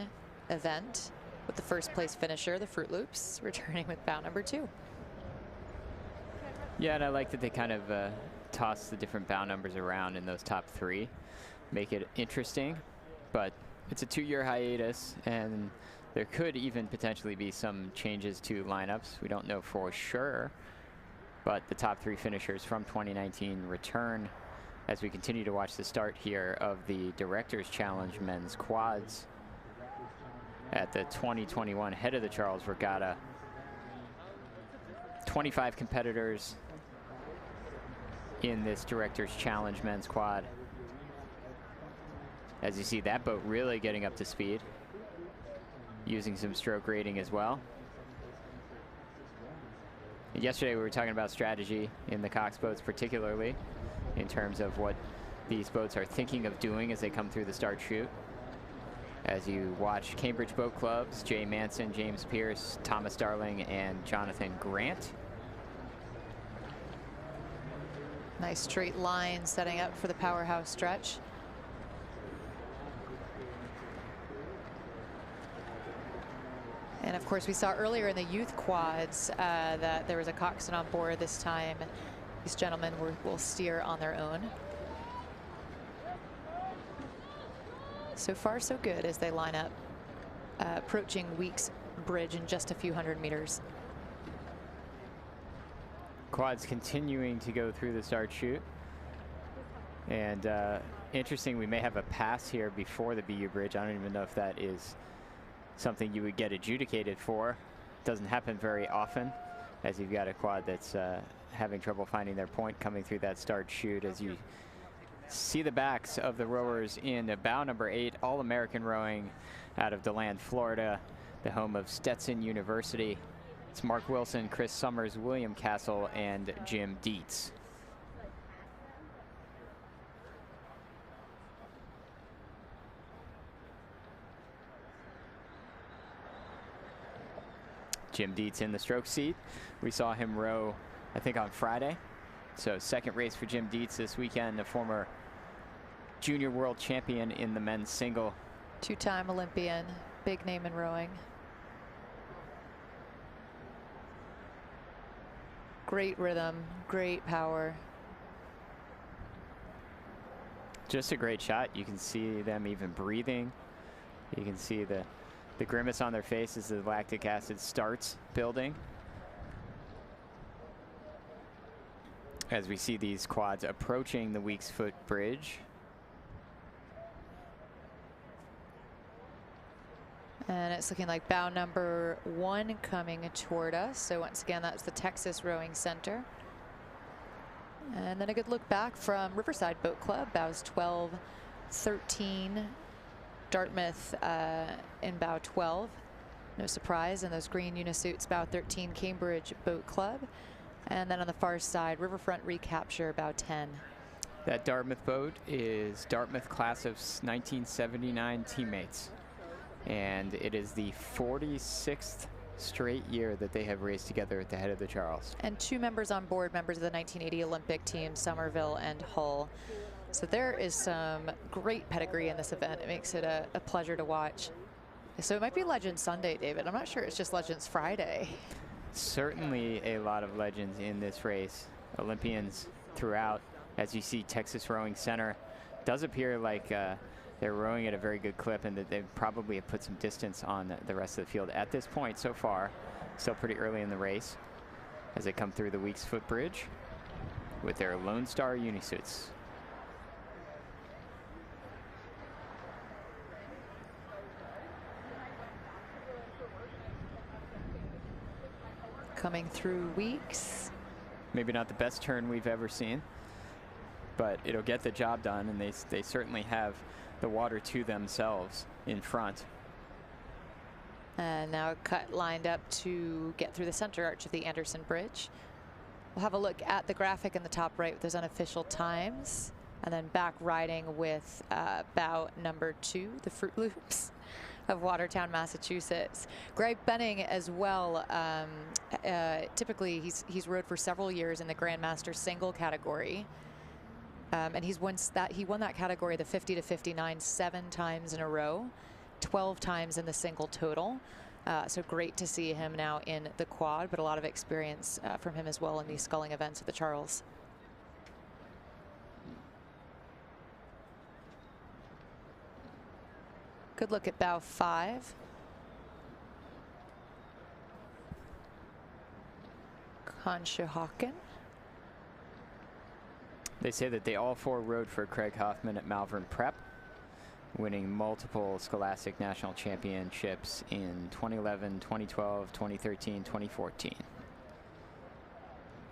event with the first place finisher, the Fruit Loops, returning with bow number 2. Yeah, and I like that they kind of toss the different bow numbers around in those top 3. Make it interesting, but it's a 2-year hiatus, and there could even potentially be some changes to lineups. We don't know for sure, but the top 3 finishers from 2019 return as we continue to watch the start here of the Director's Challenge men's quads at the 2021 Head of the Charles Regatta. 25 competitors in this Director's Challenge men's quad. As you see, that boat really getting up to speed, using some stroke rating as well. Yesterday we were talking about strategy in the Coxed boats, particularly in terms of what these boats are thinking of doing as they come through the start chute. As you watch Cambridge Boat Club's Jay Manson, James Pierce, Thomas Darling, and Jonathan Grant. Nice straight line setting up for the powerhouse stretch. And of course, we saw earlier in the youth quads that there was a coxswain on board this time. These gentlemen will steer on their own. So far, so good as they line up, approaching Weeks Bridge in just a few hundred meters. Quads continuing to go through the start chute. And interesting, we may have a pass here before the BU bridge. I don't even know if that is something you would get adjudicated for. Doesn't happen very often, as you've got a quad that's having trouble finding their point coming through that start chute. As you see the backs of the rowers in bow number 8, All-American rowing out of DeLand, Florida, the home of Stetson University. It's Mark Wilson, Chris Summers, William Castle, and Jim Dietz. Jim Dietz in the stroke seat. We saw him row, I think, on Friday. So second race for Jim Dietz this weekend, a former junior world champion in the men's single. Two-time Olympian, big name in rowing. Great rhythm, great power. Just a great shot. You can see them even breathing. You can see the grimace on their face as the lactic acid starts building. As we see these quads approaching the Weeks Foot Bridge. And it's looking like bow number 1 coming toward us. So once again, that's the Texas Rowing Center. And then a good look back from Riverside Boat Club, bows 12, 13. Dartmouth in bow 12. No surprise. And those green unisuits, bow 13, Cambridge Boat Club. And then on the far side, Riverfront Recapture, bow 10. That Dartmouth boat is Dartmouth class of 1979 teammates. And it is the 46th straight year that they have raced together at the head of the Charles. And 2 members on board, members of the 1980 Olympic team, Somerville and Hull. So there is some great pedigree in this event. It makes it a pleasure to watch. So it might be Legends Sunday, David. I'm not sure it's just Legends Friday. Certainly a lot of legends in this race. Olympians throughout. As you see, Texas Rowing Center does appear like they're rowing at a very good clip, and that they probably have put some distance on the rest of the field at this point so far. Still pretty early in the race as they come through the Weeks Foot Bridge with their Lone Star unisuits. Coming through Weeks. Maybe not the best turn we've ever seen, but it'll get the job done, and they certainly have the water to themselves in front. And now a cut lined up to get through the center arch of the Anderson Bridge. We'll have a look at the graphic in the top right with those unofficial times, and then back riding with bow number 2, the Fruit Loops of Watertown, Massachusetts. Greg Benning as well. Typically he's rowed for several years in the Grandmaster single category. And he won that category, the 50 to 59, 7 times in a row, 12 times in the single total. So great to see him now in the quad, but a lot of experience from him as well in these sculling events at the Charles. Good look at bow 5. Conshohocken. They say that they all 4 rowed for Craig Hoffman at Malvern Prep, winning multiple Scholastic National Championships in 2011, 2012, 2013, 2014.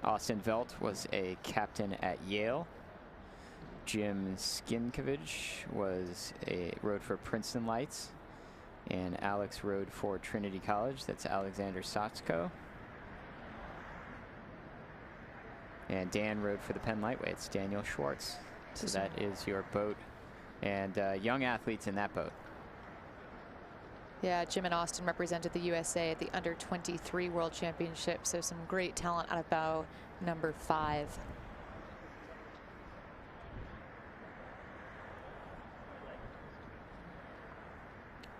Austin Velt was a captain at Yale. Jim Skinkovich rowed for Princeton Lights, and Alex rowed for Trinity College. That's Alexander Sotsko. And Dan rowed for the Penn Lightweights, Daniel Schwartz. So that is your boat, and young athletes in that boat. Yeah, Jim and Austin represented the USA at the Under-23 World Championship, so some great talent out of bow number 5.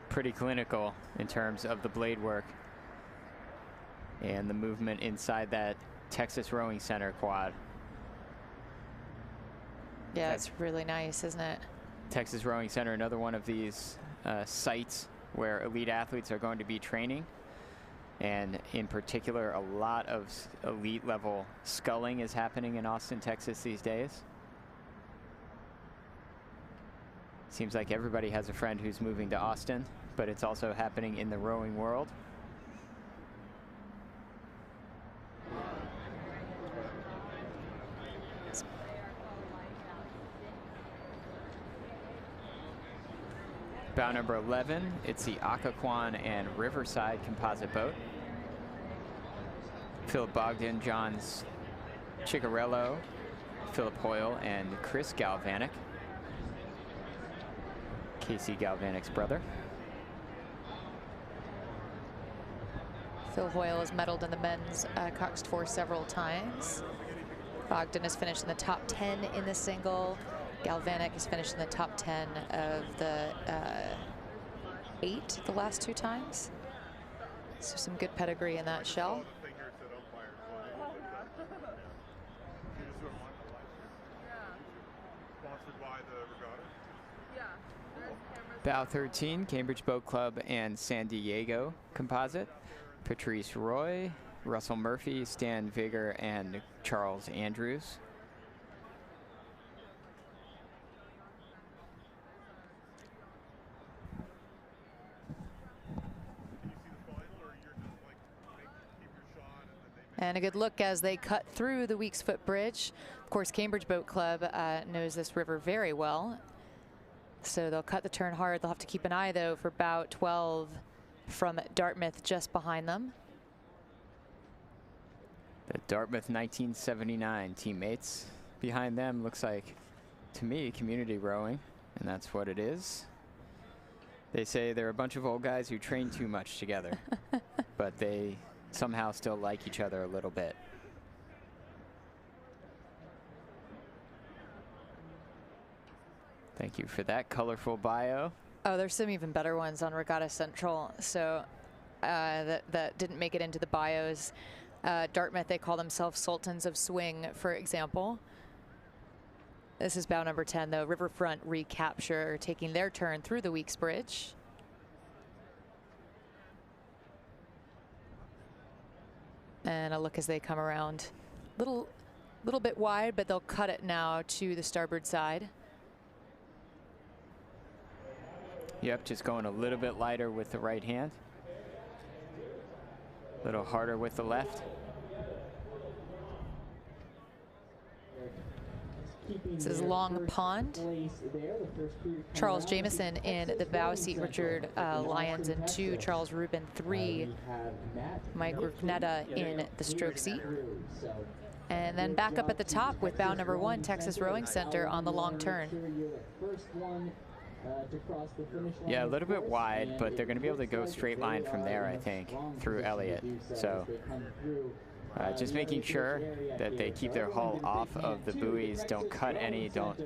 Pretty clinical in terms of the blade work and the movement inside that Texas Rowing Center quad. Yeah, it's really nice, isn't it? Texas Rowing Center, another one of these sites where elite athletes are going to be training. And in particular, a lot of elite level sculling is happening in Austin, Texas these days. Seems like everybody has a friend who's moving to Austin, but it's also happening in the rowing world. Bow number 11, it's the Occoquan and Riverside composite boat. Philip Bogdan, Johns Ciccarello, Philip Hoyle, and Chris Galvanic. Casey Galvanic's brother. Phil Hoyle has medaled in the men's Coxed 4 several times. Bogdan has finished in the top 10 in the single. Galvanic has finished in the top 10 of the 8 the last 2 times. So some good pedigree in that shell. Bow 13, Cambridge Boat Club and San Diego composite. Patrice Roy, Russell Murphy, Stan Vigor, and Charles Andrews. And a good look as they cut through the Weeks Foot Bridge. Of course, Cambridge Boat Club knows this river very well. So they'll cut the turn hard. They'll have to keep an eye, though, for bow 12 from Dartmouth just behind them. The Dartmouth 1979 teammates. Behind them looks like, to me, community rowing, and that's what it is. They say they're a bunch of old guys who train too much together, but they somehow still like each other a little bit. Thank you for that colorful bio. Oh, there's some even better ones on Regatta Central. So that didn't make it into the bios. Dartmouth, they call themselves Sultans of Swing, for example. This is bow number 10, though. Riverfront Recapture taking their turn through the Weeks Bridge. And a look as they come around. Little bit wide, but they'll cut it now to the starboard side. Yep, just going a little bit lighter with the right hand. A little harder with the left. This is Long Pond. Charles Jameson in the bow seat, Richard Lyons in 2, Charles Rubin 3, Mike Regatta in the stroke seat. And then back up at the top with bow number 1, Texas Rowing Center on the long turn. Yeah, a little bit wide, but they're going to be able to go straight line from there, I think, through Elliott. So just making sure that they keep their hull off of the buoys, don't cut any, don't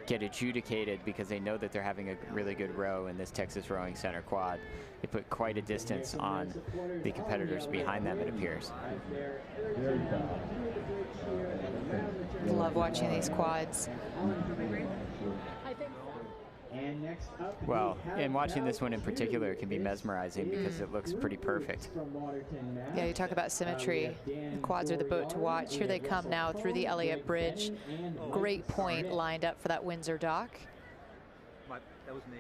get adjudicated, because they know that they're having a really good row in this Texas Rowing Center quad. They put quite a distance on the competitors behind them, it appears. Love watching these quads. Well, and watching this one in particular can be mesmerizing because it looks pretty perfect. Yeah, you talk about symmetry. The quads are the boat to watch. Here they come now through the Elliott Bridge. Great point lined up for that Windsor dock. That was me.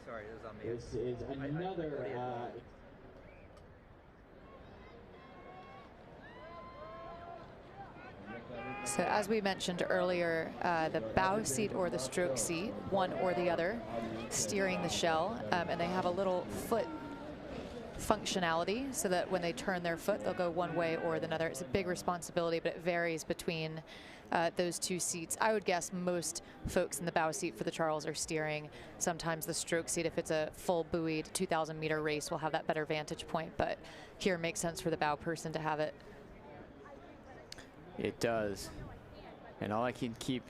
Sorry, it was on me. This is another So as we mentioned earlier, the bow seat or the stroke seat, one or the other, steering the shell, and they have a little foot functionality so that when they turn their foot, they'll go one way or the other. It's a big responsibility, but it varies between those two seats. I would guess most folks in the bow seat for the Charles are steering. Sometimes the stroke seat, if it's a full buoyed 2,000 meter race, will have that better vantage point, but here it makes sense for the bow person to have it. It does. And all I can keep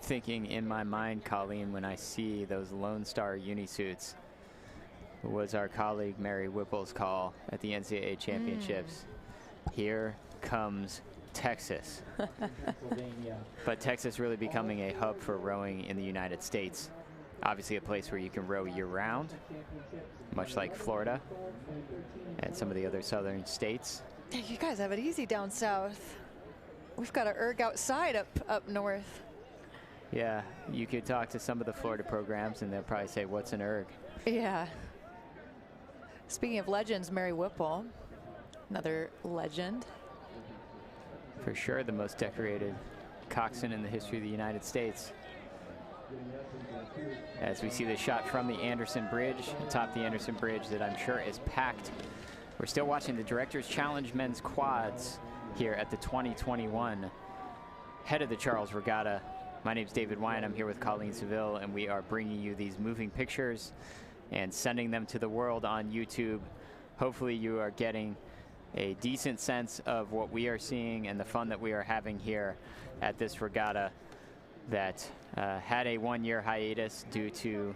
thinking in my mind, Colleen, when I see those Lone Star unisuits was our colleague Mary Whipple's call at the NCAA Championships. Here comes Texas. But Texas really becoming a hub for rowing in the United States. Obviously a place where you can row year-round, much like Florida and some of the other southern states. You guys have it easy down south. We've got an erg outside up north. Yeah, you could talk to some of the Florida programs and they'll probably say, what's an erg? Yeah. Speaking of legends, Mary Whipple, another legend. For sure the most decorated coxswain in the history of the United States. As we see the shot from the Anderson Bridge, atop the Anderson Bridge that I'm sure is packed. We're still watching the Directors Challenge men's quads here at the 2021 head of the Charles Regatta. My name's David Wine. I'm here with Colleen Seville, and we are bringing you these moving pictures and sending them to the world on YouTube. Hopefully you are getting a decent sense of what we are seeing and the fun that we are having here at this regatta that had a one-year hiatus due to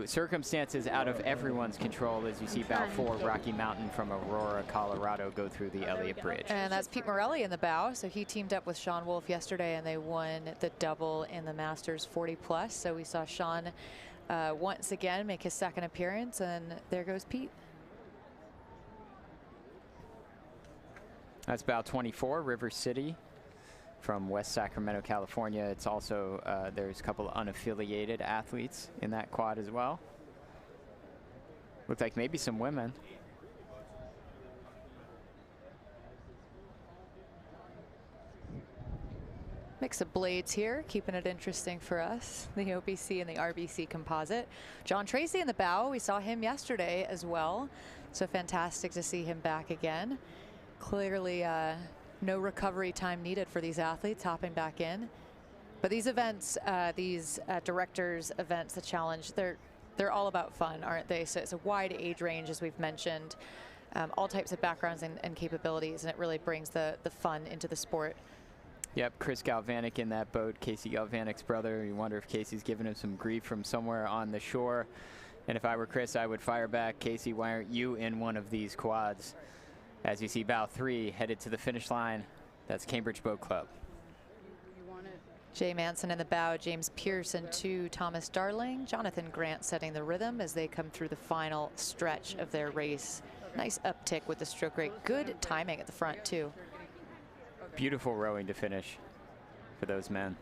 circumstances out of everyone's control, as you see bow 4 Rocky Mountain from Aurora, Colorado go through the Elliott Bridge. And that's Pete Morelli in the bow. So he teamed up with Sean Wolf yesterday and they won the double in the Masters 40 plus. So we saw Sean once again make his second appearance, and there goes Pete. That's bow 24, River City from West Sacramento, California. It's also, there's a couple of unaffiliated athletes in that quad as well. Looked like maybe some women. Mix of blades here, keeping it interesting for us. The OBC and the RBC composite. John Tracy in the bow, we saw him yesterday as well. So fantastic to see him back again. Clearly no recovery time needed for these athletes hopping back in. But these events, these directors events, the challenge, they're all about fun, aren't they? So it's a wide age range, as we've mentioned, all types of backgrounds and capabilities, and it really brings the fun into the sport. Yep, Chris Galvanic in that boat, Casey Galvanic's brother. You wonder if Casey's giving him some grief from somewhere on the shore. And if I were Chris, I would fire back, Casey, why aren't you in one of these quads? As you see bow 3 headed to the finish line. That's Cambridge Boat Club. Jay Manson in the bow, James Pearson 2, Thomas Darling, Jonathan Grant setting the rhythm as they come through the final stretch of their race. Nice uptick with the stroke rate. Good timing at the front too. Beautiful rowing to finish for those men.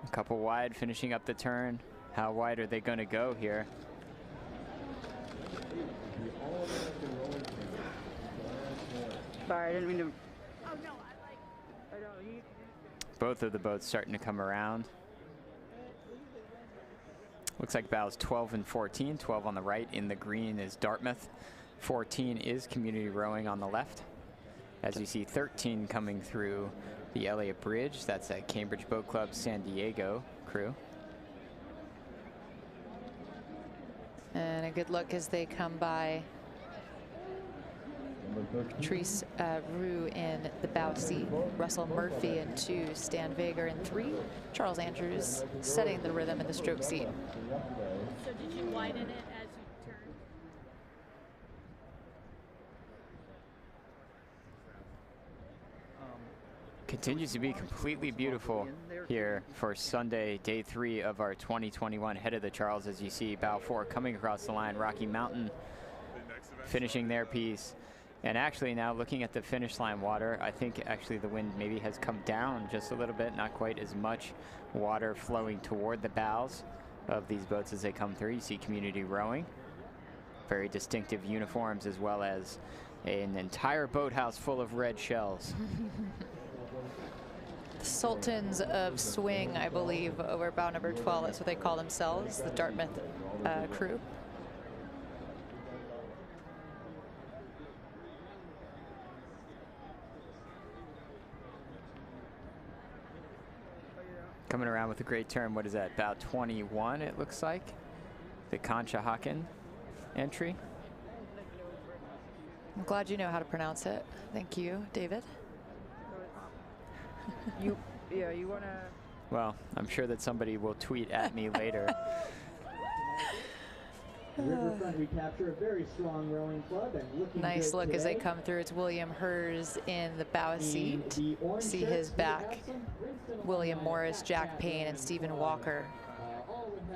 A couple wide finishing up the turn. How wide are they going to go here? Sorry, I didn't mean to. Both of the boats starting to come around. Looks like bows 12 and 14. 12 on the right. In the green is Dartmouth. 14 is Community Rowing on the left. As you see 13 coming through the Elliott Bridge. That's a Cambridge Boat Club San Diego crew. And a good look as they come by. Patrice Roux in the bow seat, Russell Murphy in 2, Stan Vager in 3, Charles Andrews setting the rhythm in the stroke seat. So did you widen it as you turned? Continues to be completely beautiful here for Sunday, day 3 of our 2021 head of the Charles. As you see bow 4 coming across the line, Rocky Mountain finishing their piece. And actually now looking at the finish line water, I think actually the wind maybe has come down just a little bit, not quite as much water flowing toward the bows of these boats as they come through. You see Community Rowing, very distinctive uniforms, as well as an entire boathouse full of red shells. Sultans of Swing, I believe, over bow number 12. That's what they call themselves, the Dartmouth crew. Coming around with a great turn. What is that? Bow 21, it looks like. The Conshohocken entry. I'm glad you know how to pronounce it. Thank you, David. You wanna? Well, I'm sure that somebody will tweet at me later. Riverfront recapture, a very strong rowing club and looking nice good look today. as they come through. It's William Hers in the bow seat. See his back. William Morris, Jack Payne, and Stephen Walker.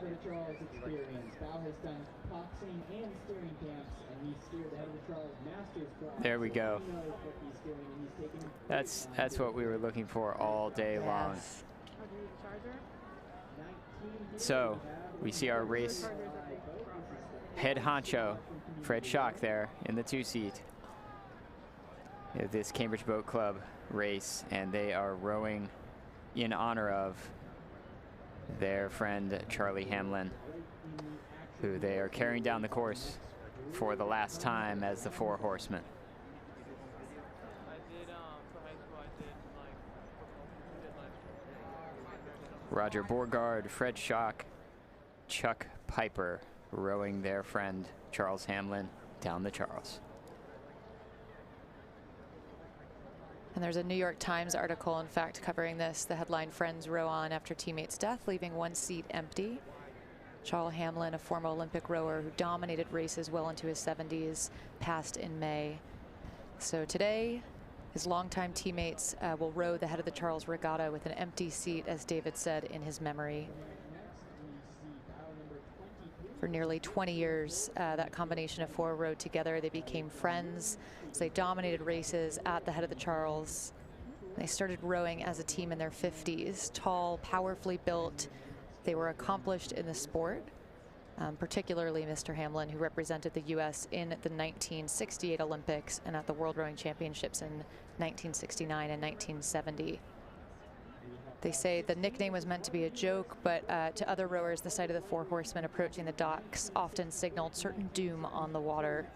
for the Charles experience. Bao has done coxing and steering camps, and he's steered ahead of the Charles Masters class. There we go. He knows what he's doing, and he's taken That's what we were looking for all day long. So we see our race head honcho, Fred Schock, there in the 2-seat. This Cambridge Boat Club race, and they are rowing in honor of their friend Charlie Hamlin, who they are carrying down the course for the last time as the Four Horsemen. Roger Borgard, Fred Schock, Chuck Piper rowing their friend Charles Hamlin down the Charles. And there's a New York Times article, in fact, covering this. The headline, "Friends row on after teammate's death, leaving one seat empty." Charles Hamlin, a former Olympic rower who dominated races well into his 70s, passed in May. So today, his longtime teammates will row the head of the Charles Regatta with an empty seat, as David said, in his memory. For nearly 20 years, that combination of four rowed together. They became friends. So they dominated races at the head of the Charles. They started rowing as a team in their 50s. Tall, powerfully built. They were accomplished in the sport, particularly Mr. Hamlin, who represented the U.S. in the 1968 Olympics and at the World Rowing Championships in 1969 and 1970. They say the nickname was meant to be a joke, but to other rowers, the sight of the Four Horsemen approaching the docks often signaled certain doom on the water.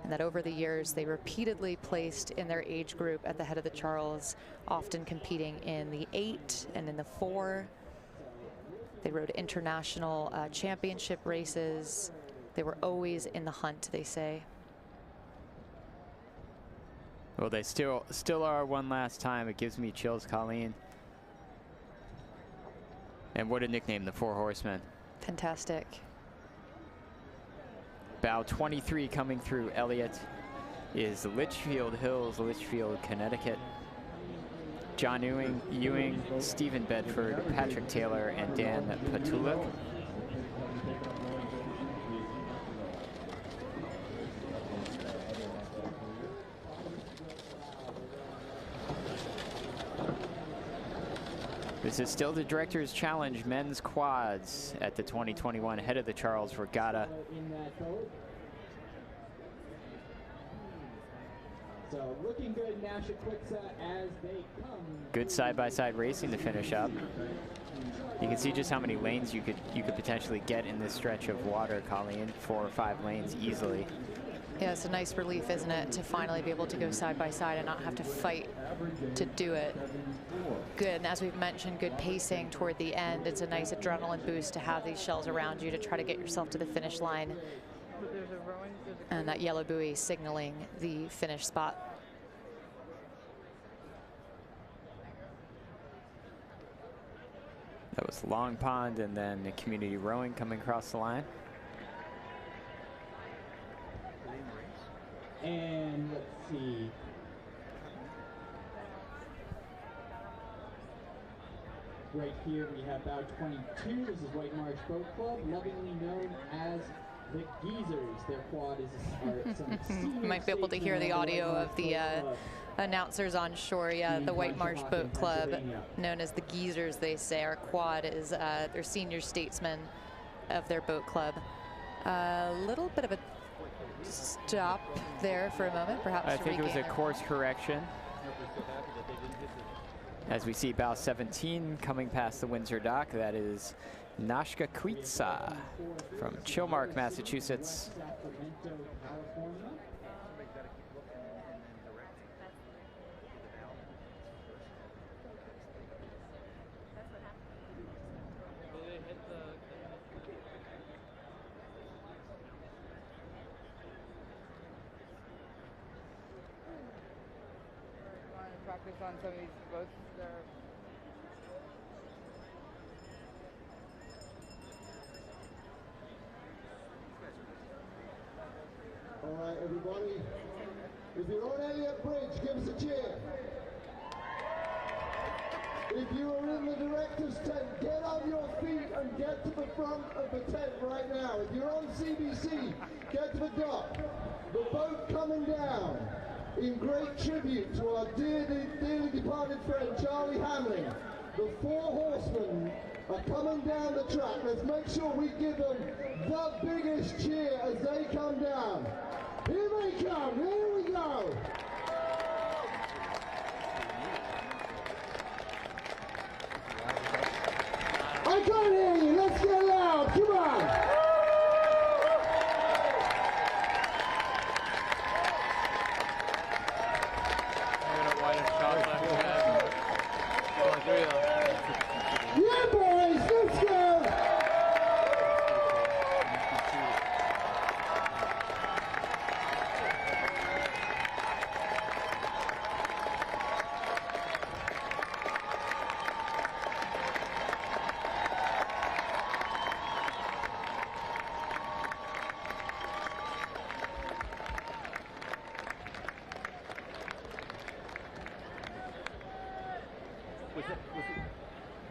And that over the years, they repeatedly placed in their age group at the head of the Charles, often competing in the 8 and in the 4. They rowed international championship races. They were always in the hunt, they say. Well, they still are one last time. It gives me chills, Colleen. And what a nickname, the Four Horsemen. Fantastic. Bow 23 coming through Elliott is Litchfield Hills, Litchfield, Connecticut. John Ewing, Stephen Bedford, Patrick Taylor, and Dan Patulik. This is still the Director's Challenge Men's Quads at the 2021 Head of the Charles Regatta. So looking good, Nash Equitza as they come. Good side-by-side racing to finish up. You can see just how many lanes you could potentially get in this stretch of water, Colleen. 4 or 5 lanes easily. Yeah, it's a nice relief, isn't it, to finally be able to go side by side and not have to fight to do it. Good, and as we've mentioned, good pacing toward the end. It's a nice adrenaline boost to have these shells around you to try to get yourself to the finish line. And that yellow buoy signaling the finish spot. That was Long Pond, and then the community rowing coming across the line. And let's see. Right here we have Bow 22. This is White Marsh Boat Club, lovingly known as the Geezers. Their quad is some You might be able to hear the audio of the announcers on shore. Yeah, the White Marsh Boat Club, known as the Geezers, they say. Our quad is their senior statesman of their boat club. A little bit of a stop there for a moment, perhaps. I think it was a course correction. As we see Bow 17 coming past the Windsor dock. That is Nashka Kwitsa from Chilmark, Massachusetts. Practice on some of these boats. All right, everybody. If you're on Elliott Bridge, give us a cheer. If you are in the director's tent, get on your feet and get to the front of the tent right now. If you're on CBC, get to the dock. The boat coming down in great tribute to our dearly departed friend Charlie Hamlin. The 4 horsemen are coming down the track. Let's make sure we give them the biggest cheer as they come down. Here they come, here we go. I can't hear you, let's get loud, come on. Yeah, boys, let's go!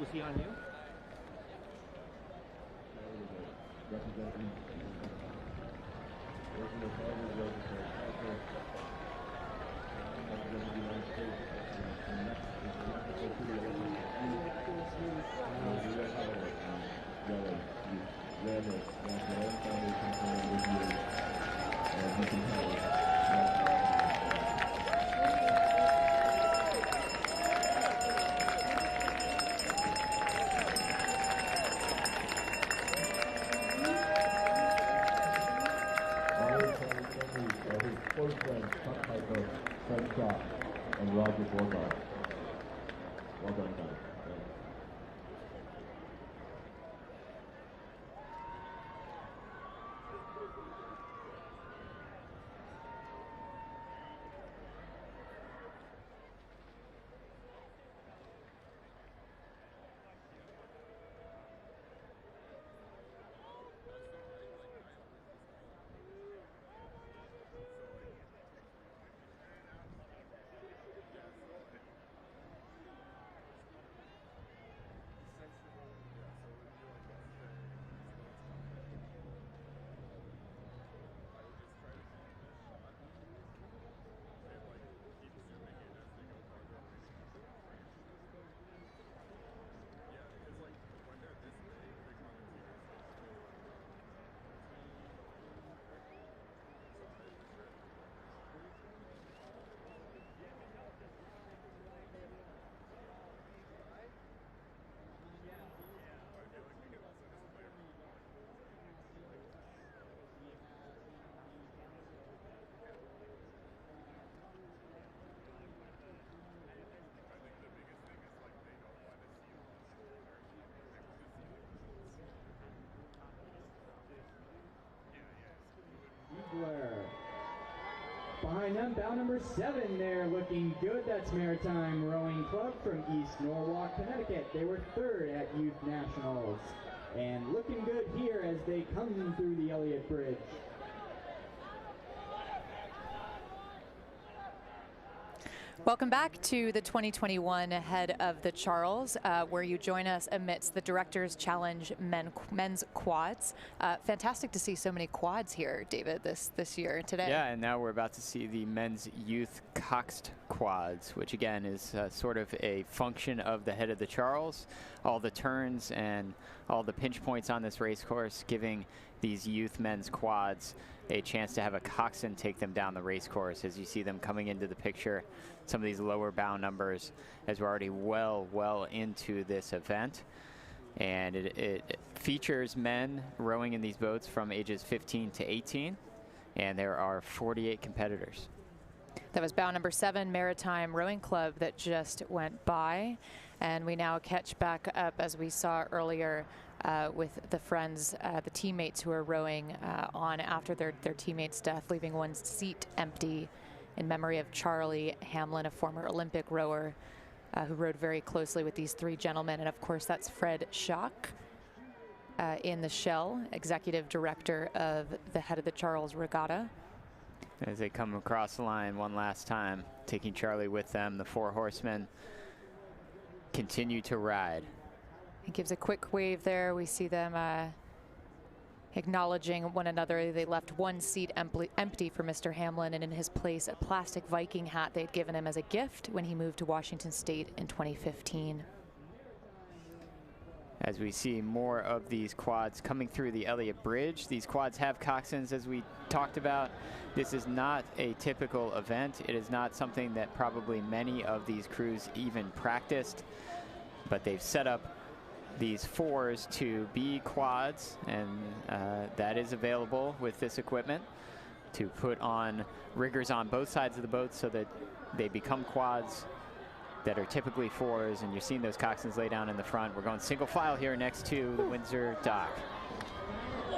Was he on you? And Roger Borgard. Well done, guys. Behind them, bow number 7 there, looking good. That's Maritime Rowing Club from East Norwalk, Connecticut. They were 3rd at Youth Nationals. And looking good here as they come through the Elliott Bridge. Welcome back to the 2021 Head of the Charles, where you join us amidst the Directors Challenge men's quads. Fantastic to see so many quads here, David, this year today. Yeah, and now we're about to see the men's youth Coxed quads, which again is sort of a function of the Head of the Charles. All the turns and all the pinch points on this race course giving these youth men's quads a chance to have a coxswain take them down the race course. As you see them coming into the picture, some of these lower bow numbers, as we're already well into this event. And it features men rowing in these boats from ages 15 to 18, and there are 48 competitors. That was bow number 7, Maritime Rowing Club, that just went by. And we now catch back up, as we saw earlier, with the friends, the teammates who are rowing on after their teammate's death, leaving one seat empty in memory of Charlie Hamlin, a former Olympic rower who rowed very closely with these 3 gentlemen. And of course, that's Fred Schock in the shell, executive director of the Head of the Charles Regatta. As they come across the line one last time, taking Charlie with them, the 4 horsemen continue to ride. He gives a quick wave there. We see them acknowledging one another. They left one seat empty for Mr. Hamlin, and in his place, a plastic Viking hat they'd given him as a gift when he moved to Washington State in 2015. As we see more of these quads coming through the Elliott Bridge. These quads have coxswains, as we talked about. This is not a typical event. It is not something that probably many of these crews even practiced, but they've set up these fours to be quads, and that is available with this equipment to put on riggers on both sides of the boat so that they become quads that are typically fours, and you're seeing those coxswains lay down in the front. We're going single file here next to the Windsor dock.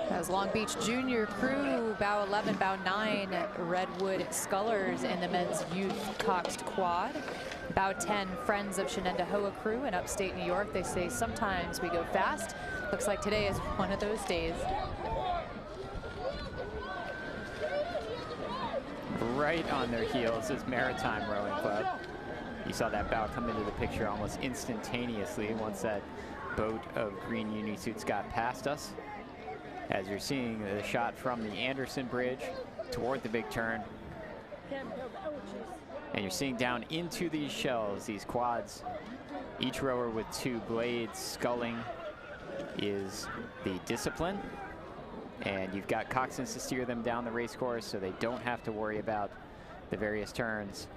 That was Long Beach Junior crew, bow 11, bow 9, Redwood Scullers in the men's youth Coxed quad. Bow 10, Friends of Shenendehowa crew in upstate New York. They say sometimes we go fast. Looks like today is one of those days. Right on their heels is Maritime Rowing Club. You saw that bow come into the picture almost instantaneously once that boat of green unisuits got past us. As you're seeing the shot from the Anderson Bridge toward the big turn. And you're seeing down into these shells, these quads, each rower with 2 blades. Sculling is the discipline. And you've got coxswains to steer them down the race course so they don't have to worry about the various turns,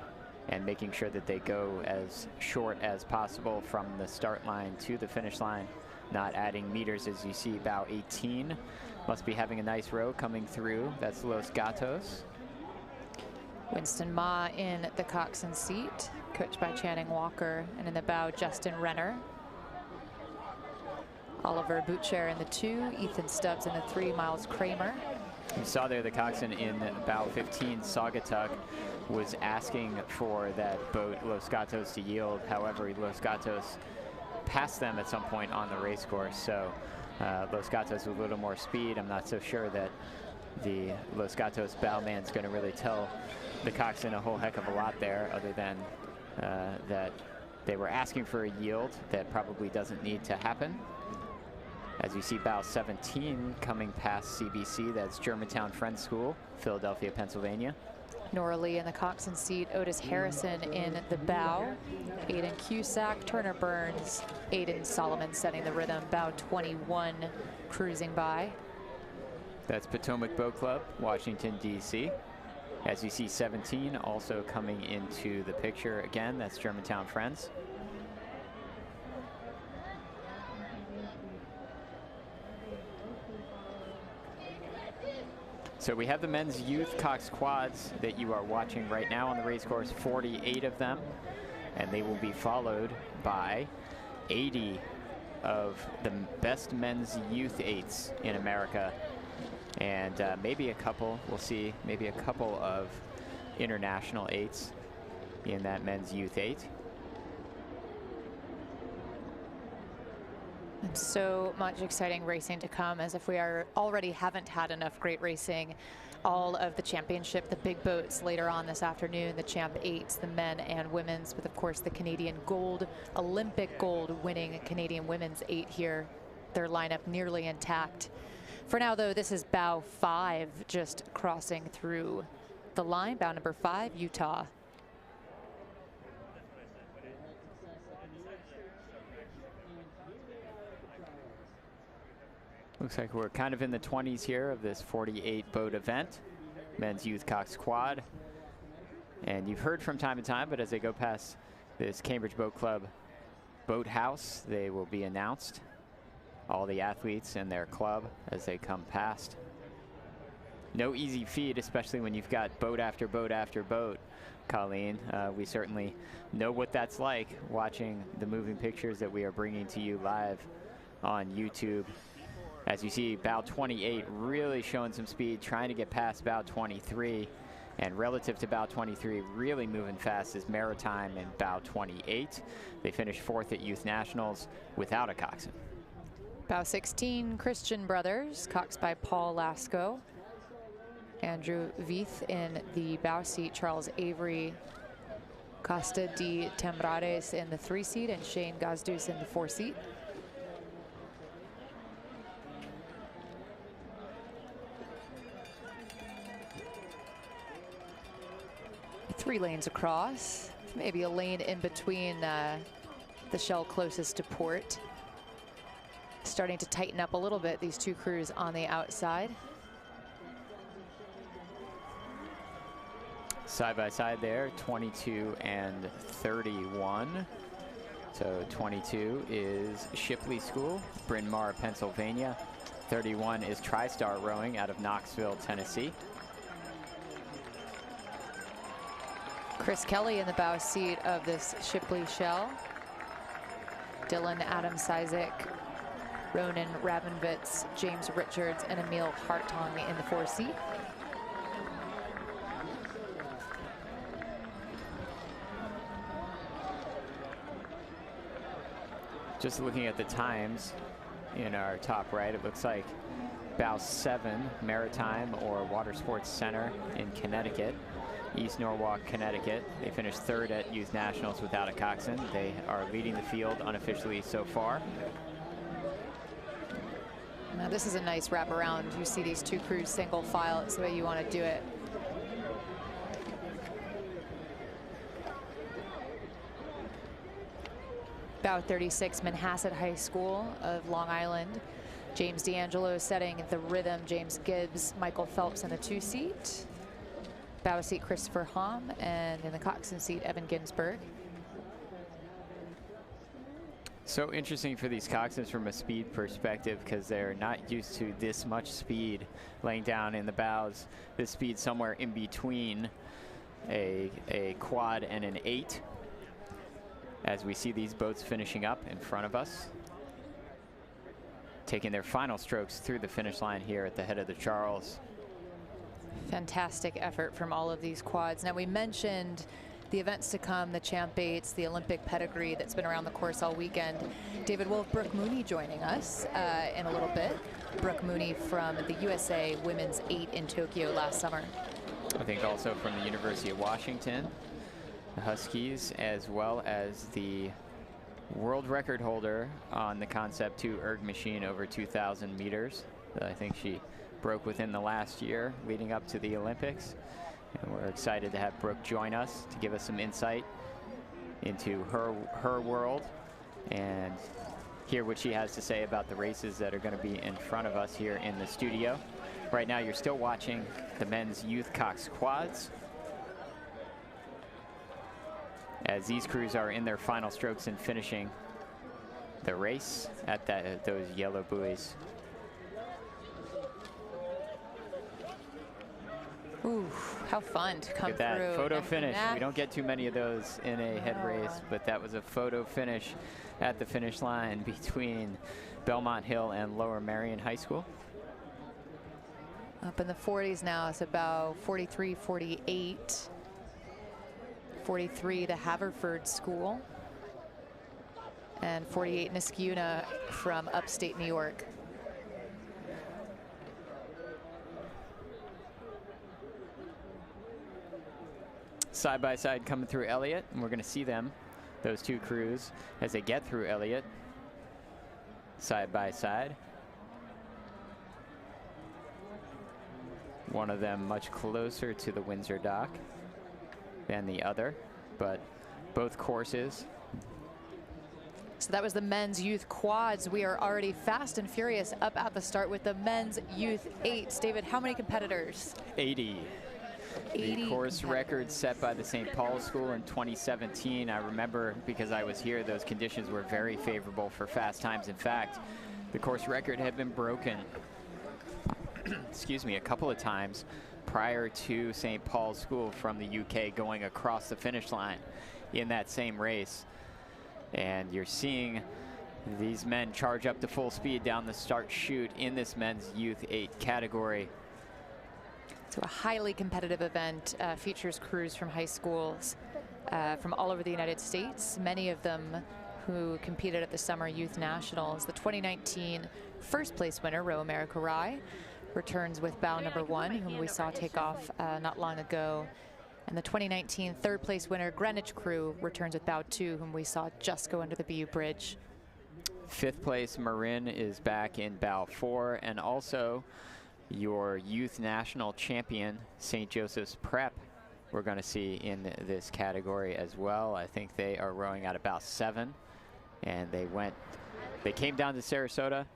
and making sure that they go as short as possible from the start line to the finish line, not adding meters. As you see, bow 18 must be having a nice row coming through. That's Los Gatos. Winston Ma in the coxswain seat, coached by Channing Walker, and in the bow, Justin Renner. Oliver Butcher in the 2, Ethan Stubbs in the 3, Miles Kramer. You saw there the coxswain in bow 15, Saugatuck, was asking for that boat, Los Gatos, to yield. However, Los Gatos passed them at some point on the race course. So Los Gatos with a little more speed. I'm not so sure that the Los Gatos bowman's going to really tell the coxswain a whole heck of a lot there, other than that they were asking for a yield that probably doesn't need to happen. As you see bow 17 coming past CBC, that's Germantown Friends School, Philadelphia, Pennsylvania. Nora Lee in the coxswain seat, Otis Harrison in the bow, Aiden Cusack, Turner Burns, Aiden Solomon setting the rhythm, bow 21 cruising by. That's Potomac Boat Club, Washington, D.C. As you see 17 also coming into the picture again, that's Germantown Friends. So we have the men's youth Cox quads that you are watching right now on the race course, 48 of them, and they will be followed by 80 of the best men's youth 8s in America, and maybe a couple, we'll see, maybe a couple of international 8s in that men's youth 8. And so much exciting racing to come, as if we already haven't had enough great racing. All of the championship, the big boats later on this afternoon, the Champ 8s, the men and women's, with of course the Canadian gold, Olympic gold winning Canadian women's 8 here. Their lineup nearly intact. For now though, this is bow 5 just crossing through the line. Bow number 5, Utah. Looks like we're kind of in the 20s here of this 48 boat event, men's youth Cox quad. And you've heard from time to time, but as they go past this Cambridge Boat Club boathouse, they will be announced. All the athletes and their club as they come past. No easy feat, especially when you've got boat after boat after boat, Colleen. We certainly know what that's like, watching the moving pictures that we are bringing to you live on YouTube. As you see, bow 28 really showing some speed, trying to get past bow 23. And relative to bow 23, really moving fast is Maritime in bow 28. They finished 4th at Youth Nationals without a coxswain. Bow 16, Christian Brothers, coxed by Paul Lasco. Andrew Veith in the bow seat, Charles Avery Costa de Tembrares in the 3 seat and Shane Gazdus in the 4 seat. Three lanes across, maybe a lane in between the shell closest to port. Starting to tighten up a little bit, these two crews on the outside. Side by side there, 22 and 31. So 22 is Shipley School, Bryn Mawr, Pennsylvania. 31 is TriStar Rowing out of Knoxville, Tennessee. Chris Kelly in the bow seat of this Shipley shell. Dylan Adams-Isaac, Ronan Rabinowitz, James Richards, and Emil Hartong in the 4 seat. Just looking at the times in our top right, it looks like bow 7, Maritime or Water Sports Center in Connecticut, East Norwalk, Connecticut. They finished 3rd at Youth Nationals without a coxswain. They are leading the field unofficially so far. Now this is a nice wraparound. You see these two crews single file. It's the way you want to do it. Bow 36, Manhasset High School of Long Island. James D'Angelo setting the rhythm. James Gibbs, Michael Phelps in the 2 seat. Bow seat, Christopher Hom, and in the coxswain seat, Evan Ginsberg. So interesting for these coxswains from a speed perspective, because they're not used to this much speed laying down in the bows. This speed somewhere in between a quad and an 8. As we see these boats finishing up in front of us, taking their final strokes through the finish line here at the head of the Charles. Fantastic effort from all of these quads. Now we mentioned the events to come, the Champ 8s, the Olympic pedigree that's been around the course all weekend. David, will Brooke Mooney joining us in a little bit. Brooke Mooney from the USA Women's 8 in Tokyo last summer. I think also from the University of Washington, the Huskies, as well as the world record holder on the Concept 2 erg machine over 2,000 meters. I think she broke within the last year leading up to the Olympics. And we're excited to have Brooke join us to give us some insight into her world and hear what she has to say about the races that are going to be in front of us here in the studio. Right now you're still watching the men's youth cox quads, as these crews are in their final strokes and finishing the race at those yellow buoys. Ooh, how fun to come Look at that through. photo finish. We don't get too many of those in a head race, but that was a photo finish at the finish line between Belmont Hill and Lower Marion High School. Up in the 40s now, it's about 43, 48. 43, the Haverford School. And 48, Niskayuna from upstate New York. Side by side coming through Elliott, and we're going to see them, those two crews, as they get through Elliott, side by side. One of them much closer to the Windsor dock than the other, but both courses. So that was the men's youth quads. We are already fast and furious up at the start with the men's youth 8s. David, how many competitors? 80. The course record set by the St. Paul School in 2017. I remember, because I was here, those conditions were very favorable for fast times. In fact, the course record had been broken excuse me, a couple of times prior to St. Paul School from the UK going across the finish line in that same race. And you're seeing these men charge up to full speed down the start chute in this men's youth 8 category. So a highly competitive event, features crews from high schools from all over the United States, many of them who competed at the Summer Youth Nationals. The 2019 first place winner, Row America Rye, returns with bow number 1, whom we saw take off not long ago And the 2019 third place winner, Greenwich Crew, returns with bow 2, whom we saw just go under the BU bridge. 5th place Marin is back in bow 4, and also your youth national champion, St. Joseph's Prep, we're going to see in this category as well. I think they are rowing at about 7, and they came down to Sarasota,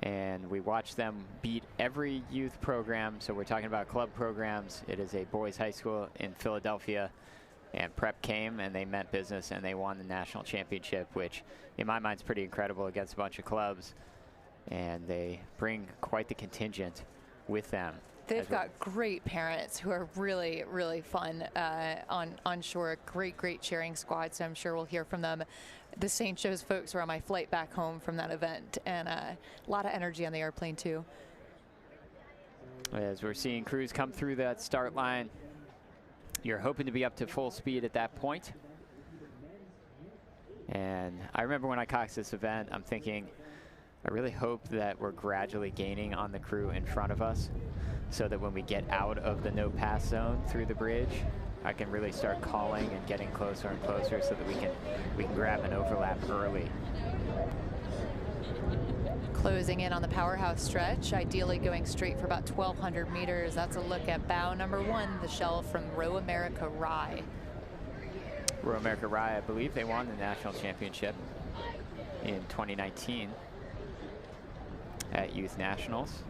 and we watched them beat every youth program. So we're talking about club programs. It is a boys high school in Philadelphia, and Prep came and they meant business and they won the national championship, which in my mind is pretty incredible against a bunch of clubs, and they bring quite the contingent with them. They've got great parents who are really, really fun on shore. Great cheering squad, so I'm sure we'll hear from them. The St. Joe's folks were on my flight back home from that event, and a lot of energy on the airplane too. As we're seeing crews come through that start line, you're hoping to be up to full speed at that point. And I remember when I coxed this event, I'm thinking, I really hope that we're gradually gaining on the crew in front of us, so that when we get out of the no pass zone through the bridge, I can really start calling and getting closer and closer so that we can grab an overlap early. Closing in on the powerhouse stretch, ideally going straight for about 1,200 meters. That's a look at bow number 1, the shell from Row America Rye. Row America Rye, I believe they won the national championship in 2019 at Youth Nationals.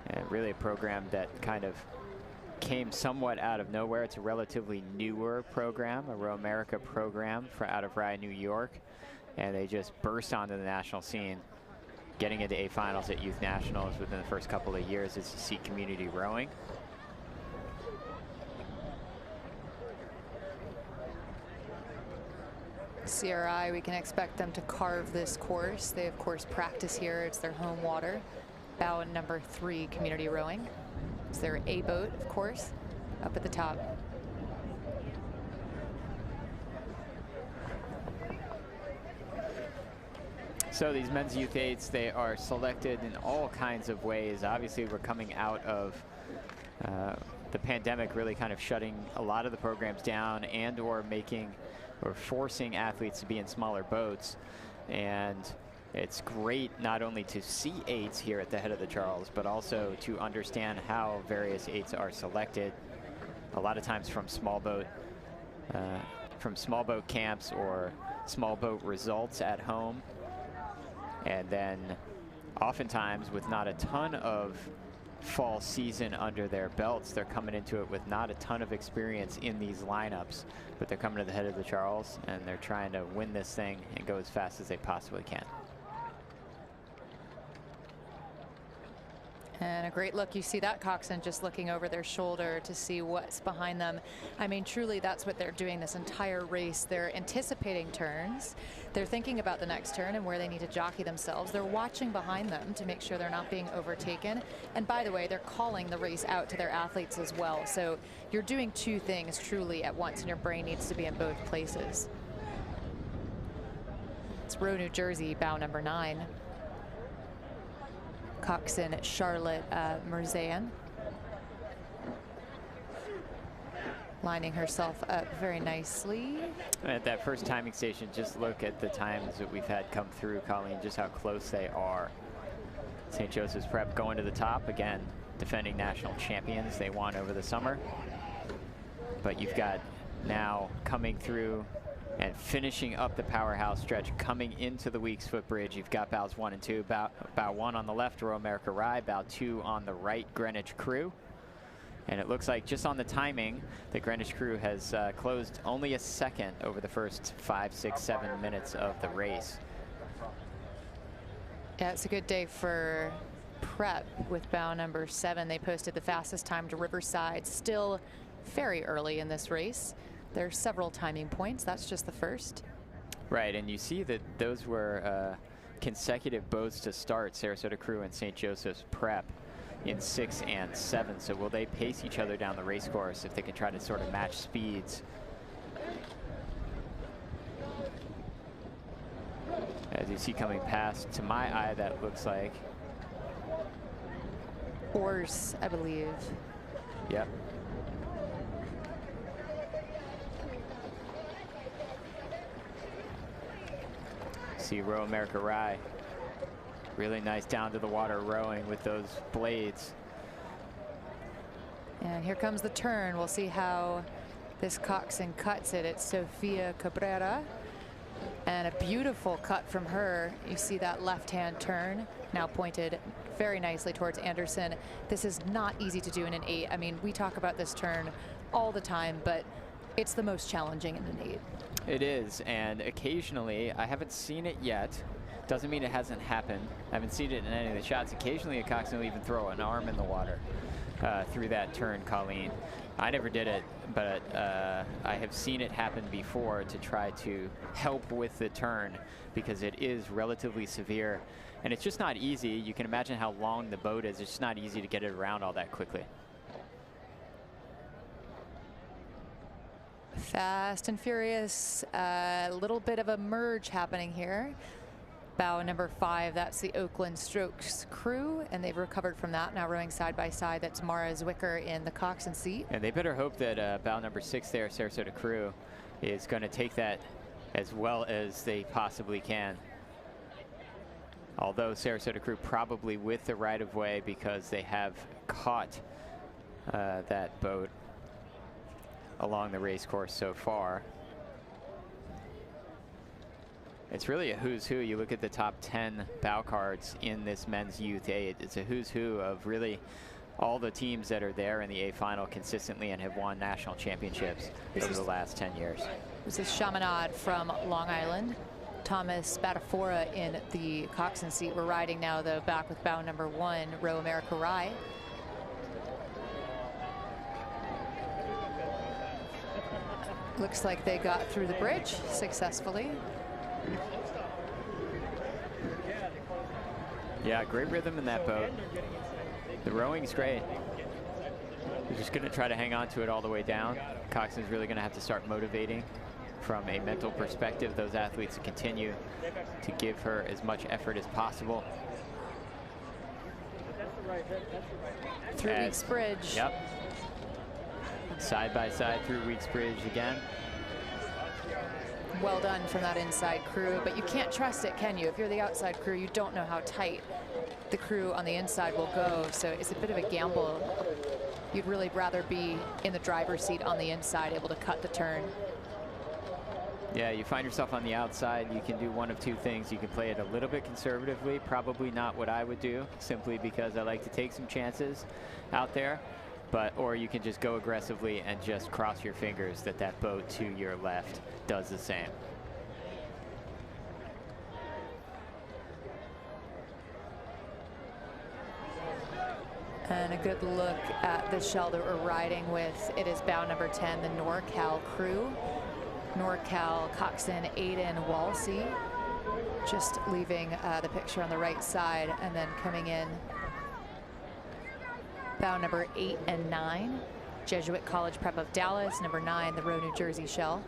And really a program that kind of came somewhat out of nowhere. It's a relatively newer program, a Row America program out of Rye, New York. And they just burst onto the national scene, getting into A finals at Youth Nationals within the first couple of years as you see community rowing. CRI, we can expect them to carve this course. They, of course, practice here. It's their home water. Bow number 3, community rowing. It's their A boat, of course, up at the top. So these men's youth 8s, they are selected in all kinds of ways. Obviously, we're coming out of the pandemic really kind of shutting a lot of the programs down and or forcing athletes to be in smaller boats. And it's great not only to see 8s here at the head of the Charles, but also to understand how various 8s are selected. A lot of times from small boat camps or small boat results at home. And then oftentimes with not a ton of fall season under their belts, they're coming into it with not a ton of experience in these lineups, but they're coming to the head of the Charles and they're trying to win this thing and go as fast as they possibly can. And a great look. You see that coxswain just looking over their shoulder to see what's behind them. I mean, truly, that's what they're doing this entire race. They're anticipating turns. They're thinking about the next turn and where they need to jockey themselves. They're watching behind them to make sure they're not being overtaken. And by the way, they're calling the race out to their athletes as well. So you're doing 2 things truly at once, and your brain needs to be in both places. It's Row, New Jersey, bow number 9. Coxswain Charlotte Merzan, lining herself up very nicely. At that first timing station, just look at the times that we've had come through, Colleen, just how close they are. St. Joseph's Prep going to the top, again, defending national champions. They won over the summer. But you've got now coming through and finishing up the powerhouse stretch, coming into the Weeks Foot Bridge. You've got bows 1 and 2. Bow 1 on the left, Row America Rye. Bow 2 on the right, Greenwich Crew. And it looks like just on the timing, the Greenwich Crew has closed only a second over the first 5, 6, 7 minutes of the race. Yeah, it's a good day for Prep with bow number 7. They posted the fastest time to Riverside, still very early in this race. There's several timing points. That's just the first. Right, and you see that those were consecutive boats to start, Sarasota Crew and St. Joseph's Prep in 6 and 7. So will they pace each other down the race course if they can try to sort of match speeds? As you see coming past, to my eye, that looks like Oars, I believe. Yep. see Row America Rye. Really nice down to the water rowing with those blades. And here comes the turn. We'll see how this coxswain cuts it. It's Sofia Cabrera. And a beautiful cut from her. You see that left-hand turn now pointed very nicely towards Anderson. This is not easy to do in an 8. I mean, we talk about this turn all the time, but it's the most challenging in an 8. It is, and occasionally, I haven't seen it yet. Doesn't mean it hasn't happened. I haven't seen it in any of the shots. Occasionally, a coxswain will even throw an arm in the water through that turn, Colleen. I never did it, but I have seen it happen before to try to help with the turn because it is relatively severe. And it's just not easy. You can imagine how long the boat is. It's just not easy to get it around all that quickly. Fast and furious. A little bit of a merge happening here. Bow number 5, that's the Oakland Strokes crew, and they've recovered from that. Now rowing side by side, that's Mara Zwicker in the coxswain seat. And they better hope that bow number 6 there, Sarasota crew, is going to take that as well as they possibly can. Although Sarasota crew probably with the right-of-way because they have caught that boat along the race course so far. It's really a who's who. You look at the top 10 bow cards in this men's youth A. It's a who's who of really all the teams that are there in the A final consistently and have won national championships over the last 10 years. This is Chaminade from Long Island. Thomas Batafora in the coxswain seat. We're riding now, though, back with bow number 1, Row America Rye. Looks like they got through the bridge successfully. Yeah, great rhythm in that boat. The rowing's great. We're just going to try to hang on to it all the way down. Coxswain's really going to have to start motivating from a mental perspective those athletes to continue to give her as much effort as possible. Through Weeks Bridge. Yep. Side by side through Weeks Bridge again. Well done from that inside crew, but you can't trust it, can you? If you're the outside crew, you don't know how tight the crew on the inside will go, so it's a bit of a gamble. You'd really rather be in the driver's seat on the inside, able to cut the turn. Yeah, you find yourself on the outside, you can do one of two things. You can play it a little bit conservatively, probably not what I would do, simply because I like to take some chances out there. Or you can just go aggressively and just cross your fingers that that boat to your left does the same. And a good look at the shell that we're riding with. It is bow number 10, the NorCal crew. NorCal coxswain Aiden Walsey, just leaving the picture on the right side and then coming in. Bow number 8 and 9, Jesuit College Prep of Dallas. Number 9, the Row New Jersey shell.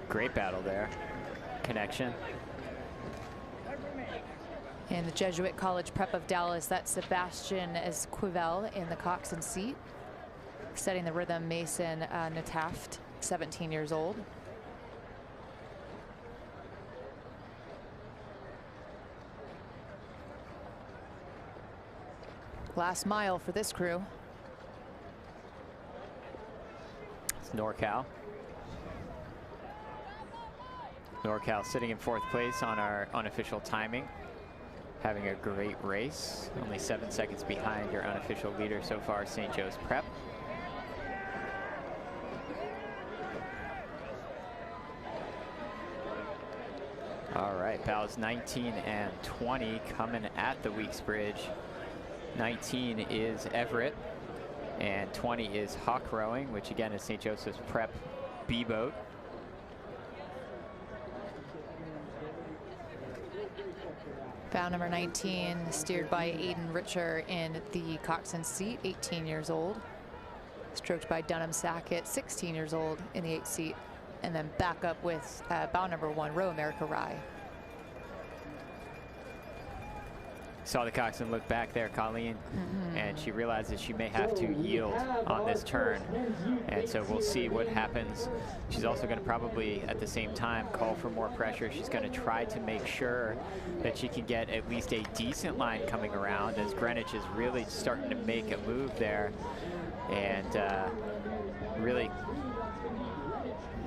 Great battle there. Connection. In the Jesuit College Prep of Dallas, that's Sebastian Esquivel in the coxswain seat. Setting the rhythm, Mason Nataft, 17 years old. Last mile for this crew. It's NorCal. NorCal sitting in 4th place on our unofficial timing. Having a great race. Only 7 seconds behind your unofficial leader so far, St. Joe's Prep. All right, bows 19 and 20 coming at the Weeks Bridge. 19 is Everett, and 20 is Hawk Rowing, which again is St. Joseph's Prep B boat. Bow number 19, steered by Aiden Richer in the coxswain seat, 18 years old. Stroked by Dunham Sackett, 16 years old in the 8th seat. And then back up with bow number 1, Row America Rye. Saw the coxswain look back there, Colleen, and she realizes she may have to yield on this turn. And so we'll see what happens. She's also going to probably, at the same time, call for more pressure. She's going to try to make sure that she can get at least a decent line coming around, as Greenwich is really starting to make a move there. And really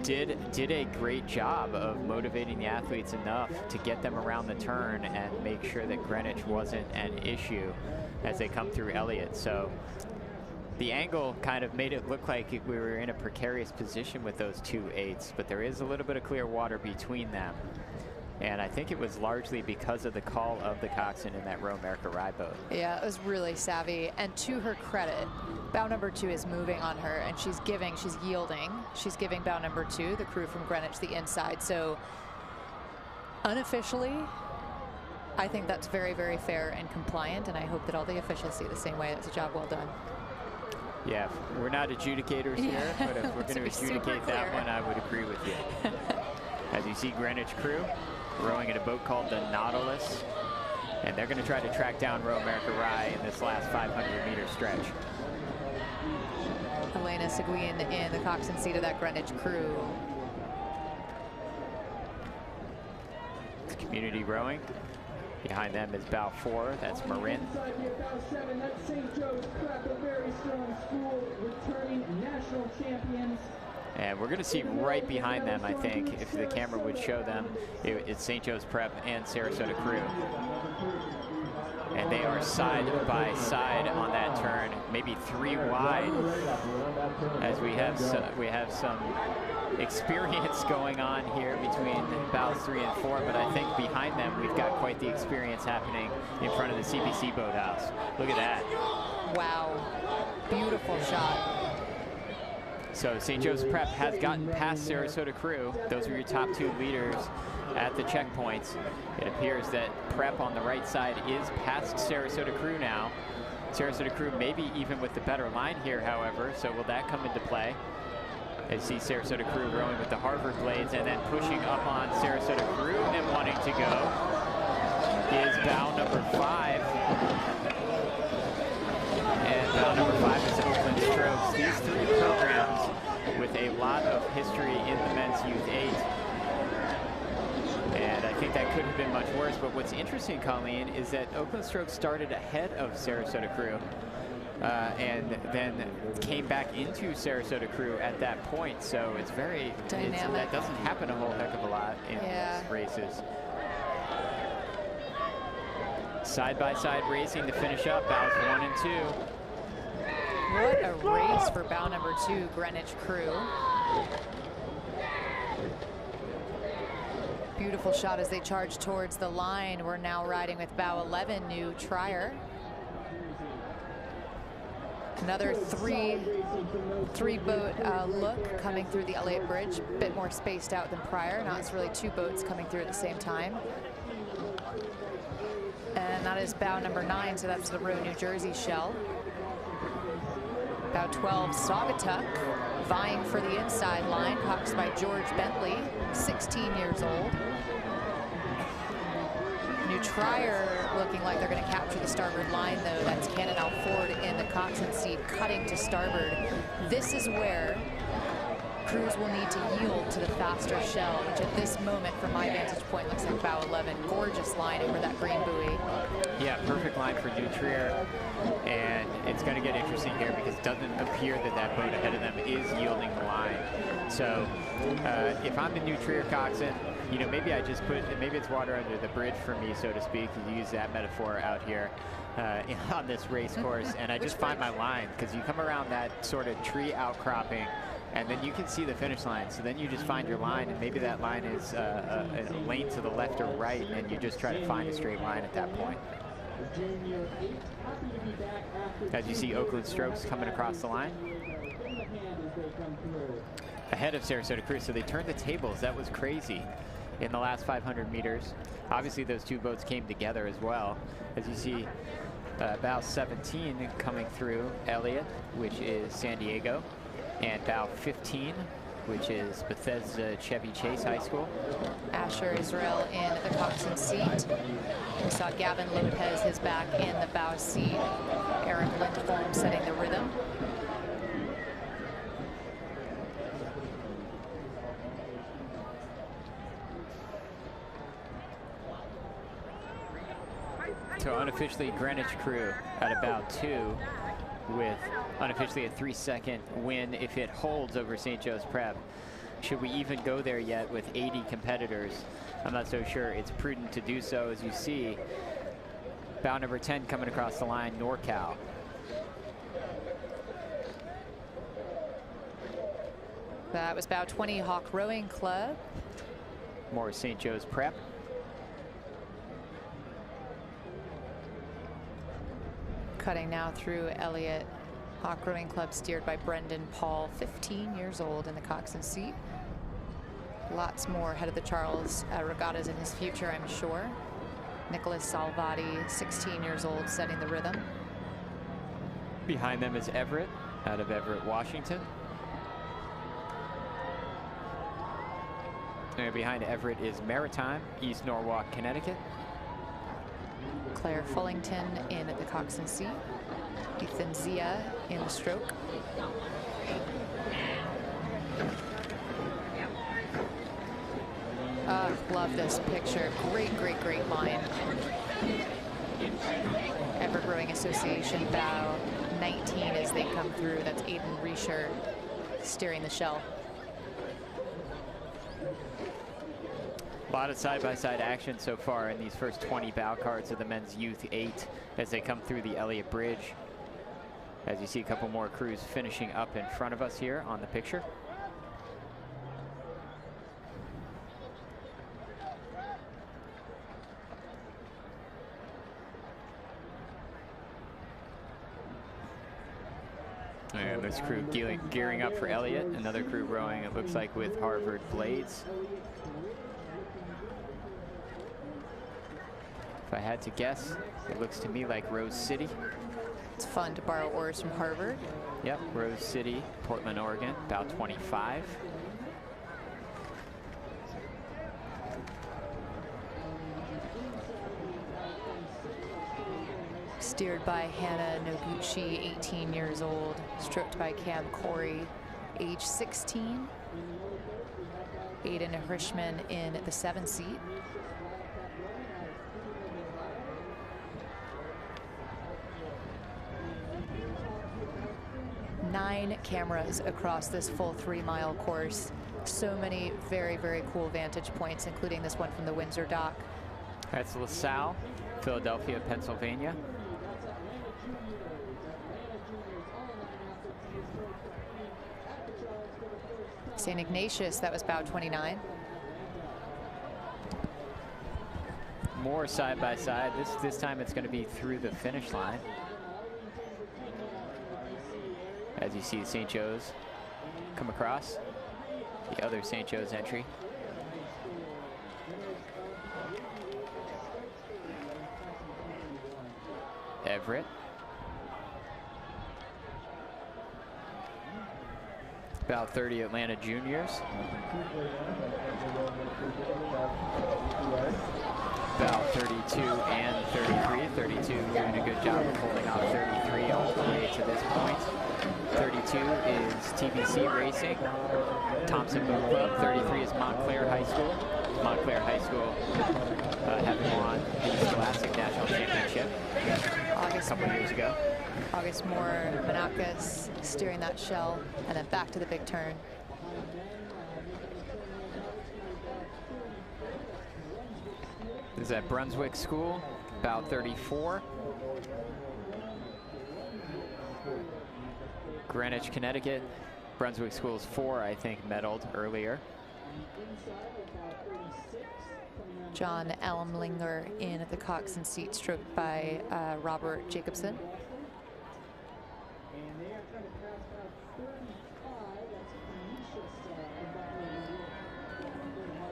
did a great job of motivating the athletes enough to get them around the turn and make sure that Greenwich wasn't an issue as they come through Elliott. So the angle kind of made it look like we were in a precarious position with those 2 8s, but there is a little bit of clear water between them. And I think it was largely because of the call of the coxswain in that Row America Rye boat. Yeah, it was really savvy. And to her credit, bow number 2 is moving on her, and she's yielding. She's giving bow number 2, the crew from Greenwich, the inside. So unofficially, I think that's very, very fair and compliant, and I hope that all the officials see the same way. That's a job well done. Yeah, we're not adjudicators here, but if we're going to adjudicate that one, I would agree with you. As you see, Greenwich crew rowing in a boat called the Nautilus, and they're going to try to track down Row America Rye in this last 500-meter stretch. Elena Seguin in the coxswain seat of that Greenwich crew. It's community rowing. Behind them is bow 4, that's Marin. Bow 7, that's St. Joe's Prep, a very strong school, returning national champions. And we're going to see right behind them, I think, if the camera would show them, it's St. Joe's Prep and Sarasota Crew. And they are side by side on that turn, maybe 3 wide, as we have some experience going on here between bows 3 and 4, but I think behind them we've got quite the experience happening in front of the CBC boathouse. Look at that. Wow, beautiful shot. So St. Joe's Prep has gotten past Sarasota Crew. Those are your top 2 leaders at the checkpoints. It appears that Prep on the right side is past Sarasota Crew now. Sarasota Crew maybe even with the better line here, however, so will that come into play? I see Sarasota Crew rowing with the Harvard blades and then pushing up on Sarasota Crew and wanting to go is bow number 5. And bow number 5 is Oakland Strokes. These 3 programs with a lot of history in the men's youth 8. And I think that could have been much worse. But what's interesting, Colleen, is that Oakland Strokes started ahead of Sarasota Crew and then came back into Sarasota Crew at that point. So it's very dynamic. That doesn't happen a whole heck of a lot in these races. Side-by-side racing to finish up, bows 1 and 2. What a race for bow number 2, Greenwich Crew. Beautiful shot as they charge towards the line. We're now riding with bow 11, New Trier. Another three boat look coming through the Elliott Bridge, a bit more spaced out than prior. Now it's really 2 boats coming through at the same time. And that is bow number 9, so that's the Row New Jersey shell. Bow 12, Saugatuck, vying for the inside line, coxed by George Bentley, 16 years old. New Trier looking like they're going to capture the starboard line, though. That's Cannonell Ford in the coxswain seat, cutting to starboard. This is where crews will need to yield to the faster shell, which at this moment, from my vantage point, looks like bow 11. Gorgeous line over that green buoy. Yeah, perfect line for New Trier. And it's going to get interesting here because it doesn't appear that that boat ahead of them is yielding the line. So if I'm the New Trier coxswain, you know, maybe I just maybe it's water under the bridge for me, so to speak, to use that metaphor out here on this race course. And I just find my line, because you come around that sort of tree outcropping and then you can see the finish line. So then you just find your line, and maybe that line is a lane to the left or right, and you just try to find a straight line at that point. As you see Oakland Strokes coming across the line. Ahead of Sarasota Crew, so they turned the tables. That was crazy in the last 500 meters. Obviously those 2 boats came together as well. As you see bow 17 coming through Elliott, which is San Diego, and bow 15 which is Bethesda Chevy Chase High School. Asher Israel in the Coxed seat. We saw Gavin Lopez, his back in the bow seat. Eric Lindholm setting the rhythm. So unofficially Greenwich crew at about 2 with unofficially a 3-second win if it holds over St. Joe's Prep. Should we even go there yet with 80 competitors? I'm not so sure it's prudent to do so. As you see, bow number 10 coming across the line, NorCal. That was bow 20, Hawk Rowing Club. More St. Joe's Prep. Cutting now through Elliott. Hawk Rowing Club steered by Brendan Paul, 15 years old in the Coxed seat. Lots more ahead of the Charles regattas in his future, I'm sure. Nicholas Salvati, 16 years old, setting the rhythm. Behind them is Everett, out of Everett, Washington. And behind Everett is Maritime, East Norwalk, Connecticut. Claire Fullington in the Coxed seat. Ethan Zia in the stroke. Love this picture. Great, great, great line. Everett Rowing Association bow 19 as they come through. That's Aiden Reisher steering the shell. A lot of side-by-side action so far in these first 20 bow cards of the men's Youth 8 as they come through the Elliott Bridge. As you see a couple more crews finishing up in front of us here on the picture. And this crew gearing up for Elliott. Another crew rowing, it looks like, with Harvard blades. If I had to guess, it looks to me like Rose City. It's fun to borrow oars from Harvard. Yep, Rose City, Portland, Oregon, about 25. Steered by Hannah Noguchi, 18 years old. Stroked by Cam Corey, age 16. Aiden Hirschman in the 7 seat. Nine cameras across this full 3-mile course. So many very, very cool vantage points, including this one from the Windsor dock. That's LaSalle, Philadelphia, Pennsylvania. St. Ignatius, that was bow 29. More side by side. This time it's going to be through the finish line. As you see St. Joe's come across, the other St. Joe's entry. Everett. About 30 Atlanta juniors. About 32 and 33. 32 doing a good job of holding off 33 all the way to this point. 32 is TBC Racing, Thompson Boat Club. 33 is Montclair High School. Montclair High School having won the Scholastic National Championship a couple years ago. August Moore Menakis steering that shell, and then back to the big turn. This is at Brunswick School, about 34. Greenwich, Connecticut. Brunswick School's 4, I think, medaled earlier. John Elmlinger in at the Coxed seat, stroked by Robert Jacobson.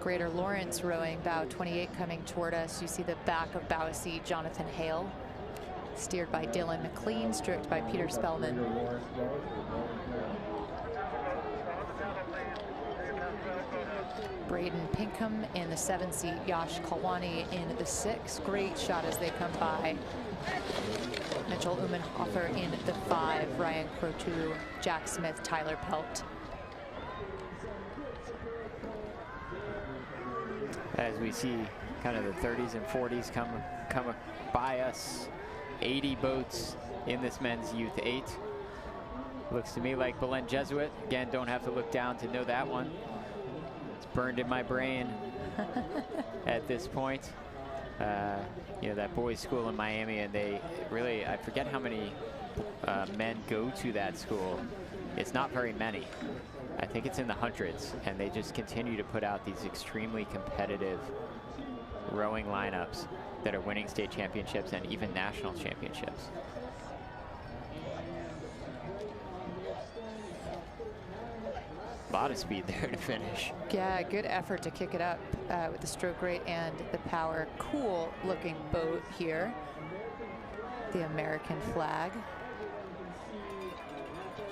Greater Lawrence rowing, bow 28 coming toward us. You see the back of bow seat, Jonathan Hale, steered by Dylan McLean, stroked by Peter Spellman. Braden Pinkham in the 7-seat, Yash Kalwani in the 6. Great shot as they come by. Mitchell Umenhofer in the 5, Ryan Crotu, Jack Smith, Tyler Pelt. As we see kind of the 30s and 40s come by us, 80 boats in this men's youth 8. Looks to me like Belen Jesuit. Again, don't have to look down to know that one. It's burned in my brain at this point. You know, that boys' school in Miami, and they really, I forget how many men go to that school. It's not very many. I think it's in the hundreds, and they just continue to put out these extremely competitive rowing lineups that are winning state championships and even national championships. A lot of speed there to finish. Yeah, good effort to kick it up with the stroke rate and the power. Cool looking boat here. The American flag.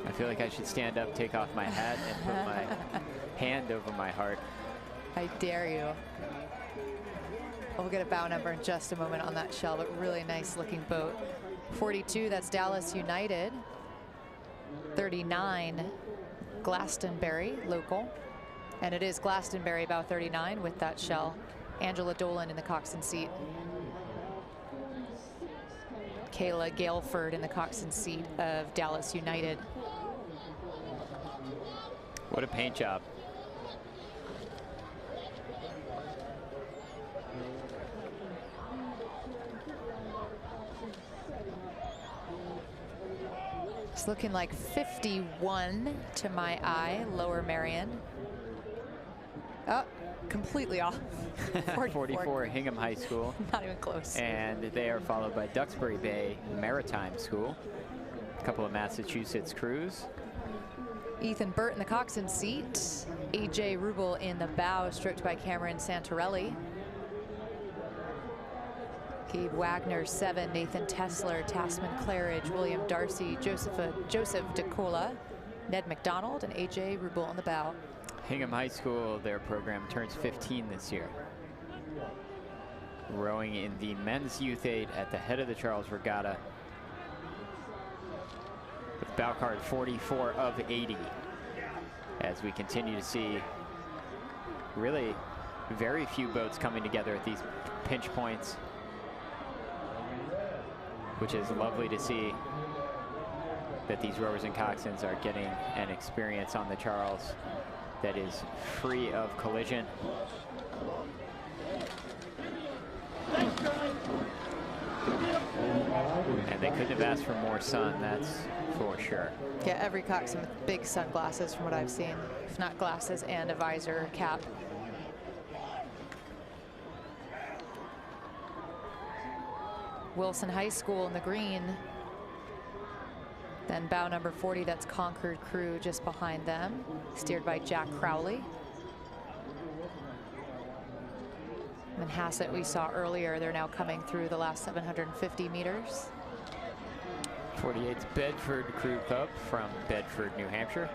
I feel like I should stand up, take off my hat, and put my hand over my heart. I dare you. We'll get a bow number in just a moment on that shell, but really nice looking boat. 42, that's Dallas United. 39, Glastonbury, local. And it is Glastonbury, bow 39 with that shell. Angela Dolan in the coxswain seat. Kayla Galeford in the coxswain seat of Dallas United. What a paint job. It's looking like 51 to my eye, Lower Marion. Oh, completely off. 44 Hingham High School. Not even close. And they are followed by Duxbury Bay Maritime School. A couple of Massachusetts crews. Ethan Burt in the coxswain seat. AJ Rubel in the bow, stroked by Cameron Santorelli. Gabe Wagner, 7. Nathan Tesler, Tasman Claridge, William Darcy, Joseph DeCola, Ned McDonald, and AJ Rubel on the bow. Hingham High School, their program turns 15 this year. Rowing in the men's youth 8 at the head of the Charles Regatta. With bow card 44 of 80. As we continue to see really very few boats coming together at these pinch points, which is lovely to see that these rowers and coxswains are getting an experience on the Charles that is free of collision. And they couldn't have asked for more sun, that's for sure. Yeah, every coxswain with big sunglasses from what I've seen, if not glasses and a visor or cap. Wilson High School in the green. Then bow number 40, that's Concord Crew just behind them, steered by Jack Crowley. Manhasset we saw earlier, they're now coming through the last 750 meters. 48's Bedford Crew Cup from Bedford, New Hampshire.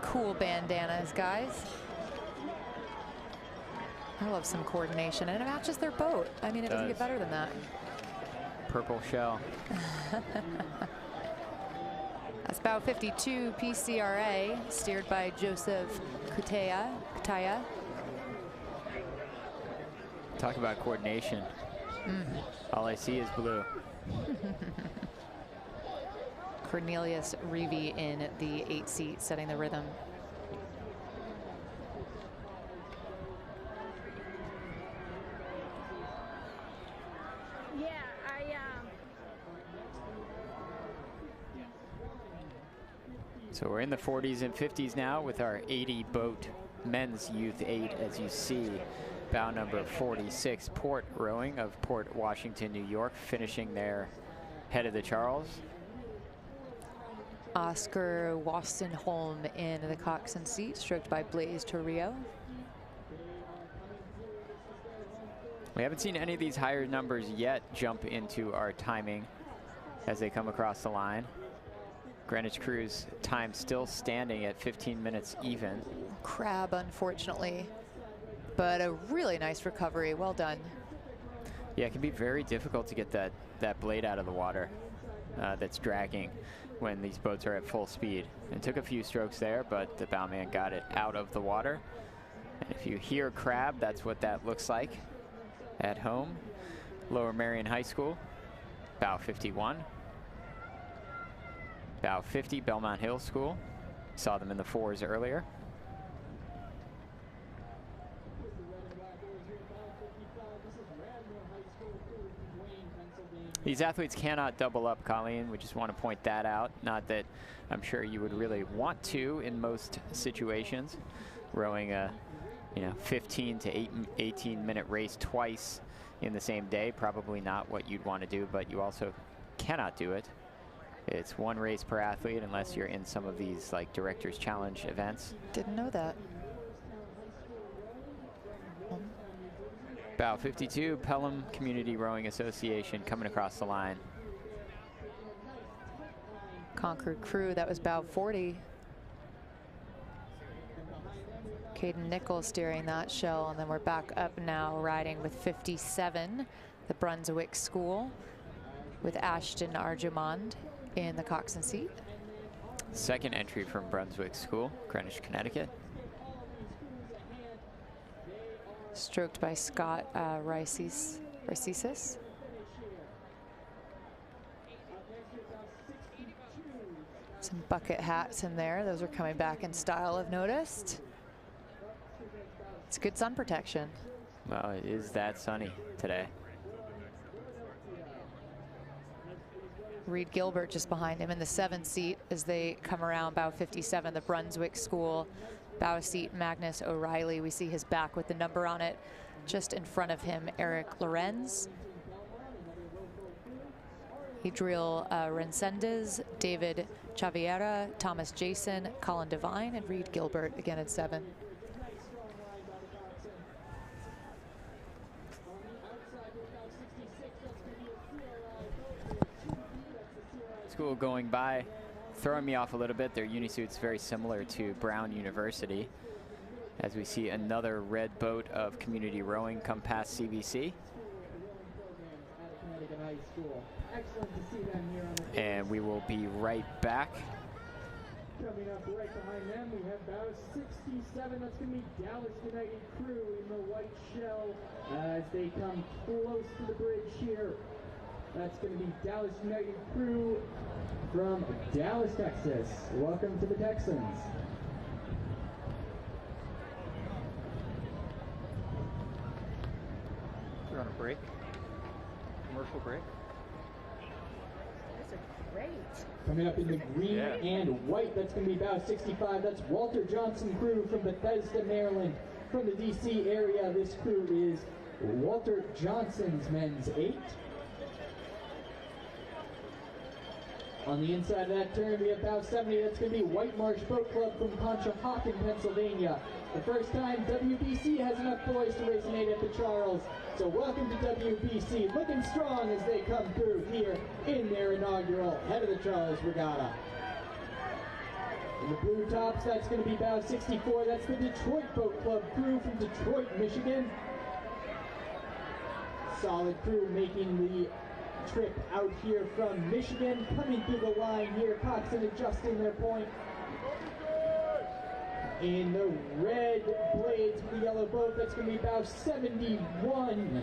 Cool bandanas, guys. I love some coordination, and it matches their boat. I mean, it doesn't get better than that. Purple shell. That's bow 52, PCRA, steered by Joseph Kutaya. Talk about coordination. All I see is blue. Cornelius Reevy in the 8-seat, setting the rhythm. So we're in the 40s and 50s now with our 80 boat men's youth 8, as you see. Bow number 46, Port Rowing of Port Washington, New York, finishing their head of the Charles. Oscar Wostenholm in the coxswain seat, stroked by Blaze Torrio. We haven't seen any of these higher numbers yet jump into our timing as they come across the line. Greenwich Crew's time still standing at 15 minutes even. Crab, unfortunately, but a really nice recovery. Well done. Yeah, it can be very difficult to get that blade out of the water that's dragging when these boats are at full speed. It took a few strokes there, but the bowman got it out of the water. And if you hear crab, that's what that looks like at home. Lower Marion High School, bow 51. Bow 50, Belmont Hill School. Saw them in the 4s earlier. These athletes cannot double up, Colleen. We just want to point that out. Not that I'm sure you would really want to in most situations. Rowing a 15 to 18 minute race twice in the same day, probably not what you'd want to do, but you also cannot do it. It's one race per athlete unless you're in some of these like Director's Challenge events. Didn't know that. Bow 52, Pelham Community Rowing Association coming across the line. Concord Crew, that was bow 40. Caden Nichols steering that shell, and then we're back up now riding with 57, the Brunswick School, with Ashton Arjumand in the coxswain seat. Second entry from Brunswick School, Greenwich, Connecticut. Stroked by Scott Ricesis. Some bucket hats in there. Those are coming back in style, I've noticed. It's good sun protection. Well, it is that sunny today. Reed Gilbert just behind him in the 7 seat as they come around bow 57, the Brunswick School. Bow seat, Magnus O'Reilly. We see his back with the number on it. Just in front of him, Eric Lorenz. Adriel Rencendez, David Chaviera, Thomas Jason, Colin Devine, and Reed Gilbert again at 7. School going by, throwing me off a little bit. Their unisuit's very similar to Brown University. As we see another red boat of community rowing come past CBC. And we will be right back. Coming up right behind them, we have bow 67. That's going to be Dallas United Crew in the white shell as they come close to the bridge here. That's going to be Dallas United Crew from Dallas, Texas. Welcome to the Texans. We're on a break. Commercial break. Those are great. Coming up in the green and white, that's going to be bow 65. That's Walter Johnson Crew from Bethesda, Maryland. From the DC area, this crew is Walter Johnson's men's 8. On the inside of that turn, we have bow 70. That's going to be White Marsh Boat Club from Conshohocken, Pennsylvania. The first time WBC has enough boys to race an 8 at the Charles. So welcome to WBC, looking strong as they come through here in their inaugural Head of the Charles Regatta. In the blue tops, that's going to be bow 64. That's the Detroit Boat Club crew from Detroit, Michigan. Solid crew making the trip out here from Michigan, coming through the line here. Coxed adjusting their point. In the red blades with the yellow boat, that's going to be bow 71.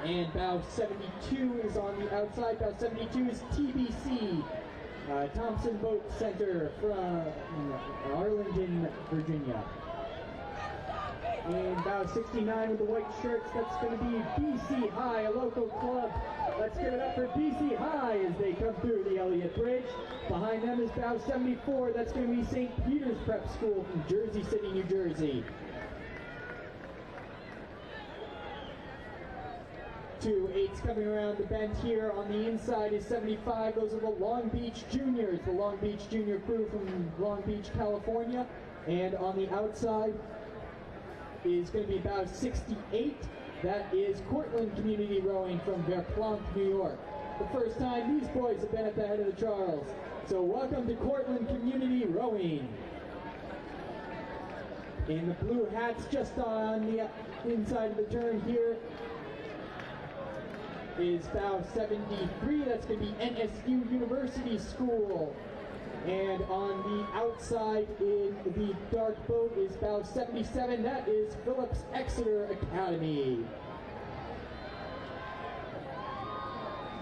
And bow 72 is on the outside. Bow 72 is TBC, Thompson Boat Center from Arlington, Virginia. In bow 69 with the white shirts, that's going to be BC High, a local club. Let's give it up for BC High as they come through the Elliott Bridge. Behind them is bow 74. That's going to be St. Peter's Prep School from Jersey City, New Jersey. 2 8s coming around the bend here. On the inside is 75. Those are the Long Beach Juniors, the Long Beach Junior crew from Long Beach, California. And on the outside is going to be bow 68. That is Cortland Community Rowing from Verplanck, New York. the first time these boys have been at the head of the Charles. So welcome to Cortland Community Rowing. In the blue hats, just on the inside of the turn here, is bow 73. That's going to be NSU University School. And on the outside in the dark boat is bow 77. That is Phillips Exeter Academy.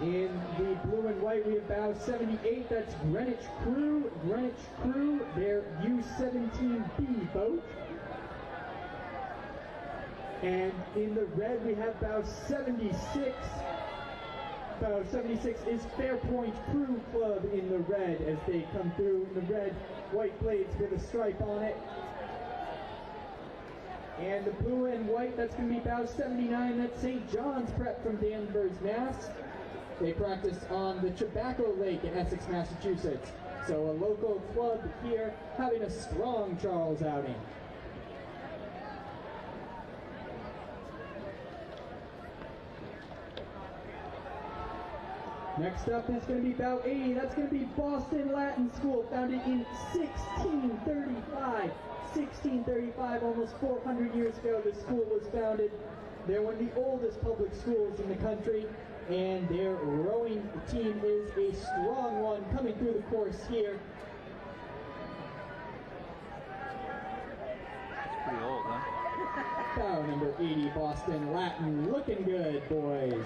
In the blue and white, we have bow 78. That's Greenwich Crew. Greenwich Crew, their U-17B boat. And in the red, we have bow 76. Bow 76 is Fairpoint Crew Club in the red as they come through in the red, white blades with a stripe on it. And the blue and white, that's going to be bow 79. That's St. John's Prep from Danvers, Mass. They practice on the Tobacco Lake in Essex, Massachusetts. So a local club here having a strong Charles outing. Next up is going to be bow 80. That's going to be Boston Latin School, founded in 1635. 1635, almost 400 years ago, the school was founded. They're one of the oldest public schools in the country, and their rowing team is a strong one coming through the course here. That's pretty old, huh? Bow number 80, Boston Latin, looking good, boys.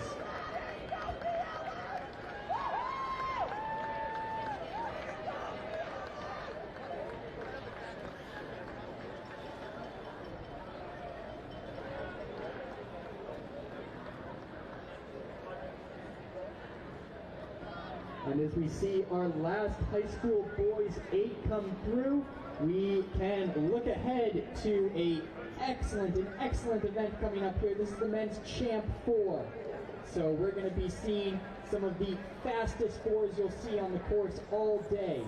And as we see our last high school boys 8 come through, we can look ahead to an excellent event coming up here. This is the men's Champ 4. So we're going to be seeing some of the fastest 4s you'll see on the course all day.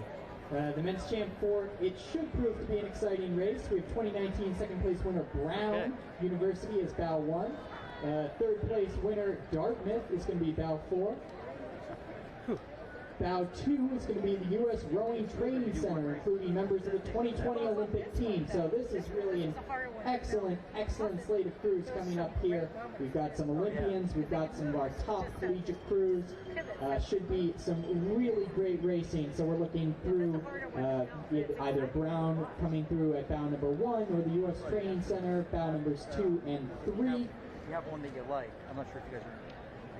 The men's Champ 4, it should prove to be an exciting race. We have 2019 second place winner Brown University as bow 1. Third place winner Dartmouth is going to be bow 4. Bow 2 is going to be the U.S. Rowing Training Center, including members of the 2020 Olympic team. So this is really an excellent slate of crews coming up here. We've got some Olympians, we've got some of our top collegiate crews. Should be some really great racing. So we're looking through either Brown coming through at bow number 1 or the U.S. Training Center, bow numbers 2 and 3. You have one that you like. I'm not sure if you guys are...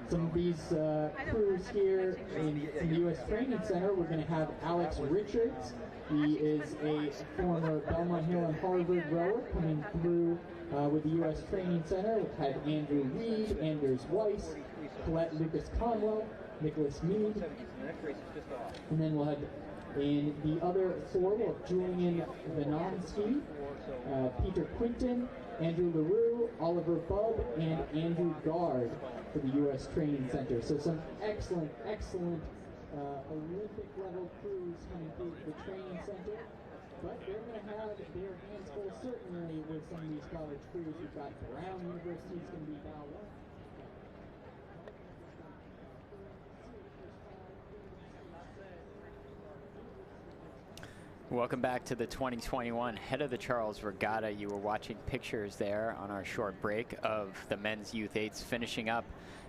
Some of these crews here in the U.S. Training Center, we're going to have Alex Richards. He is a former Belmont Hill and Harvard rower coming through with the U.S. Training Center. We'll have Andrew Reed, Anders Weiss, Colette Lucas Conwell, Nicholas Mead. And then we'll have in the other 4, we'll have Julian Venonsky, Peter Quinton, Andrew LaRue, Oliver Bubb, and Andrew Gard for the U.S. Training Center. So some excellent Olympic-level crews coming through the training center. But they're going to have their hands full certainly with some of these college crews. We've got Brown University is going to be bow 1. Welcome back to the 2021 Head of the Charles Regatta. You were watching pictures there on our short break of the men's Youth 8s finishing up.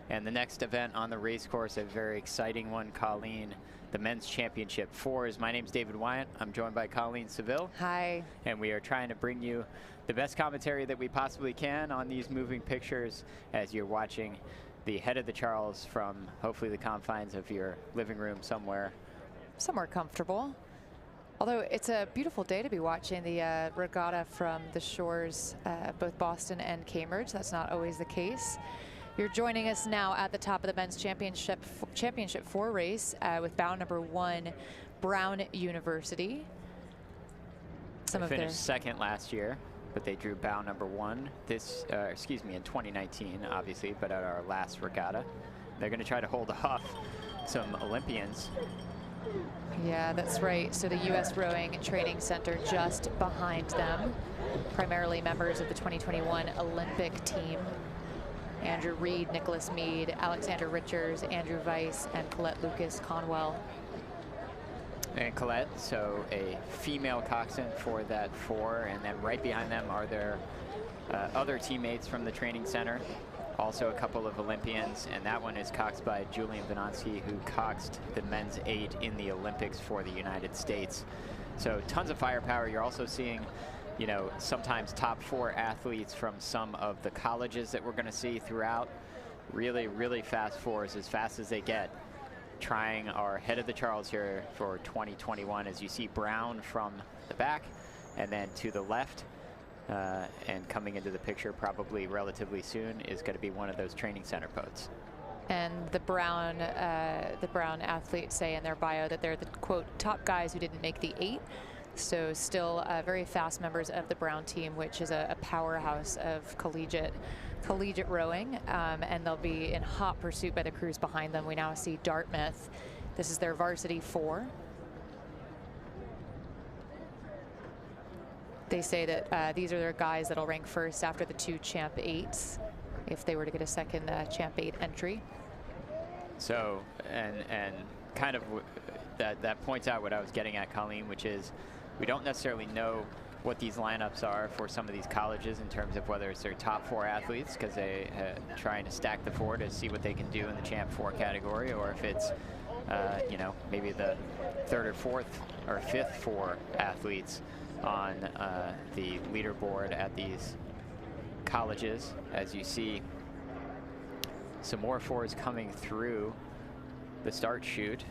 And the next event on the race course, a very exciting one, Colleen, the Men's Championship 4s. My name's David Wyant. I'm joined by Colleen Seville. Hi. And we are trying to bring you the best commentary that we possibly can on these moving pictures as you're watching the Head of the Charles from hopefully the confines of your living room somewhere. Somewhere comfortable. Although it's a beautiful day to be watching the regatta from the shores, both Boston and Cambridge. That's not always the case. You're joining us now at the top of the men's championship 4 race with bow number 1, Brown University. They finished second last year, but they drew bow number 1 in 2019, obviously, but at our last regatta. They're going to try to hold off some Olympians. Yeah, that's right. So the U.S. Rowing Training Center just behind them, primarily members of the 2021 Olympic team. Andrew Reed, Nicholas Mead, Alexander Richards, Andrew Weiss, and Colette Lucas Conwell. And Colette, so a female coxswain for that 4, and then right behind them are their other teammates from the training center. Also a couple of Olympians, and that one is coxed by Julian Venanski, who coxed the men's 8 in the Olympics for the United States. So tons of firepower. You're also seeing, you know, sometimes top 4 athletes from some of the colleges that we're going to see throughout. Really, really fast 4s, as fast as they get. Trying our head of the Charles here for 2021, as you see Brown from the back, and then to the left, and coming into the picture probably relatively soon is going to be one of those training center boats. And the Brown athletes say in their bio that they're the, quote, top guys who didn't make the 8. So still very fast members of the Brown team, which is a powerhouse of collegiate rowing. And they'll be in hot pursuit by the crews behind them. We now see Dartmouth. This is their varsity 4. They say that these are their guys that'll rank first after the 2 Champ 8s if they were to get a second Champ 8 entry. So, and kind of that points out what I was getting at, Colleen, which is we don't necessarily know what these lineups are for some of these colleges in terms of whether it's their top 4 athletes, because they trying to stack the 4 to see what they can do in the Champ 4 category, or if it's you know, maybe the 3rd or 4th or 5th 4 athletes on the leaderboard at these colleges. As you see some more 4s coming through the start chute,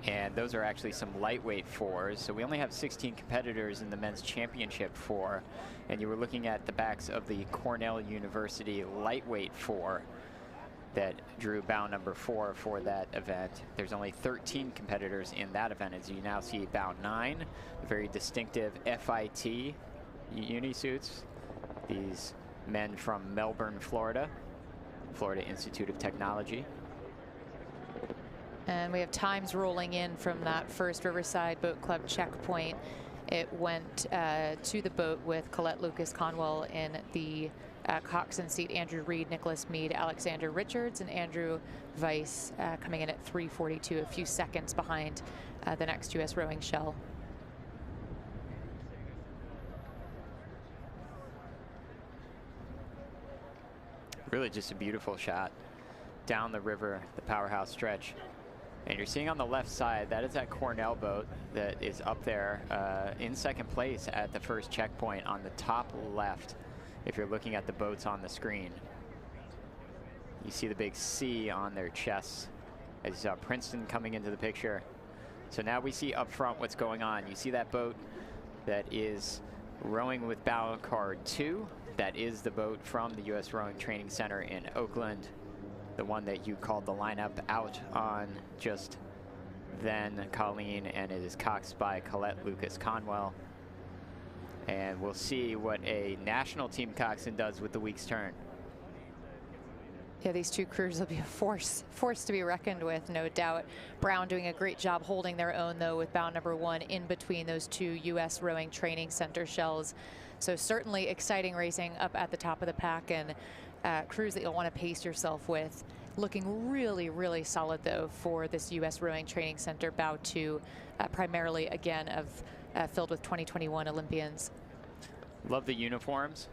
and those are actually some lightweight 4s. So we only have 16 competitors in the men's championship 4, and you were looking at the backs of the Cornell University lightweight 4 that drew bow number 4 for that event. There's only 13 competitors in that event, as you now see bow 9, very distinctive FIT unisuits. These men from Melbourne, Florida Institute of Technology. And we have times rolling in from that first Riverside Boat Club checkpoint. It went to the boat with Colette Lucas Conwell in the coxswain seat, Andrew Reed, Nicholas Mead, Alexander Richards, and Andrew Weiss coming in at 3:42, a few seconds behind the next U.S. rowing shell. Really just a beautiful shot down the river, the powerhouse stretch. And you're seeing on the left side, that is that Cornell boat that is up there in second place at the first checkpoint on the top left. If you're looking at the boats on the screen, you see the big C on their chests, as you saw Princeton coming into the picture. So now we see up front what's going on. You see that boat that is rowing with bow card 2. That is the boat from the U.S. Rowing Training Center in Oakland, the one that you called the lineup out on just then, Colleen, and it is coxed by Colette Lucas Conwell. And we'll see what a national team coxswain does with the week's turn. Yeah, these 2 crews will be a force to be reckoned with, no doubt. Brown doing a great job holding their own, though, with bow number 1 in between those 2 U.S. Rowing Training Center shells. So certainly exciting racing up at the top of the pack, and crews that you'll want to pace yourself with. Looking really, really solid, though, for this U.S. Rowing Training Center bow 2, primarily, again, filled with 2021 Olympians. Love the uniforms,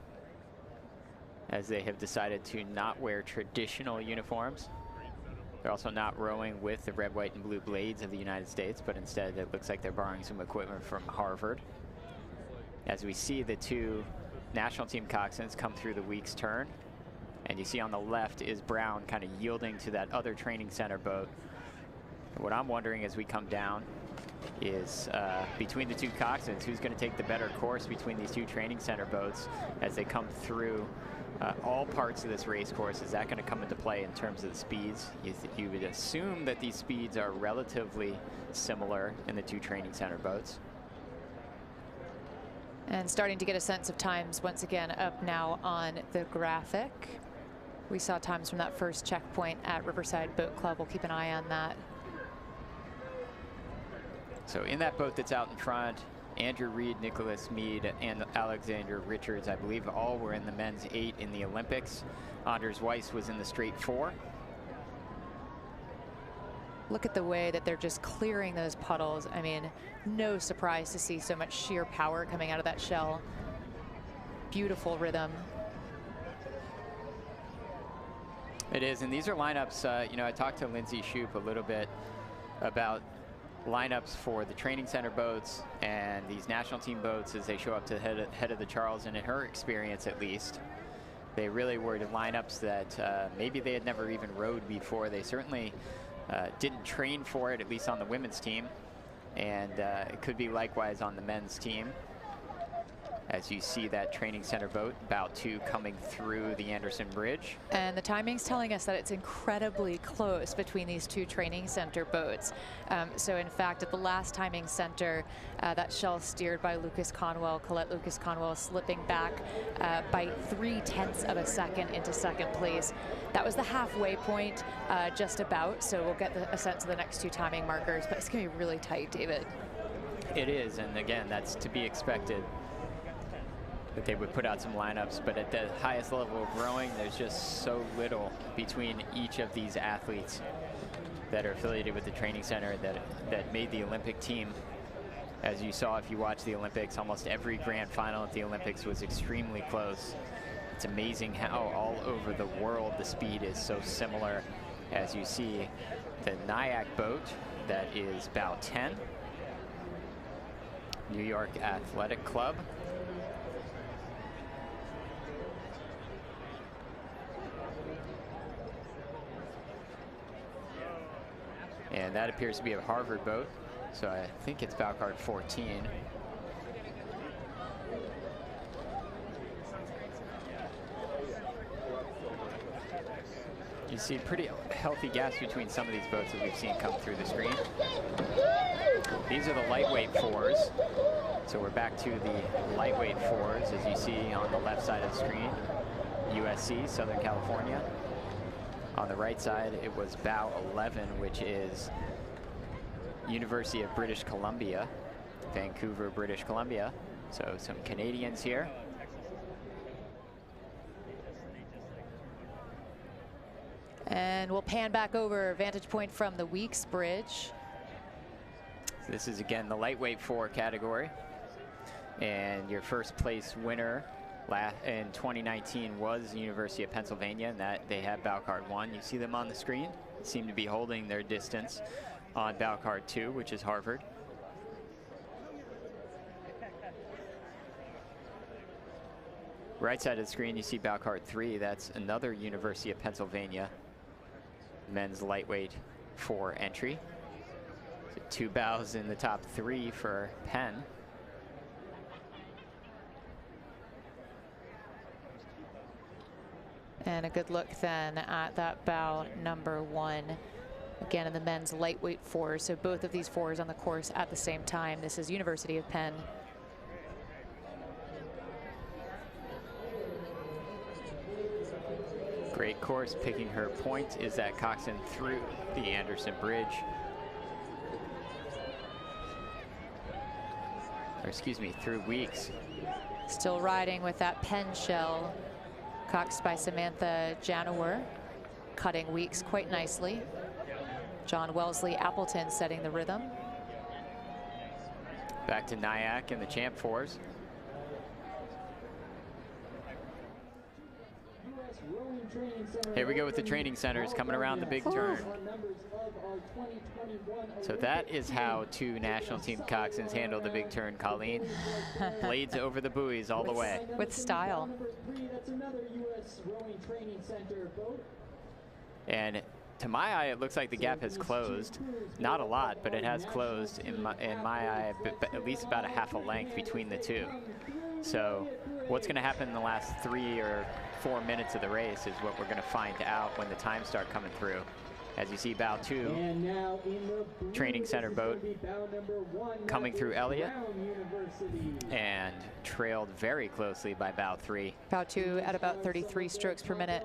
as they have decided to not wear traditional uniforms. They're also not rowing with the red, white, and blue blades of the United States, but instead it looks like they're borrowing some equipment from Harvard. As we see the 2 national team coxswains come through the week's turn, and you see on the left is Brown kind of yielding to that other training center boat. And what I'm wondering as we come down is between the 2 coxswains, who's going to take the better course between these 2 training center boats as they come through all parts of this race course. Is that going to come into play in terms of the speeds? You would assume that these speeds are relatively similar in the 2 training center boats. And starting to get a sense of times once again up now on the graphic. We saw times from that first checkpoint at Riverside Boat Club. We'll keep an eye on that. So in that boat that's out in front, Andrew Reed, Nicholas Mead, and Alexander Richards, I believe, all were in the men's 8 in the Olympics. Anders Weiss was in the straight 4. Look at the way that they're just clearing those puddles. I mean, no surprise to see so much sheer power coming out of that shell. Beautiful rhythm. It is, and these are lineups, you know, I talked to Lindsay Shoup a little bit about lineups for the training center boats and these national team boats as they show up to the head of the Charles, and in her experience at least, they really were lineups that maybe they had never even rowed before. They certainly didn't train for it, at least on the women's team, and it could be likewise on the men's team. As you see that training center boat about to coming through the Anderson Bridge. And the timing's telling us that it's incredibly close between these two training center boats. So in fact, at the last timing center, that shell steered by Lucas Conwell, Colette Lucas Conwell, slipping back by 0.3 of a second into second place. That was the halfway point, just about. So we'll get a sense of the next two timing markers, but it's gonna be really tight, David. It is, and again, that's to be expected, that they would put out some lineups, but at the highest level of rowing, there's just so little between each of these athletes that are affiliated with the training center that made the Olympic team. As you saw, if you watch the Olympics, almost every grand final at the Olympics was extremely close. It's amazing how all over the world the speed is so similar. As you see the Nyack boat, that is bow 10, New York Athletic Club. And that appears to be a Harvard boat, so I think it's bow card 14. You see pretty healthy gaps between some of these boats that we've seen come through the screen. These are the lightweight 4s. So we're back to the lightweight 4s, as you see on the left side of the screen. USC, Southern California. On the right side, it was bow 11, which is University of British Columbia, Vancouver, British Columbia. So some Canadians here. And we'll pan back over, vantage point from the Weeks Bridge. So this is again the lightweight 4 category. And your first place winner in 2019 was the University of Pennsylvania, and that they have bow card 1. You see them on the screen. They seem to be holding their distance on bow card 2, which is Harvard. Right side of the screen, you see bow card 3. That's another University of Pennsylvania men's lightweight 4 entry. So 2 bows in the top 3 for Penn. And a good look then at that bow number 1. Again, in the men's lightweight 4s. So both of these 4s on the course at the same time. This is University of Penn. Great course. Picking her point is at Coxed through the Anderson Bridge. Or excuse me, through Weeks. Still riding with that Penn shell. Coxed by Samantha Janower, cutting Weeks quite nicely. John Wellesley Appleton setting the rhythm. Back to Nyack and the Champ 4s. Here we go with the training centers coming around the big turn. So that is how 2 national team coxswains handle the big turn, Colleen. Blades over the buoys all the way. With style. And to my eye, it looks like the gap has closed. Not a lot, but it has closed in my eye, at least about a half a length between the 2. So what's going to happen in the last 3 or 4 minutes of the race is what we're going to find out when the times start coming through. As you see bow 2, And now in the blue, training center this is boat gonna be bow number 1, coming through Elliott, Brown University. and trailed very closely by bow 3. Bow 2 at about 33 strokes per minute.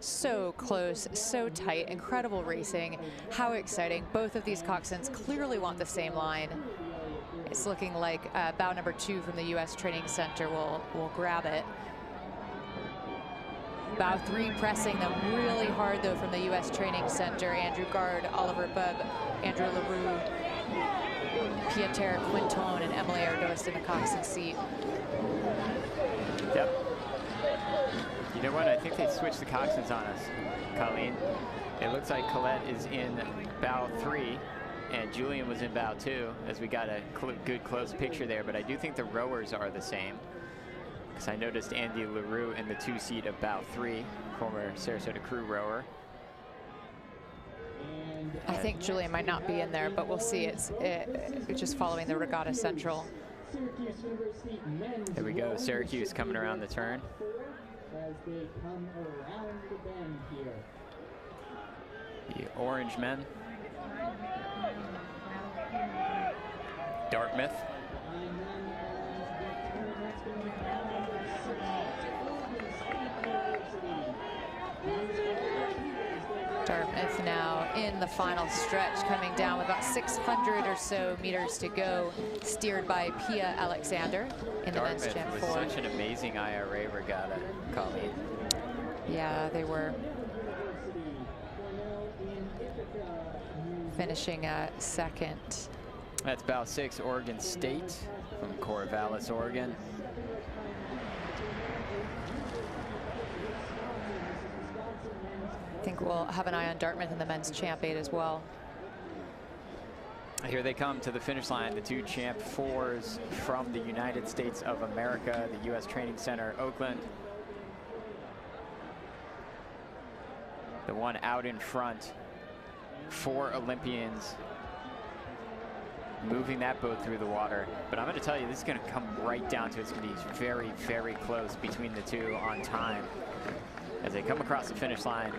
So close, so tight, incredible racing. How exciting. Both of these coxswains clearly want the same line. It's looking like bow number 2 from the U.S. Training Center will grab it. Bow 3 pressing them really hard, though, from the U.S. Training Center. Andrew Gard, Oliver Bubb, Andrew LaRue, Pieter Quinton, and Emily Ardost in the coxswain seat. Yep. You know what? I think they switched the coxswains on us, Colleen. It looks like Colette is in bow 3, and Julian was in bow 2, as we got a good close picture there. But I do think the rowers are the same, because I noticed Andy LaRue in the 2 seat of bow 3, former Sarasota crew rower. I think Julian might not be in there, but we'll see. It's just following the Regatta Central. There we go, Syracuse coming around the turn. As they come around the bend here. The orange men. Dartmouth. Dartmouth now in the final stretch, coming down with about 600 or so meters to go, steered by Pia Alexander in the men's Champ 4. Dartmouth was such an amazing IRA regatta, Colleen. Yeah, they were. Finishing second. That's bow 6, Oregon State from Corvallis, Oregon. I think we'll have an eye on Dartmouth in the men's Champ 8 as well. Here they come to the finish line, the 2 Champ 4s from the United States of America, the U.S. Training Center, Oakland. The one out in front, 4 Olympians moving that boat through the water. But I'm going to tell you, this is going to come right down to it. It's going to be very, very close between the 2 on time as they come across the finish line.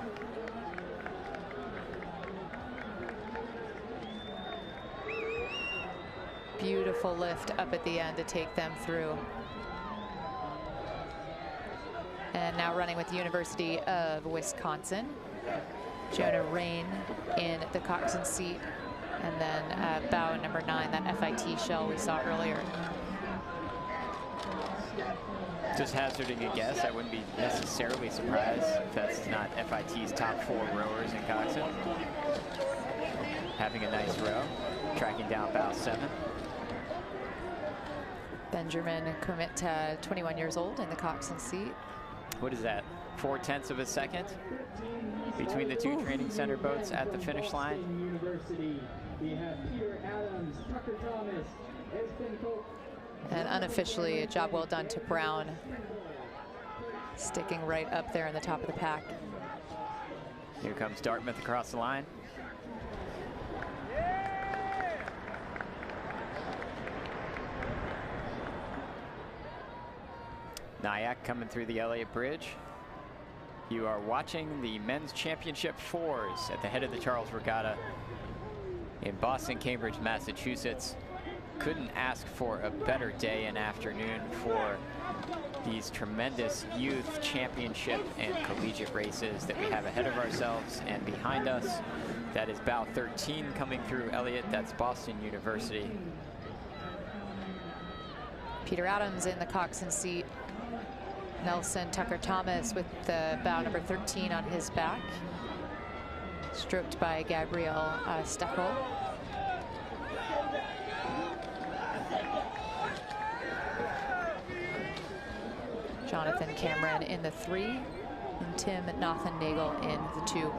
Beautiful lift up at the end to take them through. And now running with the University of Wisconsin. Jonah Rain in the coxswain seat. And then bow number 9, that FIT shell we saw earlier. Just hazarding a guess, I wouldn't be necessarily surprised if that's not FIT's top 4 rowers in coxswain. Having a nice row, tracking down bow 7. Benjamin Kermit, 21 years old in the coxswain seat. What is that, 4/10 of a second between the 2 training center boats at the finish line? University. We have Peter Adams, Tucker Thomas, Espen Koch. And unofficially, a job well done to Brown, sticking right up there in the top of the pack. Here comes Dartmouth across the line. Nyack coming through the Elliott Bridge. You are watching the Men's Championship 4s at the head of the Charles Regatta in Boston, Cambridge, Massachusetts. Couldn't ask for a better day and afternoon for these tremendous youth championship and collegiate races that we have ahead of ourselves and behind us. That is bow 13 coming through Elliott. That's Boston University. Peter Adams in the coxswain seat. Nelson Tucker Thomas with the bow number 13 on his back. Stroked by Gabriel Steckel. Jonathan Cameron in the 3, and Tim Nothen-Nagel in the 2.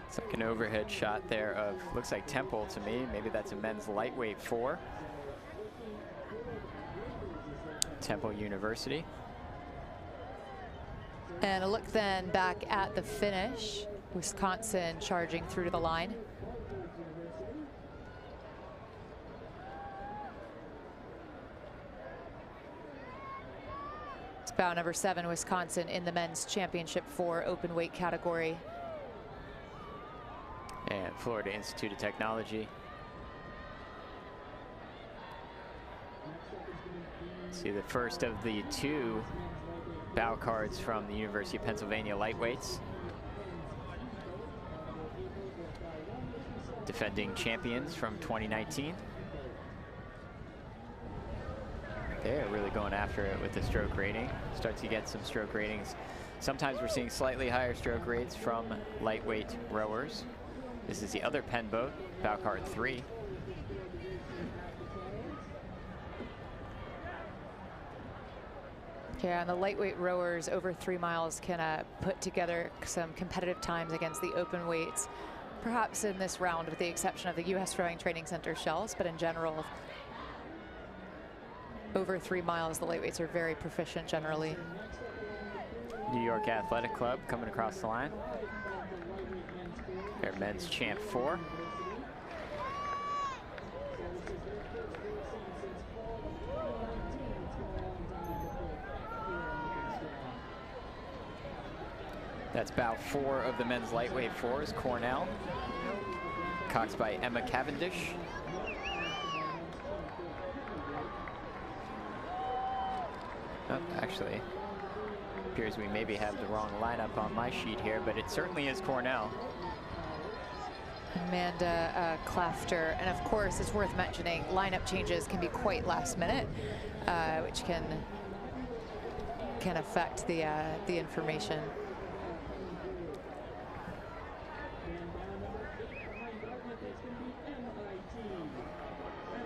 It's like an overhead shot there of, looks like Temple to me. Maybe that's a men's lightweight 4. Temple University. And a look then back at the finish. Wisconsin charging through to the line. Bow number 7, Wisconsin, in the men's championship 4 open weight category. And Florida Institute of Technology. See the first of the 2 bow cards from the University of Pennsylvania lightweights. Defending champions from 2019. They're really going after it with the stroke rating. Start to get some stroke ratings. Sometimes we're seeing slightly higher stroke rates from lightweight rowers. This is the other Penn boat, bow card 3. Yeah, and the lightweight rowers over 3 miles can put together some competitive times against the open weights. Perhaps in this round, with the exception of the U.S. Rowing Training Center shells, but in general, over 3 miles, the lightweights are very proficient generally. New York Athletic Club coming across the line. Their men's champ 4. That's bow 4 of the men's lightweight 4s, Cornell. Coxed by Emma Cavendish. Oh, actually, appears we maybe have the wrong lineup on my sheet here, but it certainly is Cornell. Amanda Clafter, and of course, it's worth mentioning, lineup changes can be quite last minute, which can affect the information.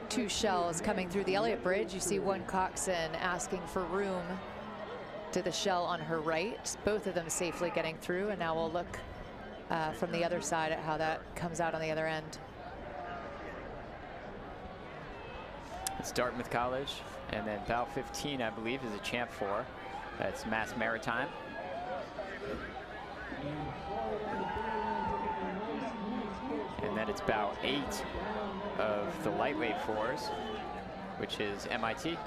Two shells coming through the Elliott Bridge. You see one coxswain asking for room to the shell on her right. Both of them safely getting through, and now we'll look from the other side at how that comes out on the other end. It's Dartmouth College, and then bow 15, I believe, is a champ 4. That's Mass Maritime. And then it's bow 8 of the lightweight 4s, which is MIT.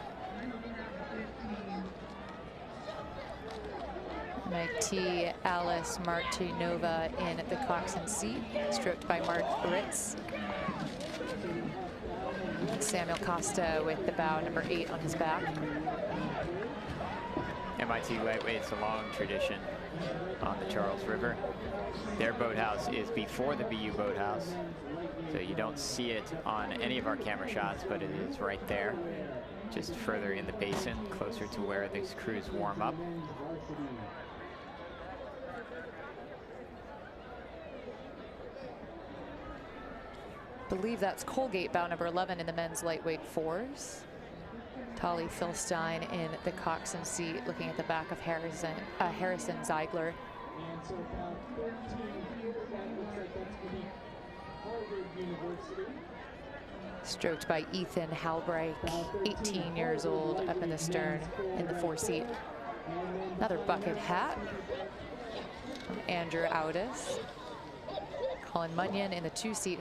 MIT Alice Martinova in the coxswain seat, stroked by Mark Ritz. Samuel Costa with the bow number 8 on his back. MIT lightweight's a long tradition on the Charles River. Their boathouse is before the BU boathouse, so you don't see it on any of our camera shots, but it is right there, just further in the basin, closer to where these crews warm up. I believe that's Collegiate, bow number 11 in the men's lightweight 4s. Tolly Philstein in the coxswain seat, looking at the back of Harrison Ziegler. Stroked by Ethan Halbreich, 18 years old, up in the stern in the 4 seat. Another bucket hat from Andrew Audis. Colin Munyon in the 2 seat.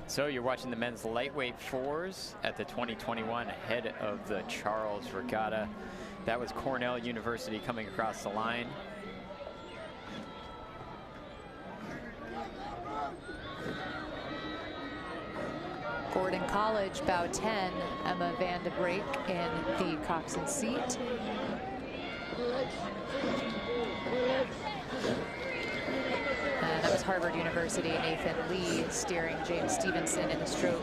So you're watching the men's lightweight 4s at the 2021 ahead of the Charles Regatta. That was Cornell University coming across the line. Gordon College, bow 10, Emma Van de Breek in the coxswain seat. And that was Harvard University, Nathan Lee steering James Stevenson in the stroke.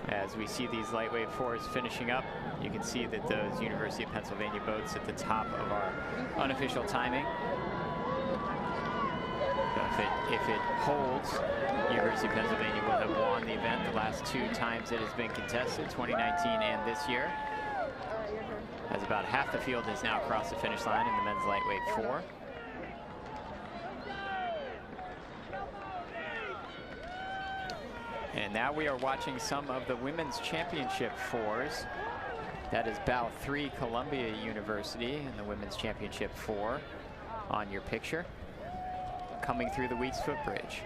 As we see these lightweight 4s finishing up, you can see that those University of Pennsylvania boats at the top of our unofficial timing. So if it holds, University of Pennsylvania will have won the event the last 2 times it has been contested, 2019 and this year. As about half the field has now crossed the finish line in the men's lightweight 4. And now we are watching some of the women's championship fours. That is bow 3, Columbia University, and the women's championship 4 on your picture, coming through the Weeks footbridge.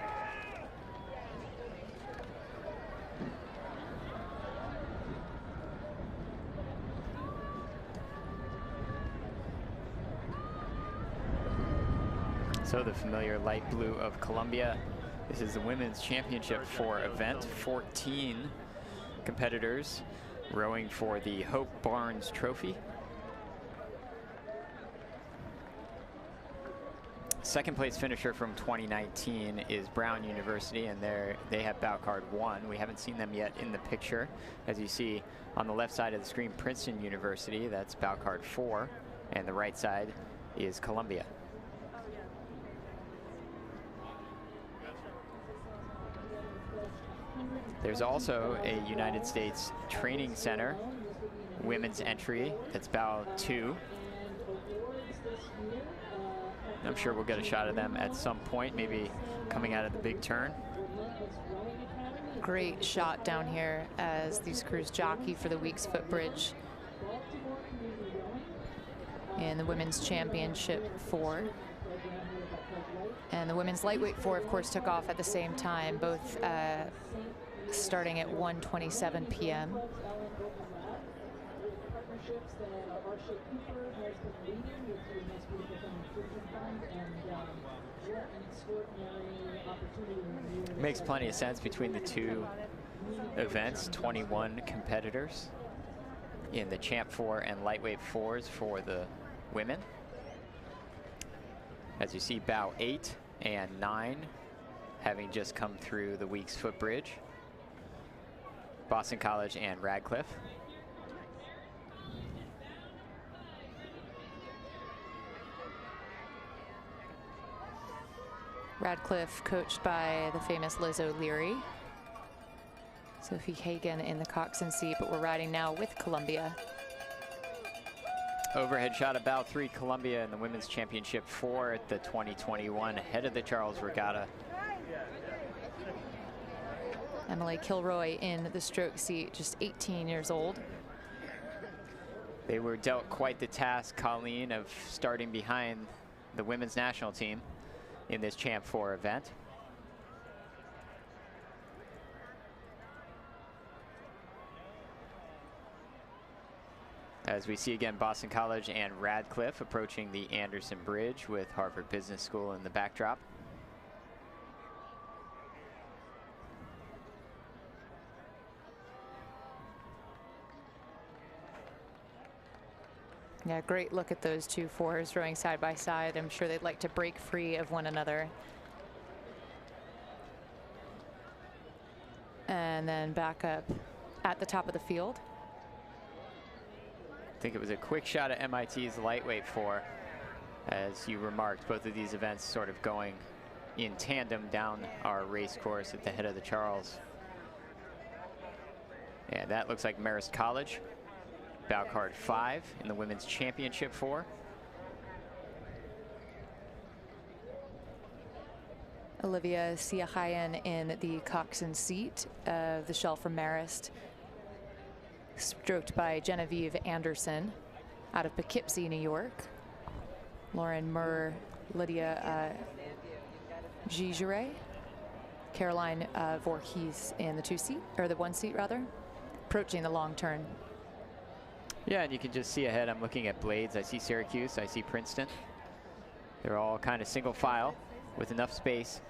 So the familiar light blue of Columbia. This is the women's championship 4 event. 14 competitors rowing for the Hope Barnes Trophy. Second place finisher from 2019 is Brown University, and they have bow card 1. We haven't seen them yet in the picture. As you see on the left side of the screen, Princeton University, that's bow card 4, and the right side is Columbia. There's also a United States Training Center women's entry. That's bow 2. I'm sure we'll get a shot of them at some point, maybe coming out of the big turn. Great shot down here as these crews jockey for the Weeks footbridge in the women's championship 4. And the women's lightweight 4, of course, took off at the same time, both starting at 1:27 p.m. Makes plenty of sense between the two events. 21 competitors in the Champ 4 and lightweight 4s for the women. As you see, bow 8 and 9 having just come through the Weeks footbridge. Boston College and Radcliffe. Radcliffe coached by the famous Liz O'Leary. Sophie Hagen in the Coxed seat, but we're riding now with Columbia. Overhead shot of bow 3, Columbia in the women's championship 4 at the 2021, ahead of the Charles Regatta. Emily Kilroy in the stroke seat, just 18 years old. They were dealt quite the task, Colleen, of starting behind the women's national team in this Champ 4 event. As we see again, Boston College and Radcliffe approaching the Anderson Bridge with Harvard Business School in the backdrop. Yeah, great look at those two 4s rowing side by side. I'm sure they'd like to break free of one another. And then back up at the top of the field. I think it was a quick shot at MIT's lightweight 4. As you remarked, both of these events sort of going in tandem down our race course at the head of the Charles. And that looks like Marist College. Bow card 5 in the women's championship 4. Olivia Siahayan in the Coxed seat of the shell from Marist, stroked by Genevieve Anderson out of Poughkeepsie, New York. Lauren Murr, Lydia Gigere, Caroline Voorhees in the 2 seat, or the 1 seat rather, approaching the long turn. Yeah, and you can just see ahead, I'm looking at blades. I see Syracuse, I see Princeton. They're all kind of single file with enough space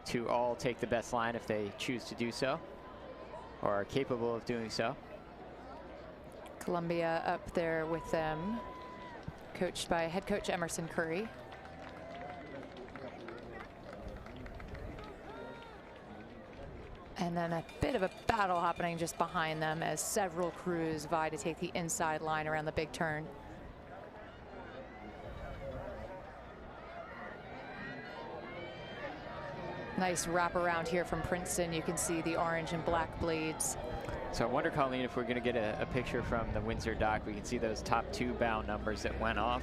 to all take the best line if they choose to do so, or are capable of doing so. Columbia up there with them, coached by head coach Emerson Curry. And then a bit of a battle happening just behind them as several crews vie to take the inside line around the big turn. Nice wraparound here from Princeton. You can see the orange and black blades. So I wonder, Colleen, if we're going to get a picture from the Windsor dock, we can see those top 2 bow numbers that went off.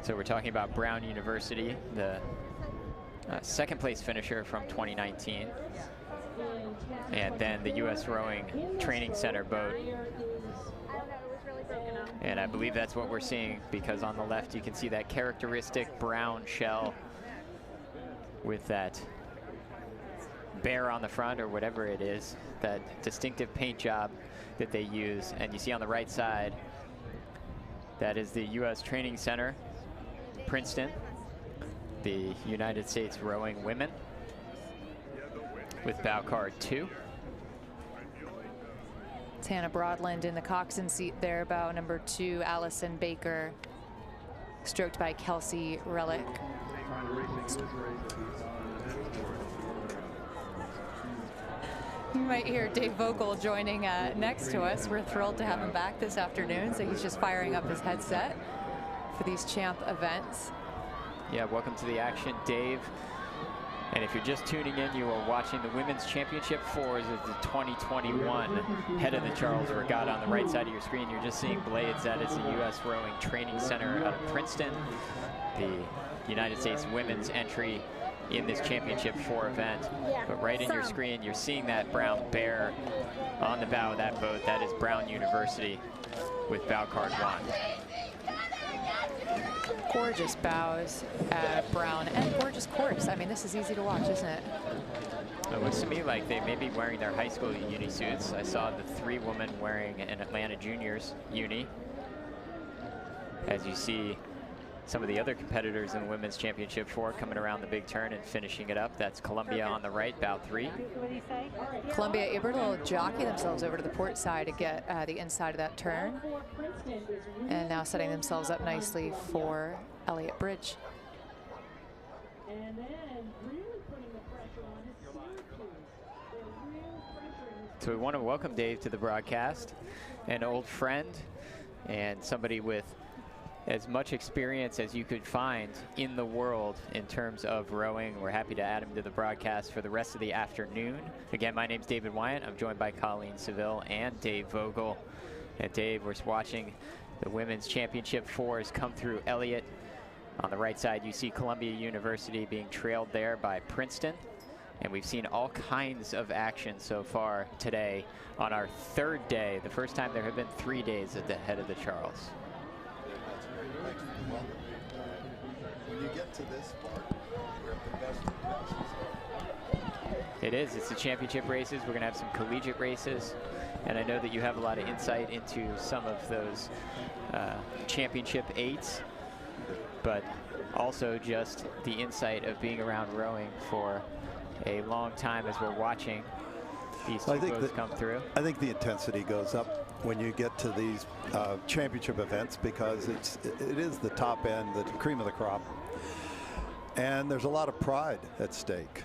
So we're talking about Brown University, the second place finisher from 2019. and then the U.S. Rowing Training Center boat. And I believe that's what we're seeing, because on the left you can see that characteristic brown shell with that bear on the front, or whatever it is, that distinctive paint job that they use. And you see on the right side, that is the U.S. Training Center, Princeton, the United States Rowing Women, with bow card 2. Tana Broadland in the coxswain seat there, bow number 2, Allison Baker, stroked by Kelsey Relic. You might hear Dave Vogel joining next to us. We're thrilled to have him back this afternoon, so he's just firing up his headset for these champ events. Yeah, welcome to the action, Dave. And if you're just tuning in, you are watching the Women's Championship 4s of the 2021 Head of the Charles Regatta. On the right side of your screen, you're just seeing blades. That is the U.S. Rowing Training Center out of Princeton, the United States women's entry in this Championship 4 event. But right in your screen, you're seeing that brown bear on the bow of that boat. That is Brown University with bow card 1. Gorgeous bows, Brown, and gorgeous course. I mean, this is easy to watch, isn't it? It looks to me like they may be wearing their high school uni suits. I saw the 3 women wearing an Atlanta Juniors uni. As you see some of the other competitors in the Women's Championship 4 coming around the big turn and finishing it up. That's Columbia on the right, bow 3. Columbia able to jockey themselves over to the port side to get the inside of that turn. And now setting themselves up nicely for Elliott Bridge. So we want to welcome Dave to the broadcast, an old friend and somebody with as much experience as you could find in the world in terms of rowing. We're happy to add him to the broadcast for the rest of the afternoon. Again, my name's David Wyant. I'm joined by Colleen Seville and Dave Vogel. And Dave, we're watching the Women's Championship 4s come through Elliott. On the right side, you see Columbia University being trailed there by Princeton. And we've seen all kinds of action so far today on our 3rd day, the first time there have been 3 days at the Head of the Charles. Well, when you get to this part, we're at the best of races. It is. It's the championship races. We're going to have some collegiate races. And I know that you have a lot of insight into some of those championship 8s, but also just the insight of being around rowing for a long time as we're watching these two boats come through. I think the intensity goes up when you get to these championship events, because it is the top end, the cream of the crop, and there's a lot of pride at stake.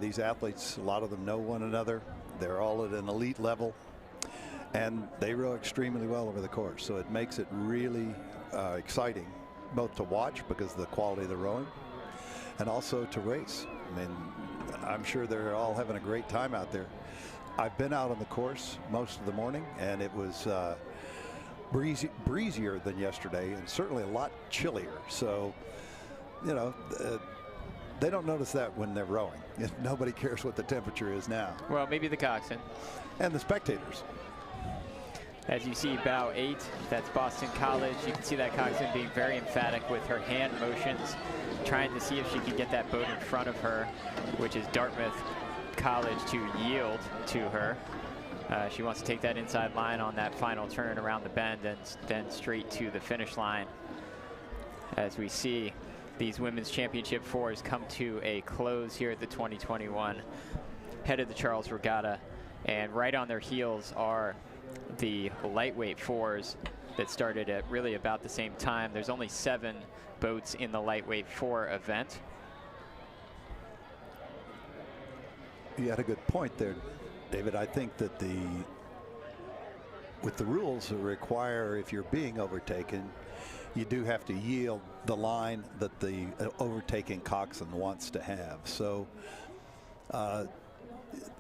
These athletes, a lot of them know one another. They're all at an elite level, and they row extremely well over the course, so it makes it really exciting, both to watch because of the quality of the rowing, and also to race. I mean, I'm sure they're all having a great time out there. I've been out on the course most of the morning, and it was breezier than yesterday, and certainly a lot chillier. So, you know, they don't notice that when they're rowing. Nobody cares what the temperature is now. Well, maybe the coxswain. And the spectators. As you see, bow 8, that's Boston College. You can see that coxswain being very emphatic with her hand motions, trying to see if she can get that boat in front of her, which is Dartmouth College, to yield to her. She wants to take that inside line on that final turn around the bend and then straight to the finish line. As we see these Women's Championship 4s come to a close here at the 2021 Head of the Charles Regatta. And right on their heels are the lightweight 4s that started at really about the same time. There's only 7 boats in the lightweight 4 event. You had a good point there, David. I think that with the rules that require, if you're being overtaken, you do have to yield the line that the overtaking coxswain wants to have. So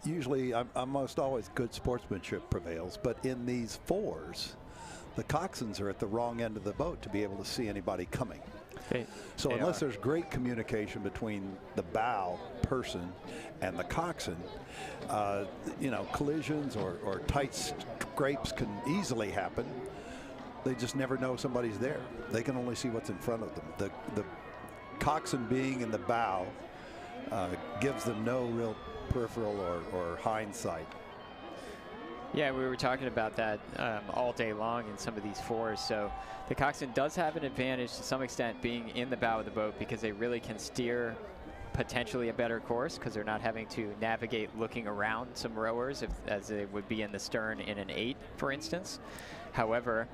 usually, almost always good sportsmanship prevails, but in these 4s, the coxswains are at the wrong end of the boat to be able to see anybody coming. So unless there's great communication between the bow person and the coxswain, you know, collisions or tight scrapes can easily happen. They just never know somebody's there. They can only see what's in front of them. The coxswain being in the bow gives them no real peripheral or hindsight. Yeah, we were talking about that all day long in some of these fours. So the coxswain does have an advantage to some extent being in the bow of the boat because they really can steer potentially a better course because they're not having to navigate looking around some rowers as they would be in the stern in an 8, for instance. However,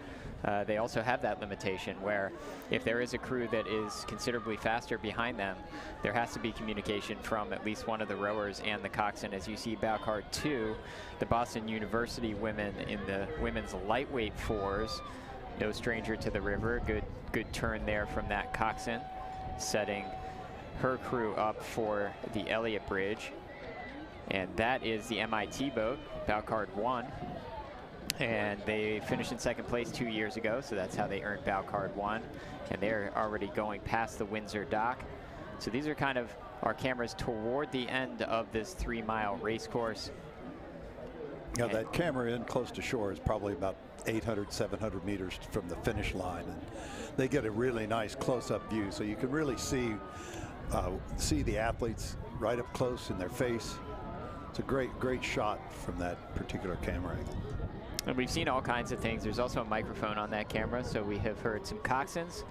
they also have that limitation where if there is a crew that is considerably faster behind them, there has to be communication from at least one of the rowers and the coxswain. As you see bow card 2, the Boston University women in the women's lightweight fours, no stranger to the river. Good turn there from that coxswain, setting her crew up for the Elliott Bridge. And that is the MIT boat, bow card 1. And they finished in second place 2 years ago, so that's how they earned bow card 1. And they're already going past the Windsor dock. So these are kind of our cameras toward the end of this 3-mile race course. You know, that camera in close to shore is probably about 800, 700 meters from the finish line. And they get a really nice close-up view, so you can really see the athletes right up close in their face. It's a great shot from that particular camera angle. And we've seen all kinds of things. There's also a microphone on that camera, so we have heard some coxswains,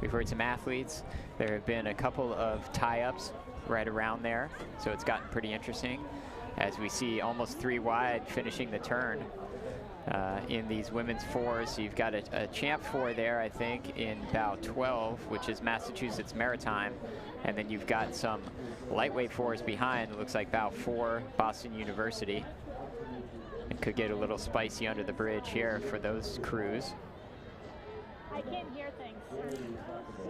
we've heard some athletes. There have been a couple of tie-ups right around there, so it's gotten pretty interesting as we see almost 3 wide finishing the turn in these women's fours. So you've got a champ 4 there, I think, in bow 12, which is Massachusetts Maritime, and then you've got some lightweight 4s behind. It looks like bow 4, Boston University. It could get a little spicy under the bridge here for those crews. I can't hear things.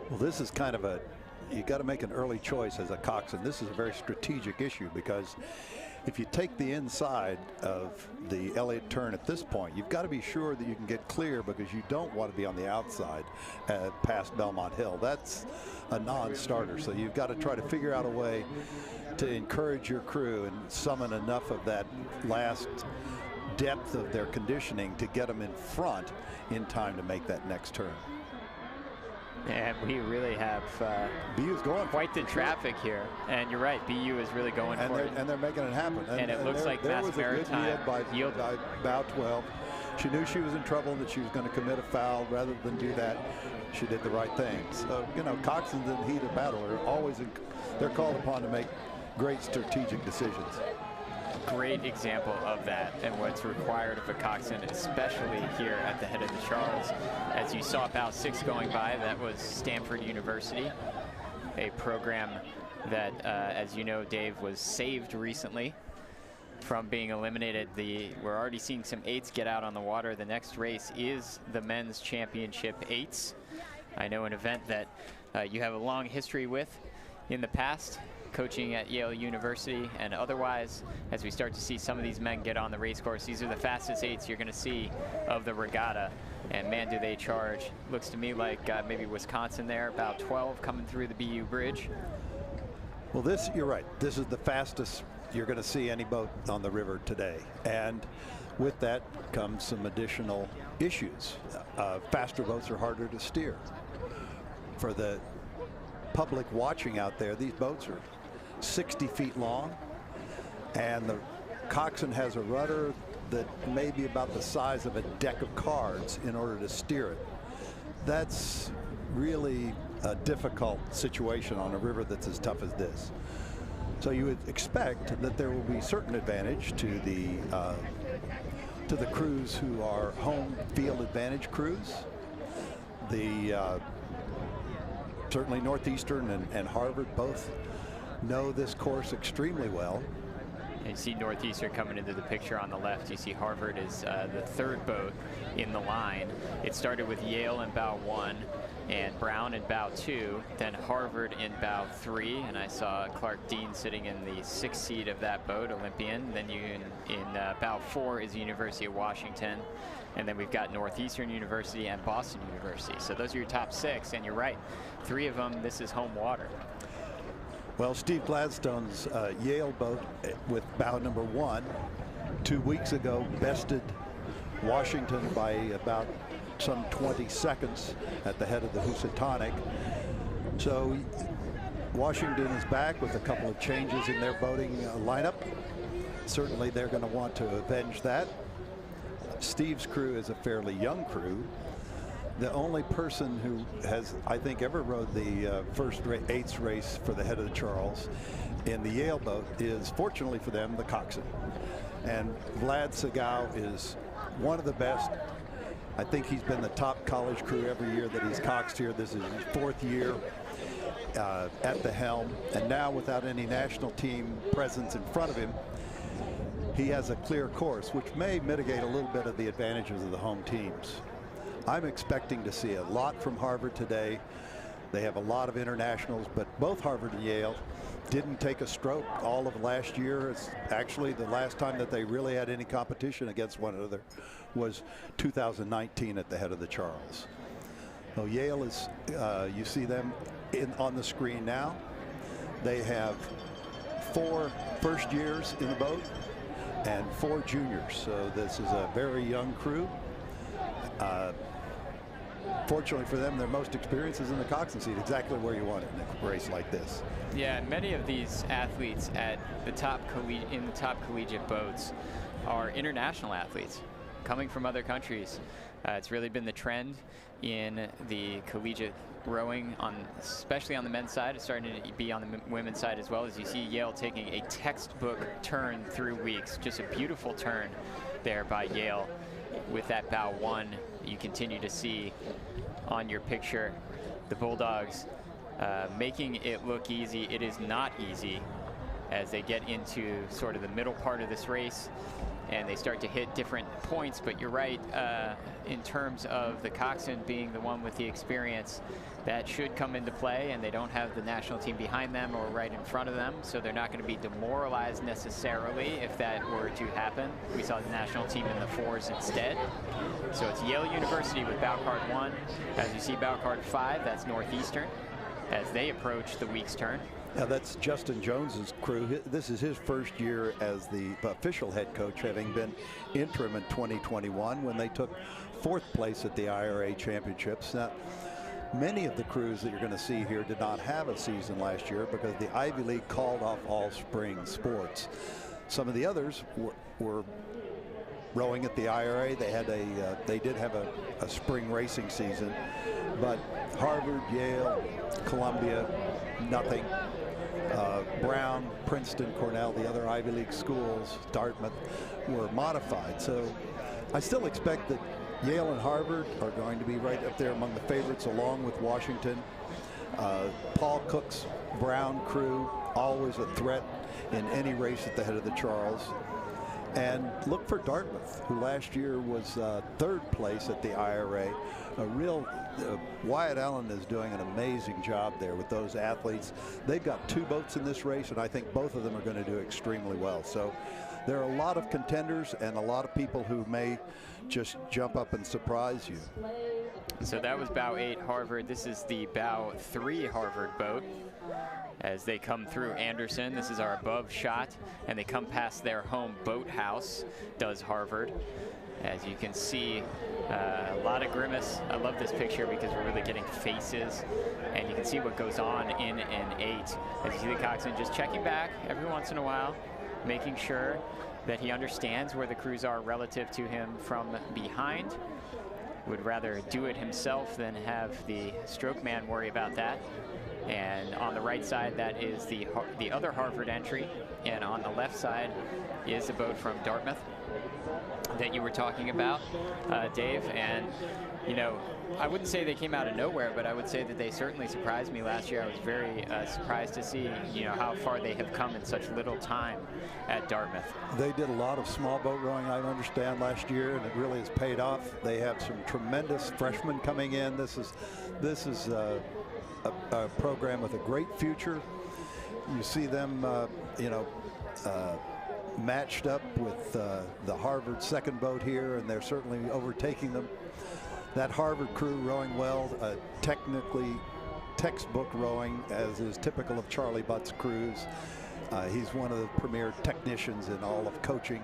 Well, this is kind of you got to make an early choice as a coxswain. This is a very strategic issue because if you take the inside of the Elliott turn at this point, you've got to be sure that you can get clear because you don't want to be on the outside past Belmont Hill. That's a non-starter, so you've got to try to figure out a way to encourage your crew and summon enough of that last depth of their conditioning to get them in front in time to make that next turn. And we really have BU's going quite the traffic here. And you're right, BU is really going for it. And they're making it happen. And it looks like there Mass was a good Maritime yield by bow 12. She knew she was in trouble and that she was going to commit a foul. Rather than do that, she did the right thing. So, you know, coxswains in the heat of battle are always, they're called upon to make great strategic decisions. Great example of that and what's required of a coxswain, especially here at the head of the Charles. As you saw bow 6 going by, that was Stanford University, a program that, as you know, Dave, was saved recently from being eliminated. We're already seeing some 8s get out on the water. The next race is the men's championship 8s. I know an event that you have a long history with in the past, coaching at Yale University and otherwise. As we start to see some of these men get on the race course, these are the fastest 8s you're going to see of the regatta, and man, do they charge. Looks to me like maybe Wisconsin there, about 12 coming through the BU bridge. Well, you're right, this is the fastest you're going to see any boat on the river today, and with that comes some additional issues. Faster boats are harder to steer. For the public watching out there, these boats are 60 feet long, and the coxswain has a rudder that may be about the size of a deck of cards in order to steer it. That's really a difficult situation on a river that's as tough as this. So you would expect that there will be certain advantage to the crews who are home field advantage crews. Certainly Northeastern and Harvard both know this course extremely well. And you see Northeastern coming into the picture on the left. You see Harvard is the third boat in the line. It started with Yale in bow 1 and Brown in bow 2, then Harvard in bow 3, and I saw Clark Dean sitting in the 6th seat of that boat, Olympian. Then you in bow 4 is the University of Washington, and then we've got Northeastern University and Boston University. So those are your top 6, and you're right, 3 of them, this is home water. Well, Steve Gladstone's Yale boat with bow number 1 2 weeks ago bested Washington by about some 20 seconds at the head of the Housatonic. So Washington is back with a couple of changes in their boating lineup. Certainly they're going to want to avenge that. Steve's crew is a fairly young crew. The only person who has, I think, ever rowed the first 8s race for the head of the Charles in the Yale boat is, fortunately for them, the Coxed. And Vlad Segal is one of the best. I think he's been the top college crew every year that he's coxed here. This is his 4th year at the helm. And now, without any national team presence in front of him, he has a clear course, which may mitigate a little bit of the advantages of the home teams. I'm expecting to see a lot from Harvard today. They have a lot of internationals, but both Harvard and Yale didn't take a stroke all of last year. It's actually the last time that they really had any competition against one another was 2019 at the head of the Charles. So Yale is, you see them on the screen now. They have 4 first years in the boat and 4 juniors. So this is a very young crew. Fortunately for them, their most experience is in the coxswain seat, exactly where you want it in a race like this. Yeah, many of these athletes at the top in the top collegiate boats are international athletes coming from other countries. It's really been the trend in the collegiate rowing, especially on the men's side. It's starting to be on the women's side as well, as you see Yale taking a textbook turn through weeks. Just a beautiful turn there by Yale with that bow 1. You continue to see on your picture the Bulldogs making it look easy. It is not easy as they get into sort of the middle part of this race and they start to hit different points. But you're right, in terms of the coxswain being the one with the experience, that should come into play, and they don't have the national team behind them or right in front of them, so they're not going to be demoralized necessarily if that were to happen. We saw the national team in the 4s instead. So it's Yale University with bow card 1. As you see, bow card 5, that's Northeastern as they approach the week's turn. Now that's Justin Jones's crew. This is his first year as the official head coach, having been interim in 2021 when they took 4th place at the IRA Championships. Now, many of the crews that you're going to see here did not have a season last year because the Ivy League called off all spring sports. Some of the others were rowing at the IRA. They did have a spring racing season, but Harvard, Yale, Columbia, nothing. Brown, Princeton, Cornell, the other Ivy League schools, Dartmouth, were modified. So I still expect that Yale and Harvard are going to be right up there among the favorites, along with Washington. Paul Cook's Brown crew, always a threat in any race at the head of the Charles. And look for Dartmouth, who last year was 3rd place at the IRA. Wyatt Allen is doing an amazing job there with those athletes. They've got 2 boats in this race, and I think both of them are going to do extremely well. So there are a lot of contenders and a lot of people who may just jump up and surprise you. So that was bow 8 Harvard. This is the bow 3 Harvard boat. As they come through Anderson, this is our above shot, and they come past their home boathouse, does Harvard. As you can see, a lot of grimace. I love this picture because we're really getting faces, and you can see what goes on in an 8. As you see the coxswain just checking back every once in a while, making sure that he understands where the crews are relative to him from behind. Would rather do it himself than have the stroke man worry about that. And on the right side, that is the other Harvard entry, and on the left side is a boat from Dartmouth. that you were talking about, Dave. And, you know, I wouldn't say they came out of nowhere, but I would say that they certainly surprised me last year. I was very surprised to see, you know, how far they have come in such little time at Dartmouth. They did a lot of small boat rowing, I understand, last year, and it really has paid off. They have some tremendous freshmen coming in. This is a program with a great future. You see them, you know, matched up with the Harvard second boat here, and they're certainly overtaking them. That Harvard crew rowing well, technically textbook rowing, as is typical of Charlie Butt's crews. He's one of the premier technicians in all of coaching.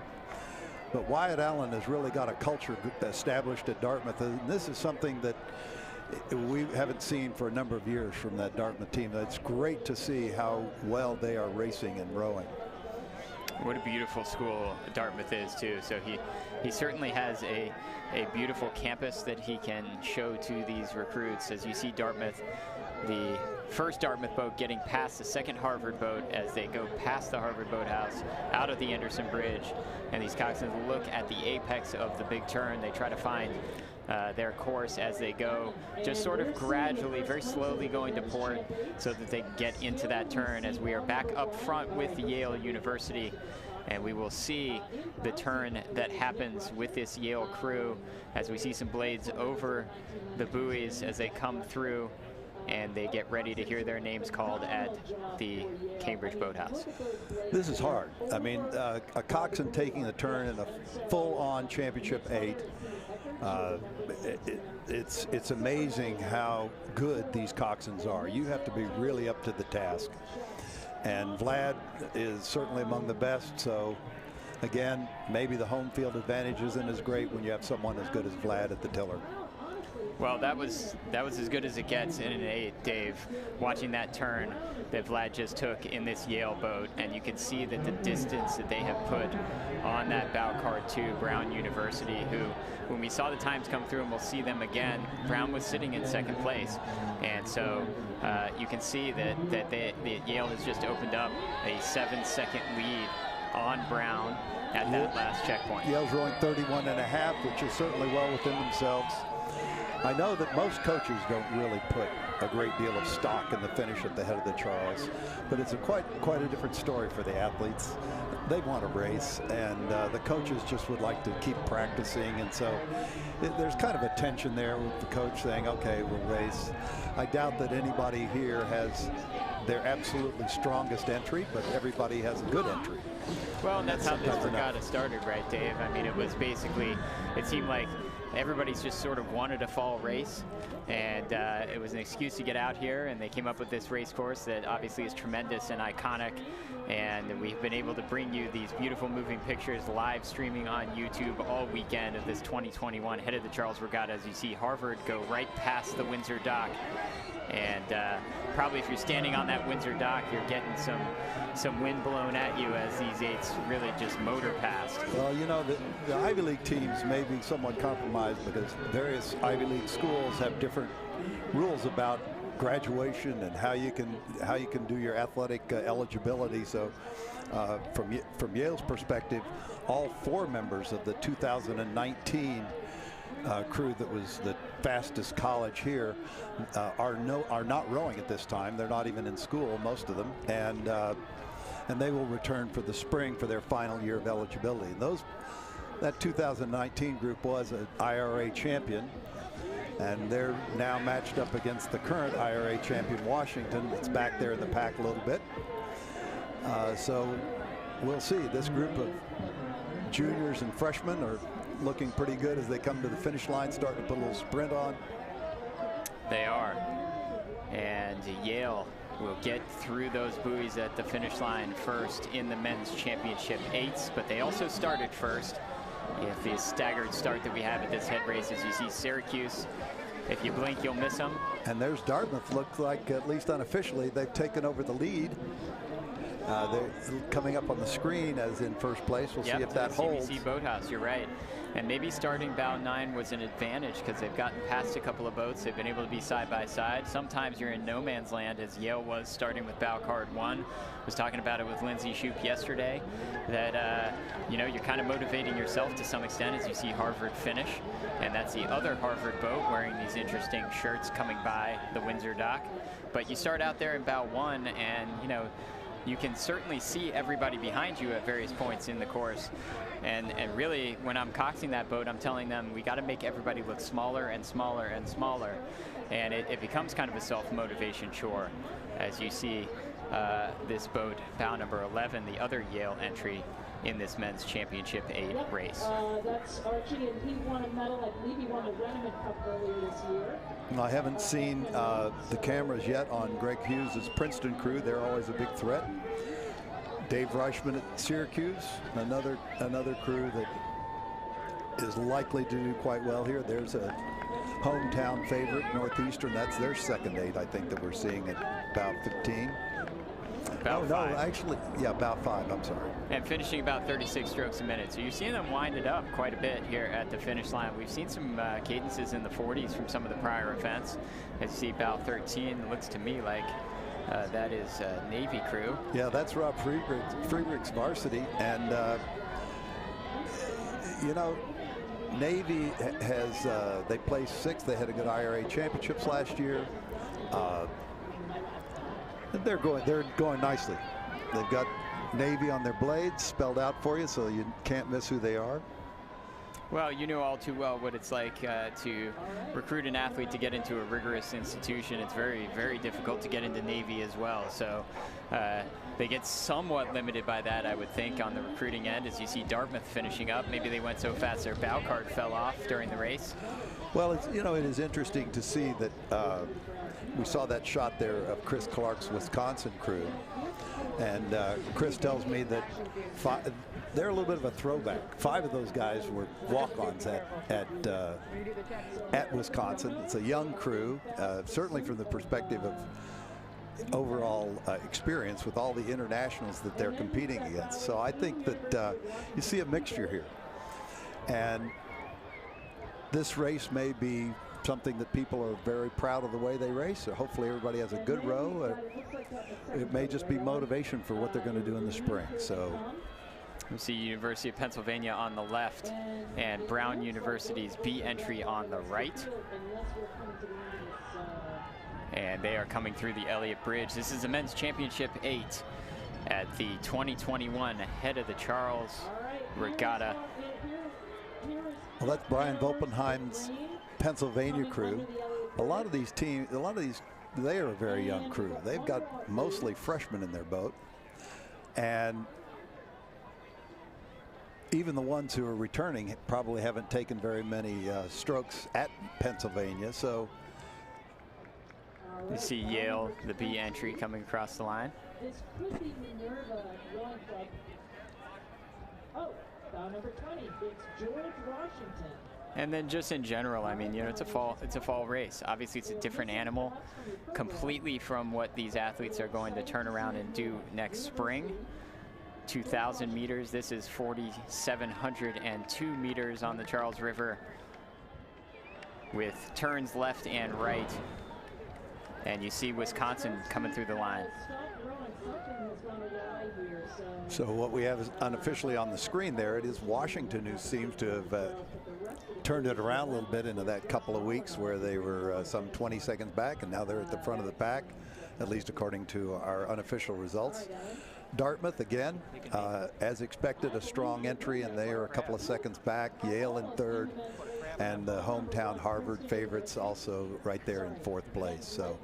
But Wyatt Allen has really got a culture established at Dartmouth, and this is something that we haven't seen for a number of years from that Dartmouth team. It's great to see how well they are racing and rowing. What a beautiful school Dartmouth is, too. So he certainly has a beautiful campus that he can show to these recruits. As you see Dartmouth, the first Dartmouth boat getting past the second Harvard boat as they go past the Harvard boathouse, out of the Anderson Bridge. And these coxswains look at the apex of the big turn. They try to find their course as they go, just sort of gradually, very slowly going to port so that they get into that turn, as we are back up front with Yale University. And we will see the turn that happens with this Yale crew as we see some blades over the buoys as they come through and they get ready to hear their names called at the Cambridge Boathouse. This is hard. I mean, a coxswain taking the turn in a full-on championship 8. It's amazing how good these coxswains are. You have to be really up to the task. And Vlad is certainly among the best. So, again, maybe the home field advantage isn't as great when you have someone as good as Vlad at the tiller. Well, that was as good as it gets in an 8, Dave. Watching that turn that Vlad just took in this Yale boat, and you can see that the distance that they have put on that bow card to Brown University, who, when we saw the times come through, and we'll see them again, Brown was sitting in second place, and so you can see that Yale has just opened up a 7-second lead on Brown at that last checkpoint. Yale's rowing 31.5, which is certainly well within themselves. I know that most coaches don't really put a great deal of stock in the finish at the head of the Charles, but it's quite a different story for the athletes. They want to race, and the coaches just would like to keep practicing, and so there's kind of a tension there with the coach saying, okay, we'll race. I doubt that anybody here has their absolutely strongest entry, but everybody has a good entry. Well, and that's how this regatta started, right, Dave? I mean, it was basically, it seemed like everybody's just sort of wanted a fall race, and it was an excuse to get out here, and they came up with this race course that obviously is tremendous and iconic, and we've been able to bring you these beautiful moving pictures live streaming on YouTube all weekend of this 2021 Head of the Charles Regatta, as you see Harvard go right past the Windsor dock. And probably if you're standing on that Windsor dock, you're getting some wind blown at you as these 8s really just motor past. Well, you know, the Ivy League teams may be somewhat compromised because various Ivy League schools have different rules about graduation and how you can do your athletic eligibility. So from Yale's perspective, all 4 members of the 2019 crew that was the fastest college here are not rowing at this time. They're not even in school, most of them, and they will return for the spring for their final year of eligibility. That 2019 group was an IRA champion, and they're now matched up against the current IRA champion Washington. It's back there in the pack a little bit. So we'll see. This group of juniors and freshmen are looking pretty good as they come to the finish line, starting to put a little sprint on. They are. And Yale will get through those buoys at the finish line first in the men's championship 8s, but they also started first. If the staggered start that we have at this head race, as you see Syracuse, if you blink, you'll miss them. And there's Dartmouth. Looks like, at least unofficially, they've taken over the lead. They're coming up on the screen as in first place. We'll see if that holds. CBC Boathouse, you're right. And maybe starting bow 9 was an advantage because they've gotten past a couple of boats. They've been able to be side by side. Sometimes you're in no man's land, as Yale was starting with bow card 1. Was talking about it with Lindsay Shoup yesterday, that you know, you're kind of motivating yourself to some extent as you see Harvard finish. And that's the other Harvard boat wearing these interesting shirts coming by the Windsor dock. But you start out there in bow 1 and, you know, you can certainly see everybody behind you at various points in the course. And really, when I'm coxing that boat, I'm telling them we got to make everybody look smaller and smaller and smaller. And it becomes kind of a self-motivation chore as you see this boat, bow number 11, the other Yale entry in this men's championship 8 race. That's Archie, and he won a medal. I believe he won the Renneman Cup earlier this year. I haven't seen the cameras yet on Greg Hughes' Princeton crew. They're always a big threat. Dave Reichman at Syracuse, another crew that is likely to do quite well here. There's a hometown favorite, Northeastern. That's their second 8, I think, that we're seeing at about 15. About 5. No, actually, yeah, about 5, I'm sorry. And finishing about 36 strokes a minute. So you're seeing them wind it up quite a bit here at the finish line. We've seen some cadences in the 40s from some of the prior events. As you see about 13, it looks to me like that is Navy crew. Yeah, that's Rob Friedrich's varsity. And, you know, Navy has, they placed 6th. They had a good IRA championships last year. They're going nicely. They've got Navy on their blades spelled out for you, so you can't miss who they are. Well, you know all too well what it's like to recruit an athlete to get into a rigorous institution. It's very, very difficult to get into Navy as well. So they get somewhat limited by that, I would think, on the recruiting end. As you see Dartmouth finishing up, maybe they went so fast their bow card fell off during the race. Well, it's, you know, it is interesting to see that we saw that shot there of Chris Clark's Wisconsin crew. And Chris tells me that they're a little bit of a throwback. 5 of those guys were walk-ons at Wisconsin. It's a young crew, certainly from the perspective of overall experience with all the internationals that they're competing against. So I think that you see a mixture here. And this race may be something that people are very proud of the way they race. So hopefully everybody has a good row. It may just be motivation for what they're going to do in the spring. So we see University of Pennsylvania on the left and Brown University's B entry on the right. And they are coming through the Elliott Bridge. This is the men's championship 8 at the 2021 Head of the Charles Regatta. Well, that's Brian Volpenheim's Pennsylvania crew. A lot of these teams, they are a very young crew. They've got mostly freshmen in their boat. And even the ones who are returning probably haven't taken very many strokes at Pennsylvania. So you see Yale, the B entry, coming across the line. This could be Minerva Rowing Club. Oh, bow number 20. It's George Washington. And then just in general, I mean, you know, it's a fall race. Obviously, it's a different animal completely from what these athletes are going to turn around and do next spring. 2,000 meters. This is 4,702 meters on the Charles River with turns left and right. And you see Wisconsin coming through the line. So what we have is unofficially on the screen there, it is Washington who seems to have turned it around a little bit into that couple of weeks where they were some 20 seconds back, and now they're at the front of the pack, at least according to our unofficial results. Dartmouth, again, as expected, a strong entry, and they are a couple of seconds back. Yale in 3rd, and the hometown Harvard favorites also right there in 4th place. So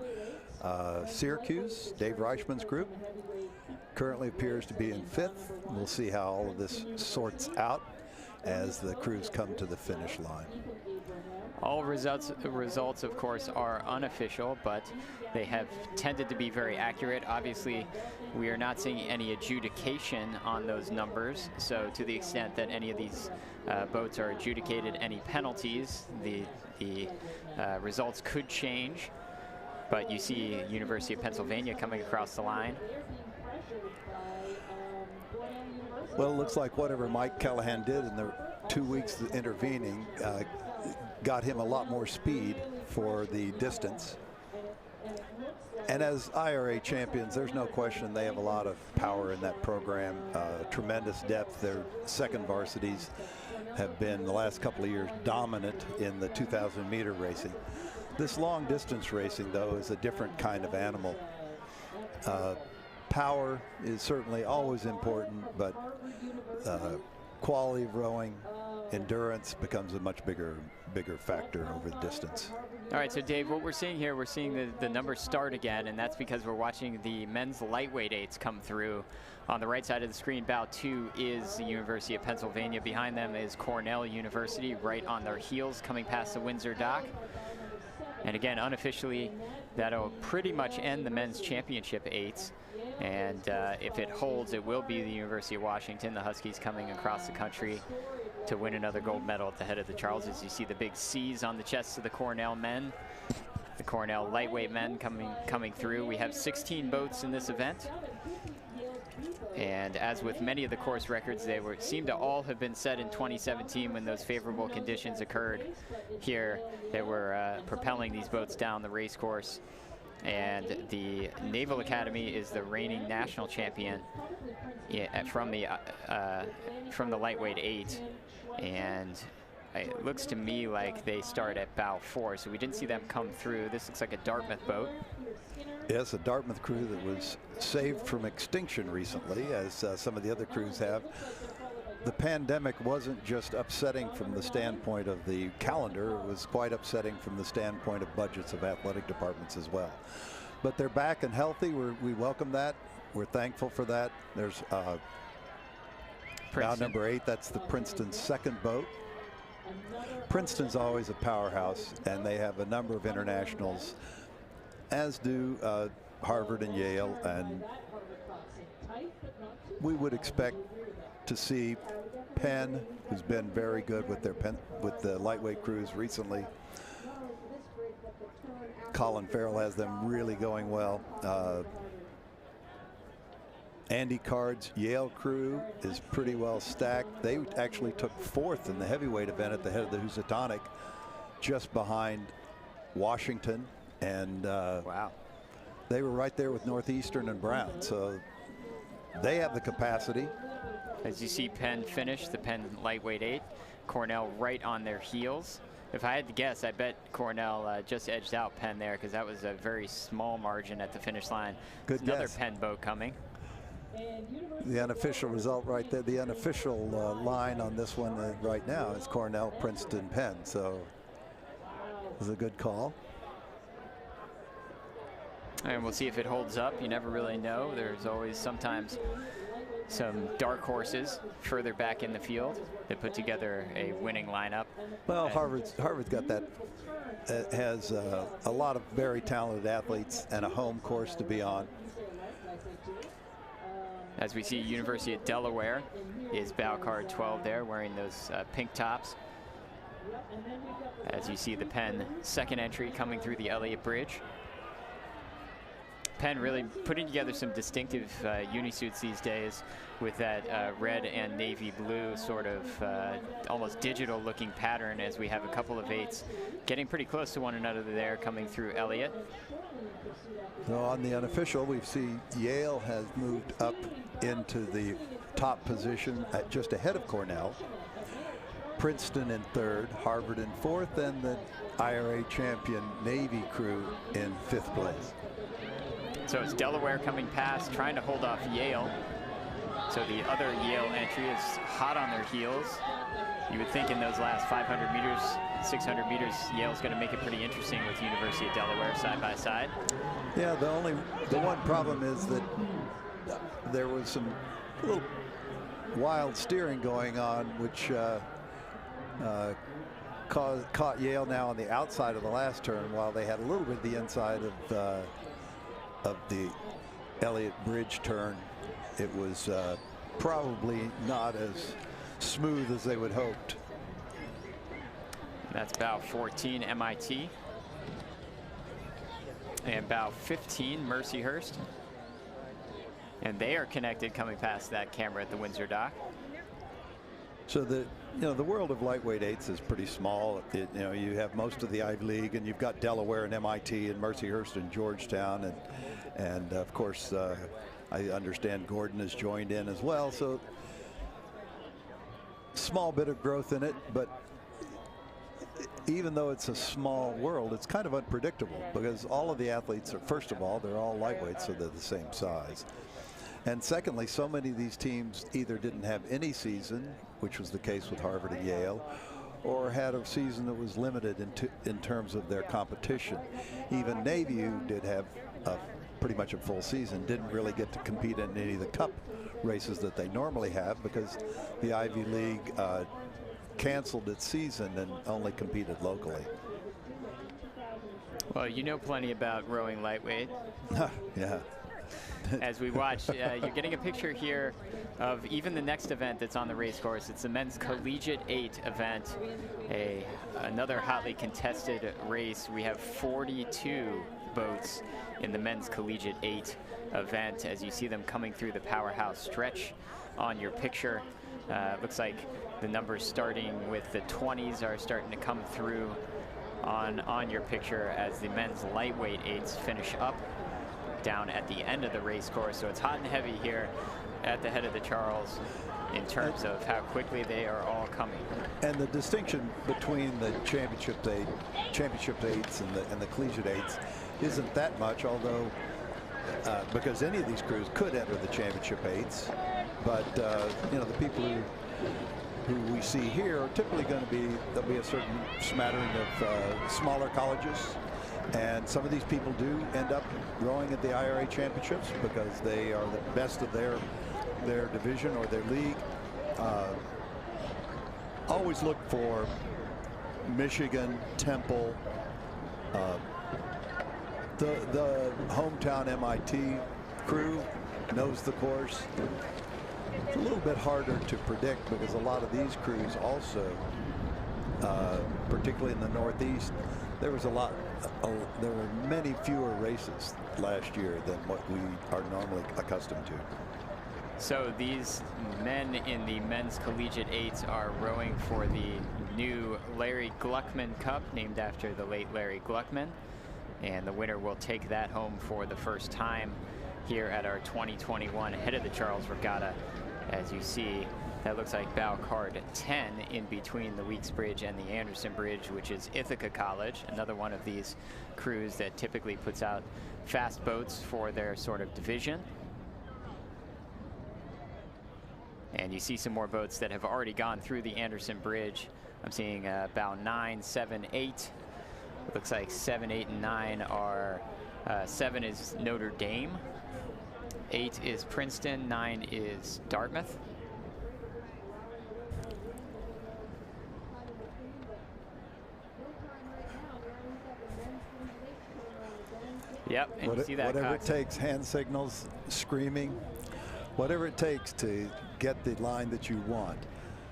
Syracuse, Dave Reichman's group, currently appears to be in 5th. We'll see how all of this sorts out as the crews come to the finish line. All results, of course, are unofficial, but they have tended to be very accurate. Obviously, we are not seeing any adjudication on those numbers. So to the extent that any of these boats are adjudicated any penalties, the results could change. But you see University of Pennsylvania coming across the line. Well, it looks like whatever Mike Callahan did in the 2 weeks intervening got him a lot more speed for the distance. And as IRA champions, there's no question they have a lot of power in that program, tremendous depth. Their second varsities have been, the last couple of years, dominant in the 2,000-meter racing. This long-distance racing, though, is a different kind of animal. Power is certainly always important, but quality of rowing, endurance becomes a much bigger factor over the distance. All right, so Dave, what we're seeing here, we're seeing the numbers start again, and that's because we're watching the men's lightweight eights come through. On the right side of the screen, bow 2 is the University of Pennsylvania. Behind them is Cornell University, right on their heels, coming past the Windsor Dock. And again, unofficially, that'll pretty much end the men's championship eights. And if it holds, it will be the University of Washington, the Huskies coming across the country to win another gold medal at the head of the Charles. As you see the big C's on the chests of the Cornell men, the Cornell lightweight men coming through. We have 16 boats in this event. And as with many of the course records, they seem to all have been set in 2017 when those favorable conditions occurred here. They were propelling these boats down the race course. And the Naval Academy is the reigning national champion from the lightweight 8. And it looks to me like they start at bow 4, so we didn't see them come through. This looks like a Dartmouth boat. Yes, a Dartmouth crew that was saved from extinction recently, as some of the other crews have. The pandemic wasn't just upsetting from the standpoint of the calendar, it was quite upsetting from the standpoint of budgets of athletic departments as well. But they're back and healthy. We welcome that. We're thankful for that. There's bow number 8, that's the Princeton second boat. Princeton's always a powerhouse, and they have a number of internationals, as do Harvard and Yale, and we would expect to see Penn, who's been very good with the lightweight crews recently. Colin Farrell has them really going well. Andy Card's Yale crew is pretty well stacked. They actually took 4th in the heavyweight event at the head of the Housatonic, just behind Washington. And wow, they were right there with Northeastern and Brown. So they have the capacity. As you see Penn finish, the Penn lightweight 8, Cornell right on their heels. If I had to guess, I bet Cornell just edged out Penn there, because that was a very small margin at the finish line. Good Another guess. Penn boat coming. The unofficial result right there, the unofficial line on this one right now is Cornell, Princeton, Penn. So it was a good call. And we'll see if it holds up. You never really know. There's always sometimes some dark horses further back in the field that put together a winning lineup. Well, Harvard's got that, has a lot of very talented athletes and a home course to be on. As we see, University of Delaware is bow card 12 there, wearing those pink tops. As you see the Penn second entry coming through the Elliott Bridge. Penn really putting together some distinctive unisuits these days with that red and navy blue sort of almost digital looking pattern, as we have a couple of 8s getting pretty close to one another there coming through Elliott. So on the unofficial, we see Yale has moved up into the top position at just ahead of Cornell. Princeton in 3rd, Harvard in 4th, and the IRA champion Navy crew in 5th place. So it's Delaware coming past, trying to hold off Yale. So the other Yale entry is hot on their heels. You would think in those last 500 meters, 600 meters, Yale's going to make it pretty interesting with University of Delaware side by side. Yeah, the one problem is that there was some little wild steering going on, which caught Yale now on the outside of the last turn, while they had a little bit of the inside of the Elliott Bridge turn. It was probably not as smooth as they would hoped. That's bow 14 MIT. And bow 15 Mercyhurst. And they are connected coming past that camera at the Windsor dock. So the world of lightweight eights is pretty small. You have most of the Ivy League, and you've got Delaware and MIT and Mercyhurst and Georgetown, and of course I understand Gordon has joined in as well. So small bit of growth in it, but even though it's a small world, it's kind of unpredictable because all of the athletes are, first of all, they're all lightweights, so they're the same size. And secondly, so many of these teams either didn't have any season, which was the case with Harvard and Yale, or had a season that was limited in terms of their competition. Even Navy, who did have pretty much a full season, didn't really get to compete in any of the cup races that they normally have because the Ivy League canceled its season and only competed locally. Well, you know plenty about rowing lightweight. Yeah. As we watch, you're getting a picture here of even the next event that's on the race course. It's the men's Collegiate 8 event, another hotly contested race. We have 42 boats in the men's Collegiate 8 event as you see them coming through the powerhouse stretch on your picture. Looks like the numbers starting with the 20s are starting to come through on your picture as the men's lightweight 8s finish up down at the end of the race course. So it's hot and heavy here at the head of the Charles in terms of how quickly they are all coming. And the distinction between the championship 8s and the collegiate 8s isn't that much, although because any of these crews could enter the championship 8s, but the people who we see here are typically going to be, there'll be a certain smattering of smaller colleges. And some of these people do end up rowing at the IRA championships because they are the best of their division or their league. Always look for Michigan, Temple, the hometown MIT crew knows the course. It's a little bit harder to predict because a lot of these crews also, particularly in the Northeast, there were many fewer races last year than what we are normally accustomed to. So these men in the men's collegiate 8s are rowing for the new Larry Gluckman Cup, named after the late Larry Gluckman. And the winner will take that home for the first time here at our 2021 Head of the Charles Regatta. As you see, that looks like bow card 10 in between the Weeks Bridge and the Anderson Bridge, which is Ithaca College, another one of these crews that typically puts out fast boats for their sort of division. And you see some more boats that have already gone through the Anderson Bridge. I'm seeing bow 9, 7, 8. It looks like 7, 8, and 9 are, 7 is Notre Dame, 8 is Princeton, 9 is Dartmouth. Yep, and you see that whatever Coxed. it takes, hand signals, screaming, whatever it takes to get the line that you want.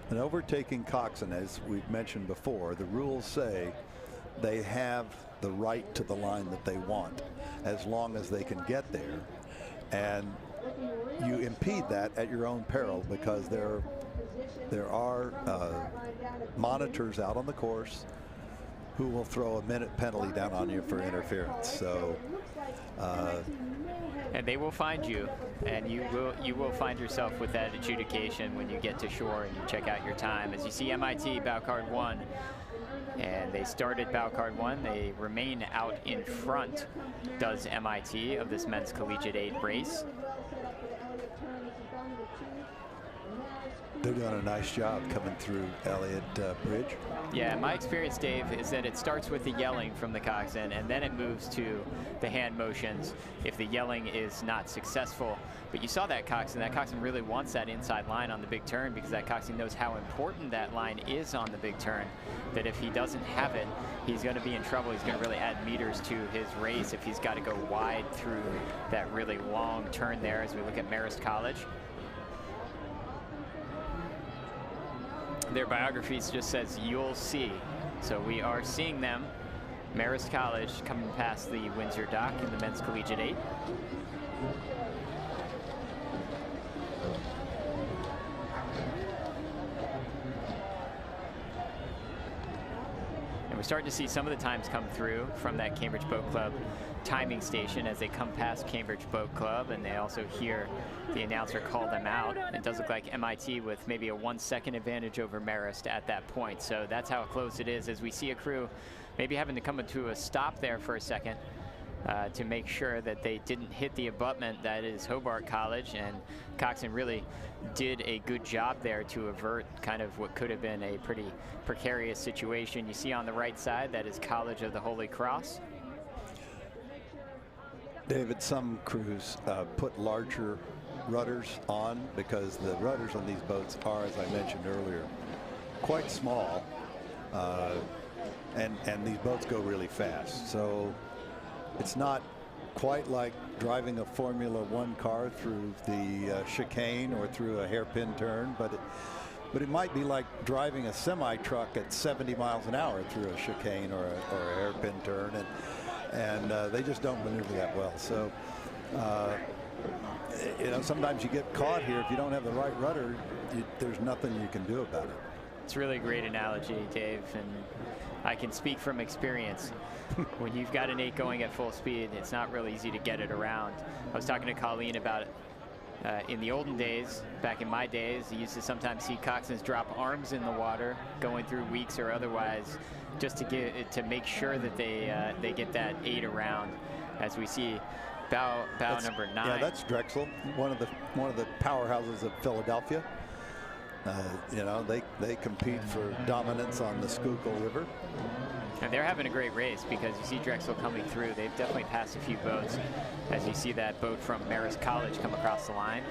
And overtaking Coxed, as we've mentioned before, the rules say they have the right to the line that they want as long as they can get there. And you impede that at your own peril because there are monitors out on the course who will throw a minute penalty down on you for interference. So and they will find you, and you will find yourself with that adjudication when you get to shore and you check out your time. As you see MIT bow card 1, and they started bow card 1. They remain out in front, does MIT, of this men's collegiate 8 race. They're doing a nice job coming through Elliott Bridge. Yeah, my experience, Dave, is that it starts with the yelling from the coxswain, and then it moves to the hand motions if the yelling is not successful. But you saw that coxswain really wants that inside line on the big turn because that coxswain knows how important that line is on the big turn, that if he doesn't have it, he's going to be in trouble. He's going to really add meters to his race if he's got to go wide through that really long turn there as we look at Marist College. Their biographies just says, "You'll see." So we are seeing them. Marist College coming past the Windsor dock in the men's collegiate 8. And we're starting to see some of the times come through from that Cambridge Boat Club timing station as they come past Cambridge Boat Club, and they also hear the announcer call them out. It does look like MIT with maybe a 1 second advantage over Marist at that point. So that's how close it is, as we see a crew maybe having to come to a stop there for a second to make sure that they didn't hit the abutment that is Hobart College. And Coxed really did a good job there to avert kind of what could have been a pretty precarious situation. You see on the right side, that is College of the Holy Cross. David, some crews put larger rudders on because the rudders on these boats are, as I mentioned earlier, quite small, and these boats go really fast. So it's not quite like driving a Formula One car through the chicane or through a hairpin turn, but it might be like driving a semi-truck at 70 miles an hour through a chicane or a hairpin turn, and they just don't maneuver that well. So you know, sometimes you get caught here. If you don't have the right rudder, there's nothing you can do about it. It's really a great analogy, Dave, and I can speak from experience. When you've got an 8 going at full speed, it's not really easy to get it around. I was talking to Colleen about it. In the olden days, back in my days, you used to sometimes see coxswains drop arms in the water, going through weeks or otherwise, just to make sure that they get that 8 around. As we see bow number 9. Yeah, that's Drexel, one of the powerhouses of Philadelphia. You know, they compete for dominance on the Schuylkill River. And they're having a great race because you see Drexel coming through. They've definitely passed a few boats as you see that boat from Marist College come across the line.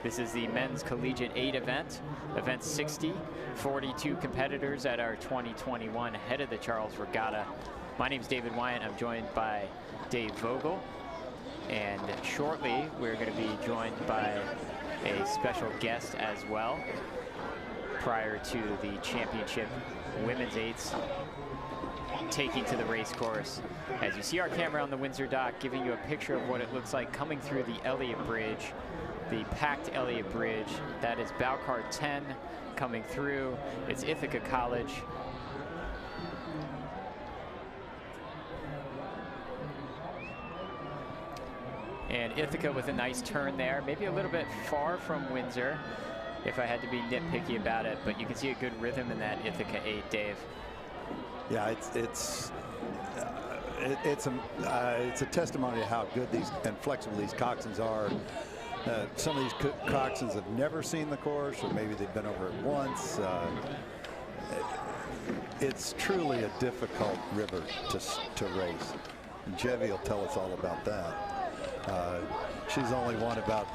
This is the men's Collegiate 8 event. Event 60, 42 competitors at our 2021 Head of the Charles Regatta. My name's David Wyant. I'm joined by Dave Vogel. And shortly, we're going to be joined by a special guest as well prior to the championship women's 8s taking to the race course. As you see our camera on the Windsor dock giving you a picture of what it looks like coming through the Elliott Bridge, the packed Elliott Bridge. That is bow car 10 coming through. It's Ithaca College. And Ithaca with a nice turn there, maybe a little bit far from Windsor if I had to be nitpicky about it, but you can see a good rhythm in that Ithaca 8, Dave. Yeah, it's a testimony to how good and flexible these coxswains are. Some of these coxswains have never seen the course, or maybe they've been over it once. It's truly a difficult river to race. And Jevy will tell us all about that. She's only won about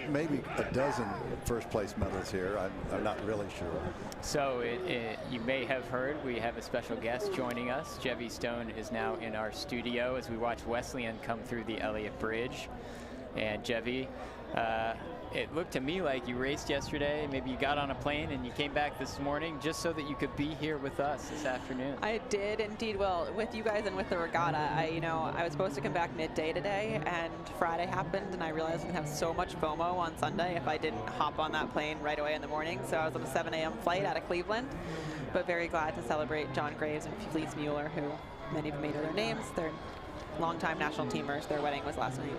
maybe a dozen first place medals here. I'm not really sure. So you may have heard we have a special guest joining us. Jevy Stone is now in our studio as we watch Wesleyan come through the Elliott Bridge. And Jevy, it looked to me like you raced yesterday. Maybe you got on a plane and you came back this morning just so that you could be here with us this afternoon. I did indeed. Well, with you guys and with the regatta, I was supposed to come back midday today, and Friday happened, and I realized I was gonna have so much FOMO on Sunday if I didn't hop on that plane right away in the morning. So I was on a 7 a.m. flight out of Cleveland, but very glad to celebrate John Graves and Felice Mueller, who many of them made their names. They're longtime national teamers. Their wedding was last night.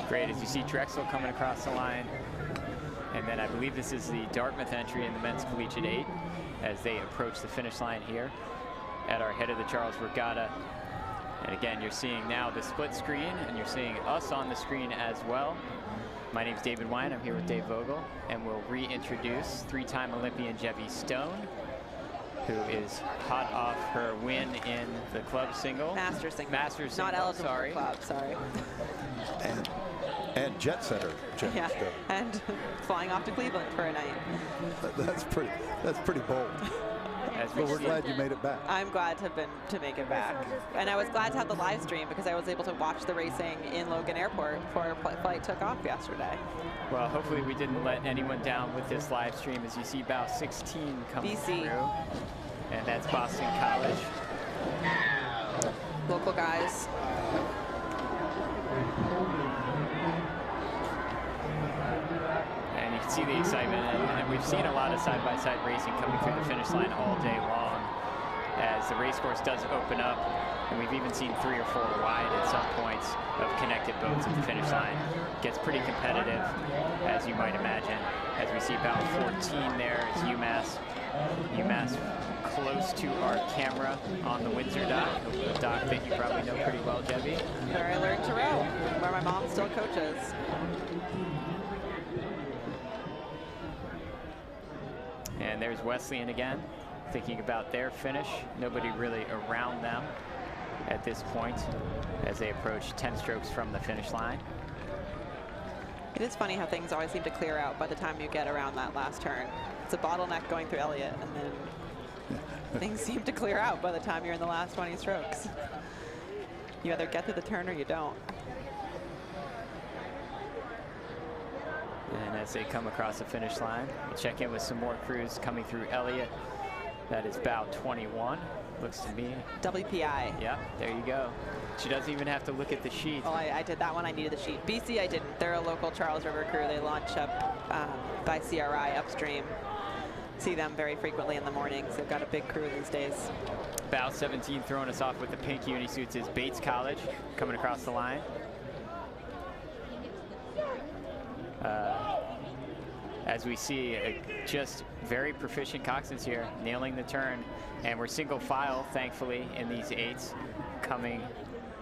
Great, as you see Drexel coming across the line. And then I believe this is the Dartmouth entry in the men's Collegiate 8 as they approach the finish line here at our Head of the Charles Regatta. And again, you're seeing now the split screen, and you're seeing us on the screen as well. My name's David Wyant. I'm here with Dave Vogel, and we'll reintroduce 3-time Olympian Jevy Stone, who is hot off her win in the club single. Master single. Master single, Not eligible sorry. for club, sorry. And jet setter, Jevy Yeah, Stone. and flying off to Cleveland for a night. That's pretty bold. But we're glad you made it back. I'm glad to make it back. And I was glad to have the live stream because I was able to watch the racing in Logan Airport before our flight took off yesterday. Well, hopefully we didn't let anyone down with this live stream as you see bow 16 coming through. And that's Boston College. Local guys. And you can see the excitement, and we've seen a lot of side-by-side racing coming through the finish line all day long. as the race course does open up, and we've even seen 3 or 4 wide at some points of connected boats at the finish line. Gets pretty competitive, as you might imagine, as we see about 14 there is UMass. UMass close to our camera on the Windsor dock, a dock that you probably know pretty well, Jebby. Where I learned to row, where my mom still coaches. And there's Wesleyan again, thinking about their finish. Nobody really around them at this point as they approach 10 strokes from the finish line. It is funny how things always seem to clear out by the time you get around that last turn. It's a bottleneck going through Elliott, and then things seem to clear out by the time you're in the last 20 strokes. You either get through the turn or you don't. And as they come across the finish line, we'll check in with some more crews coming through Elliott. That is bow 21, looks to me. WPI. Yeah, there you go. She doesn't even have to look at the sheet. Oh, I did that one. I needed the sheet. BC, I didn't. They're a local Charles River crew. They launch up by CRI upstream. See them very frequently in the mornings. They've got a big crew these days. Bow 17 throwing us off with the pink unisuits is Bates College coming across the line. As we see, just very proficient coxswains here, nailing the turn. And we're single file, thankfully, in these 8s, coming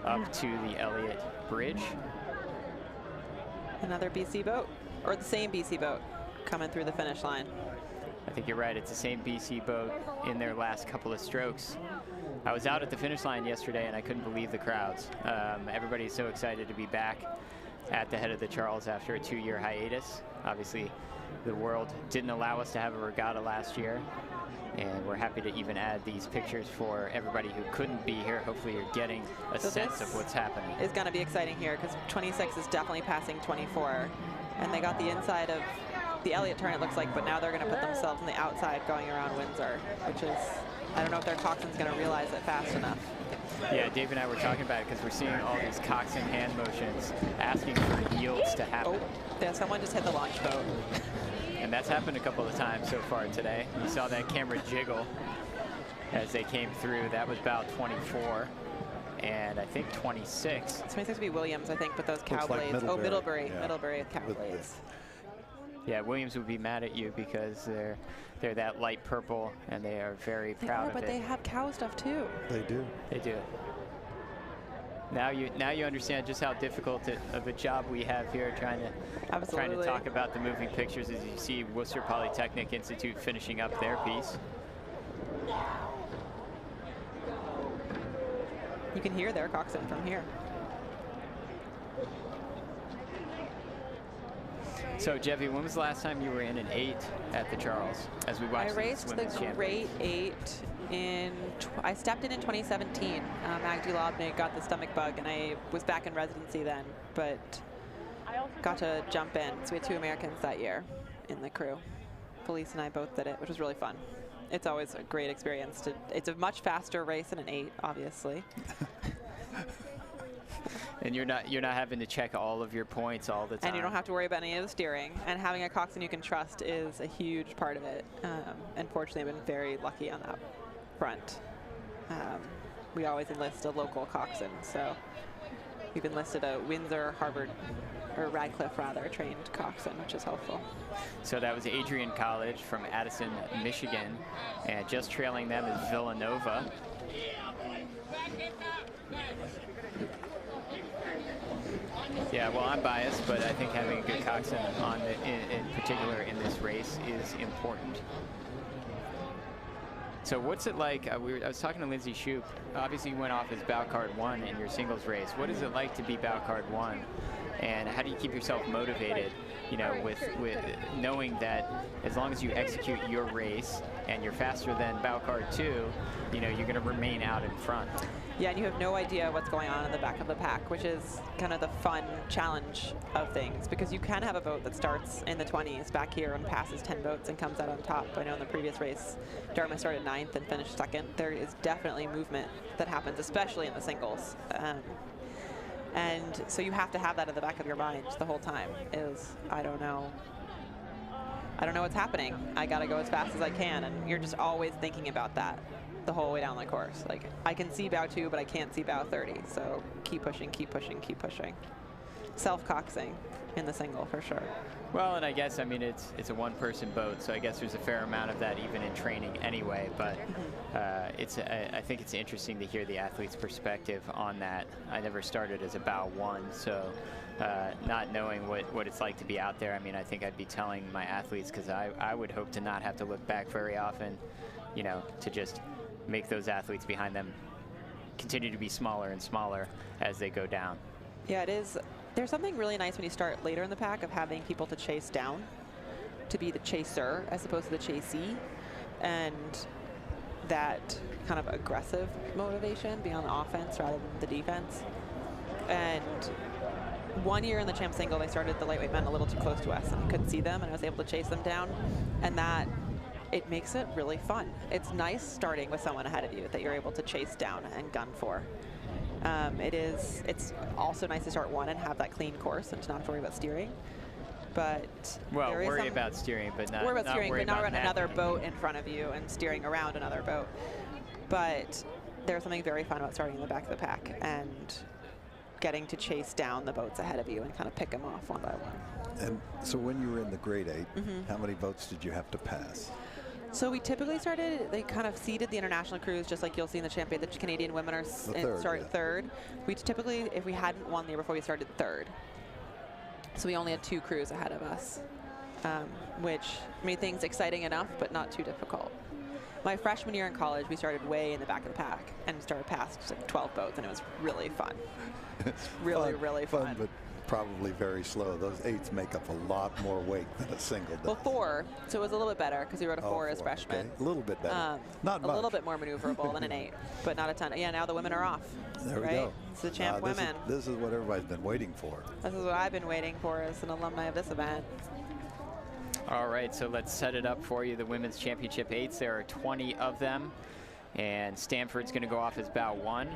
up to the Elliott Bridge. Another BC boat, or the same BC boat, coming through the finish line. I think you're right, it's the same BC boat in their last couple of strokes. I was out at the finish line yesterday and I couldn't believe the crowds. Everybody's so excited to be back at the head of the Charles after a 2-year hiatus. Obviously, the world didn't allow us to have a regatta last year, and we're happy to even add these pictures for everybody who couldn't be here. Hopefully you're getting a sense of what's happening. It's going to be exciting here because 26 is definitely passing 24, and they got the inside of the Elliott turn, it looks like, but now they're going to put themselves on the outside going around Windsor, which is, I don't know if their coxswain's going to realize it fast enough. Yeah, Dave and I were talking about it because we're seeing all these coxswain hand motions asking for yields to happen. Oh, yeah, someone just hit the launch boat. And that's happened a couple of times so far today. You saw that camera jiggle as they came through. That was about 24. And I think 26. 26 would be Williams, I think, with those cow blades. Like oh, Middlebury. Yeah. Middlebury with cow blades. Yeah, Williams would be mad at you because they're that light purple and they are very proud of it. But they have cow stuff too. They do. They do. Now you understand just how difficult of a job we have here trying to talk about the moving pictures as you see Worcester Polytechnic Institute finishing up their piece. You can hear their coxswain from here. So, Jevy, when was the last time you were in an 8 at the Charles as we watched I raced the Great 8 I stepped in 2017. Maggie Lobney got the stomach bug, and I was back in residency then, but got to jump in. So we had 2 Americans that year in the crew. Felice and I both did it, which was really fun. It's always a great experience. It's a much faster race than an 8, obviously. And you're not having to check all of your points all the time. And you don't have to worry about any of the steering. And having a coxswain you can trust is a huge part of it. And fortunately, I've been very lucky on that front. We always enlist a local coxswain, so we've enlisted a Windsor, Harvard, or Radcliffe rather, trained coxswain, which is helpful. So that was Adrian College from Addison, Michigan, and just trailing them is Villanova. Yeah, well, I'm biased, but I think having a good coxswain in particular in this race is important. So what's it like? I was talking to Lindsay Shoup. Obviously, you went off as bow card 1 in your singles race. What is it like to be bow card 1? And how do you keep yourself motivated, you know, with knowing that as long as you execute your race and you're faster than bow card 2, you know, you're going to remain out in front? Yeah, and you have no idea what's going on in the back of the pack, which is kind of the fun challenge of things, because you can have a boat that starts in the 20s back here and passes 10 boats and comes out on top. I know in the previous race, Dartmouth started 9th and finished 2nd. There is definitely movement that happens, especially in the singles. And so you have to have that in the back of your mind the whole time is, I don't know I don't know what's happening. I got to go as fast as I can. And you're just always thinking about that the whole way down the course. Like, I can see bow 2, but I can't see bow 30. So keep pushing, keep pushing, keep pushing. Self-coxing in the single for sure. Well, and I guess, I mean, it's a one-person boat, so I guess there's a fair amount of that even in training anyway. But I think it's interesting to hear the athlete's perspective on that. I never started as a bow 1, so not knowing what it's like to be out there, I mean, I think I'd be telling my athletes, because I would hope to not have to look back very often, you know, to just make those athletes behind them continue to be smaller and smaller as they go down. Yeah, it is. There's something really nice when you start later in the pack of having people to chase down, to be the chaser as opposed to the chasee, and that kind of aggressive motivation, being on the offense rather than the defense. And one year in the champ single, they started the lightweight men a little too close to us, and I couldn't see them, and I was able to chase them down, and that it makes it really fun. It's nice starting with someone ahead of you that you're able to chase down and gun for. It's also nice to start one and have that clean course and to not have to worry about steering. But well, worry about steering, but not worry about steering, but not around another happening. boat in front of you and steering around another boat. But there's something very fun about starting in the back of the pack and getting to chase down the boats ahead of you and kind of pick them off one by one. And so when you were in the grade 8, how many boats did you have to pass? So we typically they kind of seeded the international crews, just like you'll see in the champion. The Canadian women are third. We typically, if we hadn't won the year before, we started third. So we only had 2 crews ahead of us, which made things exciting enough, but not too difficult. My freshman year in college, we started way in the back of the pack and started past like 12 boats, and it was really fun. really fun. But probably very slow. Those 8s make up a lot more weight than a single does. Well, 4, so it was a little bit better because we rode a 4 as freshmen. Okay. A little bit better. Not much. A little bit more maneuverable than an 8, but not a ton. Yeah, now the women are off. There we right? go. It's the champ women. This is what everybody's been waiting for. This is what I've been waiting for as an alumni of this event. All right, so let's set it up for you. The Women's Championship 8s, there are 20 of them. And Stanford's going to go off as bow 1.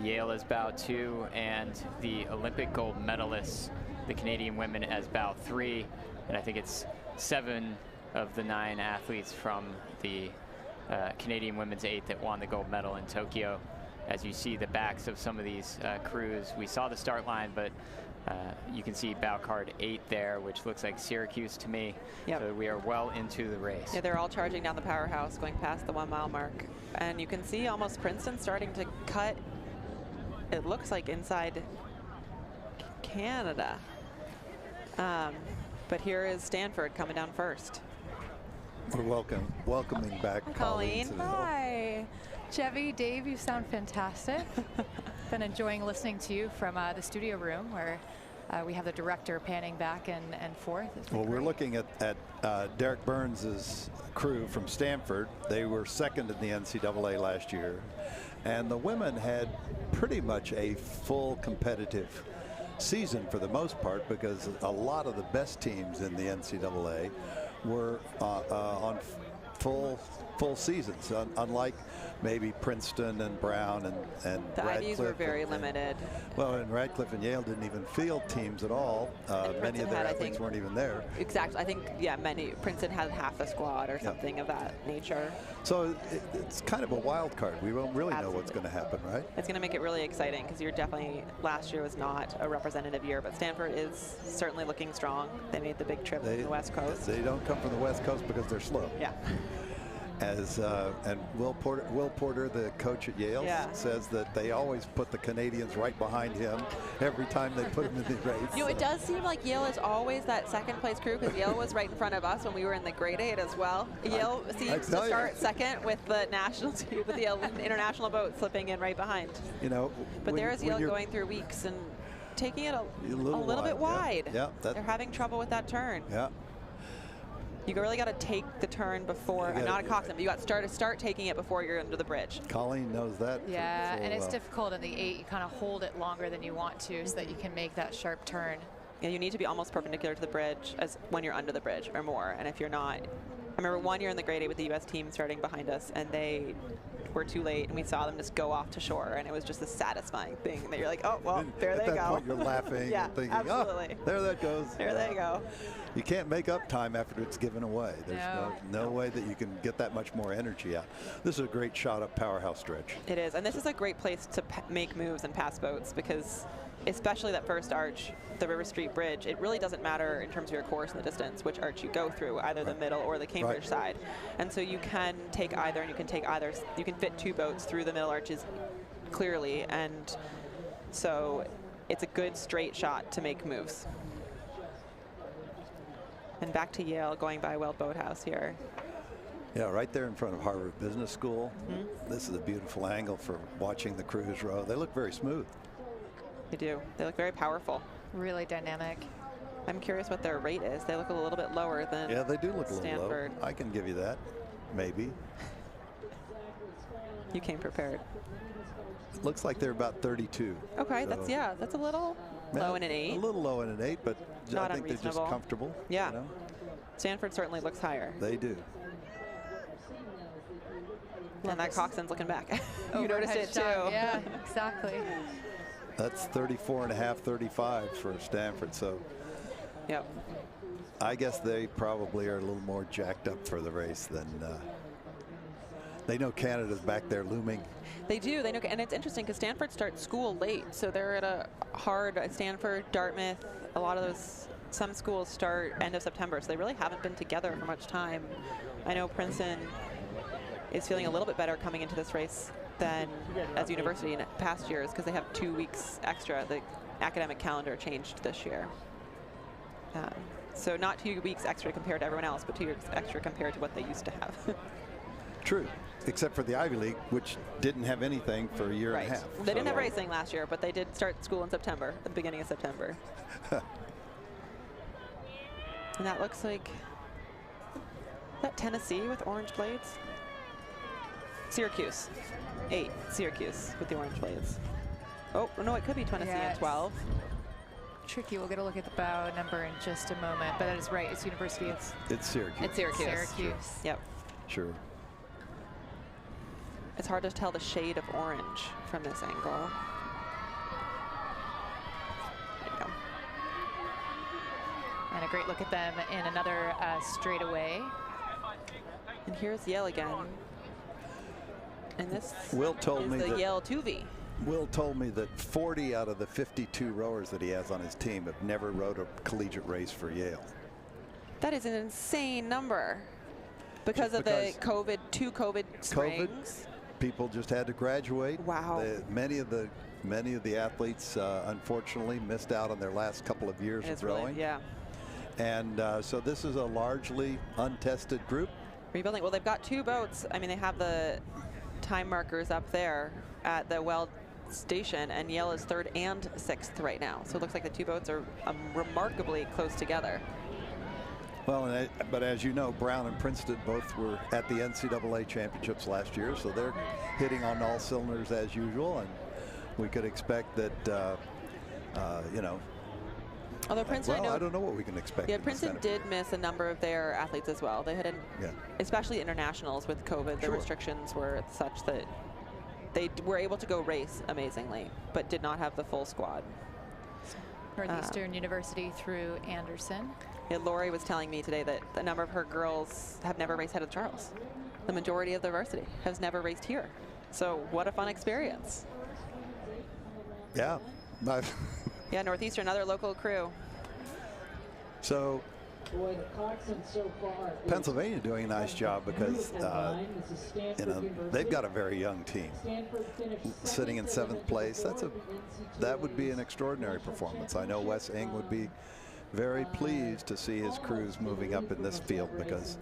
Yale as bow 2. And the Olympic gold medalists, the Canadian women, as bow 3. And I think it's 7 of the 9 athletes from the Canadian women's 8 that won the gold medal in Tokyo. As you see the backs of some of these crews, we saw the start line, but you can see bow card 8 there, which looks like Syracuse to me. Yep. So we are well into the race. Yeah, they're all charging down the powerhouse, going past the 1 mile mark. And you can see almost Princeton starting to cut, it looks like inside Canada. But here is Stanford coming down first. We're welcoming back Colleen. Hi. Chevy, Dave, you sound fantastic. Been enjoying listening to you from the studio room where we have the director panning back and forth. Well, we're looking at Derek Burns' crew from Stanford. They were second in the NCAA last year. And the women had pretty much a full competitive season for the most part, because a lot of the best teams in the NCAA were on full seasons, unlike maybe Princeton and Brown and the Radcliffe. Ivies were very limited. Well, and Radcliffe and Yale didn't even field teams at all. Many of their athletes weren't even there. Exactly. I think, yeah, Princeton had half the squad or something of that nature. So it's kind of a wild card. We won't really know what's going to happen, right? It's going to make it really exciting because you're definitely, last year was not a representative year, but Stanford is certainly looking strong. They made the big trip from the West Coast. They don't come from the West Coast because they're slow. Yeah. And Will Porter, the coach at Yale, says that they always put the Canadians right behind him every time they put him in the race. You know, it does seem like Yale is always that second place crew because Yale was right in front of us when we were in the grade 8 as well. Yale seems to start second with the national team, with the international boat slipping in right behind. You know, but there is Yale going through weeks and taking it a little bit wide. Yeah, they're having trouble with that turn. Yeah. You really got to take the turn before, not a Coxed, but you got to start taking it before you're under the bridge. Colleen knows that. Yeah, and it's difficult in the 8. You kind of hold it longer than you want to so that you can make that sharp turn. Yeah, you need to be almost perpendicular to the bridge as when you're under the bridge or more. And if you're not, I remember one year in the grade 8 with the U.S. team starting behind us, and they were too late, and we saw them just go off to shore, and it was just a satisfying thing that you're like, oh, well, there they go. At that point, you're laughing yeah, and thinking, absolutely. oh, there that goes. There they go. You can't make up time after it's given away. There's no way that you can get that much more energy out. This is a great shot up powerhouse stretch. It is, and this is a great place to make moves and pass boats, because especially that first arch, the River Street Bridge, it really doesn't matter in terms of your course and the distance which arch you go through, either the middle or the Cambridge side. And so you can take either, and you can take either. You can fit 2 boats through the middle arches clearly, and so it's a good straight shot to make moves. And back to Yale, going by Weld Boathouse here. Yeah, right there in front of Harvard Business School. This is a beautiful angle for watching the crews row. They look very smooth. They do. They look very powerful. Really dynamic. I'm curious what their rate is. They look a little bit lower than Yeah, they do look Stanford. a little low. I can give you that. Maybe. You came prepared. Looks like they're about 32. Okay, so that's a little low in an 8. A little low in an 8, but Not I think they're just unreasonable. comfortable. Yeah. You know? Stanford certainly looks higher. They do. And that Coxed's looking back. You Overhead noticed it shot. too. Yeah, exactly. That's 34.5, 35 for Stanford. So yep. I guess they probably are a little more jacked up for the race than they know Canada's back there looming. They do. They know, and it's interesting because Stanford starts school late, so they're at a hard Stanford, Dartmouth. A lot of those, some schools start end of September, so they really haven't been together for much time. I know Princeton is feeling a little bit better coming into this race than as a university in past years because they have 2 weeks extra. The academic calendar changed this year. So not 2 weeks extra compared to everyone else, but 2 weeks extra compared to what they used to have. True, except for the Ivy League, which didn't have anything for a year and a half. They didn't have racing last year, but they did start school in September, at the beginning of September. And that looks like, is that Tennessee with orange blades? Syracuse. 8, Syracuse with the orange blades. Oh, no, it could be Tennessee at 12. Tricky. We'll get a look at the bow number in just a moment, but that is right. It's University. It's Syracuse. It's Syracuse. Syracuse. Yep. Sure. It's hard to tell the shade of orange from this angle. There you go. And a great look at them in another straightaway. And here's Yale again. And this Will told is me the that Yale 2V. Will told me that 40 out of the 52 rowers that he has on his team have never rowed a collegiate race for Yale. That is an insane number because of the COVID, 2 COVID springs. People just had to graduate. Wow. Many of the athletes unfortunately missed out on their last couple of years of rowing. Really, yeah. And so this is a largely untested group. Rebuilding. Well, they've got 2 boats. I mean, they have the time markers up there at the Weld station, and Yale is 3rd and 6th right now. So it looks like the 2 boats are remarkably close together. Well, but as you know, Brown and Princeton both were at the NCAA championships last year, so they're hitting on all cylinders as usual, and we could expect that, you know. Although Princeton, well, I don't know what we can expect. Yeah, Princeton did miss a number of their athletes as well. They had, especially internationals with COVID, the restrictions were such that they were able to go race amazingly, but did not have the full squad. Northeastern University through Anderson. Yeah, Lori was telling me today that a number of her girls have never raced Head of Charles. The majority of the varsity has never raced here. So what a fun experience. Yeah. Yeah, Northeastern, another local crew. So Pennsylvania doing a nice job because you know, they've got a very young team sitting in 7th place. That would be an extraordinary performance. I know Wes Ing would be very pleased to see his crews moving up in this field because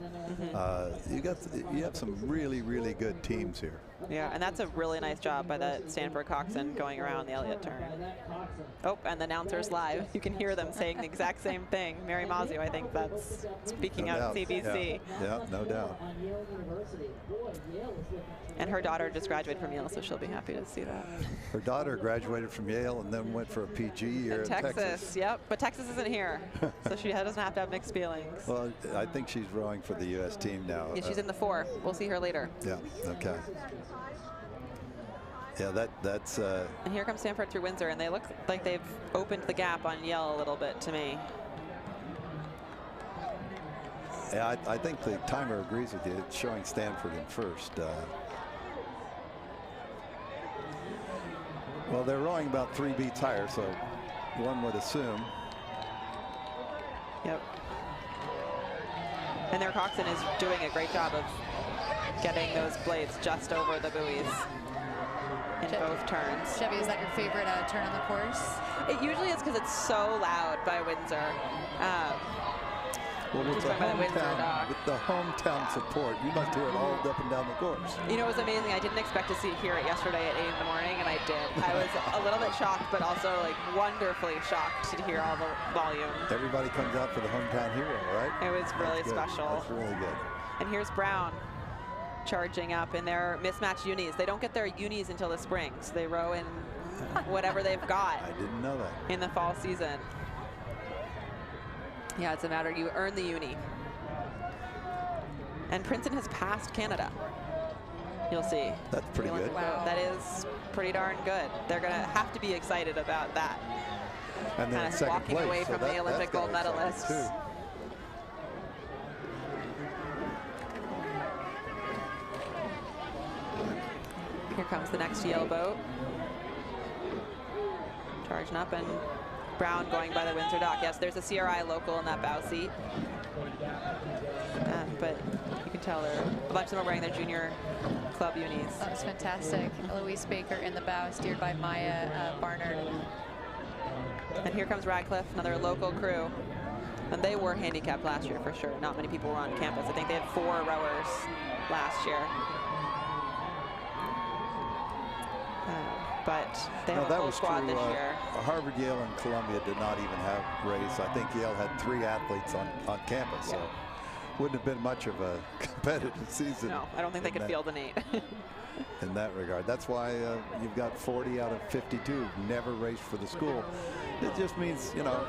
you have some really good teams here. Yeah, and that's a really nice job by that Stanford Coxed going around the Elliott turn. Oh, and the announcer's live. You can hear them saying the exact same thing. Mary Mazio, I think that's speaking out CBC. Yeah, no doubt. And her daughter just graduated from Yale, so she'll be happy to see that. Her daughter graduated from Yale and then went for a PG year in Texas. Yep, but Texas isn't here, so she doesn't have to have mixed feelings. Well, I think she's rowing for the U.S. team now. Yeah, she's in the 4. We'll see her later. Yeah, okay. Yeah, that's... And here comes Stanford through Windsor, and they look like they've opened the gap on Yale a little bit to me. Yeah, I think the timer agrees with you. It's showing Stanford in first. Well, they're rowing about 3 beats higher, so one would assume. Yep. And their coxswain is doing a great job of getting those blades just over the buoys in both turns. Chevy, is that your favorite turn on the course? It usually is because it's so loud by Windsor. Well, with the hometown support, you must hear it all up and down the course. You know, it was amazing. I didn't expect to hear it yesterday at 8 in the morning, and I did. I was a little bit shocked, but also like wonderfully shocked to hear all the volume. Everybody comes out for the hometown hero, right? It was really special. That's really good. And here's Brown charging up in their mismatched unis. They don't get their unis until the spring, so they row in whatever they've got. I didn't know that. In the fall season. Yeah, it's a matter you earn the uni. And Princeton has passed Canada. You'll see. That's pretty good. Wow, that is pretty darn good. They're going to have to be excited about that. And then kind of walking place, away so from the Olympic gold medalists. Too. Here comes the next Yale boat. Charging up, and Brown going by the Windsor dock. Yes, there's a CRI local in that bow seat. But you can tell a bunch of them are wearing their junior club unis. That was fantastic. Eloise Baker in the bow, steered by Maya Barnard. And here comes Radcliffe, another local crew. And they were handicapped last year for sure. Not many people were on campus. I think they had 4 rowers last year. But they have a full squad this year. Harvard, Yale, and Columbia did not even have race. I think Yale had 3 athletes on campus, so wouldn't have been much of a competitive season. No, I don't think they could field an 8. In that regard. That's why you've got 40 out of 52 never raced for the school. It just means, you know,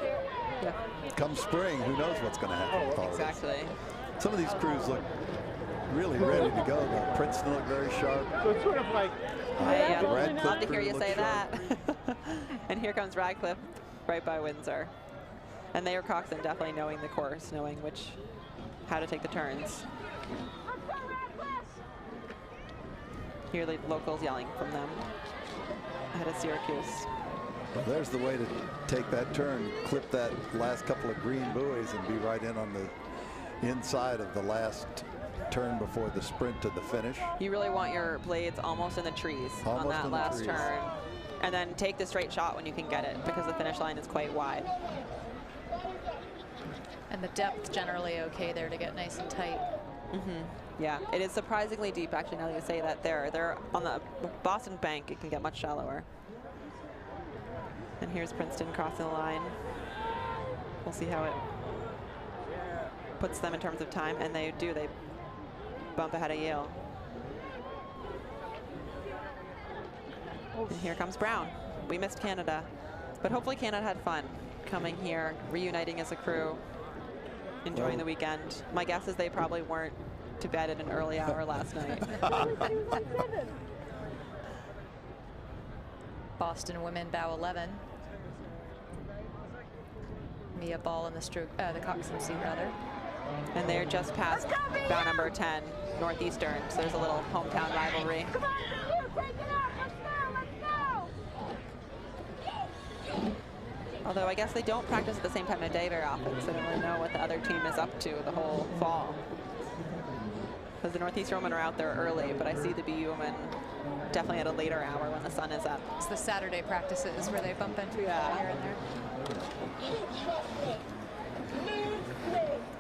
come spring, who knows what's going to happen with all exactly. of this. Some of these crews look really ready to go, though. Princeton looked very sharp. So it's sort of like... I'd love to hear you say that. And here comes Radcliffe right by Windsor. And they are Coxed, definitely knowing the course, knowing how to take the turns. Hear the locals yelling from them ahead of Syracuse. Well, there's the way to take that turn, clip that last couple of green buoys and be right in on the inside of the last turn before the sprint to the finish. You really want your blades almost in the trees on that last turn. And then take the straight shot when you can get it, because the finish line is quite wide. And the depth generally okay there to get nice and tight. Yeah, it is surprisingly deep, actually, now that you say that. They're on the Boston bank. It can get much shallower. And here's Princeton crossing the line. We'll see how it puts them in terms of time. And they do. They bump ahead of Yale. And here comes Brown. We missed Canada. But hopefully Canada had fun coming here, reuniting as a crew, enjoying the weekend. My guess is they probably weren't to bed at an early hour last night. Boston women bow 11. Mia Ball in the stroke, the coxswain seat rather. And they're just past bow number 10, Northeastern. So there's a little hometown rivalry. Come on, take it up. Let's go. Although I guess they don't practice at the same time of day very often, so they don't really know what the other team is up to the whole fall. Because the Northeastern women are out there early, but I see the BU women definitely at a later hour when the sun is up. It's the Saturday practices where they bump into each other here and there.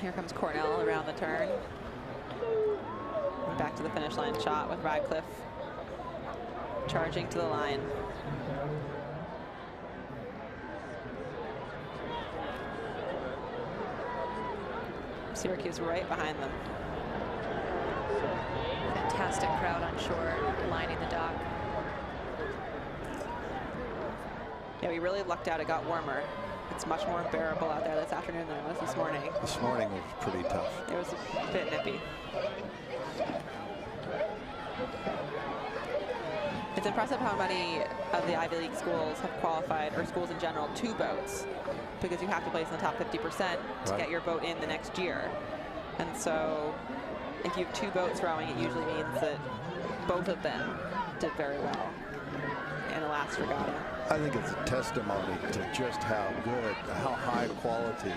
Here comes Cornell around the turn. And back to the finish line shot with Radcliffe charging to the line. Syracuse right behind them. Fantastic crowd on shore, lining the dock. Yeah, we really lucked out. It got warmer. It's much more bearable out there this afternoon than it was this morning. This morning was pretty tough. It was a bit nippy. It's impressive how many of the Ivy League schools have qualified, or schools in general, 2 boats, because you have to place in the top 50% to get your boat in the next year. And so if you have 2 boats rowing, it usually means that both of them did very well in the last regatta. I think it's a testimony to just how good, how high quality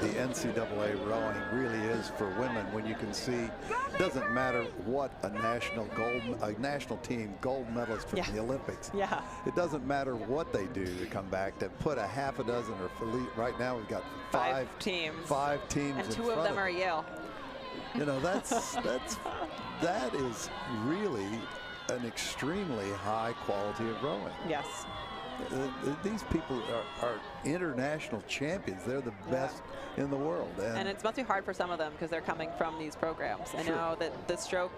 the NCAA rowing really is for women. When you can see, it doesn't matter what a national team gold medalist from the Olympics. Yeah. It doesn't matter what they do to come back. To put a half a dozen, or right now we've got 5 teams. 5 teams, and in 2 front of them are Yale. You know, that is really an extremely high quality of rowing. Yes. These people are international champions. They're the best in the world. And it must be hard for some of them because they're coming from these programs. I know that the stroke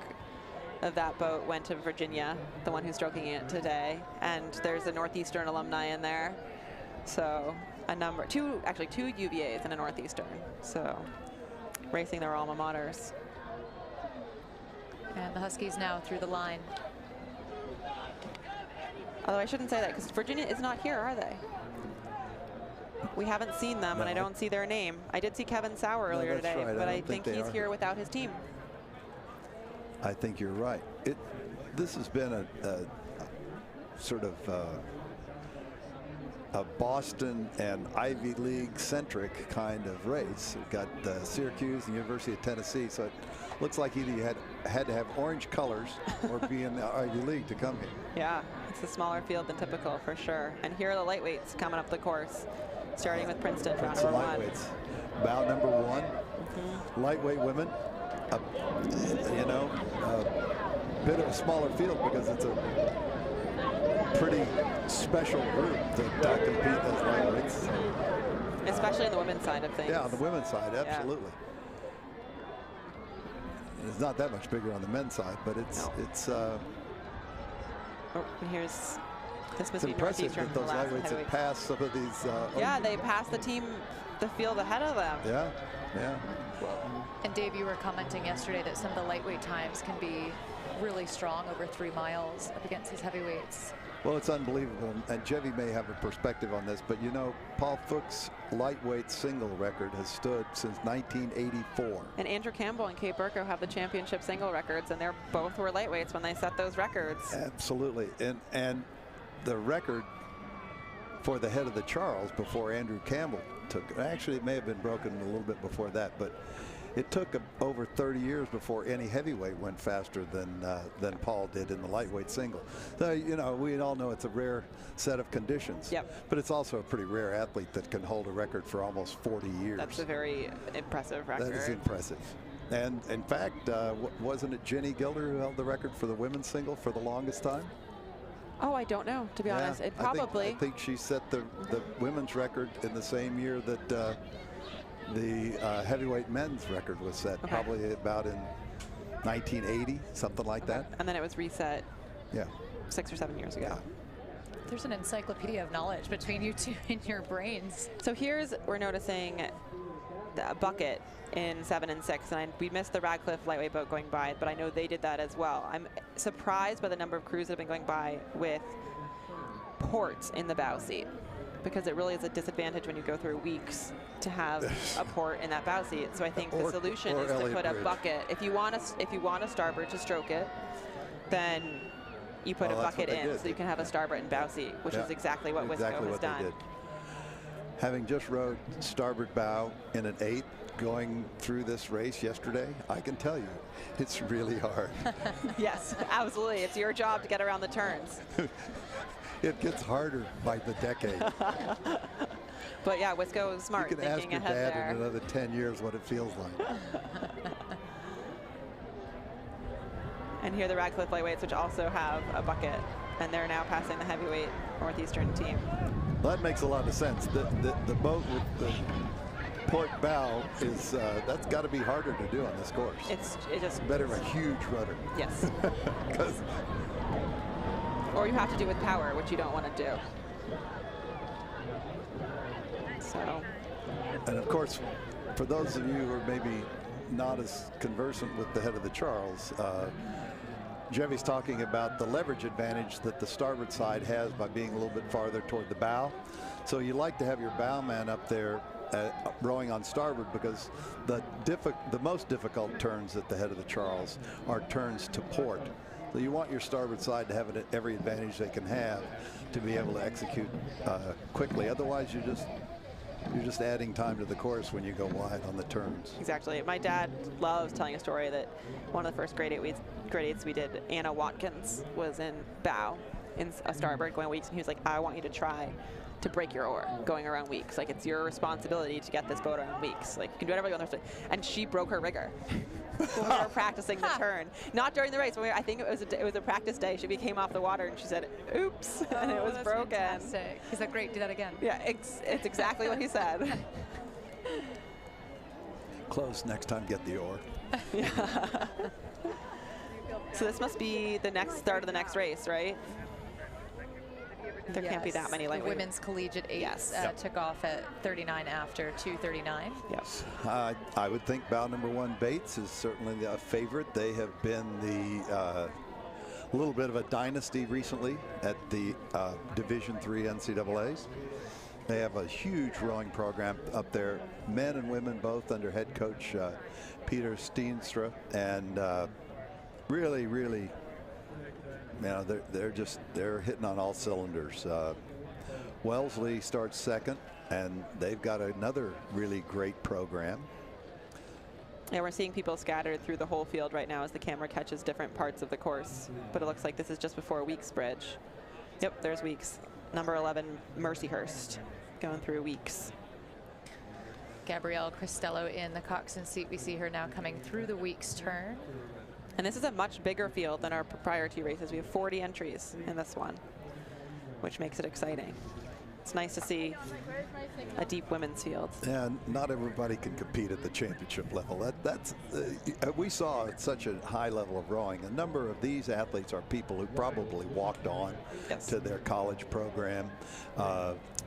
of that boat went to Virginia, the one who's stroking it today. And there's a Northeastern alumni in there. So two UVAs and a Northeastern. So racing their alma maters. And the Huskies now through the line. Although I shouldn't say that because Virginia is not here, are they? We haven't seen them, and I don't see their name. I did see Kevin Sauer earlier today, right. but I think he's here without his team. I think you're right. This has been a sort of a Boston and Ivy League centric kind of race. We've got Syracuse and University of Tennessee, so it looks like either you had to have orange colors or be in the Ivy League to come here. Yeah, it's a smaller field than typical for sure. And here are the lightweights coming up the course, starting with Princeton, round number 1. Lightweights. Bout number 1. Lightweight women. You know, a bit of a smaller field because it's a pretty special group that compete as lightweights. Especially on the women's side of things. Yeah, on the women's side, absolutely. It's not that much bigger on the men's side, but it's and here's this must be impressive Northeastern that those lightweights have passed some of these. Yeah, they passed the field ahead of them. Yeah. And Dave, you were commenting yesterday that some of the lightweight times can be really strong, over 3 miles, up against these heavyweights. Well, it's unbelievable, and Jevy may have a perspective on this, but you know, Paul Fook's lightweight single record has stood since 1984. And Andrew Campbell and Kate Burko have the championship single records, and they're both were lightweights when they set those records. Absolutely, and the record for the head of the Charles before Andrew Campbell took, actually it may have been broken a little bit before that, but it took over 30 years before any heavyweight went faster than Paul did in the lightweight single. So, you know, we all know it's a rare set of conditions. Yep. But it's also a pretty rare athlete that can hold a record for almost 40 years. That's a very impressive record. That is impressive. And in fact, wasn't it Jenny Gilder who held the record for the women's single for the longest time? Oh, I don't know, to be honest. It probably. I think she set the women's record in the same year that the heavyweight men's record was set, probably about in 1980, something like that. And then it was reset 6 or 7 years ago. There's an encyclopedia of knowledge between you two in your brains. So we're noticing the bucket in 7 and 6, and we missed the Radcliffe lightweight boat going by, but I know they did that as well. I'm surprised by the number of crews that have been going by with ports in the bow seat, because it really is a disadvantage when you go through weeks to have a port in that bow seat. So I think the solution is to put a bucket. If you want a starboard to stroke it, then you put a bucket in so you can have a starboard and bow seat, which is exactly what Wisco has done. Having just rowed starboard bow in an 8 going through this race yesterday, I can tell you it's really hard. Yes, absolutely. It's your job to get around the turns. It gets harder by the decade. But yeah, Wisco is smart. You can ask your ahead dad there. in another 10 years what it feels like. And here are the Radcliffe lightweights, which also have a bucket, and they're now passing the heavyweight Northeastern team. Well, that makes a lot of sense. The boat with the port bow is that's got to be harder to do on this course. It just better a huge rudder. Yes. 'Cause or you have to do with power, which you don't want to do. So. And of course, for those of you who are maybe not as conversant with the head of the Charles, Jevy's talking about the leverage advantage that the starboard side has by being a little bit farther toward the bow. So you like to have your bowman up there rowing on starboard, because the most difficult turns at the head of the Charles are turns to port. So you want your starboard side to have every advantage they can have to be able to execute quickly. Otherwise, you're just adding time to the course when you go wide on the turns. Exactly. My dad loves telling a story that one of the first grade eights we did, Anna Watkins was in bow in a starboard going weeks, and he was like, I want you to try to break your oar going around weeks. Like, it's your responsibility to get this boat around weeks. Like, you can do whatever you want. And she broke her rigger when we were practicing the turn. Not during the race. I think it was a practice day. She came off the water and she said, oops, and it was broken. Fantastic. He's like, great, do that again. Yeah, it's exactly what he said. Close, next time get the oar. Yeah. So this must be the next start of the next race, right? There can't be that many lightweight. The women's collegiate eights took off at 39 after 2:39. Yes. I would think bow number 1 Bates is certainly a favorite. They have been the little bit of a dynasty recently at the Division III NCAAs. They have a huge rowing program up there, men and women both under head coach Peter Steenstra, and really, you know, they're hitting on all cylinders. Wellesley starts second, and they've got another really great program. Yeah, we're seeing people scattered through the whole field right now as the camera catches different parts of the course. But it looks like this is just before Weeks Bridge. Yep, there's Weeks. Number 11, Mercyhurst, going through Weeks. Gabrielle Cristello in the Coxed seat. We see her now coming through the Weeks turn. And this is a much bigger field than our proprietary races. We have 40 entries in this one, which makes it exciting. It's nice to see a deep women's field. And not everybody can compete at the championship level. We saw at such a high level of rowing. A number of these athletes are people who probably walked on to their college program.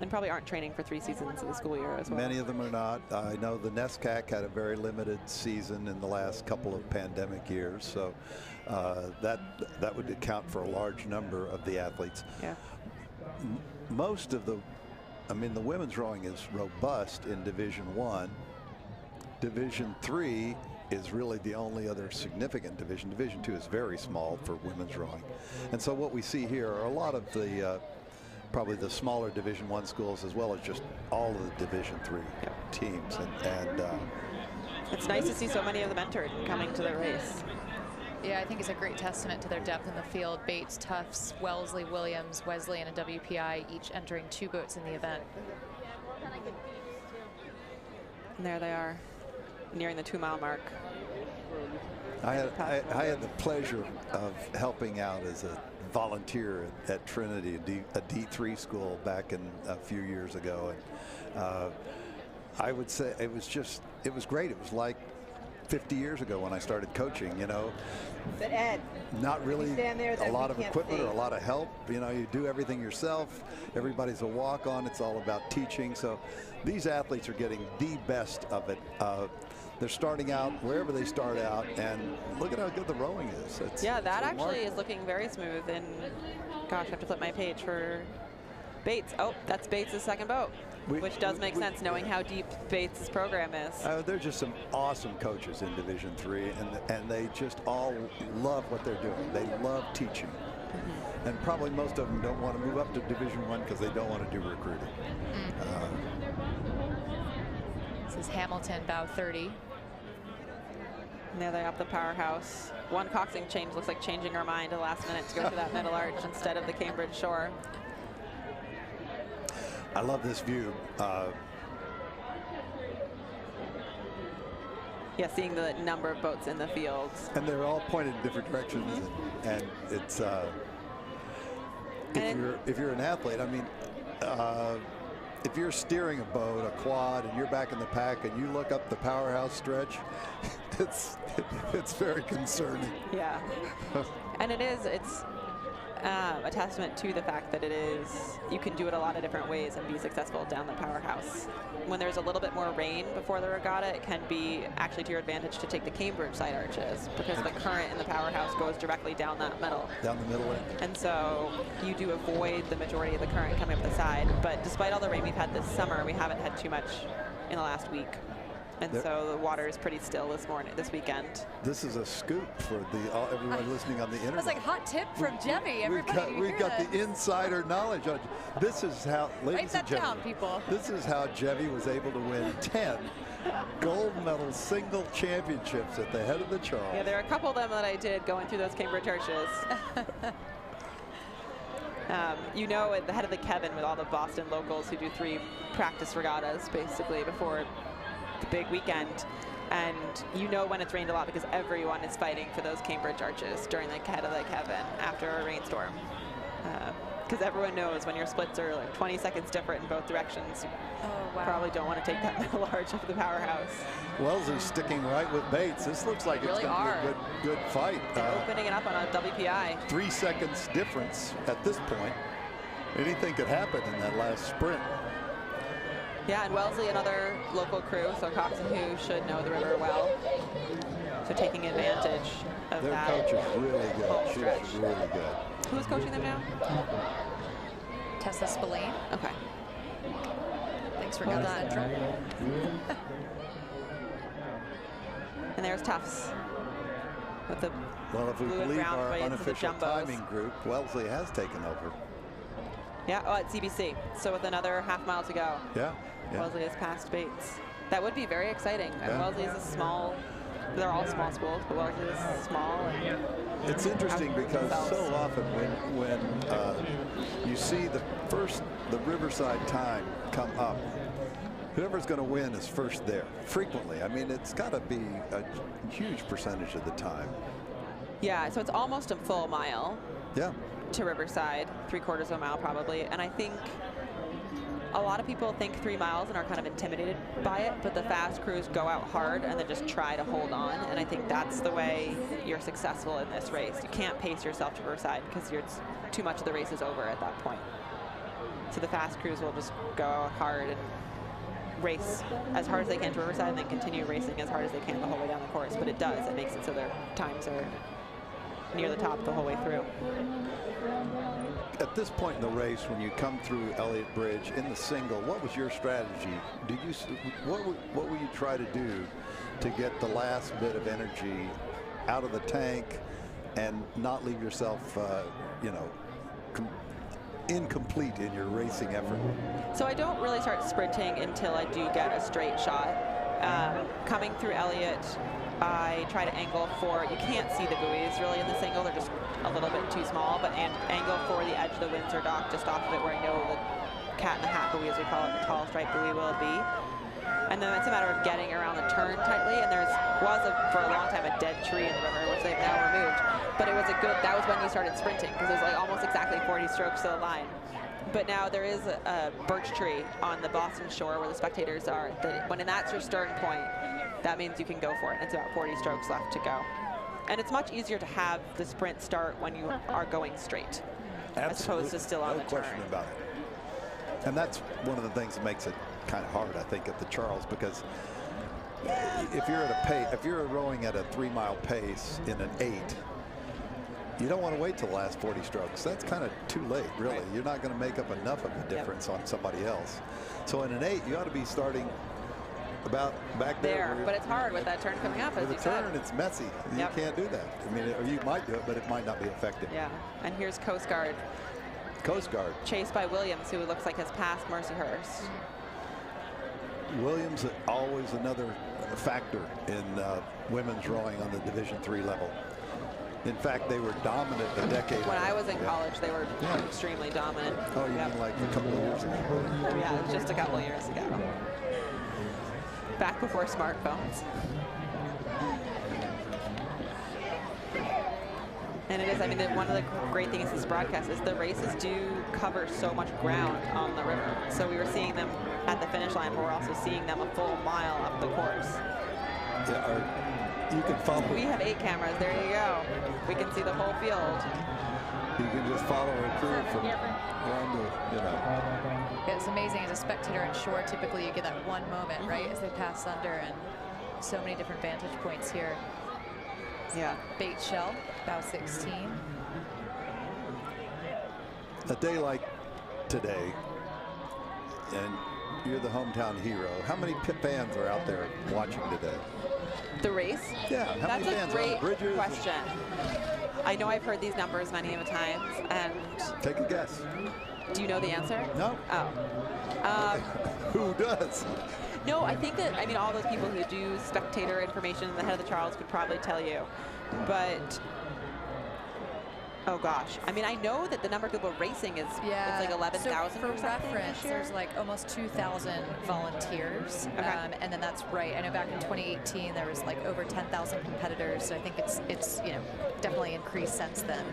And probably aren't training for 3 seasons of the school year as well. Many of them are not. I know the NESCAC had a very limited season in the last couple of pandemic years, so that would account for a large number of the athletes. Yeah. Most of the women's rowing is robust in Division I. Division III is really the only other significant division. Division II is very small for women's rowing. And so what we see here are a lot of the probably the smaller Division I schools, as well as just all of the Division III teams. And it's nice to see so many of them entered coming to the race. Yeah, I think it's a great testament to their depth in the field. Bates, Tufts, Wellesley, Williams, Wesley, and a WPI each entering 2 boats in the event. And there they are, nearing the 2-mile mark. I had the pleasure of helping out as a volunteer at Trinity, a D3 school back a few years ago. And I would say it was great. It was like 50 years ago when I started coaching, you know. But Ed, not really a lot of equipment or a lot of help. You know, you do everything yourself. Everybody's a walk-on. It's all about teaching. So these athletes are getting the best of it. They're starting out wherever they start out, and look at how good the rowing is. Yeah, that actually is looking very smooth. And gosh, I have to flip my page for Bates. Oh, that's Bates' second boat. Which does make sense, knowing how deep Bates' program is. They're just some awesome coaches in Division III, and they just all love what they're doing. They love teaching. Mm-hmm. And probably most of them don't want to move up to Division I because they don't want to do recruiting. This is Hamilton, bow 30. And there they up the powerhouse. One coxing change looks like changing our mind at the last minute to go to that middle arch instead of the Cambridge shore. I love this view. Yeah, seeing the number of boats in the field. And they're all pointed in different directions, and it's if you're an athlete, I mean, if you're steering a boat, a quad, and you're back in the pack, and you look up the powerhouse stretch, it's very concerning. Yeah, and it's a testament to the fact that you can do it a lot of different ways and be successful down the powerhouse. When there's a little bit more rain before the regatta, it can be actually to your advantage to take the Cambridge side arches, because the current in the powerhouse goes directly down that middle. Down the middle end. And so you do avoid the majority of the current coming up the side. But despite all the rain we've had this summer, we haven't had too much in the last week. And so the water is pretty still this weekend. This is a scoop for everyone listening on the internet. It was like hot tip from Jemmy. Everybody, we've got the insider knowledge. This is how, ladies and gentlemen, down, people. This is how Jemmy was able to win 10 gold medal single championships at the head of the Charles. Yeah, there are a couple of them that I did going through those Cambridge arches. You know, at the head of the Kevin with all the Boston locals who do 3 practice regattas basically before the big weekend, and you know when it's rained a lot because everyone is fighting for those Cambridge arches during the head of the Kevin after a rainstorm, because everyone knows when your splits are like 20 seconds different in both directions, you probably don't want to take that middle arch of the powerhouse. Wellesley's sticking right with Bates. This looks like it's going to be a good fight. Opening it up on a WPI. 3 seconds difference at this point. Anything could happen in that last sprint. Yeah, and Wellesley, another local crew, so Coxed, who should know the river well. So taking advantage of that. Their coach is really good. She's really good. Who's coaching them now? Tessa Spillane. Okay. Thanks for Regatta Central. And there's Tufts with the if we believe our unofficial timing group, Wellesley has taken over. Yeah, at CBC. So with another half mile to go. Yeah. Wellesley has passed Bates. That would be very exciting. And Wellesley is a small, they're all small schools, but Wellesley is small. And it's interesting because so often when you see the Riverside time come up, whoever's going to win is first there, frequently. I mean, it's got to be a huge percentage of the time. Yeah, so it's almost a full mile. Yeah. To Riverside, 3/4 of a mile probably, and I think a lot of people think 3 miles and are kind of intimidated by it, but the fast crews go out hard and then just try to hold on, and I think that's the way you're successful in this race. You can't pace yourself to Riverside because too much of the race is over at that point. So the fast crews will just go out hard and race as hard as they can to Riverside and then continue racing as hard as they can the whole way down the course, but it makes it so their times are near the top the whole way through. At this point in the race, when you come through Elliott Bridge in the single, what was your strategy? What will you try to do to get the last bit of energy out of the tank and not leave yourself, incomplete in your racing effort? So I don't really start sprinting until I do get a straight shot. Coming through Elliott, I try to angle for, you can't see the buoys really in the single, they're just a little bit too small, but angle for the edge of the Windsor dock just off of it where I know the cat in the hat buoy, as we call it, the tall stripe buoy will be. And then it's a matter of getting around the turn tightly, and for a long time a dead tree in the river, which they've now removed. But that was when you started sprinting, because it was like almost exactly 40 strokes to the line. But now there is a birch tree on the Boston shore where the spectators are. When that's your stern point, that means you can go for it. It's about 40 strokes left to go. And it's much easier to have the sprint start when you are going straight, as opposed to still on the turn. No question about it. And that's one of the things that makes it kind of hard, I think, at the Charles, because if you're rowing at a 3-mile pace in an 8, you don't want to wait till the last 40 strokes. That's kind of too late, really. Right. You're not going to make up enough of a difference on somebody else. So in an 8, you ought to be starting about back there. But it's hard with that turn coming up, as you said. With the turn, it's messy. You can't do that. I mean, or you might do it, but it might not be effective. Yeah, and here's Coast Guard. Coast Guard. Chased by Williams, who looks like has passed Mercyhurst. Williams, always another factor in women's rowing on the Division III level. In fact, they were dominant a decade ago. When I was in college, they were extremely dominant. Oh, you mean like a couple of years ago? Yeah, just a couple of years ago. Back before smartphones. And it is, I mean, one of the great things this broadcast is the races do cover so much ground on the river. So we were seeing them at the finish line, but we're also seeing them a full mile up the course. Yeah, you can follow. We have 8 cameras. There you go. We can see the whole field. You can just follow a crew from one to, you know. It's amazing as a spectator on shore. Typically, you get that one moment, right, as they pass under, and so many different vantage points here. Yeah. Bait shell, bow 16. A day like today, and you're the hometown hero. How many fans are out there watching today? The race? Yeah. How That's many a fans great are on the bridges? question. I know I've heard these numbers many of times, and Take a guess. do you know the answer? No. Oh. Who does? No, I think that, I mean, all those people who do spectator information, the head of the Charles could probably tell you. But, oh gosh. I mean, I know that the number of people racing is, it's like 11,000 so or for something reference, this year. there's like almost 2,000 volunteers. Okay. And then that's right. I know back in 2018, there was like over 10,000 competitors. So I think it's you know, definitely increased since then.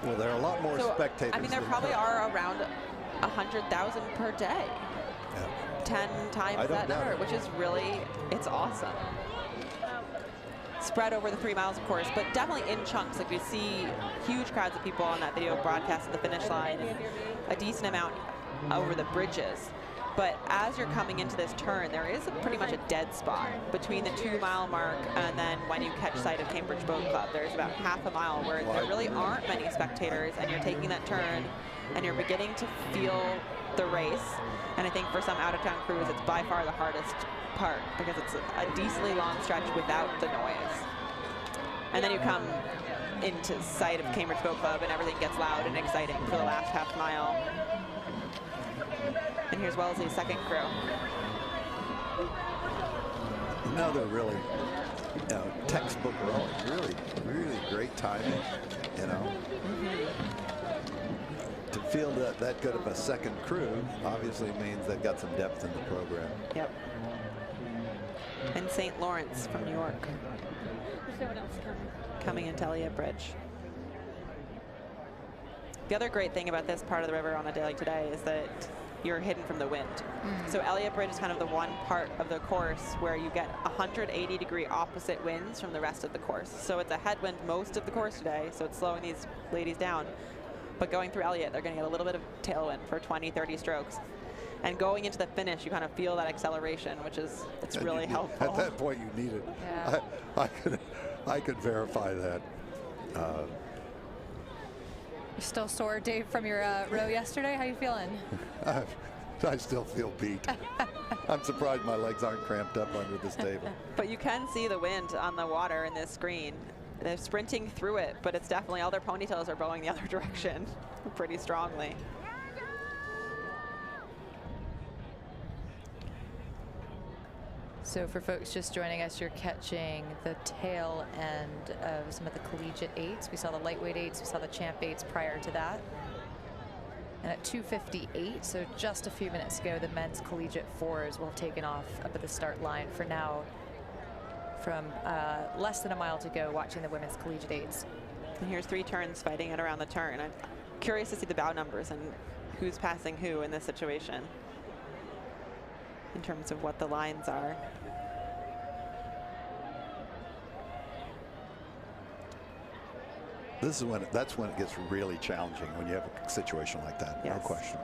Well, there are a lot more So, spectators. I mean, there than probably are around 100,000 per day. Yeah. 10 times that number, which is really, it's awesome. Spread over the 3 miles, of course, but definitely in chunks. Like we see huge crowds of people on that video broadcast at the finish line, and a decent amount over the bridges. But as you're coming into this turn, there is pretty much a dead spot between the 2 mile mark and then when you catch sight of Cambridge Boat Club. There's about half a mile where there really aren't many spectators, and you're taking that turn and you're beginning to feel the race. And I think for some out-of-town crews, it's by far the hardest part because it's a decently long stretch without the noise. And then you come into sight of Cambridge Boat Club and everything gets loud and exciting for the last half mile. And here's Wellesley's second crew. Another really, you know, textbook rowing. Really great timing, you know. To feel that good of a second crew obviously means they've got some depth in the program. Yep. And St. Lawrence from New York. Coming into Elliott Bridge. The other great thing about this part of the river on a day like today is that you're hidden from the wind. So Elliott Bridge is kind of the one part of the course where you get 180-degree opposite winds from the rest of the course. So it's a headwind most of the course today, so it's slowing these ladies down. But going through Elliott, they're going to get a little bit of tailwind for 20, 30 strokes. And going into the finish, you kind of feel that acceleration, which is, it's really helpful. At that point, you need it. Yeah. I could verify that. You're still sore, Dave, from your row yesterday? How you feeling? I still feel beat. I'm surprised my legs aren't cramped up under this table. But you can see the wind on the water in this screen. They're sprinting through it, but it's definitely all their ponytails are blowing the other direction pretty strongly. So for folks just joining us, you're catching the tail end of some of the collegiate 8s. We saw the lightweight 8s, we saw the champ 8s prior to that. And at 2:58, so just a few minutes ago, the men's collegiate 4s will have taken off up at the start line. For now, from less than a mile to go, watching the women's collegiate 8s. And here's 3 turns fighting it around the turn. I'm curious to see the bow numbers and who's passing who in this situation in terms of what the lines are. That's when it gets really challenging, when you have a situation like that. Yes. No question.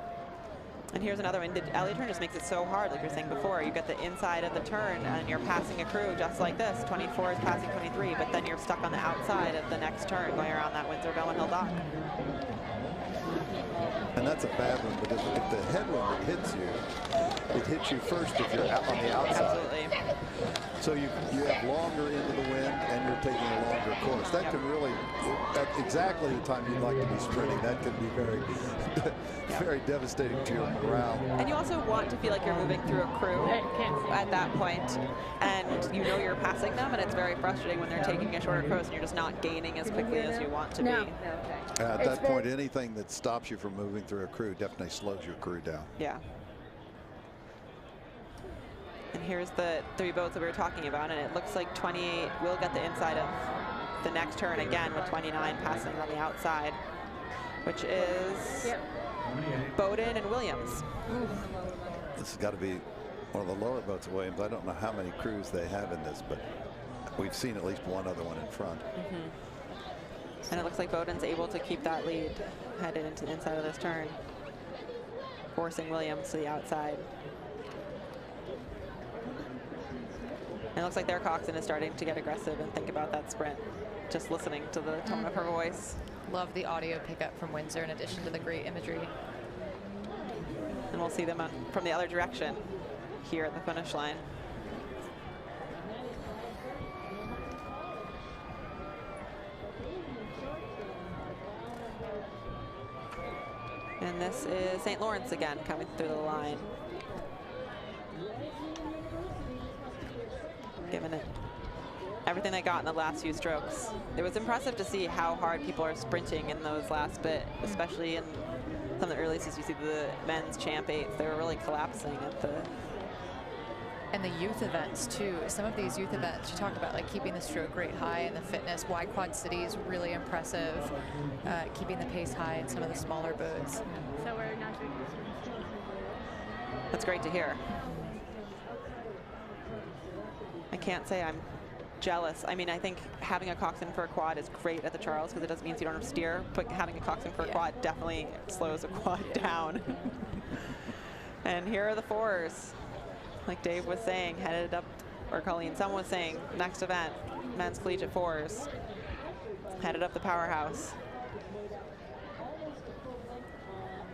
And here's another one. The Elliott turn just makes it so hard, like you were saying before. You get the inside of the turn and you're passing a crew just like this. 24 is passing 23, but then you're stuck on the outside of the next turn going around that Windsor-Bowen Hill dock. And that's a bad one, because if the headwind hits you, it hits you first if you're out on the outside. Absolutely. So you have longer into the wind and you're taking a longer course. That can really, at exactly the time you'd like to be sprinting, that can be very, very devastating to your morale. And you also want to feel like you're moving through a crew at that point, and you know you're passing them, and it's very frustrating when they're taking a shorter course and you're just not gaining as quickly as you want to be. At that point, anything that stops you from moving through a crew definitely slows your crew down. Yeah. And here's the 3 boats that we were talking about, and it looks like 28 will get the inside of the next turn again with 29 passing on the outside, which is Bowden and Williams. This has got to be one of the lower boats of Williams. I don't know how many crews they have in this, but we've seen at least one other one in front. And it looks like Bowden's able to keep that lead headed into the inside of this turn, forcing Williams to the outside. And it looks like their coxswain is starting to get aggressive and think about that sprint, just listening to the tone of her voice. Love the audio pickup from Windsor in addition to the great imagery. And we'll see them from the other direction here at the finish line. And this is St. Lawrence again coming through the line. Giving it everything they got in the last few strokes. It was impressive to see how hard people are sprinting in those last bit, especially in some of the early seasons. You see the men's champ 8s, they were really collapsing at the... And the youth events too. Some of these youth events, you talk about like keeping the stroke rate high and the fitness. Y Quad City is really impressive, keeping the pace high in some of the smaller boats. So we're not doing this. That's great to hear. I can't say I'm jealous. I mean, I think having a coxswain for a quad is great at the Charles because it doesn't mean you don't have to steer, but having a coxswain for a quad definitely slows a quad down. And here are the 4s. Like Dave was saying, headed up, or Colleen, someone was saying, next event, men's collegiate 4s, headed up the powerhouse.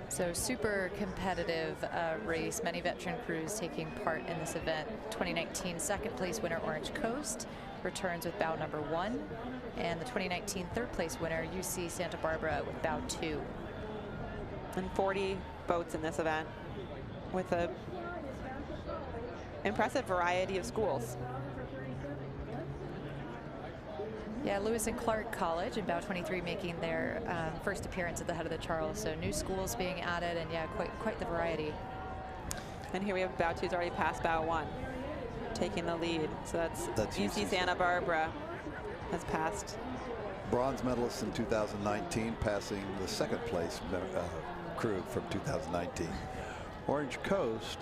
So super competitive race. Many veteran crews taking part in this event. 2019 second place winner Orange Coast returns with bow number 1, and the 2019 third place winner UC Santa Barbara with bow 2. And 40 boats in this event with a impressive variety of schools. Yeah, Lewis and Clark College and bow 23 making their first appearance at the head of the Charles. So new schools being added, and yeah, quite the variety. And here we have bow 2's already passed bow 1, taking the lead. So that's UC Santa Barbara has passed. Bronze medalist in 2019, passing the second place crew from 2019. Orange Coast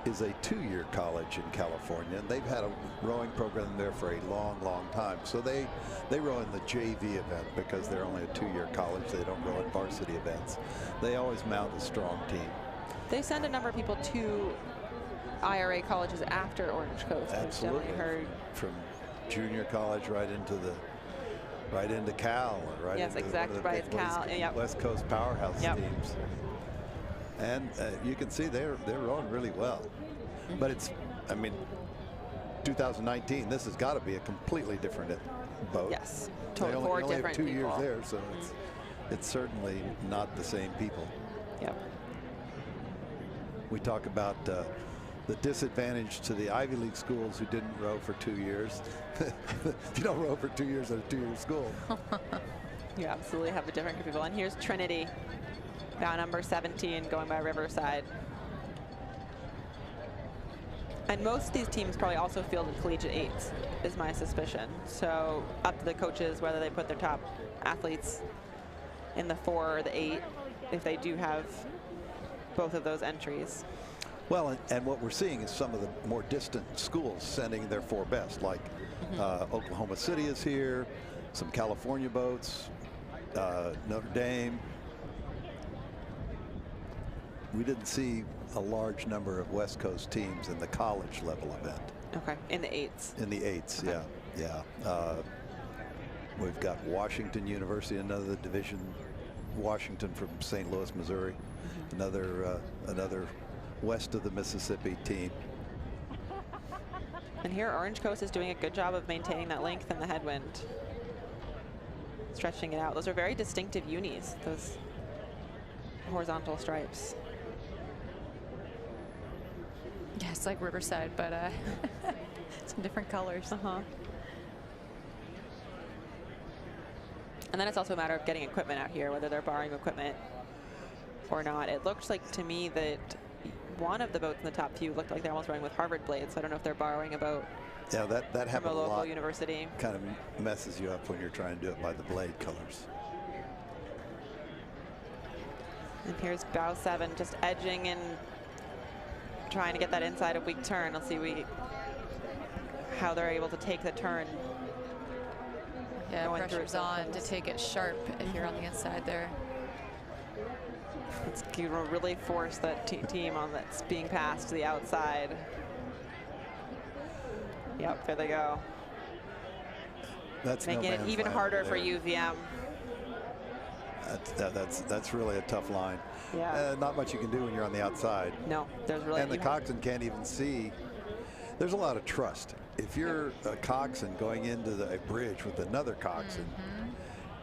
is a 2-year college in California, and they've had a rowing program there for a long time. So they row in the JV event because they're only a 2-year college. They don't row in varsity events. They always mount a strong team. They send a number of people to IRA colleges after Orange Coast. Absolutely. Heard. From junior college right into Cal, right? Yes, exactly. Right, Cal. Yep. West Coast powerhouse teams. And you can see they're rowing really well. But it's, I mean, 2019, this has got to be a completely different boat. Yes, totally. They only have 2 people. years there, so it's certainly not the same people. Yep. We talk about the disadvantage to the Ivy League schools who didn't row for 2 years. You don't row for 2 years at a 2-year school. You absolutely have a different group of people. And here's Trinity, bow number 17, going by Riverside. And most of these teams probably also fielded collegiate 8s, is my suspicion. So up to the coaches whether they put their top athletes in the 4 or the 8, if they do have both of those entries. Well, and what we're seeing is some of the more distant schools sending their 4 best, like Oklahoma City is here, some California boats, Notre Dame. We didn't see a large number of West Coast teams in the college level event. Okay, in the 8s. In the 8s, okay. Yeah. We've got Washington University, another division, Washington from St. Louis, Missouri, another west of the Mississippi team. And here Orange Coast is doing a good job of maintaining that length in the headwind, stretching it out. Those are very distinctive unis, those horizontal stripes. Yeah, it's like Riverside, but some different colors. And then it's also a matter of getting equipment out here, whether they're borrowing equipment or not. It looked like to me that one of the boats in the top few looked like they're almost running with Harvard blades. So I don't know if they're borrowing a boat Yeah, that from happens a a local lot. university. Kind of messes you up when you're trying to do it by the blade colors. And here's bow 7 just edging and trying to get that inside of weak turn. Let's see how they're able to take the turn. Yeah, pressure's on to take it sharp if you're on the inside there. It's going to really force that team on that's being passed to the outside. Yep, there they go. That's making no it man's even land harder there. for UVM. That's really a tough line. Yeah. Not much you can do when you're on the outside. No, there's really. And the coxswain can't even see. There's a lot of trust. If you're a coxswain going into a bridge with another coxswain,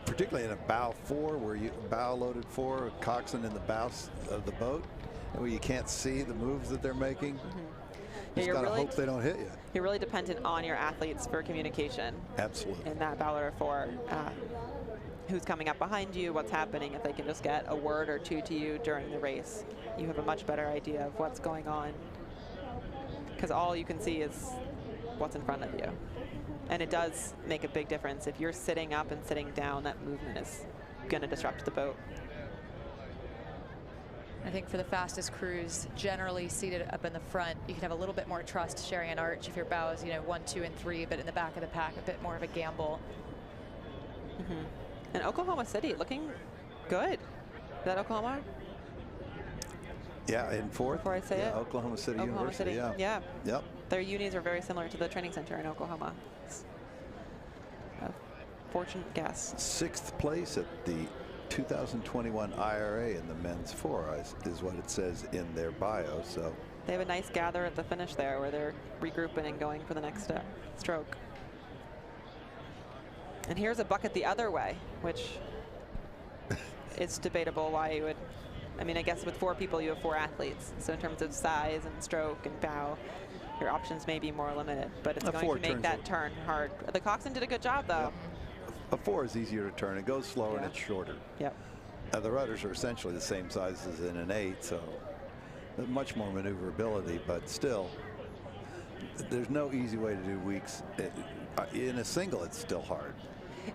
particularly in a bow 4, where you bow loaded 4, a coxswain in the bow of the boat, where you can't see the moves that they're making. You just gotta hope they don't hit you. You're really dependent on your athletes for communication. Absolutely. In that bow loader 4. Who's coming up behind you, what's happening. If they can just get a word or two to you during the race, you have a much better idea of what's going on. Because all you can see is what's in front of you. And it does make a big difference. If you're sitting up and sitting down, that movement is going to disrupt the boat. I think for the fastest crews, generally seated up in the front, you can have a little bit more trust sharing an arch if your bow is, 1, 2, and 3, but in the back of the pack, a bit more of a gamble. And Oklahoma City looking good. Is that Oklahoma? Yeah, in 4th. Before I say it. Oklahoma City Oklahoma University. City. Yeah. Yep. Their unis are very similar to the training center in Oklahoma. A fortunate guess. 6th place at the 2021 IRA in the men's 4 is what it says in their bio. So they have a nice gather at the finish there where they're regrouping and going for the next stroke. And here's a bucket the other way, which it's debatable why you would. I mean, I guess with 4 people, you have 4 athletes. So in terms of size and stroke and bow, your options may be more limited. But it's going to make that turn hard. The coxswain did a good job, though. A 4 is easier to turn. It goes slower and it's shorter. Yep. The rudders are essentially the same size as in an 8, so much more maneuverability. But still, there's no easy way to do weeks. In a single, it's still hard.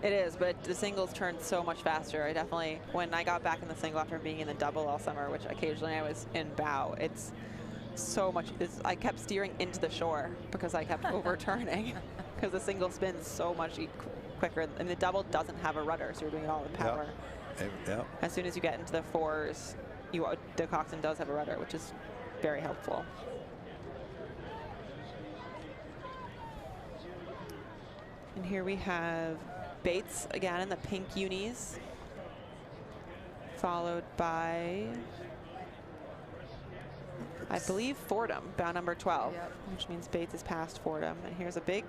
It is, but the singles turned so much faster. I definitely, when I got back in the single after being in the double all summer, which occasionally I was in bow, it's so much. I kept steering into the shore because I kept overturning because the single spins so much quicker. And the double doesn't have a rudder, so you're doing it all with power. Yep. As soon as you get into the 4s, the coxswain does have a rudder, which is very helpful. And here we have Bates again in the pink unis, followed by, I believe, Fordham, bow number 12, which means Bates is past Fordham. And here's a big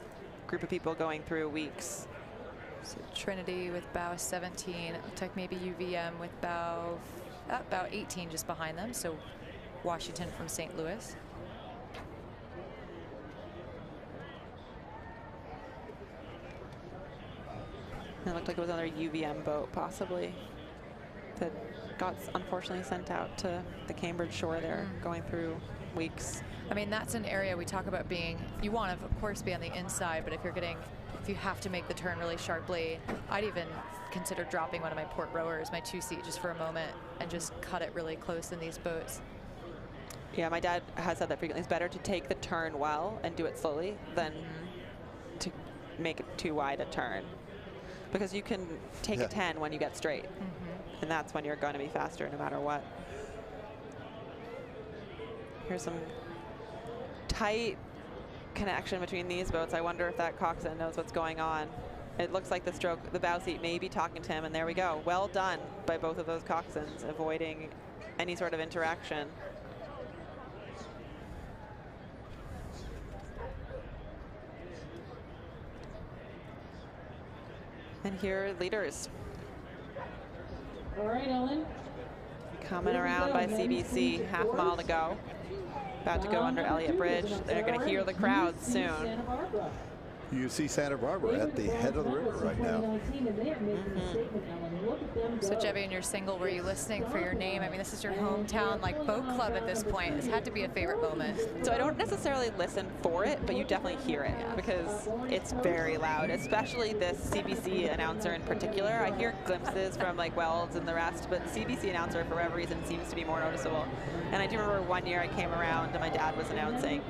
group of people going through weeks. So Trinity with bow 17, looks like maybe UVM with bow 18 just behind them. So Washington from St. Louis. It looked like it was another UVM boat, possibly, that got unfortunately sent out to the Cambridge shore there, going through weeks. I mean, that's an area we talk about being, you want to, of course, be on the inside, but if you have to make the turn really sharply, I'd even consider dropping one of my port rowers, my 2-seat, just for a moment, and just cut it really close in these boats. Yeah, my dad has said that frequently. It's better to take the turn well and do it slowly than to make it too wide a turn. Because you can take a 10 when you get straight. And that's when you're going to be faster no matter what. Here's some tight connection between these boats. I wonder if that coxswain knows what's going on. It looks like the bow seat may be talking to him, and there we go. Well done by both of those coxswains, avoiding any sort of interaction. And here are leaders. All right, Ellen. Coming around by CBC, half a mile to go. About to go under Elliott Bridge. They're going to hear the crowd soon. You see Santa Barbara at the head of the river right now. So Jebby, in your single, were you listening for your name? I mean, this is your hometown, like, boat club at this point. This had to be a favorite moment. So I don't necessarily listen for it, but you definitely hear it because it's very loud, especially this CBC announcer in particular. I hear glimpses from like Wells and the rest, but the CBC announcer, for whatever reason, seems to be more noticeable. And I do remember one year I came around and my dad was announcing,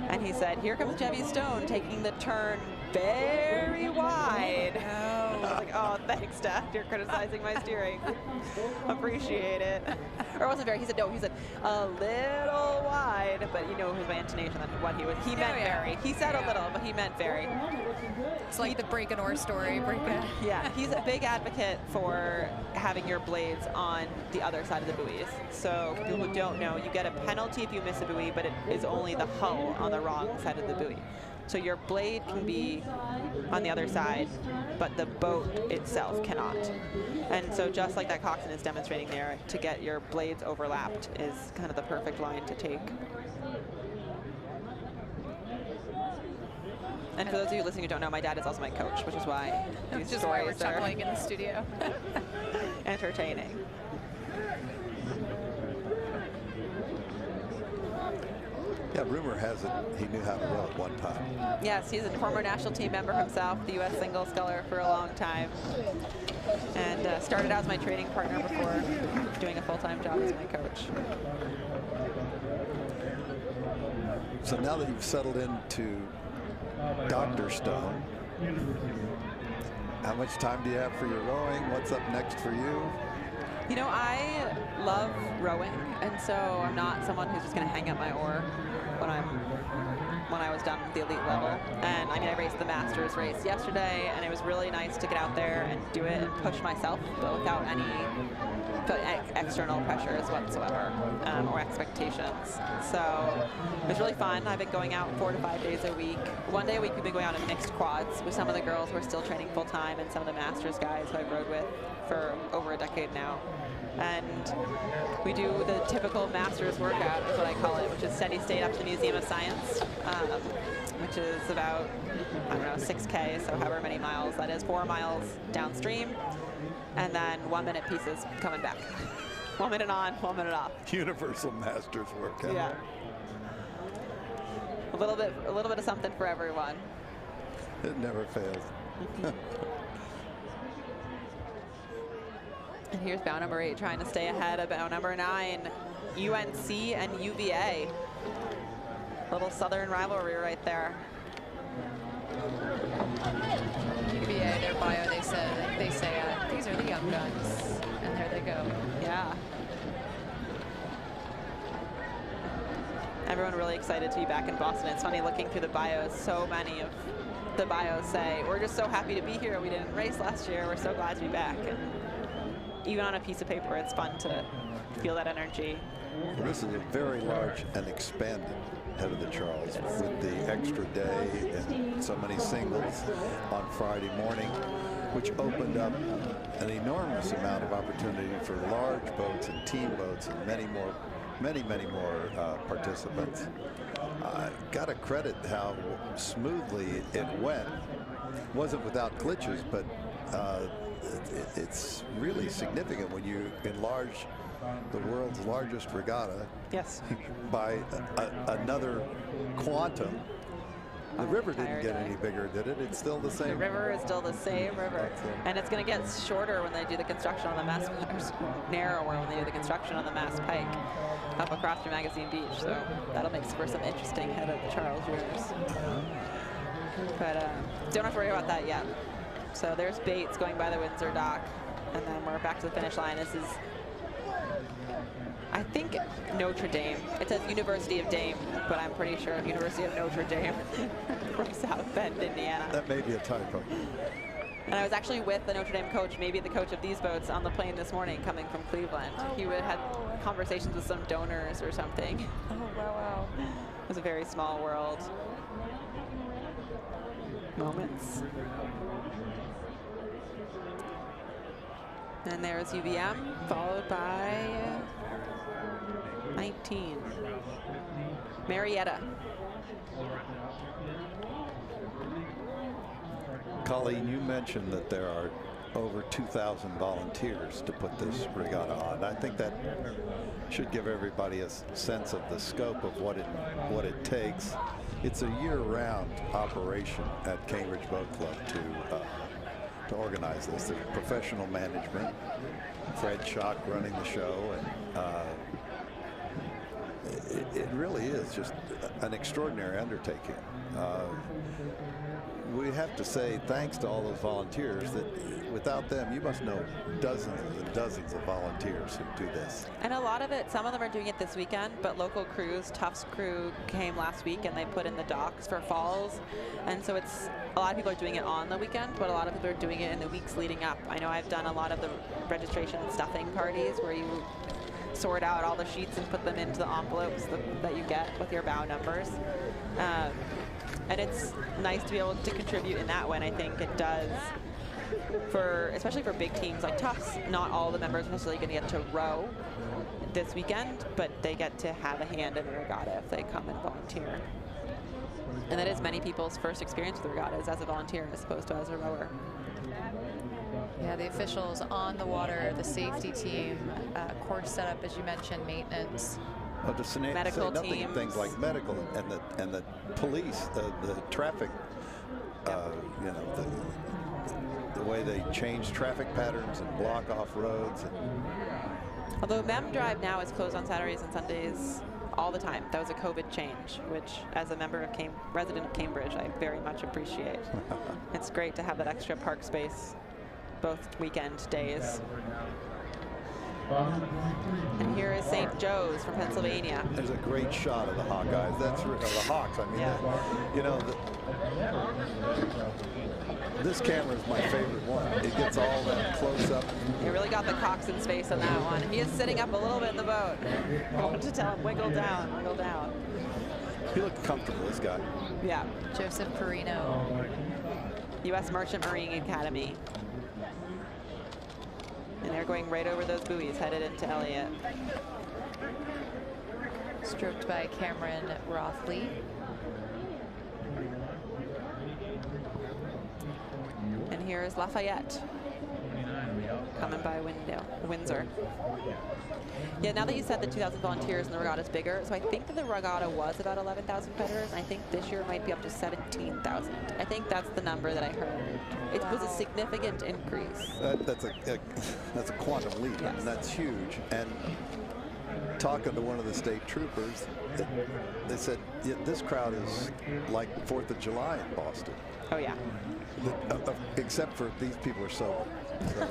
and he said, "Here comes Jebby Stone taking the turn very wide." I was like, "Oh, thanks, Dad. You're criticizing my steering. Appreciate it." Or it wasn't very. He said, "No." He said, "A little wide," but you know, my intonation and what he meant very. He said a little, but he meant very. It's like the break an oar story. Yeah, he's a big advocate for having your blades on the other side of the buoys. So for people who don't know, you get a penalty if you miss a buoy, but it is only the hull on the wrong side of the buoy. So your blade can be on the other side, but the boat itself cannot. And so just like that Coxed is demonstrating there, to get your blades overlapped is kind of the perfect line to take. And for those of you listening who don't know, my dad is also my coach, which is why these Just why we're stories are chuckling in the studio. entertaining. Yeah, rumor has it he knew how to row at one time. Yes, he's a former national team member himself, the U.S. singles sculler for a long time, and started out as my training partner before doing a full-time job as my coach. So now that you've settled into Dr. Stone, how much time do you have for your rowing? What's up next for you? You know, I love rowing, and so I'm not someone who's just going to hang up my oar when I was done with the elite level. And I mean, I raced the Masters race yesterday, and it was really nice to get out there and do it and push myself, but without any external pressures whatsoever or expectations. So it was really fun. I've been going out 4 to 5 days a week. One day a week we've been going out in mixed quads with some of the girls who are still training full time and some of the Masters guys who I've rowed with for over a decade now. And we do the typical Masters workout, is what I call it, which is steady state up to the Museum of Science, which is about, I don't know, 6K, so however many miles that is, 4 miles downstream, and then 1 minute pieces coming back. 1 minute on, 1 minute off. Universal Masters workout. Yeah. A little bit of something for everyone. It never fails. And here's bow number 8 trying to stay ahead of bow number 9, UNC and UVA. Little Southern rivalry right there. UVA, their bio, they say these are the young guns, and there they go. Yeah. Everyone really excited to be back in Boston. It's funny looking through the bios, so many of the bios say, "We're just so happy to be here. We didn't race last year. We're so glad to be back." And even on a piece of paper, it's fun to feel that energy. Well, this is a very large and expanded head of the Charles with the extra day and so many singles on Friday morning, which opened up an enormous amount of opportunity for large boats and team boats and many more participants. Got to credit how smoothly it went. Wasn't without glitches, but it's really significant when you enlarge the world's largest regatta by another quantum. The river didn't get any bigger, did it? It's still the same. The river is still the same river. And it's going to get shorter when they do the construction on the Mass, narrower when they do the construction on the Mass Pike up across from Magazine Beach. So that'll make for some interesting head of the Charles years. But don't have to worry about that yet. So there's Bates going by the Windsor dock, and then we're back to the finish line. This is, I think, Notre Dame. It says University of Dame, but I'm pretty sure University of Notre Dame from South Bend, Indiana. That may be a typo. And I was actually with the Notre Dame coach, maybe the coach of these boats, on the plane this morning coming from Cleveland. He had conversations with some donors or something. Oh, wow. It was a very small world. Moments. And there's UVM, followed by 19. Marietta. Colleen, you mentioned that there are over 2,000 volunteers to put this regatta on. I think that should give everybody a sense of the scope of what it takes. It's a year-round operation at Cambridge Boat Club to organize this. There's professional management, Fred Schock running the show, and it really is just an extraordinary undertaking. We have to say thanks to all those volunteers. That without them, you must know dozens and dozens of volunteers who do this. And a lot of it, some of them are doing it this weekend, but local crews, Tufts crew came last week and they put in the docks for falls. And so it's, a lot of people are doing it on the weekend, but a lot of people are doing it in the weeks leading up. I know I've done a lot of the registration stuffing parties where you sort out all the sheets and put them into the envelopes that you get with your bow numbers. And it's nice to be able to contribute in that way, and I think it does, especially for big teams like Tufts. Not all the members are necessarily going to get to row this weekend, but they get to have a hand in the regatta if they come and volunteer. And that is many people's first experience with the regatta is as a volunteer as opposed to as a rower. Yeah, the officials on the water, the safety team, course setup, as you mentioned, maintenance. Well, to say medical nothing teams. of things like medical and the police, the traffic, you know, the way they change traffic patterns and block off roads. Although Mem Drive now is closed on Saturdays and Sundays all the time. That was a COVID change, which as a member of resident of Cambridge, I very much appreciate. It's great to have that extra park space both weekend days. And here is St. Joe's from Pennsylvania. There's a great shot of the Hawkeyes. That's the Hawks. I mean, you know, this camera is my favorite one. It gets all that close up. You really got the Coxed's face on that one. He is sitting up a little bit in the boat. I want to tell him, wiggle down, wiggle down. He looked comfortable, this guy. Yeah. Joseph Perino. U.S. Merchant Marine Academy. And they're going right over those buoys, headed into Elliott. Stroked by Cameron Rothley. And here is Lafayette coming by Windsor. Yeah, now that you said the 2,000 volunteers and the regatta is bigger, so I think that the regatta was about 11,000 competitors, and I think this year it might be up to 17,000. I think that's the number that I heard. It was a significant increase. That's a quantum leap, yes. And that's huge. And talking to one of the state troopers, they said, yeah, this crowd is like 4th of July in Boston. Oh, yeah. Except for these people are sober. So,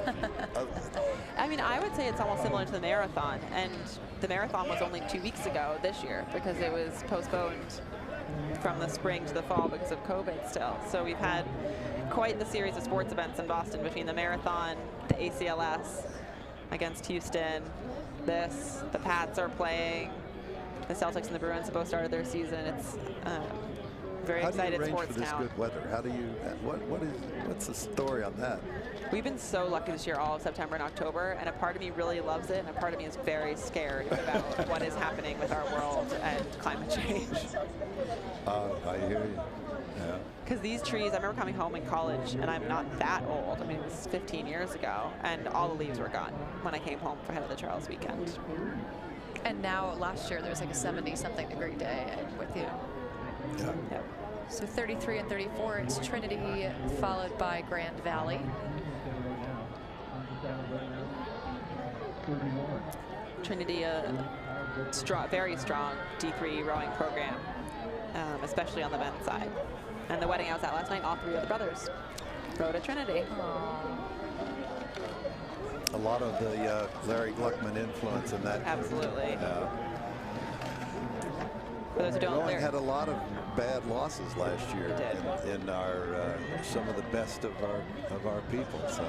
I mean, I would say it's almost similar to the marathon, and the marathon was only 2 weeks ago this year because it was postponed from the spring to the fall because of COVID still. So we've had quite the series of sports events in Boston between the marathon, the ACLS against Houston, the Pats are playing, the Celtics and the Bruins both started their season. It's very excited sports town. How do you arrange for this good weather? How do you, what's the story on that? We've been so lucky this year, all of September and October, and a part of me really loves it, and a part of me is very scared about what is happening with our world and climate change. I hear you. Yeah. Because these trees, I remember coming home in college, and I'm not that old. I mean, it was 15 years ago, and all the leaves were gone when I came home for Head of the Charles weekend. And now, last year, there was like a 70-something degree day. I'm with you. Yeah. Yep. So 33 and 34, it's Trinity, followed by Grand Valley. Trinity, very strong D3 rowing program, especially on the men's side. And the wedding I was at last night, all 3 of the brothers rowed at Trinity. A lot of the Larry Gluckman influence in that. Absolutely. For those who don't, Rowing had a lot of bad losses last year in our some of the best of our people. So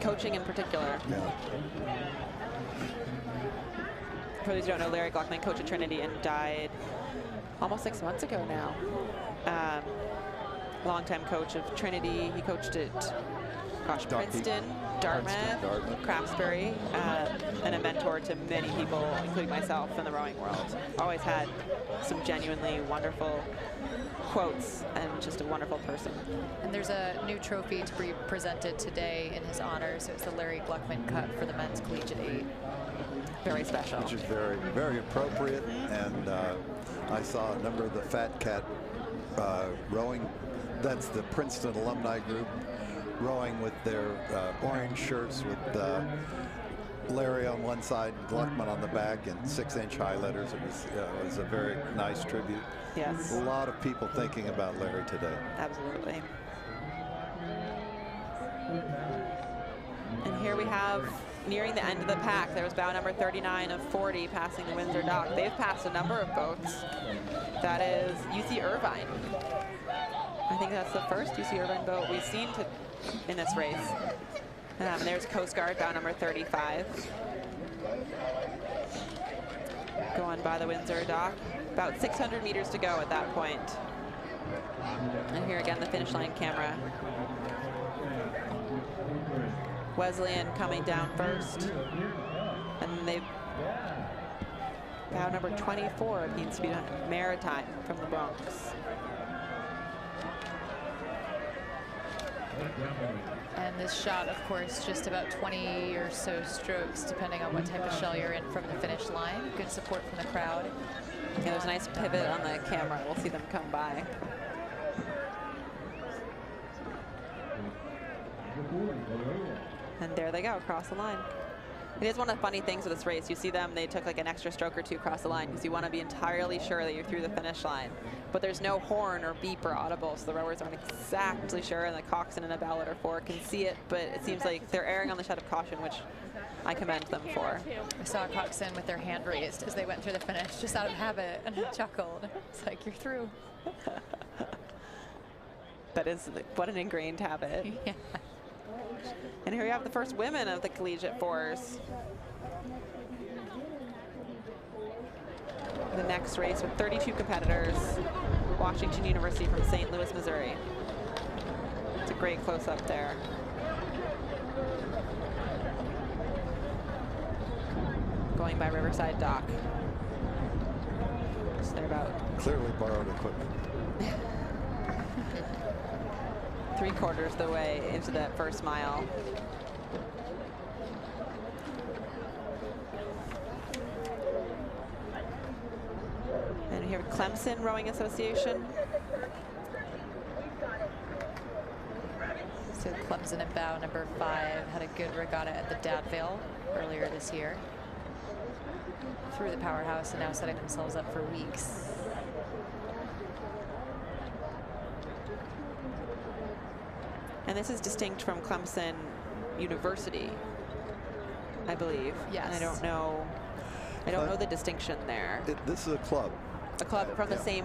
coaching in particular. Yeah. For those who don't know, Larry Gluckman, coach at Trinity, and died almost 6 months ago now. Longtime coach of Trinity. He coached at gosh, Princeton, Dartmouth, Craftsbury, and a mentor to many people, including myself, in the rowing world. Always had some genuinely wonderful quotes and just a wonderful person. And there's a new trophy to be presented today in his honor. So it's the Larry Gluckman Cup for the men's Collegiate 8. Very special. Which is very, very appropriate. And I saw a number of the Fat Cat rowing. That's the Princeton alumni group rowing with their orange shirts with Larry on one side, Gluckman on the back, in 6-inch high letters. It was a very nice tribute. Yes. A lot of people thinking about Larry today. Absolutely. And here we have, nearing the end of the pack, there was bow number 39 of 40 passing the Windsor Dock. They've passed a number of boats. That is UC Irvine. I think that's the first UC Irvine boat we've seen in this race. And there's Coast Guard, bow number 35. Going by the Windsor Dock. About 600 meters to go at that point. And here again, the finish line camera. Wesleyan coming down first. And they bow number 24 of Heat Speed Maritime from the Bronx. And this shot, of course, just about 20 or so strokes, depending on what type of shell you're in from the finish line. Good support from the crowd. Yeah, there's a nice pivot on the camera. We'll see them come by. And there they go, across the line. It is one of the funny things with this race. You see them, they took like an extra stroke or two across the line because you want to be entirely sure that you're through the finish line. But there's no horn or beep or audible, so the rowers aren't exactly sure, and the Coxed and a Ballot or 4 can see it, but it seems like they're erring on the side of caution, which I commend them for. I saw Coxed with their hand raised as they went through the finish, just out of habit, and I chuckled. It's like, you're through. That is, what an ingrained habit. Yeah. And here we have the first women of the Collegiate 4s. The next race with 32 competitors, Washington University from St. Louis, Missouri. It's a great close-up there. Going by Riverside Dock. So they're about clearly borrowed equipment. 3/4 the way into that first mile. And here Clemson Rowing Association. So Clemson and bow number 5 had a good regatta at the Dadville earlier this year. Through the powerhouse and now setting themselves up for weeks. And this is distinct from Clemson University, I believe. Yes. And I don't know the distinction there. This is a club. A club from the same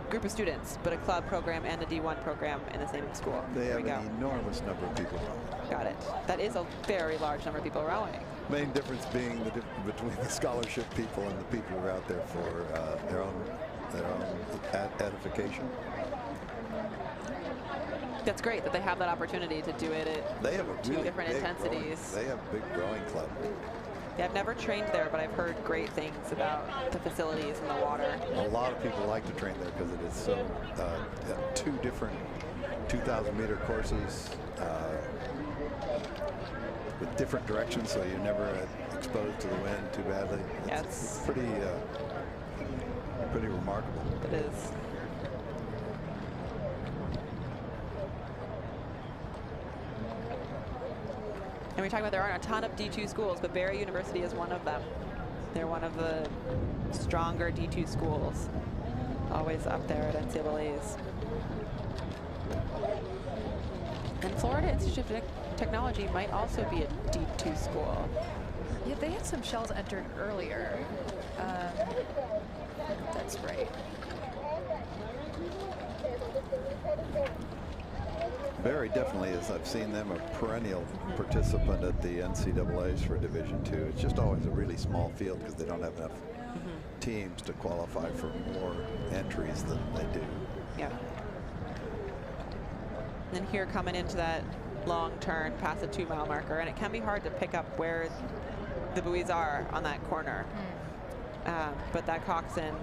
group of students, but a club program and a D1 program in the same school. They have an enormous number of people rowing. Got it. That is a very large number of people rowing. Main difference being between the scholarship people and the people who are out there for their own edification. That's great that they have that opportunity to do it at they have a two really different big intensities. They have a big rowing club. Yeah, I've never trained there, but I've heard great things about the facilities and the water. A lot of people like to train there because it is so 2 different 2,000-meter courses with different directions, so you're never exposed to the wind too badly. It's pretty remarkable. It is. And we talk about there aren't a ton of D2 schools, but Barry University is one of them. They're one of the stronger D2 schools, always up there at NCAA's. And Florida Institute of Technology might also be a D2 school. Yeah, they had some shells entered earlier. That's right. Barry definitely is. I've seen them a perennial participant at the NCAA's for Division II. It's just always a really small field because they don't have enough teams to qualify for more entries than they do. Yeah. And here coming into that long turn past the 2-mile marker, and it can be hard to pick up where the buoys are on that corner. But that coxswain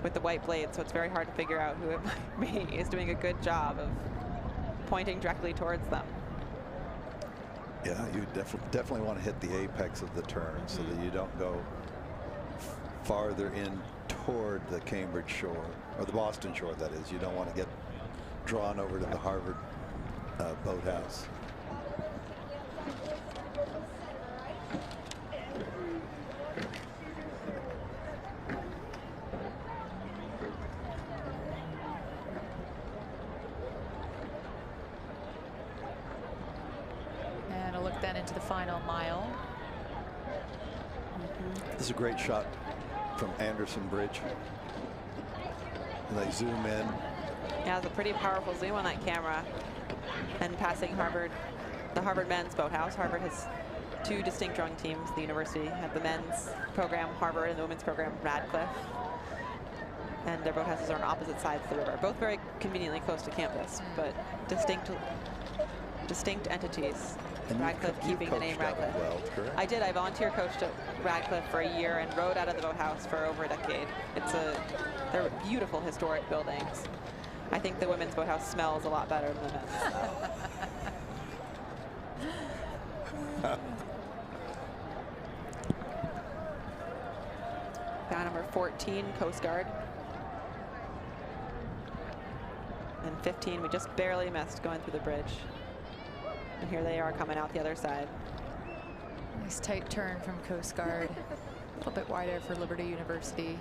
with the white blade, so it's very hard to figure out who it might be, is doing a good job of pointing directly towards them. Yeah, you definitely want to hit the apex of the turn so that you don't go farther in toward the Cambridge shore, or the Boston shore, that is. You don't want to get drawn over to the Harvard boathouse. And a look then into the final mile. This is a great shot from Anderson Bridge. And they zoom in. Yeah, it's a pretty powerful zoom on that camera. And passing Harvard, the Harvard men's boathouse. Harvard has 2 distinct rowing teams. The university had the men's program, Harvard, and the women's program, Radcliffe. And their boathouses are on opposite sides of the river. Both very conveniently close to campus, but distinct entities. And Radcliffe keeping the name Radcliffe. Well, correct? I did. I volunteer coached at Radcliffe for a year and rowed out of the boathouse for over a decade. They're beautiful historic buildings. I think the women's boathouse smells a lot better than the men's. Bow number 14, Coast Guard. And 15, we just barely missed going through the bridge. And here they are coming out the other side. Nice tight turn from Coast Guard. A little bit wider for Liberty University.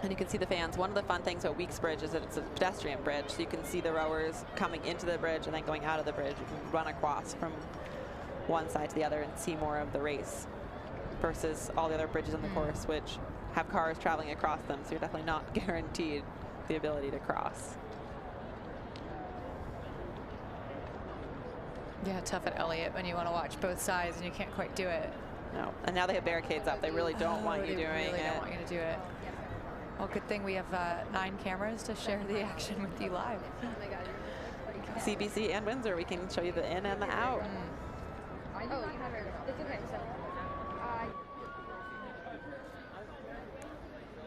And you can see the fans. One of the fun things about Weeks Bridge is that it's a pedestrian bridge, so you can see the rowers coming into the bridge and then going out of the bridge. You can run across from one side to the other and see more of the race versus all the other bridges on the course, which have cars traveling across them, so you're definitely not guaranteed the ability to cross. Yeah, tough at Elliott when you want to watch both sides and you can't quite do it. No, and now they have barricades up. They really don't want you doing it. They really don't want you to do it. Well, good thing we have 9 cameras to share the action with you live. CBC and Windsor, we can show you the in and the out. Oh, you have it. It's okay. So,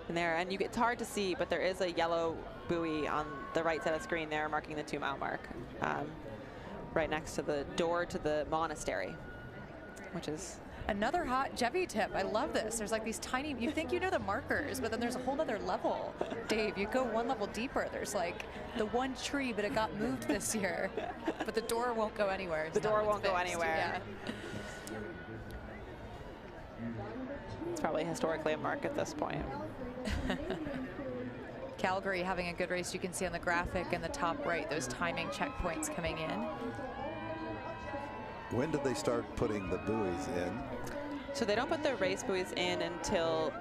And there, and it's hard to see, but there is a yellow buoy on the right side of the screen there, marking the 2-mile mark, right next to the door to the monastery, which is another hot Jevy tip. I love this. There's like these tiny, you think you know the markers, but then there's a whole other level. Dave, you go one level deeper. There's like the one tree, but it got moved this year. But the door won't go anywhere. The door won't go anywhere. Yeah. It's probably historically a mark at this point. Calgary having a good race. You can see on the graphic in the top right, those timing checkpoints coming in. When did they start putting the buoys in? So they don't put the race buoys in until,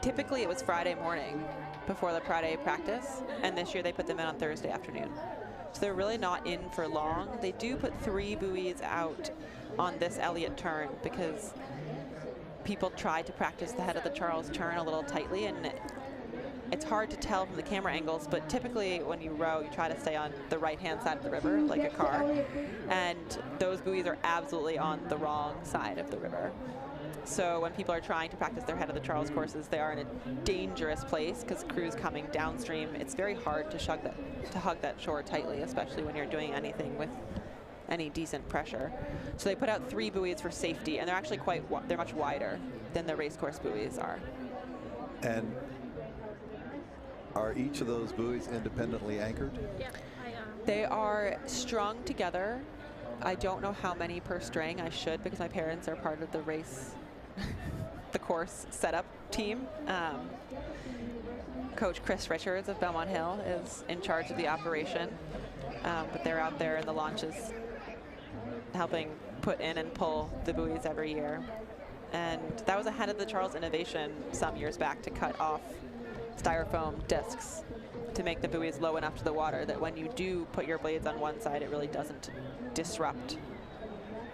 typically it was Friday morning before the Friday practice, and this year they put them in on Thursday afternoon. So they're really not in for long. They do put 3 buoys out on this Elliott turn because people tried to practice the head of the Charles turn a little tightly, and it's hard to tell from the camera angles, but typically when you row, you try to stay on the right-hand side of the river, like a car, and those buoys are absolutely on the wrong side of the river. So when people are trying to practice their head of the Charles courses, they are in a dangerous place because crews coming downstream. It's very hard to hug that shore tightly, especially when you're doing anything with any decent pressure. So they put out 3 buoys for safety, and they're actually they're much wider than the race course buoys are. And are each of those buoys independently anchored? yeah, They are strung together. I don't know how many per string. I should, because my parents are part of the race, the course setup team. Coach Chris Richards of Belmont Hill is in charge of the operation, but they're out there in the launches helping put in and pull the buoys every year. And that was ahead of the Charles innovation some years back to cut off styrofoam discs to make the buoys low enough to the water that when you do put your blades on one side, it really doesn't disrupt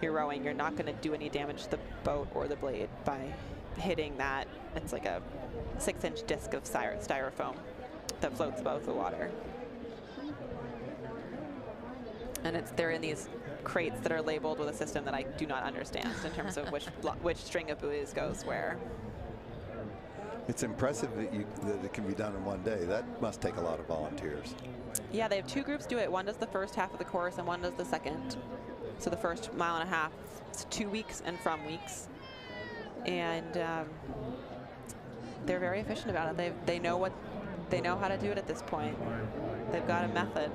your rowing. You're not going to do any damage to the boat or the blade by hitting that. It's like a 6-inch disc of styrofoam. that floats above the water. And they're in these crates that are labeled with a system that I do not understand in terms of which string of buoys goes where. It's impressive that it can be done in one day. That must take a lot of volunteers. Yeah, they have 2 groups do it. One does the first half of the course and one does the second. So the first mile and a half, it's 2 weeks and from weeks. And they're very efficient about it. They know how to do it at this point. They've got a method.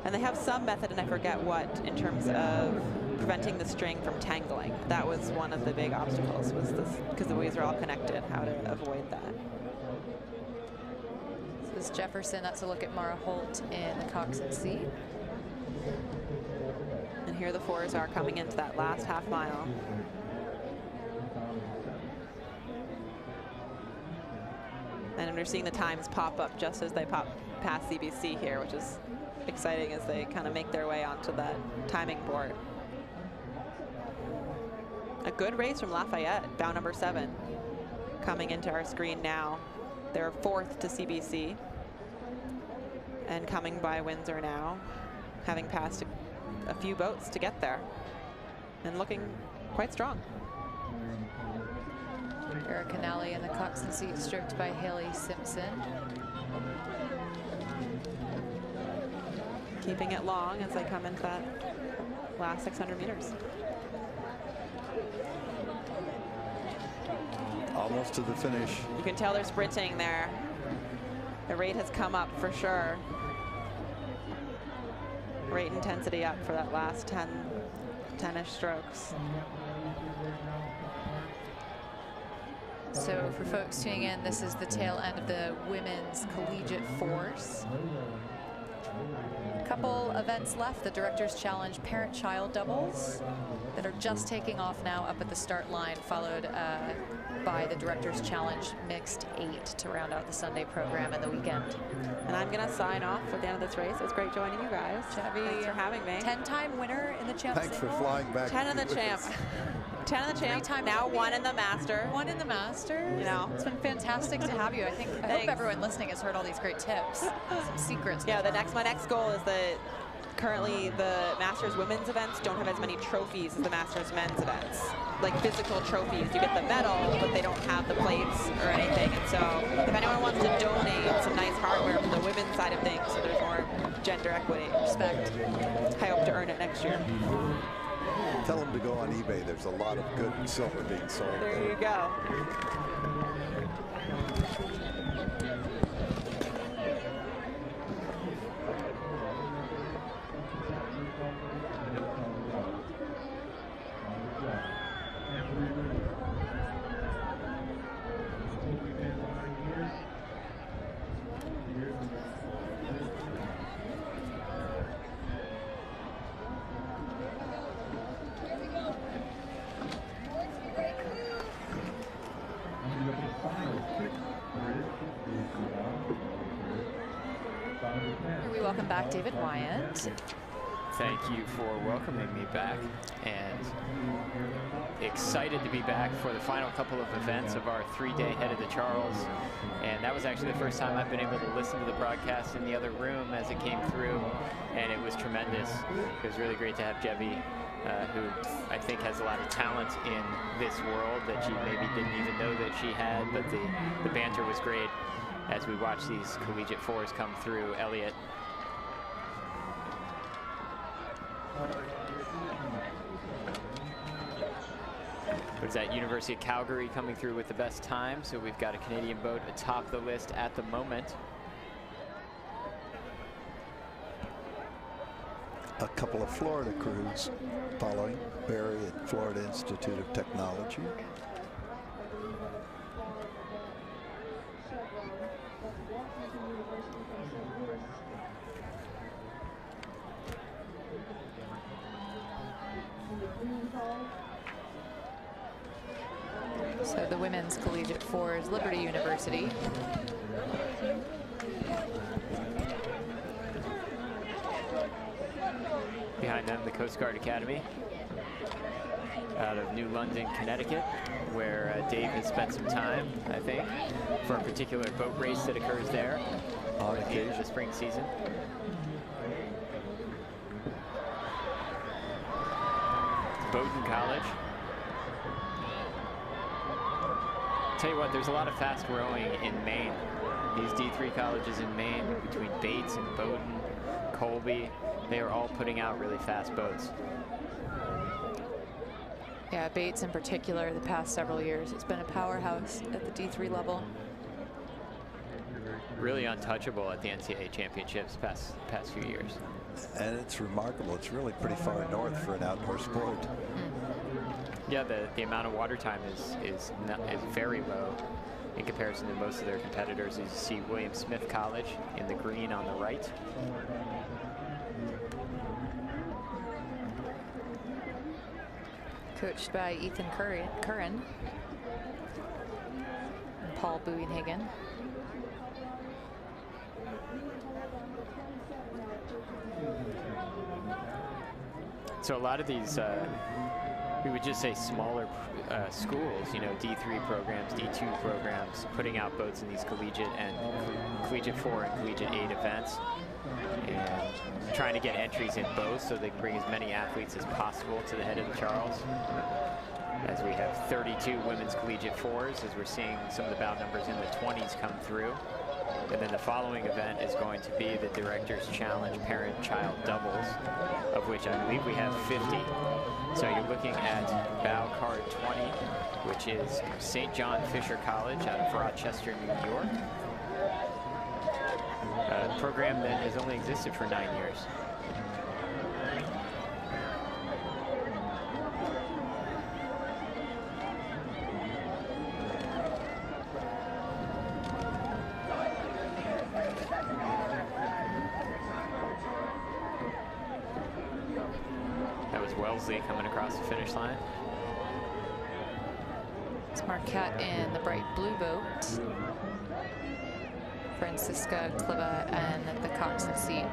And they have some method, and I forget what, in terms of preventing the string from tangling. That was one of the big obstacles, was this, because the buoys are all connected, how to avoid that. This is Jefferson. That's a look at Mara Holt in the Coxed Sea. And here the 4s are coming into that last half mile. And we're seeing the times pop up just as they pop past CBC here, which is exciting as they kind of make their way onto that timing board. A good race from Lafayette, bow number 7, coming into our screen now. They're 4th to CBC and coming by Windsor now, having passed a few boats to get there and looking quite strong. Erica Nally in the Coxed Sea, stroked by Haley Simpson. Keeping it long as they come into that last 600 meters. Almost to the finish. You can tell they're sprinting there. The rate has come up for sure. Rate intensity up for that last 10-ish strokes. So for folks tuning in, this is the tail end of the women's collegiate fours. Couple events left, the Director's Challenge parent-child doubles that are just taking off now up at the start line, followed by the Director's Challenge mixed 8 to round out the Sunday program and the weekend. And I'm gonna sign off at the end of this race. It was great joining you guys. Chevy, thanks for having me. 10-time winner in the champ. Thanks for flying back. 10 in the champ. 10 in the champ. Now 1 in the master. 1 in the Masters. You know, it's been fantastic to have you. I hope everyone listening has heard all these great tips, some secrets. Yeah, my next goal is that currently the Masters women's events don't have as many trophies as the Masters men's events. Like physical trophies. You get the medal, but they don't have the plates or anything. And so if anyone wants to donate some nice hardware for the women's side of things so there's more gender equity, respect, I hope to earn it next year. Tell them to go on eBay. There's a lot of good silver being sold. There you go. We welcome back David Wyatt. Thank you for welcoming me back, and excited to be back for the final couple of events of our 3-day Head of the Charles. And that was actually the first time I've been able to listen to the broadcast in the other room as it came through, and it was tremendous. It was really great to have Jevy, who I think has a lot of talent in this world that she maybe didn't even know that she had, but the banter was great as we watch these collegiate fours come through. Elliot. What is that? University of Calgary coming through with the best time. So we've got a Canadian boat atop the list at the moment. A couple of Florida crews following. Barry at Florida Institute of Technology. So the women's collegiate fours, Liberty University. Behind them, the Coast Guard Academy. out of New London, Connecticut, where Dave has spent some time, I think, for a particular boat race that occurs there on occasion the spring season. Bowdoin College. Tell you what, there's a lot of fast rowing in Maine. These D3 colleges in Maine, between Bates and Bowdoin, Colby, they are all putting out really fast boats. Yeah, Bates in particular, the past several years, it's been a powerhouse at the D3 level. Really untouchable at the NCAA championships past few years. And it's remarkable. It's really pretty far north for an outdoor sport. Yeah, the amount of water time is very low in comparison to most of their competitors. As you see William Smith College in the green on the right. Coached by Ethan Curran and Paul Buenhagen. So a lot of these, we would just say smaller schools, you know, D3 programs, D2 programs, putting out boats in these collegiate and collegiate 4 and collegiate 8 events, and trying to get entries in both so they can bring as many athletes as possible to the head of the Charles. As we have 32 women's collegiate 4s, as we're seeing some of the bout numbers in the 20s come through. And then the following event is going to be the Director's Challenge Parent-Child Doubles, of which I believe we have 50. So you're looking at bow card 20, which is St. John Fisher College out of Rochester, New York. A program that has only existed for 9 years. Coming across the finish line. It's Marquette in the bright blue boat. Francisca Kliva and the Coxed seat.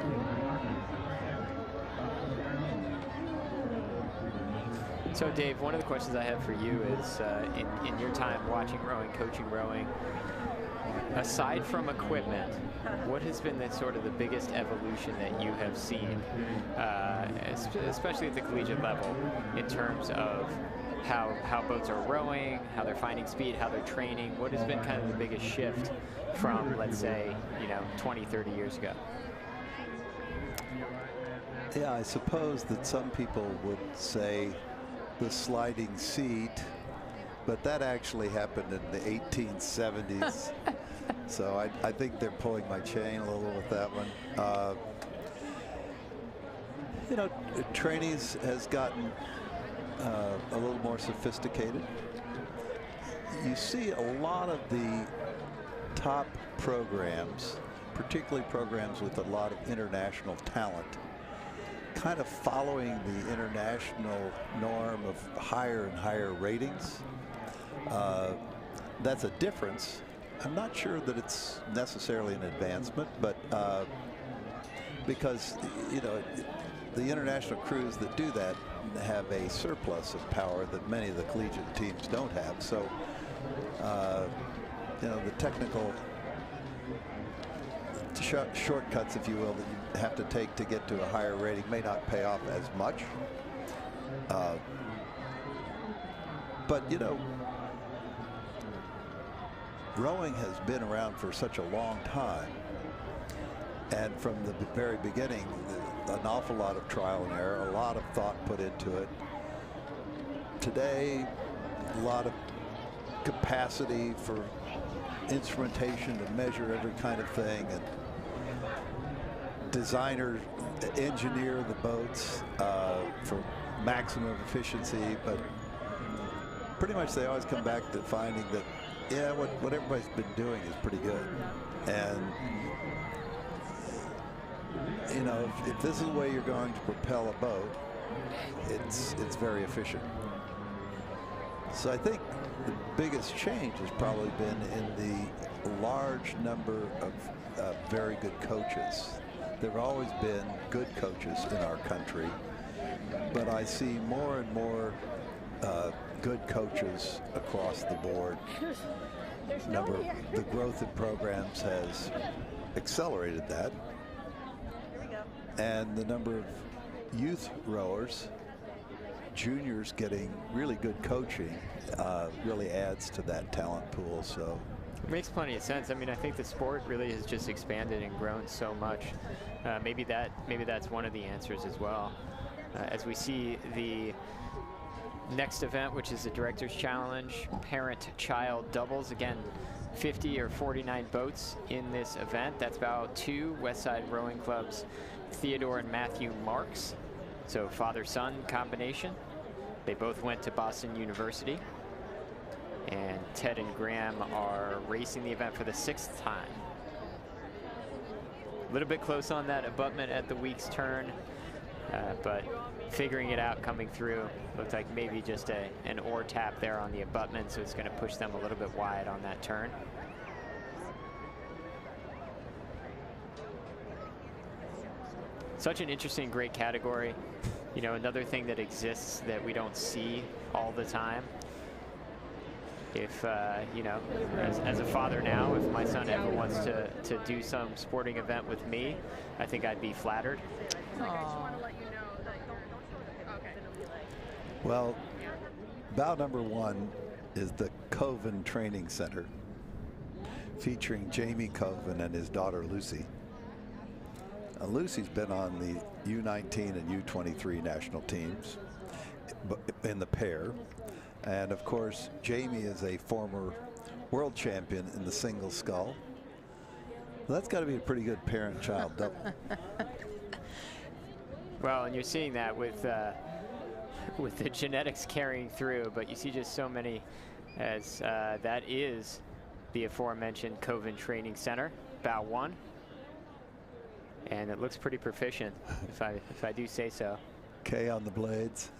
So Dave, one of the questions I have for you is, in your time watching rowing, coaching rowing, aside from equipment, what has been the sort of the biggest evolution that you have seen, especially at the collegiate level, in terms of how boats are rowing, how they're finding speed, how they're training? What has been kind of the biggest shift from, let's say, 20, 30 years ago? Yeah, I suppose that some people would say the sliding seat, but that actually happened in the 1870s. So I think they're pulling my chain a little with that one. Trainees has gotten a little more sophisticated. You see a lot of the top programs, particularly programs with a lot of international talent, kind of following the international norm of higher and higher ratings. That's a difference. I'm not sure that it's necessarily an advancement, but because, the international crews that do that have a surplus of power that many of the collegiate teams don't have. So, the technical shortcuts, if you will, that you have to take to get to a higher rating may not pay off as much. But, rowing has been around for such a long time, and from the very beginning, an awful lot of trial and error, a lot of thought put into it. Today, a lot of capacity for instrumentation to measure every kind of thing, and designers engineer the boats for maximum efficiency, but pretty much they always come back to finding that, yeah, what everybody's been doing is pretty good. And, if this is the way you're going to propel a boat, it's very efficient. So I think the biggest change has probably been in the large number of very good coaches. There have always been good coaches in our country, but I see more and more good coaches across the board. The growth in programs has accelerated that. And the number of youth rowers, juniors getting really good coaching, really adds to that talent pool. So it makes plenty of sense. I mean, I think the sport really has just expanded and grown so much. Maybe that's one of the answers as well. As we see the next event, which is the Director's Challenge, parent-child doubles. Again, 50 or 49 boats in this event. That's about 2 Westside Rowing Club's Theodore and Matthew Marks. So father-son combination. They both went to Boston University. And Ted and Graham are racing the event for the 6th time. A little bit close on that abutment at the Weeks turn, but figuring it out coming through. Looked like maybe just an oar tap there on the abutment, so it's going to push them a little bit wide on that turn. Such an interesting, great category. You know, another thing that exists that we don't see all the time. If, you know, as a father now, if my son ever wants to do some sporting event with me, I think I'd be flattered. Well, bow number 1 is the Coven Training Center, featuring Jamie Coven and his daughter Lucy. Lucy's been on the U19 and U23 national teams in the pair. And of course, Jamie is a former world champion in the single scull. Well, that's got to be a pretty good parent-child double. Well, and you're seeing that with the genetics carrying through, but you see just so many, as that is the aforementioned Coven Training Center, bow 1. And it looks pretty proficient, if I do say so. K on the blades.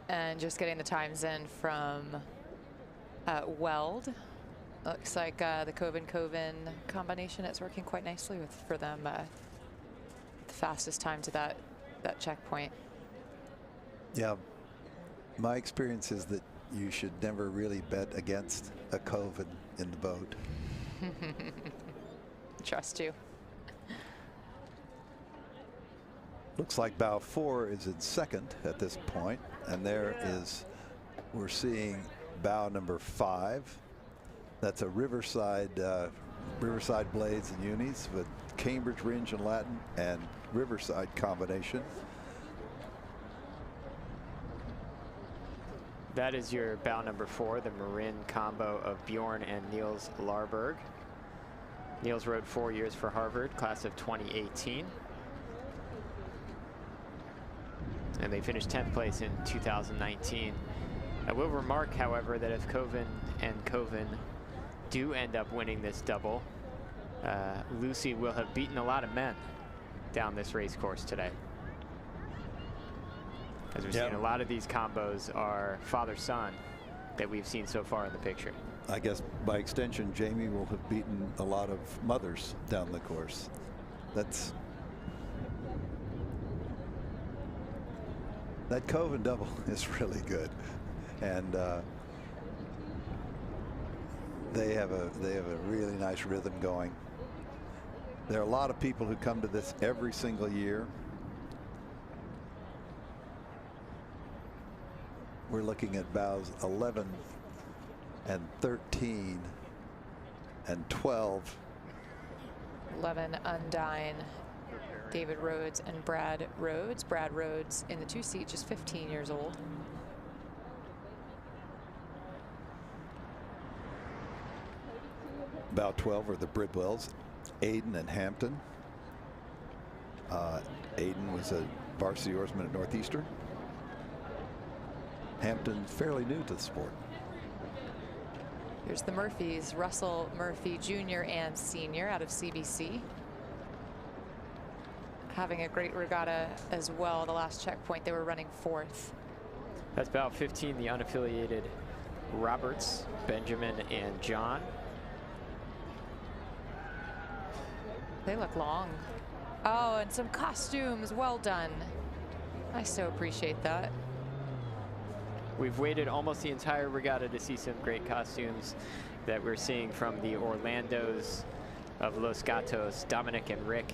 And just getting the times in from Weld. Looks like the Coven combination is working quite nicely for them. The fastest time to that checkpoint. Yeah, my experience is that you should never really bet against a Coven in the boat. Trust you. Looks like bow 4 is in 2nd at this point, and we're seeing bow number 5. That's a Riverside blades and unis with Cambridge Ringe and Latin and Riverside combination. That is your bow number 4, the Marin combo of Bjorn and Niels Larberg. Niels rowed 4 years for Harvard, class of 2018. And they finished 10th place in 2019. I will remark, however, that if Coven and Coven do end up winning this double, Lucy will have beaten a lot of men down this race course today. As we're seeing, a lot of these combos are father-son that we've seen so far in the picture. I guess by extension, Jamie will have beaten a lot of mothers down the course. That Coven double is really good, and they have a really nice rhythm going. There are a lot of people who come to this every single year. We're looking at bows 11 and 13 and 12. 11 Undine, David Rhodes and Brad Rhodes. Brad Rhodes in the 2-seat, just 15 years old. Bow 12 are the Bridwells, Aiden and Hampton. Aiden was a varsity oarsman at Northeastern. Hampton fairly new to the sport. Here's the Murphys, Russell Murphy Jr. and Sr. out of CBC. Having a great regatta as well. The last checkpoint, they were running 4th. That's bow 15, the unaffiliated Roberts, Benjamin, and John. They look long. Oh, and some costumes. Well done. I so appreciate that. We've waited almost the entire regatta to see some great costumes that we're seeing from the Orlandos of Los Gatos, Dominic and Rick.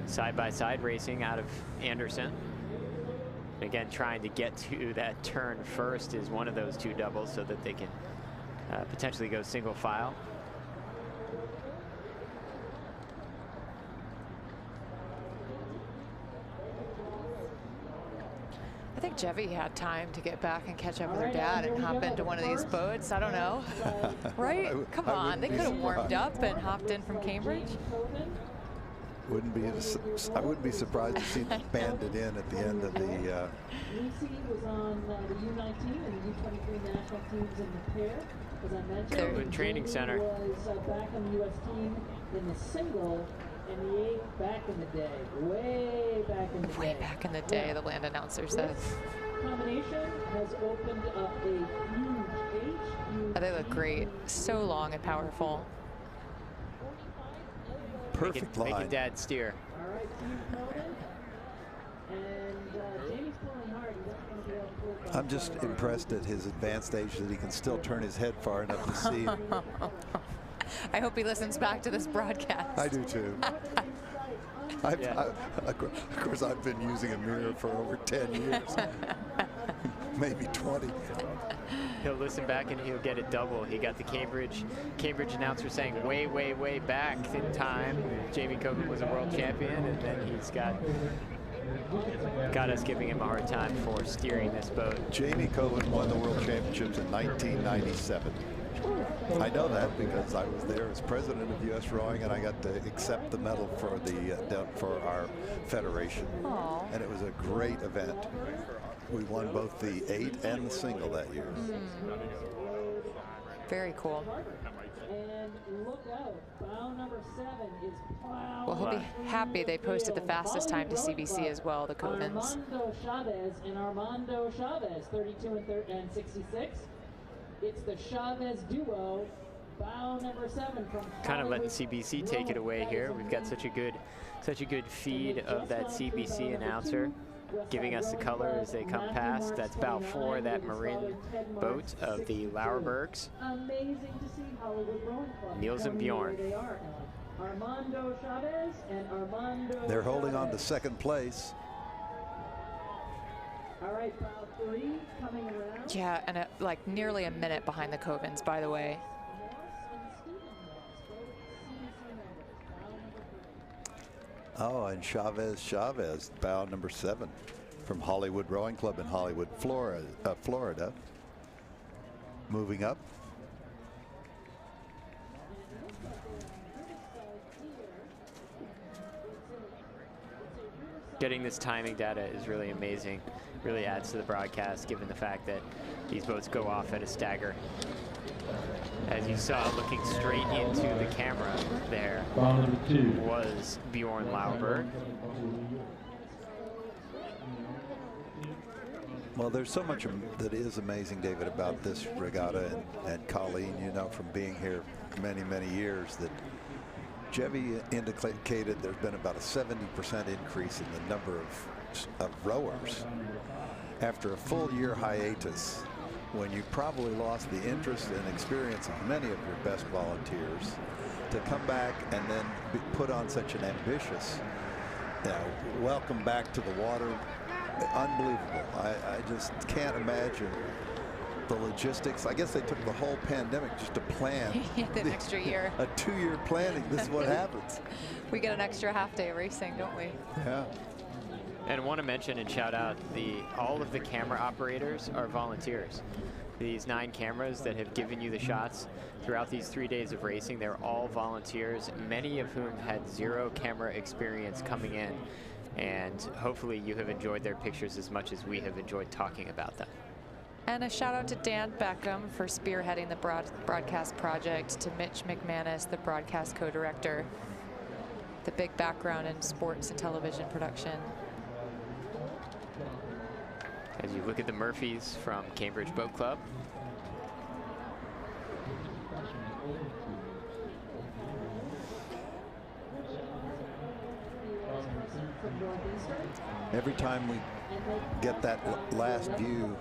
Side-by-side racing out of Anderson. Again, trying to get to that turn first is one of those two doubles so that they can potentially go single file. I think Jevy had time to get back and catch up with her dad and hop into one of these boats. I don't know. Right? Come on. They could have warmed up and hopped in from Cambridge. I wouldn't be surprised to see them banded in at the end of the. Lucy was on the U19 and the U23 national teams in the pair. As I mentioned, Coven Training Center. Was back on the U.S. team in the single and the 8 back in the day. Way back in the day. Way back in the day, yeah. The land announcer says. This combination has opened up a huge H. Oh, they look great. So long and powerful. Perfect line. Making dad steer. All right, Steve Coleman. And Jamie's pulling hard. He's not going to be able to pull. I'm just impressed at his advanced age that he can still turn his head far enough to see. I hope he listens back to this broadcast. I do too. Of course, I've been using a mirror for over 10 years. Maybe 20. He'll listen back and he'll get it double. He got the Cambridge announcer saying way, way, way back in time. Jamie Coven was a world champion, and then he's got us giving him a hard time for steering this boat. Jamie Coven won the world championships in 1997. I know that because I was there as president of U.S. Rowing, and I got to accept the medal for for our federation. Aww. And it was a great event. We won both the 8 and the single that year. Very cool. And look out, bow number 7 is plowed. Well, he'll be happy they posted the fastest time to CBC as well, the Covens. Armando Chavez and Armando Chavez, 32 and 66. It's the Chavez duo, bow number 7 from kind of letting CBC take it away here. We've got such a good feed of that CBC announcer giving us the color as they come past. That's bow 4, that Marin boat of the Lauerbergs. Amazing to see Hollywood Rowing Club. Niels and Bjorn. They are Armando Chavez and Armando. They're holding on to second place. All right, bow 3 coming around. Yeah, and like nearly a minute behind the Covens, by the way. Oh, and Chavez, bow number 7 from Hollywood Rowing Club in Hollywood, Florida. Moving up. Getting this timing data is really amazing. Really adds to the broadcast, given the fact that these boats go off at a stagger. As you saw, looking straight into the camera there was Bjorn Lauerberg. Well, there's so much that is amazing, David, about this regatta, and Colleen, you know from being here many, many years, that Jevy indicated there's been about a 70% increase in the number of rowers after a full year hiatus, when you probably lost the interest and experience of many of your best volunteers, to come back and then put on such an ambitious welcome back to the water. Unbelievable. I just can't imagine the logistics. I guess they took the whole pandemic just to plan the extra year. A 2-year planning. This is what happens. We get an extra half day of racing, don't we? Yeah. And I want to mention and shout out all of the camera operators are volunteers. These 9 cameras that have given you the shots throughout these 3 days of racing, they're all volunteers, many of whom had 0 camera experience coming in. And hopefully you have enjoyed their pictures as much as we have enjoyed talking about them. And a shout out to Dan Beckham for spearheading the broadcast project, to Mitch McManus, the broadcast co-director, the big background in sports and television production. As you look at the Murphys from Cambridge Boat Club. Every time we get that last view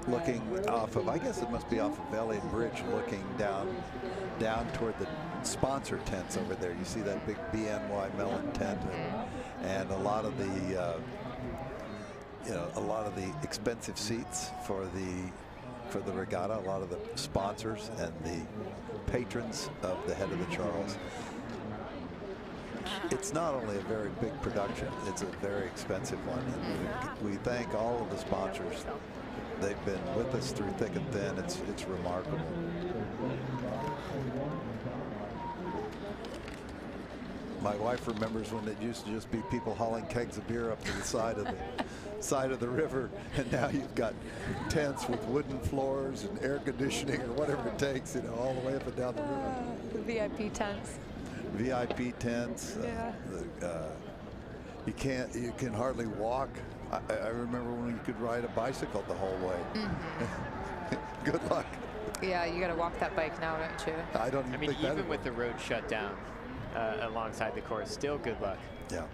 looking off of, I guess it must be off of Elliott Bridge, looking down toward the sponsor tents over there. You see that big BNY Mellon tent, and a lot of the a lot of the expensive seats for the regatta, a lot of the sponsors and the patrons of the Head of the Charles. It's not only a very big production, it's a very expensive one. And we thank all of the sponsors. They've been with us through thick and thin. It's remarkable. My wife remembers when it used to just be people hauling kegs of beer up to the side of the river, and now you've got tents with wooden floors and air conditioning or whatever it takes, all the way up and down the river. The VIP tents. VIP tents. Yeah. You can hardly walk. I remember when you could ride a bicycle the whole way. Mm-hmm. Good luck. Yeah, you got to walk that bike now, don't you? I don't even think even with the road shut down alongside the course, still good luck. Yeah.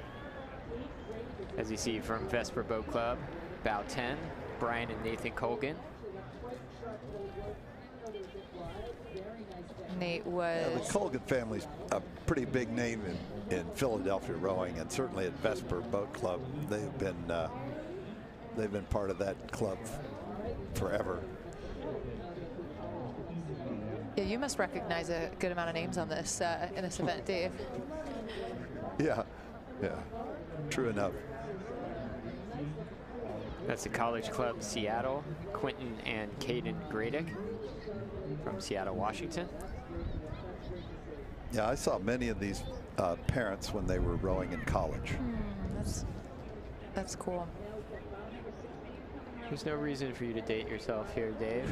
As you see from Vesper Boat Club, bow 10, Brian and Nathan Colgan. Nate was... Yeah, the Colgan family's a pretty big name in Philadelphia rowing, and certainly at Vesper Boat Club. They've been part of that club forever. Yeah, you must recognize a good amount of names on this in this event, Dave. Yeah, true enough. That's the College Club Seattle, Quentin and Caden Gradick from Seattle, Washington. Yeah, I saw many of these parents when they were rowing in college. That's cool. There's no reason for you to date yourself here, Dave.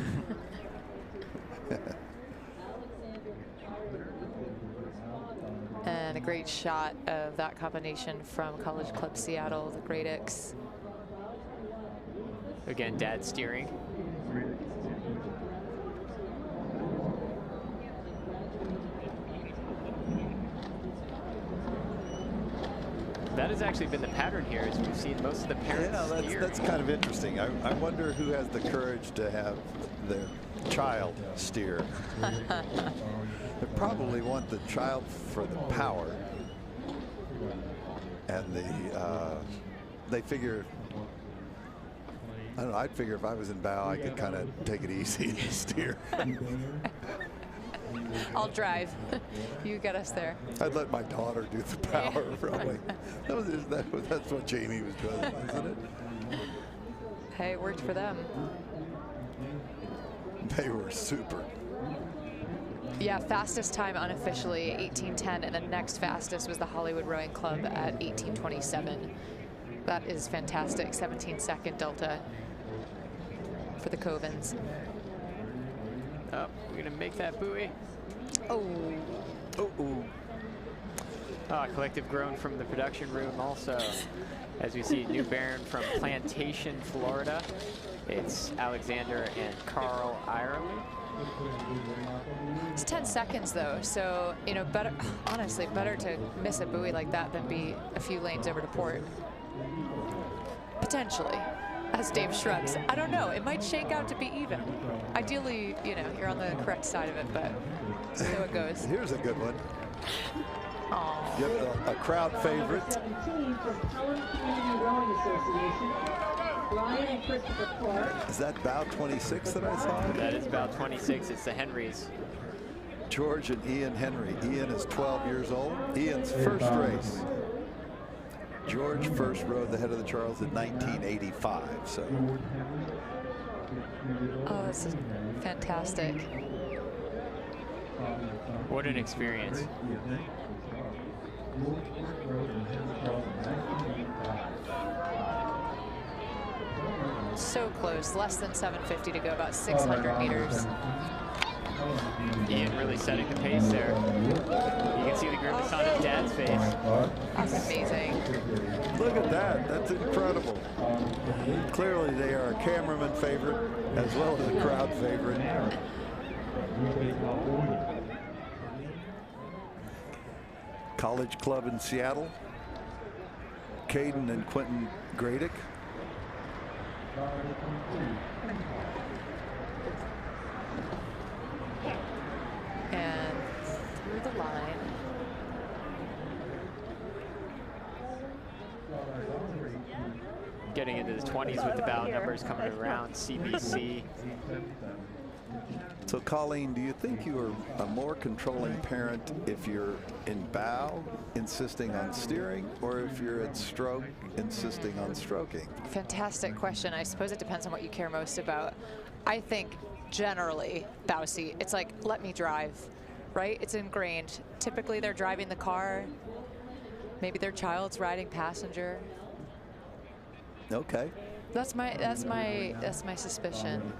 And a great shot of that combination from College Club Seattle, the Gradicks. Again, dad steering. That has actually been the pattern here, as we've seen most of the parents steer. That's kind of interesting. I wonder who has the courage to have their child steer. They probably want the child for the power, and they figure. I don't know. I'd figure if I was in bow, I could kind of take it easy and steer. I'll drive. You get us there. I'd let my daughter do the power, probably. That's what Jamie was doing, wasn't it? Hey, it worked for them. They were super. Yeah, fastest time unofficially 18:10, and the next fastest was the Hollywood Rowing Club at 18:27. That is fantastic. 17-second delta for the Covens. Oh, we're gonna make that buoy. Oh. Collective groan from the production room also. As we see New Baron from Plantation, Florida. It's Alexander and Carl Ireland. It's 10 seconds though, so honestly, better to miss a buoy like that than be a few lanes over to port. Potentially, as Dave shrugs. I don't know, it might shake out to be even. Ideally, you're on the correct side of it, but see how it goes. Here's a good one. Aww. Yep, a crowd favorite. 17 from Pelham Community Rowing Association. Brian and Christopher Clark. Is that bow 26 that I saw? That is bow 26. It's the Henrys. George and Ian Henry. Ian is 12 years old. Ian's first race. George first rode the Head of the Charles in 1985. So. Oh, this is fantastic. What an experience. So close, less than 750 to go, about 600 meters. Ian really setting the pace there. You can see the grimace on his dad's face. That's amazing. Look at that. That's incredible. Clearly they are a cameraman favorite as well as a crowd favorite. College Club in Seattle. Caden and Quentin Gradick. And through the line. Getting into the 20s with the bow numbers coming around. CBC. So Colleen, do you think you are a more controlling parent if you're in bow, insisting on steering, or if you're at stroke, insisting on stroking? Fantastic question. I suppose it depends on what you care most about. I think generally bow seat. It's like, let me drive, right? It's ingrained. Typically they're driving the car. Maybe their child's riding passenger. Okay. That's my suspicion.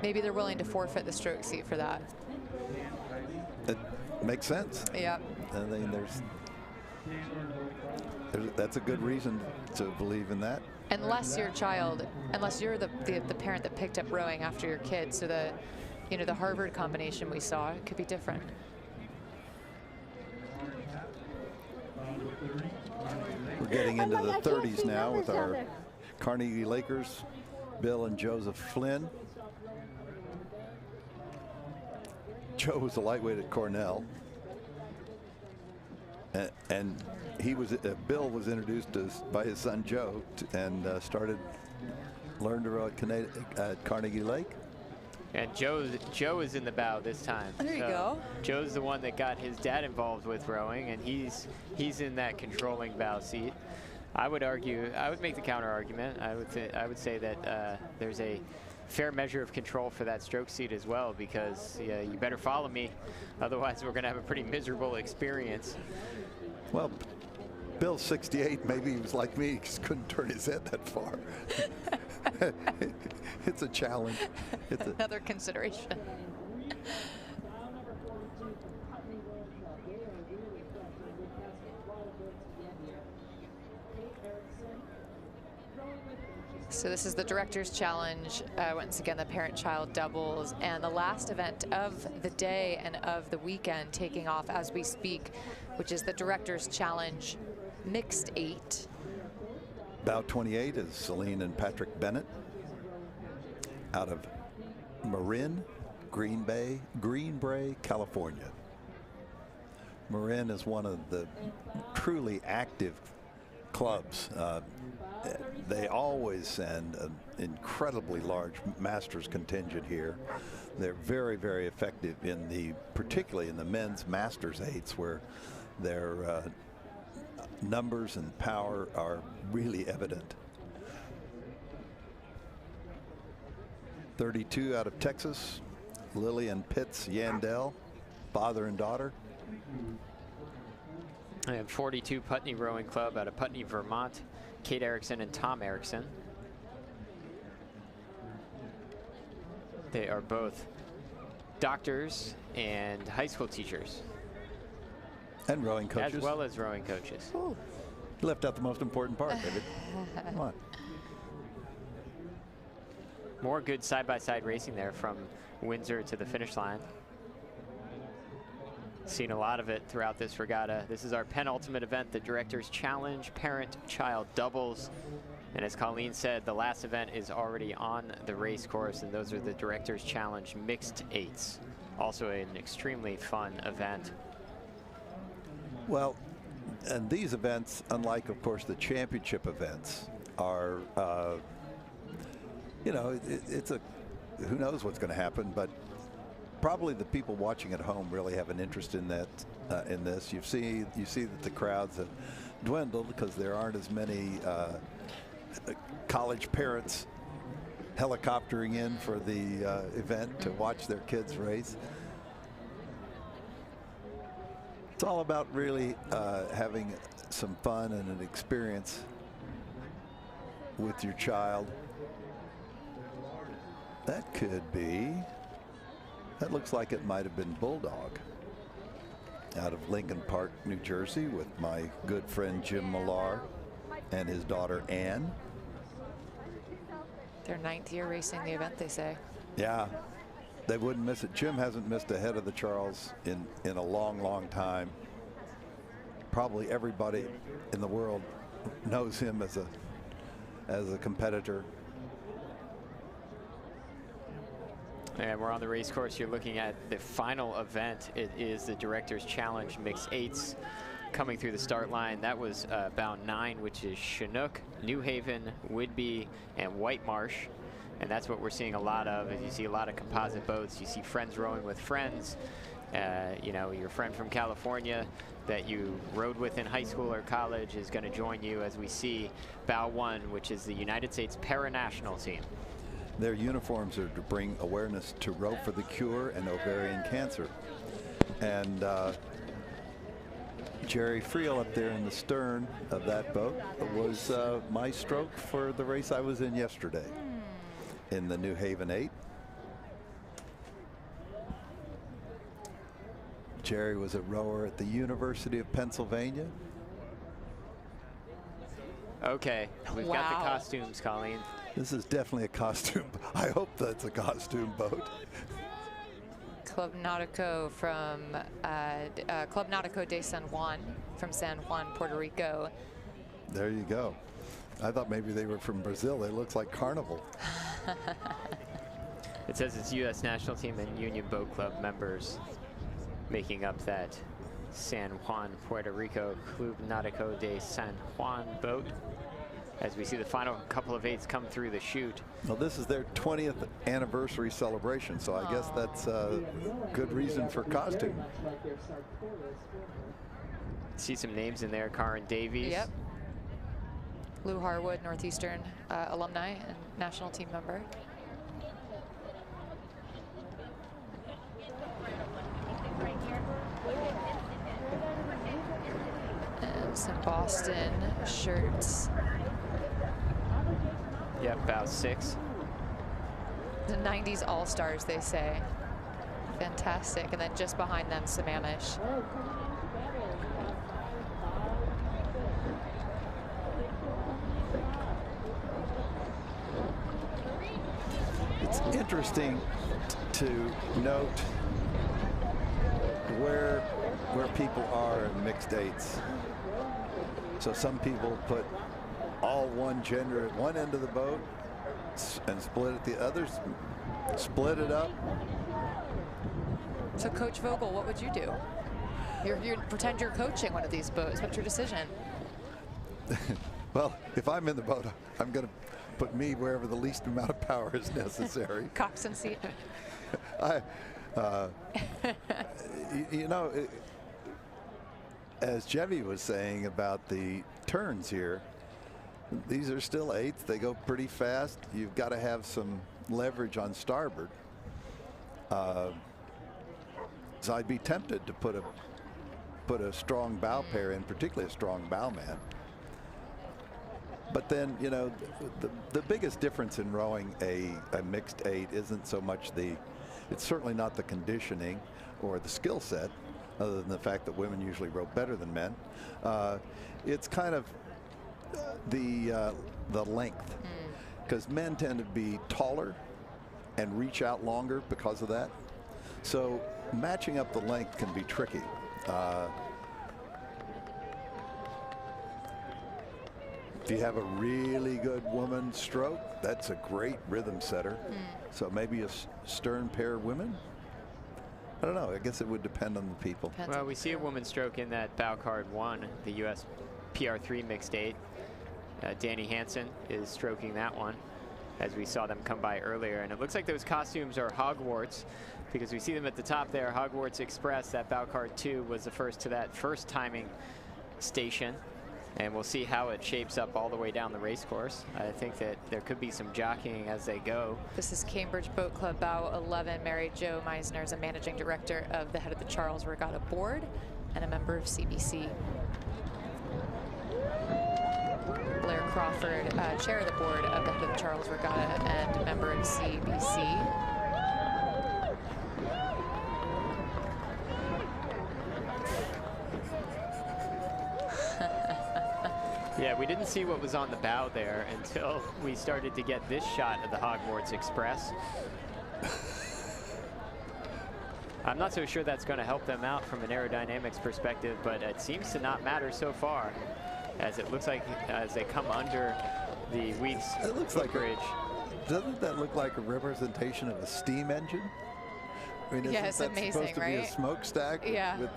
Maybe they're willing to forfeit the stroke seat for that. It makes sense. Yeah. I mean, that's a good reason to believe in that. Unless your child, unless you're the parent that picked up rowing after your kid, so the Harvard combination we saw, it could be different. We're getting into the 30s now with our Carnegie Lakers, Bill and Joseph Flynn. Joe was a lightweight at Cornell, and he was Bill was introduced by his son Joe and learned to row at Carnegie Lake. And Joe is in the bow this time. There you go. Joe's the one that got his dad involved with rowing, and he's in that controlling bow seat. I would make the counter argument. I would say that there's a fair measure of control for that stroke seat as well, because you better follow me, otherwise we're going to have a pretty miserable experience. Well, Bill's 68. Maybe he was like me. He just couldn't turn his head that far. It's a challenge. It's another consideration. So this is the Director's Challenge. Once again, the parent-child doubles, and the last event of the day and of the weekend taking off as we speak, which is the Director's Challenge Mixed 8. Bow 28 is Celine and Patrick Bennett out of Marin, Greenbrae, California. Marin is one of the truly active clubs. They always send an incredibly large Masters contingent here. They're very, very effective particularly in the men's Masters 8s, where their numbers and power are really evident. 32 out of Texas, Lily and Pitts Yandell, father and daughter. And 42 Putney Rowing Club out of Putney, Vermont, Kate Erickson and Tom Erickson. They are both doctors and high school teachers. And rowing coaches. As well as rowing coaches. Ooh. You left out the most important part, David. Come on. More good side-by-side racing there from Windsor to the finish line. Seen a lot of it throughout this regatta. This is our penultimate event, the Director's Challenge Parent-Child Doubles. And as Colleen said, the last event is already on the race course, and those are the Director's Challenge Mixed 8s. Also an extremely fun event. Well, and these events, unlike, of course, the championship events, are, who knows what's going to happen, but probably the people watching at home really have an interest in that, in this. You see that the crowds have dwindled because there aren't as many college parents helicoptering in for the event to watch their kids race. It's all about really having some fun and an experience with your child. That could be That looks like it might have been Bulldog out of Lincoln Park, New Jersey, with my good friend Jim Millar and his daughter Ann. Their 9th year racing the event, they say. Yeah, they wouldn't miss it. Jim hasn't missed a head of the Charles in a long, long time. Probably everybody in the world knows him as a competitor. And we're on the race course. You're looking at the final event. It is the Director's Challenge Mixed Eights coming through the start line. That was bound 9, which is Chinook, New Haven, Whidbey, and White Marsh. And that's what we're seeing a lot of. As you see a lot of composite boats. You see friends rowing with friends. You know, your friend from California that you rode with in high school or college is going to join you as we see bow 1, which is the United States Paranational team. Their uniforms are to bring awareness to Row for the Cure and ovarian cancer. And Jerry Friel up there in the stern of that boat was my stroke for the race I was in yesterday in the New Haven 8. Jerry was a rower at the University of Pennsylvania. Okay, we've got the costumes, Colleen. This is definitely a costume. I hope that's a costume boat. Club Nautico from Club Nautico de San Juan from San Juan, Puerto Rico. There you go. I thought maybe they were from Brazil. They look like Carnival. It says it's U.S. National Team and Union Boat Club members making up that San Juan, Puerto Rico Club Nautico de San Juan boat. As we see the final couple of 8s come through the chute. Well, this is their 20th anniversary celebration, so I guess that's a good reason for costume. See some names in there. Karin Davies. Yep. Lou Harwood, Northeastern alumni and national team member. And some Boston shirts. Yep, bow 6. The 90s All-Stars, they say. Fantastic. And then just behind them, Sammamish. It's interesting to note where people are in mixed 8s. So some people put all one gender at one end of the boat and split it. The others split it up. So Coach Vogel, what would you do? You pretend you're coaching one of these boats. What's your decision? Well, if I'm in the boat, I'm going to put me wherever the least amount of power is necessary. Coxed seat. You know, as Jevy was saying about the turns here, these are still 8s. They go pretty fast. You've got to have some leverage on starboard. So I'd be tempted to put a strong bow pair in, particularly a strong bowman. But then, you know, the biggest difference in rowing a mixed 8 isn't so much it's certainly not the conditioning or the skill set, other than the fact that women usually row better than men. It's kind of the length, because men tend to be taller and reach out longer because of that. So matching up the length can be tricky. If you have a really good woman stroke, that's a great rhythm setter. So maybe a stern pair of women. I don't know. I guess it would depend on the people. Well, we see a woman stroke in that bow card 1, the U.S. PR3 mixed 8. Danny Hansen is stroking that one, as we saw them come by earlier. And it looks like those costumes are Hogwarts, because we see them at the top there. Hogwarts Express, that bow card 2 was the first to that first timing station. And we'll see how it shapes up all the way down the race course. I think that there could be some jockeying as they go. This is Cambridge Boat Club Bow 11. Mary Jo Meisner is a managing director of the head of the Charles Regatta board and a member of CBC. Blair Crawford, chair of the board of the head of the Charles Regatta and member of CBC. Yeah, we didn't see what was on the bow there until we started to get this shot of the Hogwarts Express. I'm not so sure that's going to help them out from an aerodynamics perspective, but it seems to not matter so far, as it looks like as they come under the Weeks bridge. Doesn't that look like a representation of a steam engine? I mean, yeah, it's that amazing, supposed to right? be a smokestack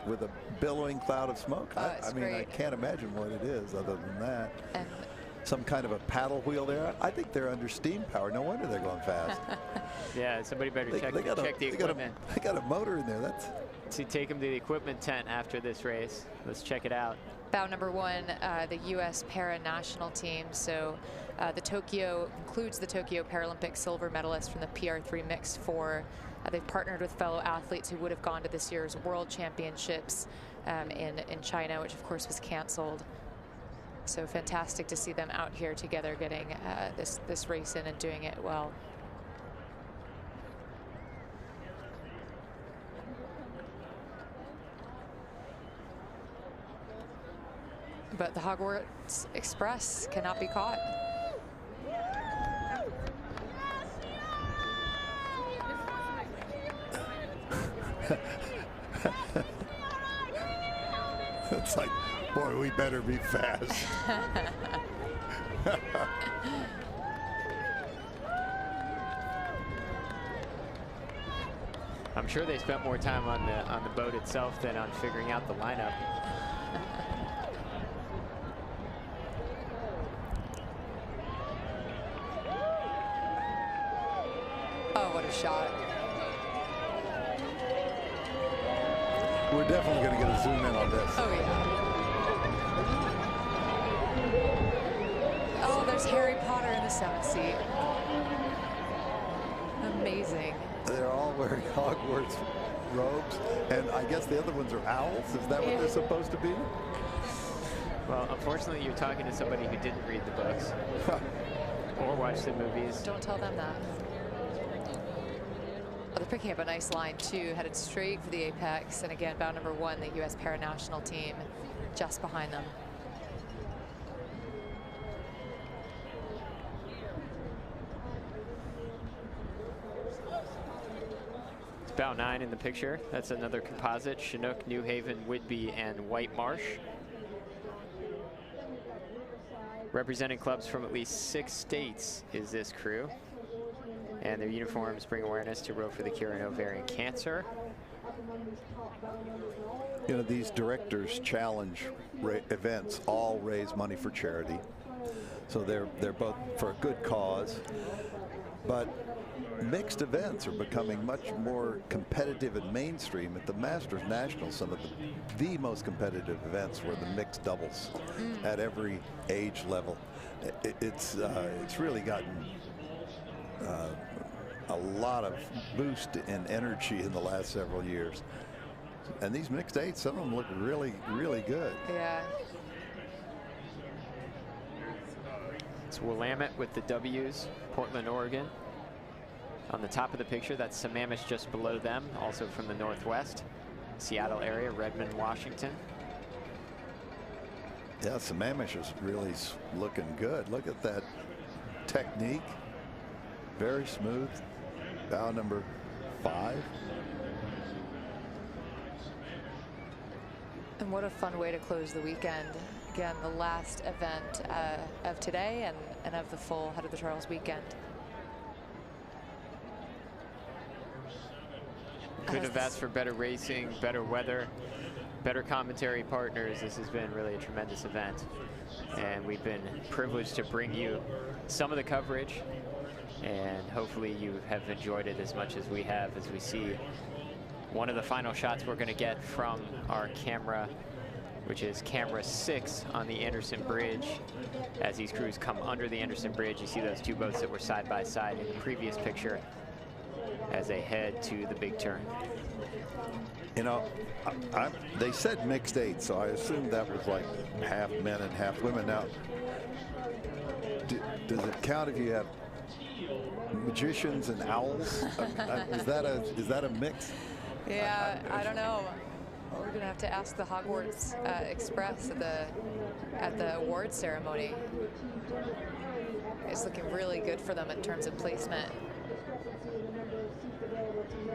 with a billowing cloud of smoke? I mean, I can't imagine what it is other than that. And some kind of a paddle wheel there. I think they're under steam power. No wonder they're going fast. Yeah, somebody better check the equipment. They got a motor in there. That's. To take them to the equipment tent after this race. Let's check it out. Bow number 1, the U.S. para-national team. So the Tokyo includes the Tokyo Paralympic silver medalist from the PR3 mixed 4. They've partnered with fellow athletes who would have gone to this year's World Championships in China, which of course was canceled. So fantastic to see them out here together, getting this race in and doing it well. But the Hogwarts Express cannot be caught. It's like, boy, we better be fast. I'm sure they spent more time on the boat itself than on figuring out the lineup. Oh, what a shot. We're definitely going to get a zoom in on this. Oh, yeah. Oh, there's Harry Potter in the 7th seat. Amazing. They're all wearing Hogwarts robes, and I guess the other ones are owls. Is that what they're supposed to be? Well, unfortunately, you're talking to somebody who didn't read the books or watch the movies. Don't tell them that. Oh, they're picking up a nice line, too, headed straight for the apex. And again, bow number 1, the U.S. para-national team, just behind them. It's bow 9 in the picture. That's another composite. Chinook, New Haven, Whitby, and White Marsh. Representing clubs from at least 6 states is this crew. And their uniforms bring awareness to Row for the Cure in Ovarian Cancer. You know, these Directors Challenge events all raise money for charity. So they're both for a good cause. But mixed events are becoming much more competitive and mainstream. At the Masters Nationals, some of the most competitive events were the mixed doubles at every age level. It's really gotten a lot of boost in energy in the last several years. And these mixed eights, some of them look really, really good. Yeah. It's Willamette with the W's, Portland, Oregon. On the top of the picture, that's Sammamish just below them, also from the Northwest. Seattle area, Redmond, Washington. Yeah, Sammamish is really looking good. Look at that technique. Very smooth. Bow number 5. And what a fun way to close the weekend. Again, the last event of today and of the full Head of the Charles weekend. Couldn't have asked for better racing, better weather, better commentary partners. This has been really a tremendous event. And we've been privileged to bring you some of the coverage. And hopefully you have enjoyed it as much as we have, as we see one of the final shots we're going to get from our camera, which is camera 6 on the Anderson Bridge. As these crews come under the Anderson Bridge, you see those 2 boats that were side by side in the previous picture as they head to the big turn. You know, they said mixed eight, so I assumed that was like half men and half women. Now, does it count if you have magicians and owls? Is that a mix? Yeah, I don't know. Well, we're gonna have to ask the Hogwarts Express at the award ceremony. It's looking really good for them in terms of placement.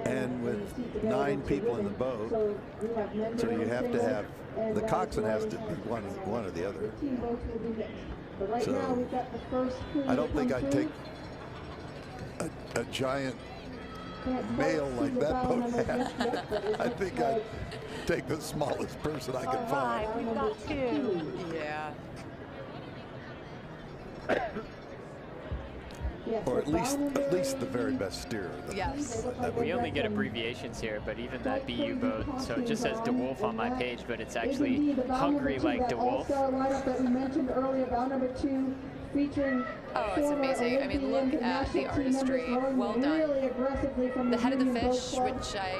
And with 9 people in the boat, so you have to have, the coxswain has to be one or the other. So I don't think I'd take a giant male like that boat had. I think I'd take the smallest person I could find. We've got 2. Yeah. Or at least the very best steerer. Yes. We only get abbreviations here, but even that BU boat, so it just says DeWolf on my page, but it's actually hungry like DeWolf. Lineup that we mentioned earlier, bout number 2, featuring Oh, it's amazing. I mean, look at the artistry. Well done. The Head of the Fish, which I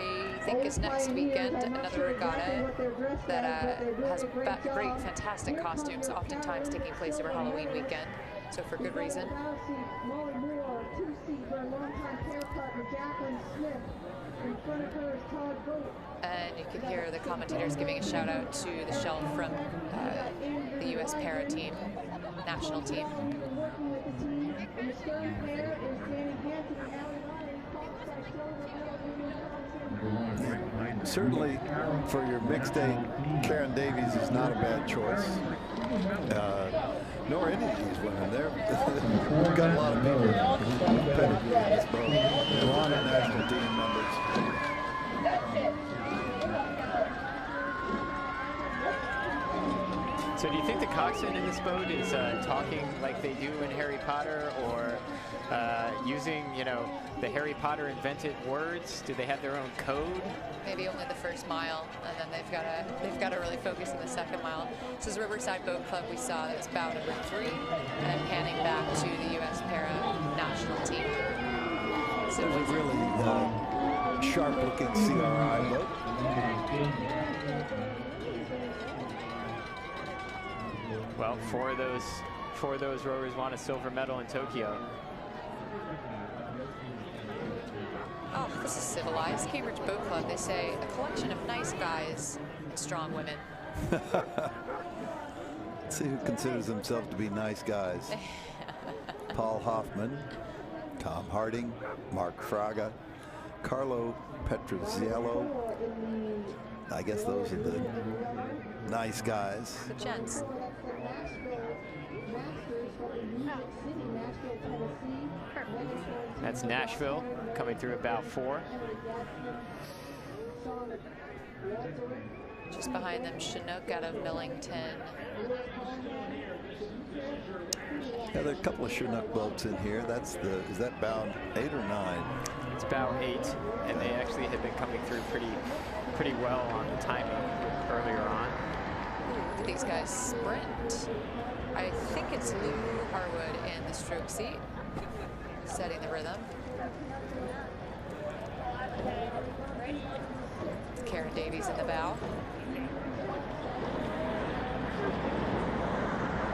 think is next weekend, another regatta that has great, fantastic costumes, oftentimes taking place over Halloween weekend, so for good reason. And you can hear the commentators giving a shout out to the shelf from the U.S. para team, national team. Certainly, for your mixed eight, Karen Davies is not a bad choice. Nor any of these women. We've got a lot of people with pedigree in this boat. A lot of national team members. So do you think the coxswain in this boat is talking like they do in Harry Potter, or using, you know, the Harry Potter invented words? Do they have their own code? Maybe only the first mile, and then they've got to really focus on the second mile. This is Riverside Boat Club. We saw that was bow number 3, and then panning back to the U.S. para national team. So it was a really sharp-looking CRI boat. Well, four of those rowers want a silver medal in Tokyo. Oh, this is civilized. Cambridge Boat Club, they say, a collection of nice guys and strong women. Let's see who considers themselves to be nice guys. Paul Hoffman, Tom Harding, Mark Fraga, Carlo Petroziello. I guess those are the nice guys. The gents. That's Nashville coming through about 4. Just behind them, Chinook out of Millington. Yeah, there are a couple of Chinook boats in here. Is that bound 8 or 9? It's bow 8, and they actually had been coming through pretty well on the timing earlier on. Ooh, look at these guys sprint. I think it's Lou Harwood in the stroke seat, setting the rhythm. Karen Davies in the bow.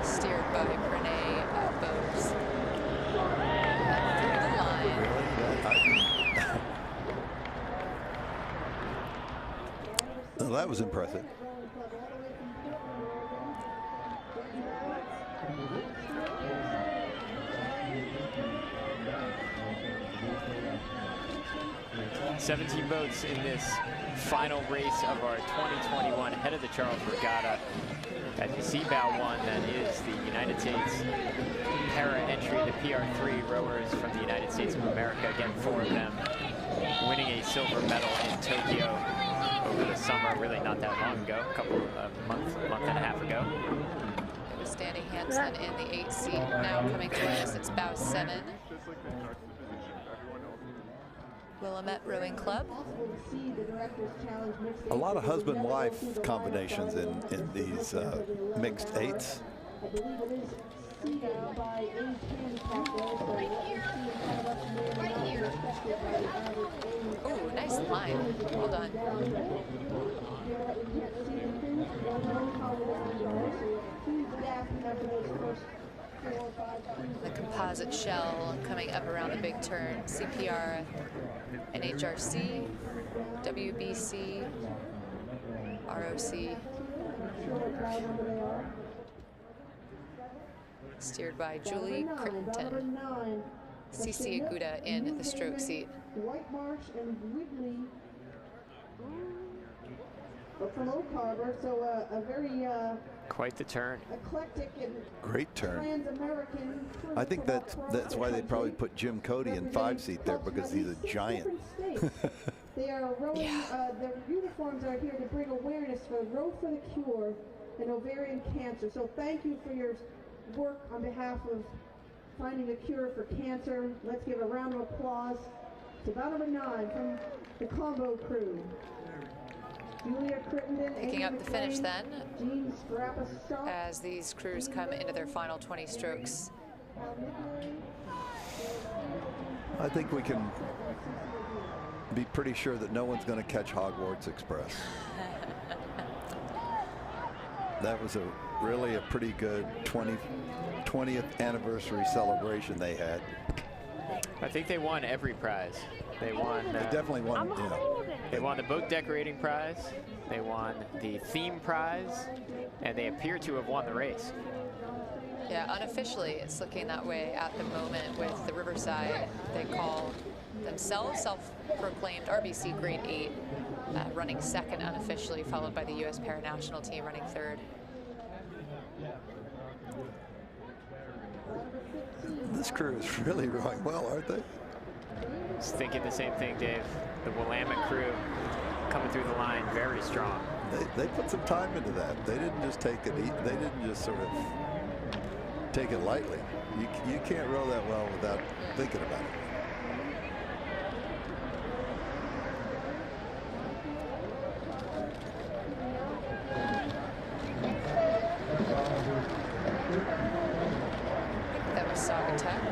Steered by Pranay Bose. Through the line. Well, that was impressive. "17 boats in this final race of our 2021 Head of the Charles Regatta at the Seabow 1. That is the United States para entry, the PR3 rowers from the United States of America. Again, 4 of them winning a silver medal in Tokyo over the summer, really not that long ago, a couple of month and a half ago. It was Danny Hansen in the 8 seat. Now coming to us, it's bow 7. Willamette Rowing Club. A lot of husband-wife combinations in these mixed 8s. Oh, nice line. Well done. The composite shell coming up around the big turn. CPR, NHRC, WBC. ROC. Steered by Julie Crittenden. CC Aguda in the stroke seat. White Marsh and Wigley from Oak Harbor, so a very quite the turn. Eclectic and great turn. Trans-American. I think that's why they probably put Jim Cody in 5 seat there, because he's a giant. They are rowing, their uniforms are here to bring awareness for Row for the Cure and ovarian cancer. So thank you for your work on behalf of finding a cure for cancer. Let's give a round of applause to bout number 9 from the combo crew. Julia Crittenden, Picking up the finish then, Jean Strappa-Sharp, as these crews come into their final 20 strokes. I think we can be pretty sure that no one's going to catch Hogwarts Express. That was really a pretty good 20th anniversary celebration they had. I think they won every prize. They won. They definitely won. They won the boat decorating prize. They won the theme prize, and they appear to have won the race. Yeah, unofficially, it's looking that way at the moment with the Riverside. They call themselves self-proclaimed RBC Grade 8, running second unofficially, followed by the U.S. Paranational team running third. This crew is really rowing well, aren't they? Just thinking the same thing, Dave. The Willamette crew coming through the line very strong. They put some time into that. They didn't just take it. They didn't just sort of take it lightly. You can't row that well without thinking about it. That was Sagatech.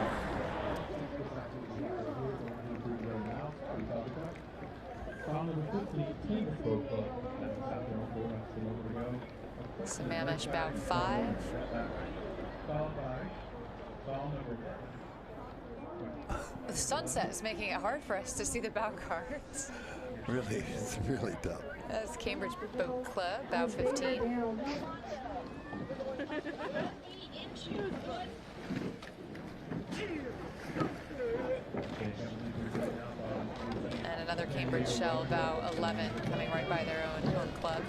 Sammamish bow 5. The sunset is making it hard for us to see the bow cards. Really, it's really tough. That's Cambridge Boat Club, bow 15. And another Cambridge shell, bow 11, coming right by their own club.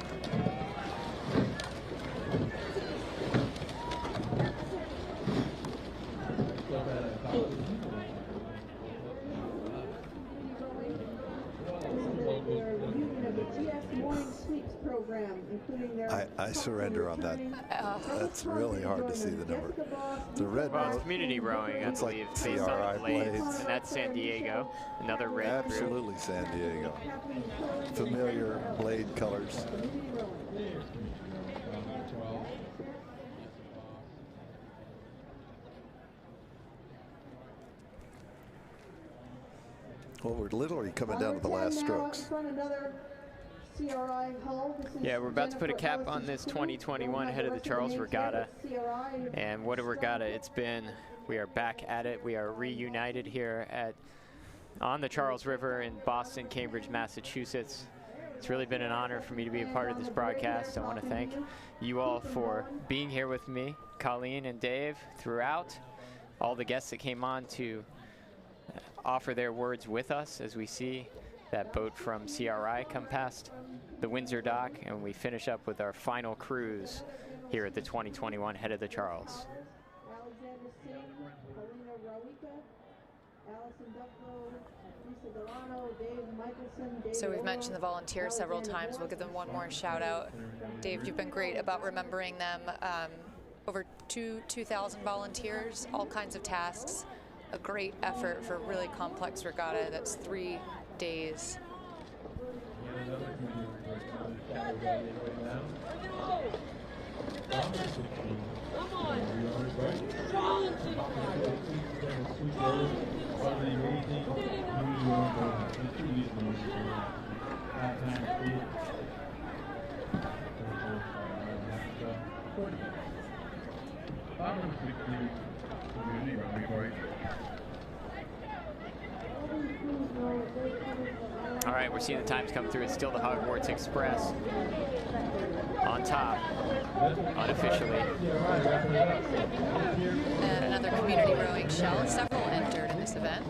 I surrender on that. That's really hard to see the number. The red Well, it's boat. community rowing, I Looks believe, like based on CRI the blades. blades. And that's San Diego, another red crew. Absolutely San Diego. Familiar blade colors. Well, we're literally coming down to the last strokes. Yeah, we're about to put a cap on this 2021 ahead of the Charles Regatta. And what a regatta it's been. We are back at it. We are reunited here on the Charles River in Boston, Cambridge, Massachusetts. It's really been an honor for me to be a part of this broadcast. I want to thank you all for being here with me, Colleen and Dave, throughout. All the guests that came on to offer their words with us as we see that boat from CRI come past the Windsor dock, and we finish up with our final cruise here at the 2021 Head of the Charles. So we've mentioned the volunteers several times. We'll give them one more shout out. Dave, you've been great about remembering them. Over 2,000 volunteers, all kinds of tasks. A great effort for a really complex regatta that's 3 days. All right, we're seeing the times come through. It's still the Hogwarts Express on top, unofficially. Another community rowing shell. Several entered in this event.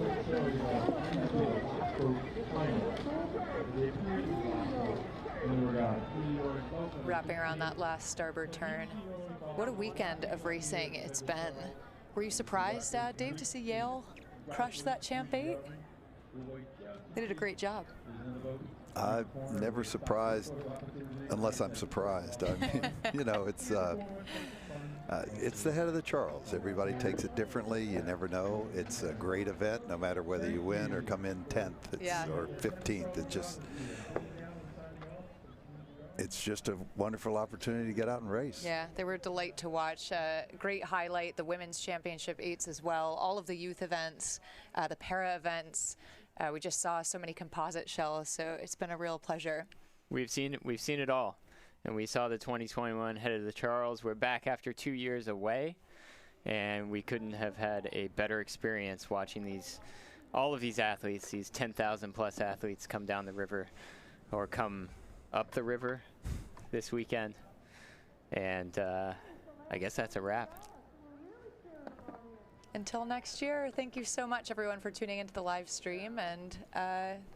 Wrapping around that last starboard turn. What a weekend of racing it's been. Were you surprised, Dave, to see Yale crush that Champ 8? They did a great job. I'm never surprised unless I'm surprised. I mean, you know, it's the head of the Charles. Everybody takes it differently. You never know. It's a great event, no matter whether you win or come in 10th or 15th. It's just a wonderful opportunity to get out and race. Yeah, they were a delight to watch. Great highlight, the Women's Championship 8s as well. All of the youth events, the para events. We just saw so many composite shells, so it's been a real pleasure. We've seen it all. And we saw the 2021 head of the Charles. We're back after 2 years away, and we couldn't have had a better experience watching all of these athletes, these 10,000 plus athletes come down the river or come up the river this weekend. And I guess that's a wrap. Until next year, thank you so much, everyone, for tuning into the live stream. And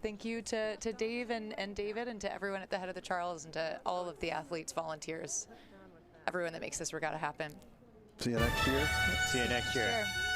thank you to Dave and David, and to everyone at the head of the Charles, and to all of the athletes, volunteers, everyone that makes this regatta happen. See you next year. See you next year. Sure.